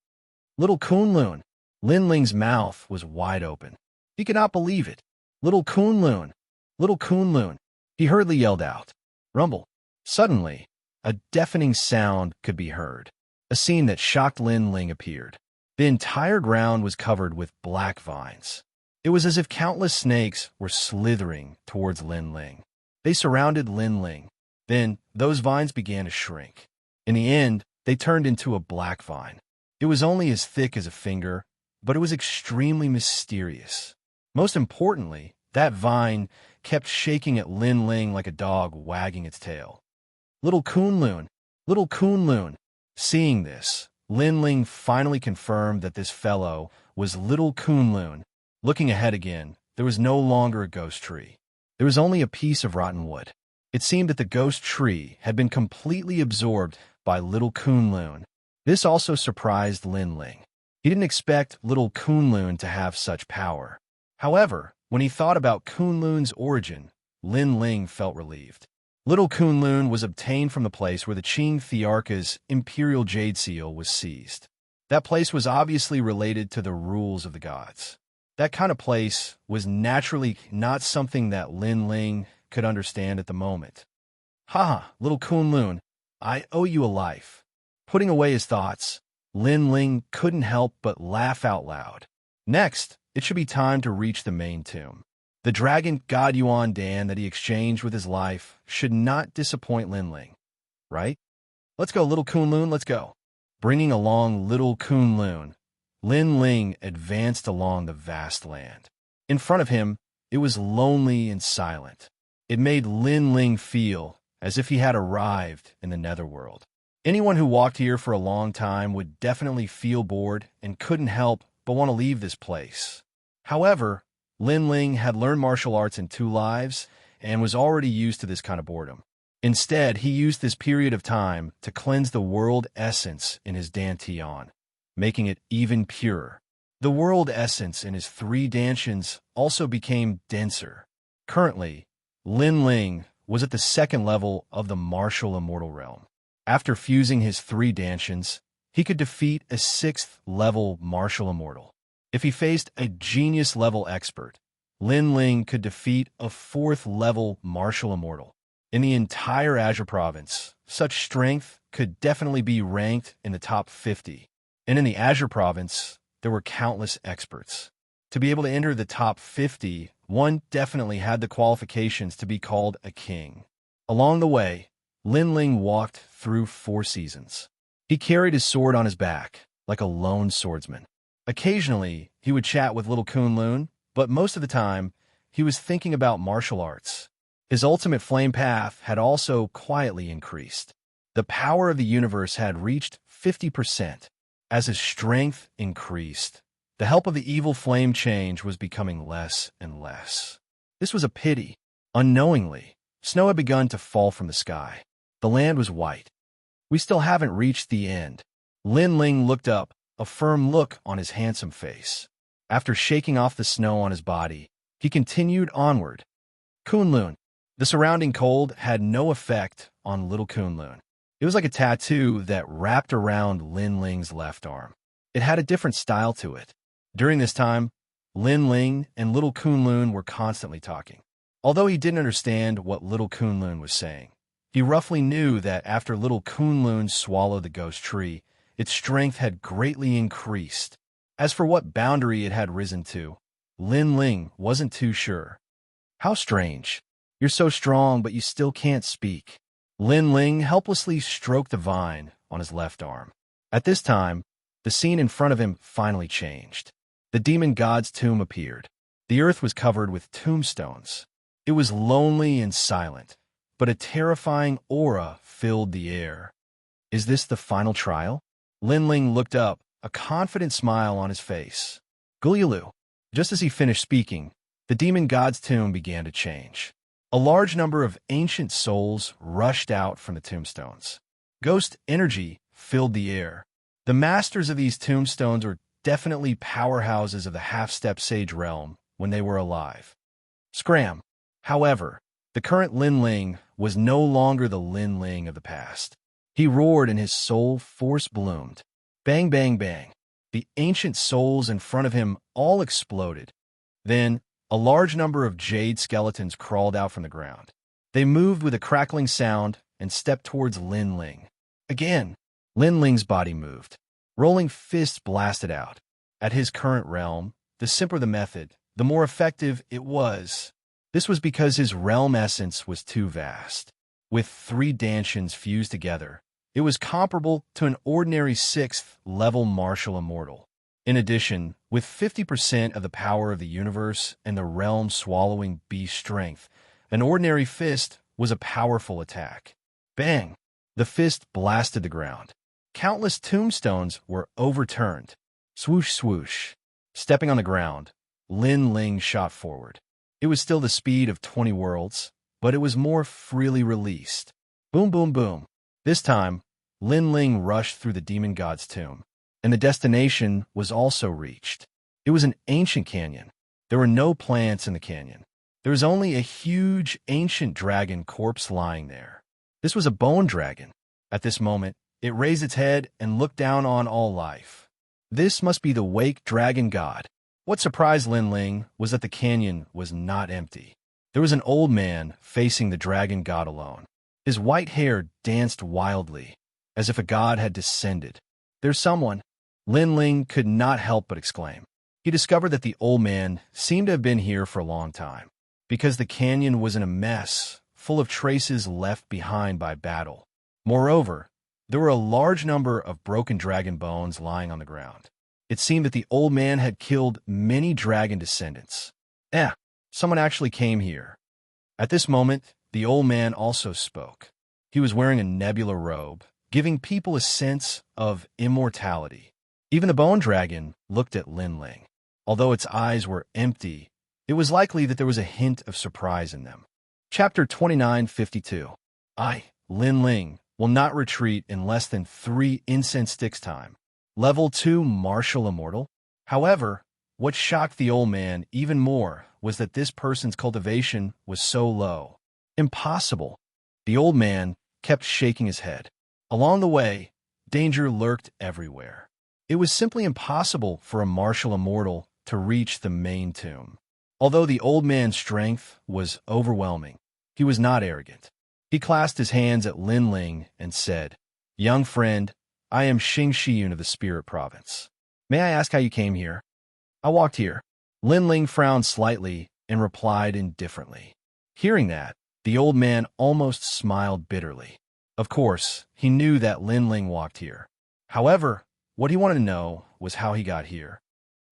Little Kunlun! Lin Ling's mouth was wide open. He could not believe it. Little Kunlun! Little Kunlun! He hurriedly yelled out. Rumble. Suddenly, a deafening sound could be heard. A scene that shocked Lin Ling appeared. The entire ground was covered with black vines. It was as if countless snakes were slithering towards Lin Ling. They surrounded Lin Ling. Then, those vines began to shrink. In the end, they turned into a black vine. It was only as thick as a finger, but it was extremely mysterious. Most importantly, that vine kept shaking at Lin Ling like a dog wagging its tail. Little Kunlun! Little Kunlun! Seeing this, Lin Ling finally confirmed that this fellow was little Kunlun. Looking ahead again, there was no longer a ghost tree. There was only a piece of rotten wood. It seemed that the ghost tree had been completely absorbed by little Kunlun. This also surprised Lin Ling. He didn't expect little Kunlun to have such power. However, when he thought about Kunlun's origin, Lin Ling felt relieved. Little Kunlun was obtained from the place where the Qing Thearcha's imperial jade seal was seized. That place was obviously related to the rules of the gods. That kind of place was naturally not something that Lin Ling could understand at the moment. Haha, little Kunlun, I owe you a life. Putting away his thoughts, Lin Ling couldn't help but laugh out loud. Next, it should be time to reach the main tomb. The dragon God Yuan Dan that he exchanged with his life should not disappoint Lin Ling, right? Let's go, little Kunlun, let's go. Bringing along little Kunlun, Lin Ling advanced along the vast land. In front of him, it was lonely and silent. It made Lin Ling feel as if he had arrived in the netherworld. Anyone who walked here for a long time would definitely feel bored and couldn't help but want to leave this place. However, Lin Ling had learned martial arts in 2 lives and was already used to this kind of boredom. Instead, he used this period of time to cleanse the world essence in his dantian, making it even purer. The world essence in his 3 dantians also became denser. Currently, Lin Ling was at the 2nd level of the martial immortal realm. After fusing his 3 dantians, he could defeat a 6th level martial immortal. If he faced a genius level expert, Lin Ling could defeat a 4th level martial immortal. In the entire Azure province, such strength could definitely be ranked in the top 50. And in the Azure province, there were countless experts. To be able to enter the top 50, one definitely had the qualifications to be called a king. Along the way, Lin Ling walked through 4 seasons. He carried his sword on his back, like a lone swordsman. Occasionally, he would chat with little Kunlun, but most of the time, he was thinking about martial arts. His ultimate flame path had also quietly increased. The power of the universe had reached 50%. As his strength increased, the help of the evil flame change was becoming less and less. This was a pity. Unknowingly, snow had begun to fall from the sky. The land was white. We still haven't reached the end. Lin Ling looked up, a firm look on his handsome face. After shaking off the snow on his body, he continued onward. Kunlun. The surrounding cold had no effect on little Kunlun. It was like a tattoo that wrapped around Lin Ling's left arm. It had a different style to it. During this time, Lin Ling and little Kunlun were constantly talking. Although he didn't understand what little Kunlun was saying, he roughly knew that after little Kunlun swallowed the ghost tree, its strength had greatly increased. As for what boundary it had risen to, Lin Ling wasn't too sure. How strange. You're so strong, but you still can't speak. Lin Ling helplessly stroked the vine on his left arm. At this time, the scene in front of him finally changed. The demon god's tomb appeared. The earth was covered with tombstones. It was lonely and silent, but a terrifying aura filled the air. Is this the final trial? Lin Ling looked up, a confident smile on his face. Gulyalu. Just as he finished speaking, the demon god's tomb began to change. A large number of ancient souls rushed out from the tombstones. Ghost energy filled the air. The masters of these tombstones were definitely powerhouses of the half-step sage realm when they were alive. Scram. However, the current Lin Ling was no longer the Lin Ling of the past. He roared and his soul force bloomed. Bang, bang, bang. The ancient souls in front of him all exploded. Then, a large number of jade skeletons crawled out from the ground. They moved with a crackling sound and stepped towards Lin Ling. Again, Lin Ling's body moved. Rolling fists blasted out. At his current realm, the simpler the method, the more effective it was. This was because his realm essence was too vast. With 3 dantians fused together, it was comparable to an ordinary 6th level martial immortal. In addition, with 50% of the power of the universe and the realm swallowing beast strength, an ordinary fist was a powerful attack. Bang! The fist blasted the ground. Countless tombstones were overturned. Swoosh, swoosh. Stepping on the ground, Lin Ling shot forward. It was still the speed of 20 worlds, but it was more freely released. Boom, boom, boom. This time, Lin Ling rushed through the demon god's tomb, and the destination was also reached. It was an ancient canyon. There were no plants in the canyon. There was only a huge, ancient dragon corpse lying there. This was a bone dragon. At this moment, it raised its head and looked down on all life. This must be the Wake Dragon God. What surprised Lin Ling was that the canyon was not empty. There was an old man facing the dragon god alone. His white hair danced wildly, as if a god had descended. "There's someone," Lin Ling could not help but exclaim. He discovered that the old man seemed to have been here for a long time, because the canyon was in a mess, full of traces left behind by battle. Moreover, there were a large number of broken dragon bones lying on the ground. It seemed that the old man had killed many dragon descendants. Someone actually came here. At this moment, the old man also spoke. He was wearing a nebula robe, giving people a sense of immortality. Even the bone dragon looked at Lin Ling. Although its eyes were empty, it was likely that there was a hint of surprise in them. Chapter 2952. Lin Ling, will not retreat in less than 3 incense sticks time. Level 2 Martial Immortal. However, what shocked the old man even more was that this person's cultivation was so low. Impossible. The old man kept shaking his head. Along the way, danger lurked everywhere. It was simply impossible for a martial immortal to reach the main tomb. Although the old man's strength was overwhelming, he was not arrogant. He clasped his hands at Lin Ling and said, "Young friend, I am Xianxia of the Spirit Province. May I ask how you came here?" "I walked here." Lin Ling frowned slightly and replied indifferently. Hearing that, the old man almost smiled bitterly. Of course, he knew that Lin Ling walked here. However, what he wanted to know was how he got here.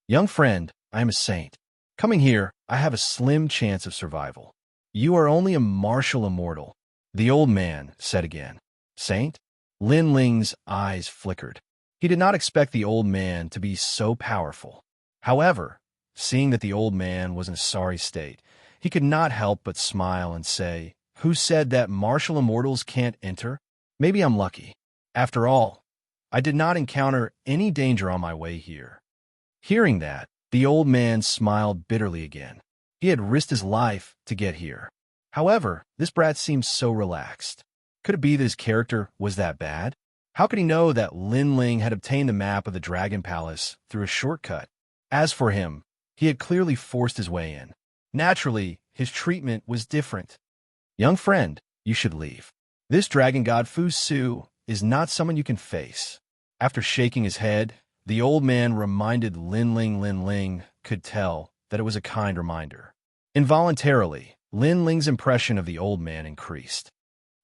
"Young friend, I am a saint. Coming here, I have a slim chance of survival." "You are only a martial immortal," the old man said again. "Saint?" Lin Ling's eyes flickered. He did not expect the old man to be so powerful. However, seeing that the old man was in a sorry state, he could not help but smile and say, "Who said that martial immortals can't enter? Maybe I'm lucky. After all, I did not encounter any danger on my way here." Hearing that, the old man smiled bitterly again. He had risked his life to get here. However, this brat seemed so relaxed. Could it be that his character was that bad? How could he know that Lin Ling had obtained the map of the Dragon Palace through a shortcut? As for him, he had clearly forced his way in. Naturally, his treatment was different. "Young friend, you should leave. This dragon god Fu Su is not someone you can face." After shaking his head, the old man reminded Lin Ling could tell that it was a kind reminder. Involuntarily, Lin Ling's impression of the old man increased.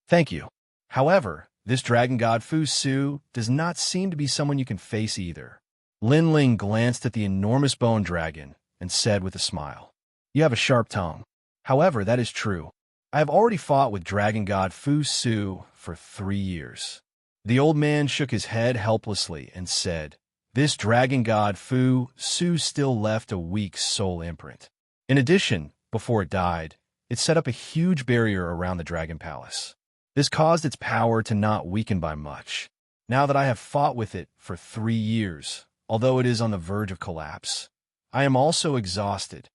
"Thank you. However, this dragon god Fu Su does not seem to be someone you can face either." Lin Ling glanced at the enormous bone dragon and said with a smile, "You have a sharp tongue. However, that is true. I have already fought with dragon god Fu Su for 3 years." The old man shook his head helplessly and said, "This dragon god Fu Su still left a weak soul imprint. In addition, before it died, it set up a huge barrier around the Dragon Palace. This caused its power to not weaken by much. Now that I have fought with it for 3 years, although it is on the verge of collapse, I am also exhausted.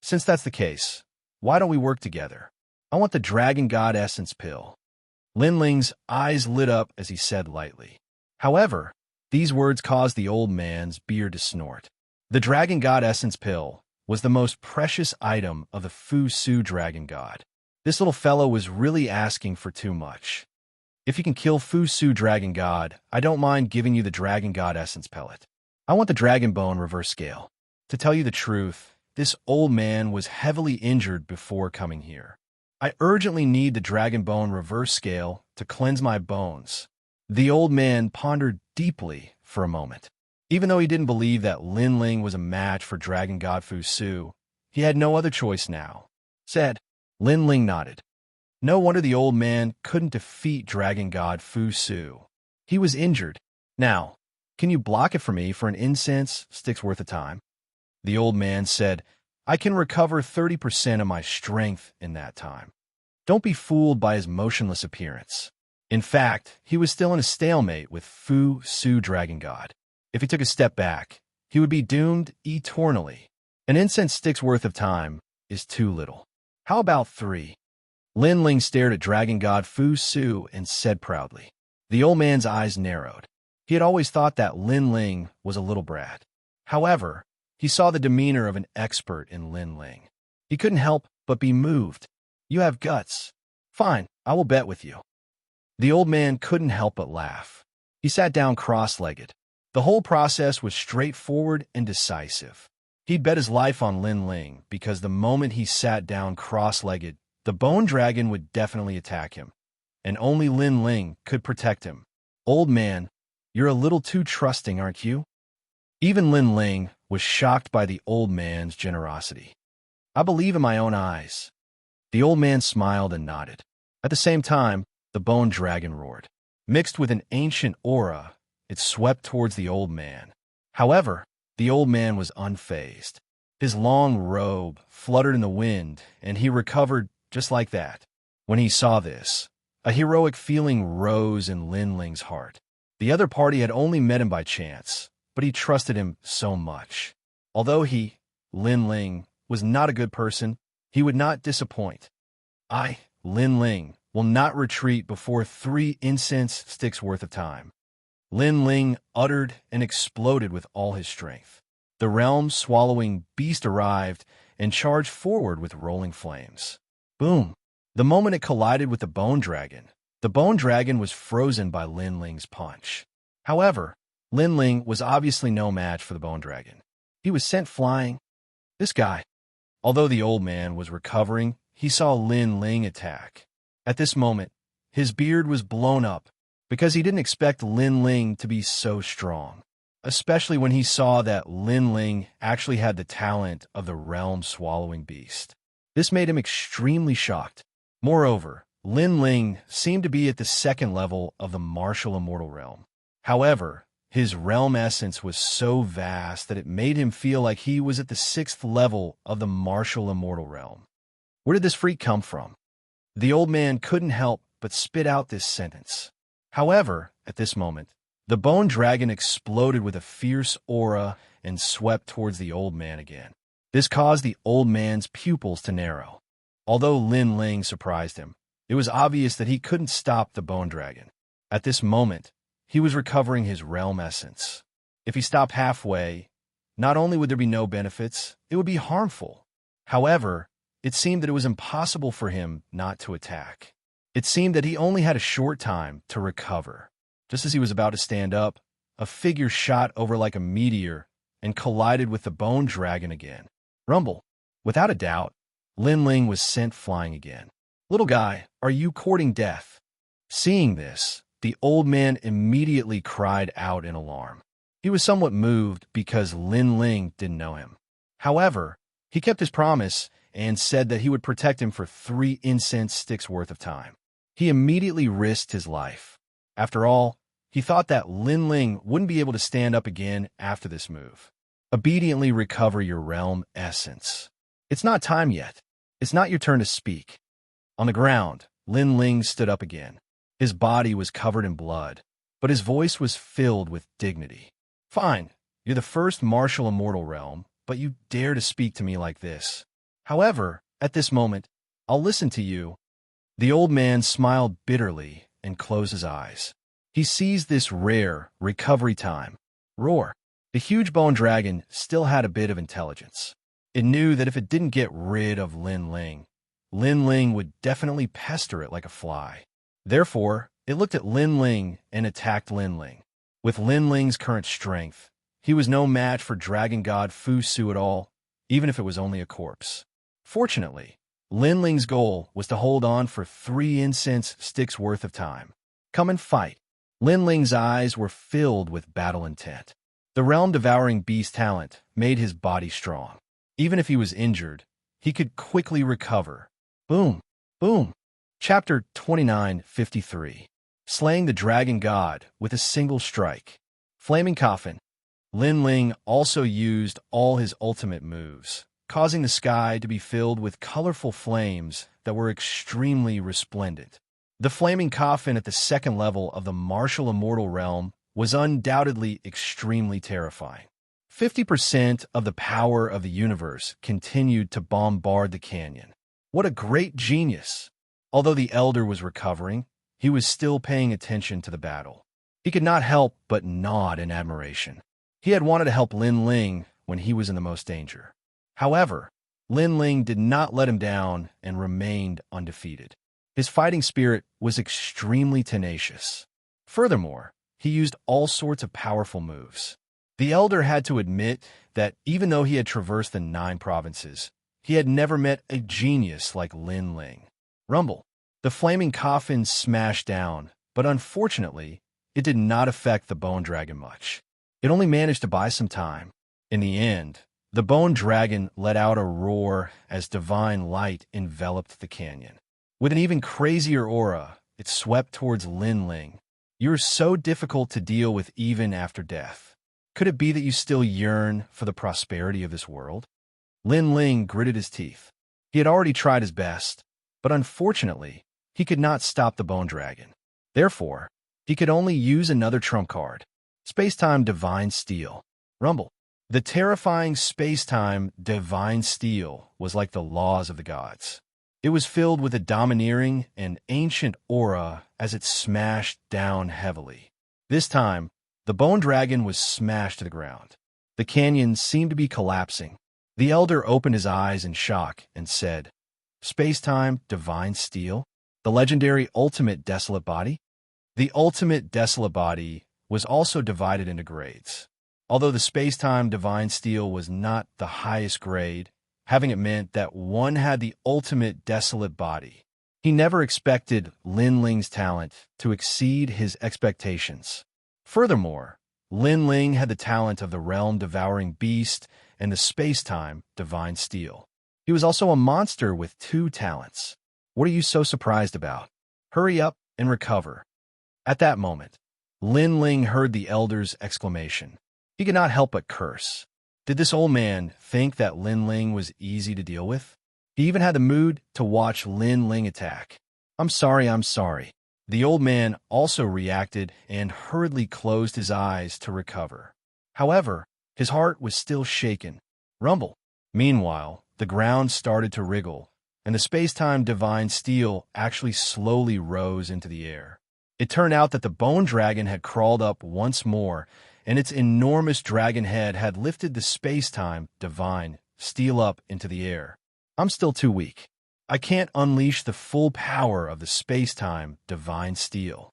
Since that's the case, why don't we work together? I want the Dragon God Essence Pill." Lin Ling's eyes lit up as he said lightly. However, these words caused the old man's beard to snort. The Dragon God Essence Pill was the most precious item of the Fu Su Dragon God. This little fellow was really asking for too much. "If you can kill Fu Su Dragon God, I don't mind giving you the Dragon God Essence Pellet. I want the Dragon Bone Reverse Scale." To tell you the truth, this old man was heavily injured before coming here. "I urgently need the Dragon Bone Reverse Scale to cleanse my bones." The old man pondered deeply for a moment. Even though he didn't believe that Lin Ling was a match for Dragon God Fu Su, he had no other choice now. Said, Lin Ling nodded. No wonder the old man couldn't defeat Dragon God Fu Su. He was injured. "Now, can you block it for me for an incense stick's worth of time?" The old man said, "I can recover 30% of my strength in that time." Don't be fooled by his motionless appearance. In fact, he was still in a stalemate with Fu Su Dragon God. If he took a step back, he would be doomed eternally. An incense stick's worth of time is too little. How about 3? Lin Ling stared at Dragon God Fu Su and said proudly. The old man's eyes narrowed. He had always thought that Lin Ling was a little brat. However, he saw the demeanor of an expert in Lin Ling. He couldn't help but be moved. You have guts. Fine, I will bet with you. The old man couldn't help but laugh. He sat down cross-legged. The whole process was straightforward and decisive. He'd bet his life on Lin Ling because the moment he sat down cross-legged, the bone dragon would definitely attack him, and only Lin Ling could protect him. Old man, you're a little too trusting, aren't you? Even Lin Ling was shocked by the old man's generosity. I believe in my own eyes. The old man smiled and nodded. At the same time, the bone dragon roared. Mixed with an ancient aura, it swept towards the old man. However, the old man was unfazed. His long robe fluttered in the wind, and he recovered just like that. When he saw this, a heroic feeling rose in Lin Ling's heart. The other party had only met him by chance, but he trusted him so much. Although he, Lin Ling, was not a good person, he would not disappoint. I, Lin Ling, will not retreat before 3 incense sticks worth of time. Lin Ling uttered and exploded with all his strength. The realm-swallowing beast arrived and charged forward with rolling flames. Boom! The moment it collided with the bone dragon was frozen by Lin Ling's punch. However, Lin Ling was obviously no match for the bone dragon. He was sent flying. This guy. Although the old man was recovering, he saw Lin Ling attack. At this moment, his beard was blown up because he didn't expect Lin Ling to be so strong, especially when he saw that Lin Ling actually had the talent of the realm-swallowing beast. This made him extremely shocked. Moreover, Lin Ling seemed to be at the 2nd level of the martial immortal realm. However, his realm essence was so vast that it made him feel like he was at the 6th level of the martial immortal realm. Where did this freak come from? The old man couldn't help but spit out this sentence. However, at this moment, the bone dragon exploded with a fierce aura and swept towards the old man again. This caused the old man's pupils to narrow. Although Lin Ling surprised him, it was obvious that he couldn't stop the bone dragon. At this moment, he was recovering his realm essence. If he stopped halfway, not only would there be no benefits, it would be harmful. However, it seemed that it was impossible for him not to attack. It seemed that he only had a short time to recover. Just as he was about to stand up, a figure shot over like a meteor and collided with the bone dragon again. Rumble. Without a doubt, Lin Ling was sent flying again. Little guy, are you courting death? Seeing this, the old man immediately cried out in alarm. He was somewhat moved because Lin Ling didn't know him. However, he kept his promise and said that he would protect him for 3 incense sticks worth of time. He immediately risked his life. After all, he thought that Lin Ling wouldn't be able to stand up again after this move. Obediently recover your realm essence. It's not time yet. It's not your turn to speak. On the ground, Lin Ling stood up again. His body was covered in blood, but his voice was filled with dignity. Fine, you're the first martial immortal realm, but you dare to speak to me like this. However, at this moment, I'll listen to you. The old man smiled bitterly and closed his eyes. He seized this rare recovery time. Roar. The huge bone dragon still had a bit of intelligence. It knew that if it didn't get rid of Lin Ling would definitely pester it like a fly. Therefore, it looked at Lin Ling and attacked Lin Ling. With Lin Ling's current strength, he was no match for Dragon God Fu Su at all, even if it was only a corpse. Fortunately, Lin Ling's goal was to hold on for 3 incense sticks worth of time. Come and fight. Lin Ling's eyes were filled with battle intent. The realm-devouring beast talent made his body strong. Even if he was injured, he could quickly recover. Boom, boom. Chapter 29:53. Slaying the Dragon God with a single strike. Flaming Coffin. Lin Ling also used all his ultimate moves, causing the sky to be filled with colorful flames that were extremely resplendent. The Flaming Coffin at the 2nd level of the martial immortal realm was undoubtedly extremely terrifying. 50% of the power of the universe continued to bombard the canyon. What a great genius! Although the elder was recovering, he was still paying attention to the battle. He could not help but nod in admiration. He had wanted to help Lin Ling when he was in the most danger. However, Lin Ling did not let him down and remained undefeated. His fighting spirit was extremely tenacious. Furthermore, he used all sorts of powerful moves. The elder had to admit that even though he had traversed the 9 provinces, he had never met a genius like Lin Ling. Rumble. The flaming coffin smashed down, but unfortunately, it did not affect the bone dragon much. It only managed to buy some time. In the end, the bone dragon let out a roar as divine light enveloped the canyon. With an even crazier aura, it swept towards Lin Ling. "You're so difficult to deal with even after death. Could it be that you still yearn for the prosperity of this world?" Lin Ling gritted his teeth. He had already tried his best, but unfortunately, he could not stop the bone dragon. Therefore, he could only use another trump card, Space-Time Divine Steel. Rumble. The terrifying Space-Time Divine Steel was like the laws of the gods. It was filled with a domineering and ancient aura as it smashed down heavily. This time, the bone dragon was smashed to the ground. The canyon seemed to be collapsing. The elder opened his eyes in shock and said, "Space-Time Divine Steel? The legendary Ultimate Desolate Body?" The Ultimate Desolate Body was also divided into grades. Although the Space-Time Divine Steel was not the highest grade, having it meant that one had the Ultimate Desolate Body. He never expected Lin Ling's talent to exceed his expectations. Furthermore, Lin Ling had the talent of the Realm-Devouring Beast and the Space-Time Divine Steel. He was also a monster with 2 talents. What are you so surprised about? Hurry up and recover. At that moment, Lin Ling heard the elder's exclamation. He could not help but curse. Did this old man think that Lin Ling was easy to deal with? He even had the mood to watch Lin Ling attack. I'm sorry. The old man also reacted and hurriedly closed his eyes to recover. However, his heart was still shaken. Rumble. Meanwhile, the ground started to wriggle, and the Space-Time Divine Steel actually slowly rose into the air. It turned out that the bone dragon had crawled up once more, and its enormous dragon head had lifted the Space-Time Divine Steel up into the air. I'm still too weak. I can't unleash the full power of the Space-Time Divine Steel.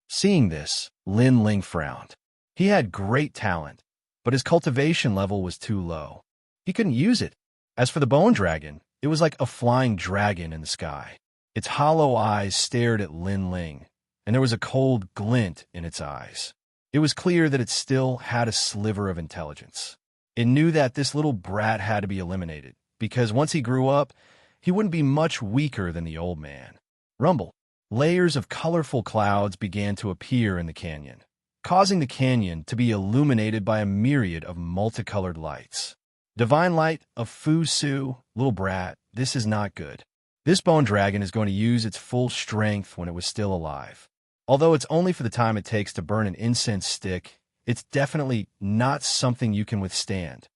Seeing this, Lin Ling frowned. He had great talent, but his cultivation level was too low. He couldn't use it. As for the bone dragon, it was like a flying dragon in the sky. Its hollow eyes stared at Lin Ling, and there was a cold glint in its eyes. It was clear that it still had a sliver of intelligence. It knew that this little brat had to be eliminated, because once he grew up, he wouldn't be much weaker than the old man. Rumble. Layers of colorful clouds began to appear in the canyon, causing the canyon to be illuminated by a myriad of multicolored lights. Divine light of Fu Su, little brat, this is not good. This bone dragon is going to use its full strength when it was still alive. Although it's only for the time it takes to burn an incense stick, it's definitely not something you can withstand.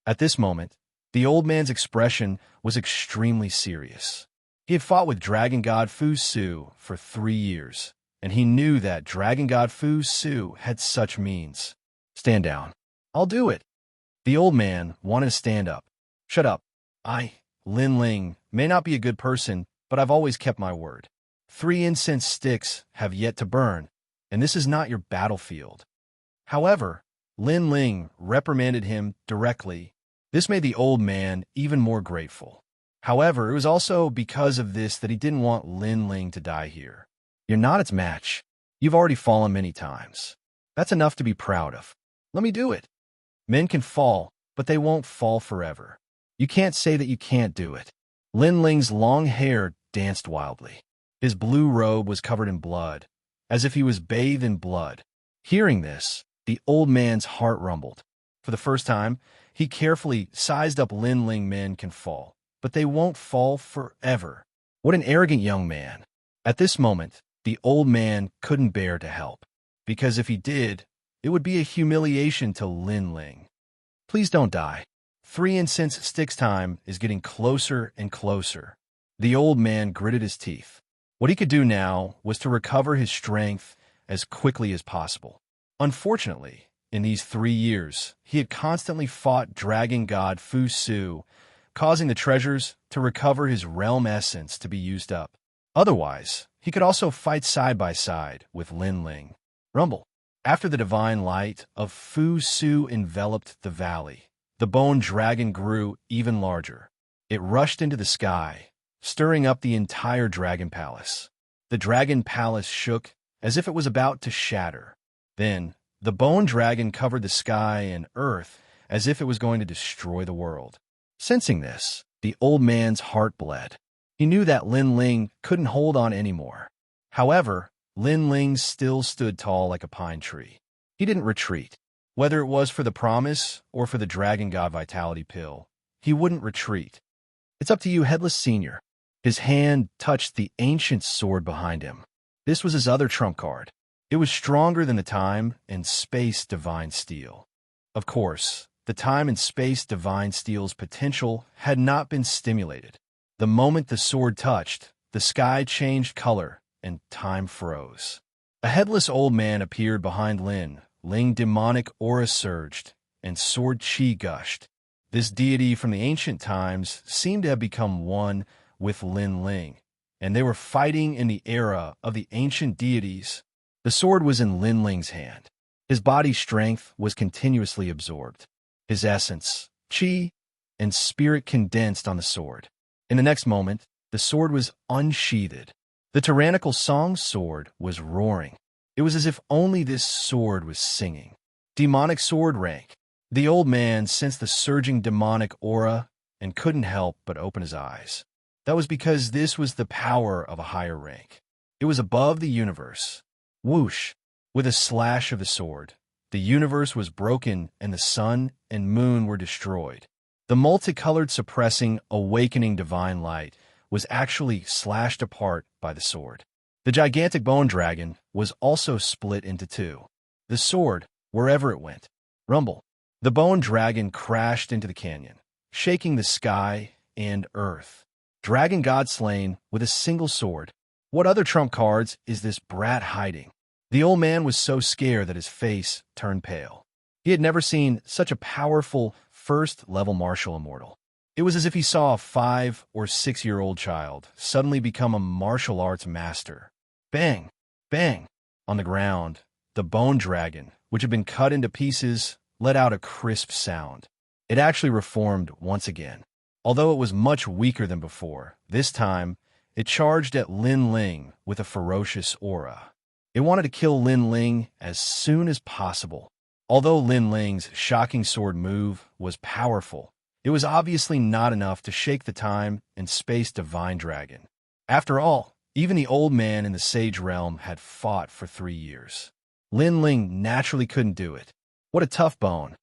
At this moment, the old man's expression was extremely serious. He had fought with Dragon God Fu Su for 3 years, and he knew that Dragon God Fu Su had such means. Stand down. I'll do it. The old man wanted to stand up. Shut up. Lin Ling, may not be a good person, but I've always kept my word. 3 incense sticks have yet to burn, and this is not your battlefield. However, Lin Ling reprimanded him directly. This made the old man even more grateful. However, it was also because of this that he didn't want Lin Ling to die here. You're not its match. You've already fallen many times. That's enough to be proud of. Let me do it. Men can fall, but they won't fall forever. You can't say that you can't do it. Lin Ling's long hair danced wildly. His blue robe was covered in blood, as if he was bathed in blood. Hearing this, the old man's heart rumbled. For the first time, he carefully sized up Lin Ling. Men can fall, but they won't fall forever. What an arrogant young man. At this moment, the old man couldn't bear to help, because if he did, it would be a humiliation to Lin Ling. Please don't die. 3 incense sticks time is getting closer and closer. The old man gritted his teeth. What he could do now was to recover his strength as quickly as possible. Unfortunately, in these 3 years, he had constantly fought dragon god Fu Su, causing the treasures to recover his realm essence to be used up. Otherwise, he could also fight side by side with Lin Ling. Rumble. After the divine light of Fu Su enveloped the valley, the bone dragon grew even larger. It rushed into the sky, stirring up the entire dragon palace. The dragon palace shook as if it was about to shatter. Then, the bone dragon covered the sky and earth as if it was going to destroy the world. Sensing this, the old man's heart bled. He knew that Lin Ling couldn't hold on anymore. However, Lin Ling still stood tall like a pine tree. He didn't retreat. Whether it was for the promise or for the Dragon God Vitality Pill, he wouldn't retreat. It's up to you, Headless Senior. His hand touched the ancient sword behind him. This was his other trump card. It was stronger than the Time and Space Divine Steel. Of course, the Time and Space Divine Steel's potential had not been stimulated. The moment the sword touched, the sky changed color and time froze. A headless old man appeared behind Lin Ling. Demonic aura surged, and sword chi gushed. This deity from the ancient times seemed to have become one with Lin Ling, and they were fighting in the era of the ancient deities. The sword was in Lin Ling's hand. His body's strength was continuously absorbed. His essence, chi, and spirit condensed on the sword. In the next moment, the sword was unsheathed. The tyrannical song sword was roaring. It was as if only this sword was singing. Demonic sword rank. The old man sensed the surging demonic aura and couldn't help but open his eyes. That was because this was the power of a higher rank. It was above the universe. Whoosh! With a slash of the sword, the universe was broken and the sun and moon were destroyed. The multicolored suppressing, awakening divine light was actually slashed apart by the sword. The gigantic bone dragon was also split into two. The sword, wherever it went. Rumble. The bone dragon crashed into the canyon, shaking the sky and earth. Dragon God slain with a single sword. What other trump cards is this brat hiding? The old man was so scared that his face turned pale. He had never seen such a powerful first-level martial immortal. It was as if he saw a 5 or 6-year-old child suddenly become a martial arts master. Bang! Bang! On the ground, the bone dragon, which had been cut into pieces, let out a crisp sound. It actually reformed once again. Although it was much weaker than before, this time, it charged at Lin Ling with a ferocious aura. It wanted to kill Lin Ling as soon as possible. Although Lin Ling's shocking sword move was powerful, it was obviously not enough to shake the Time and Space Divine Dragon. After all, even the old man in the Sage Realm had fought for 3 years. Lin Ling naturally couldn't do it. What a tough bone.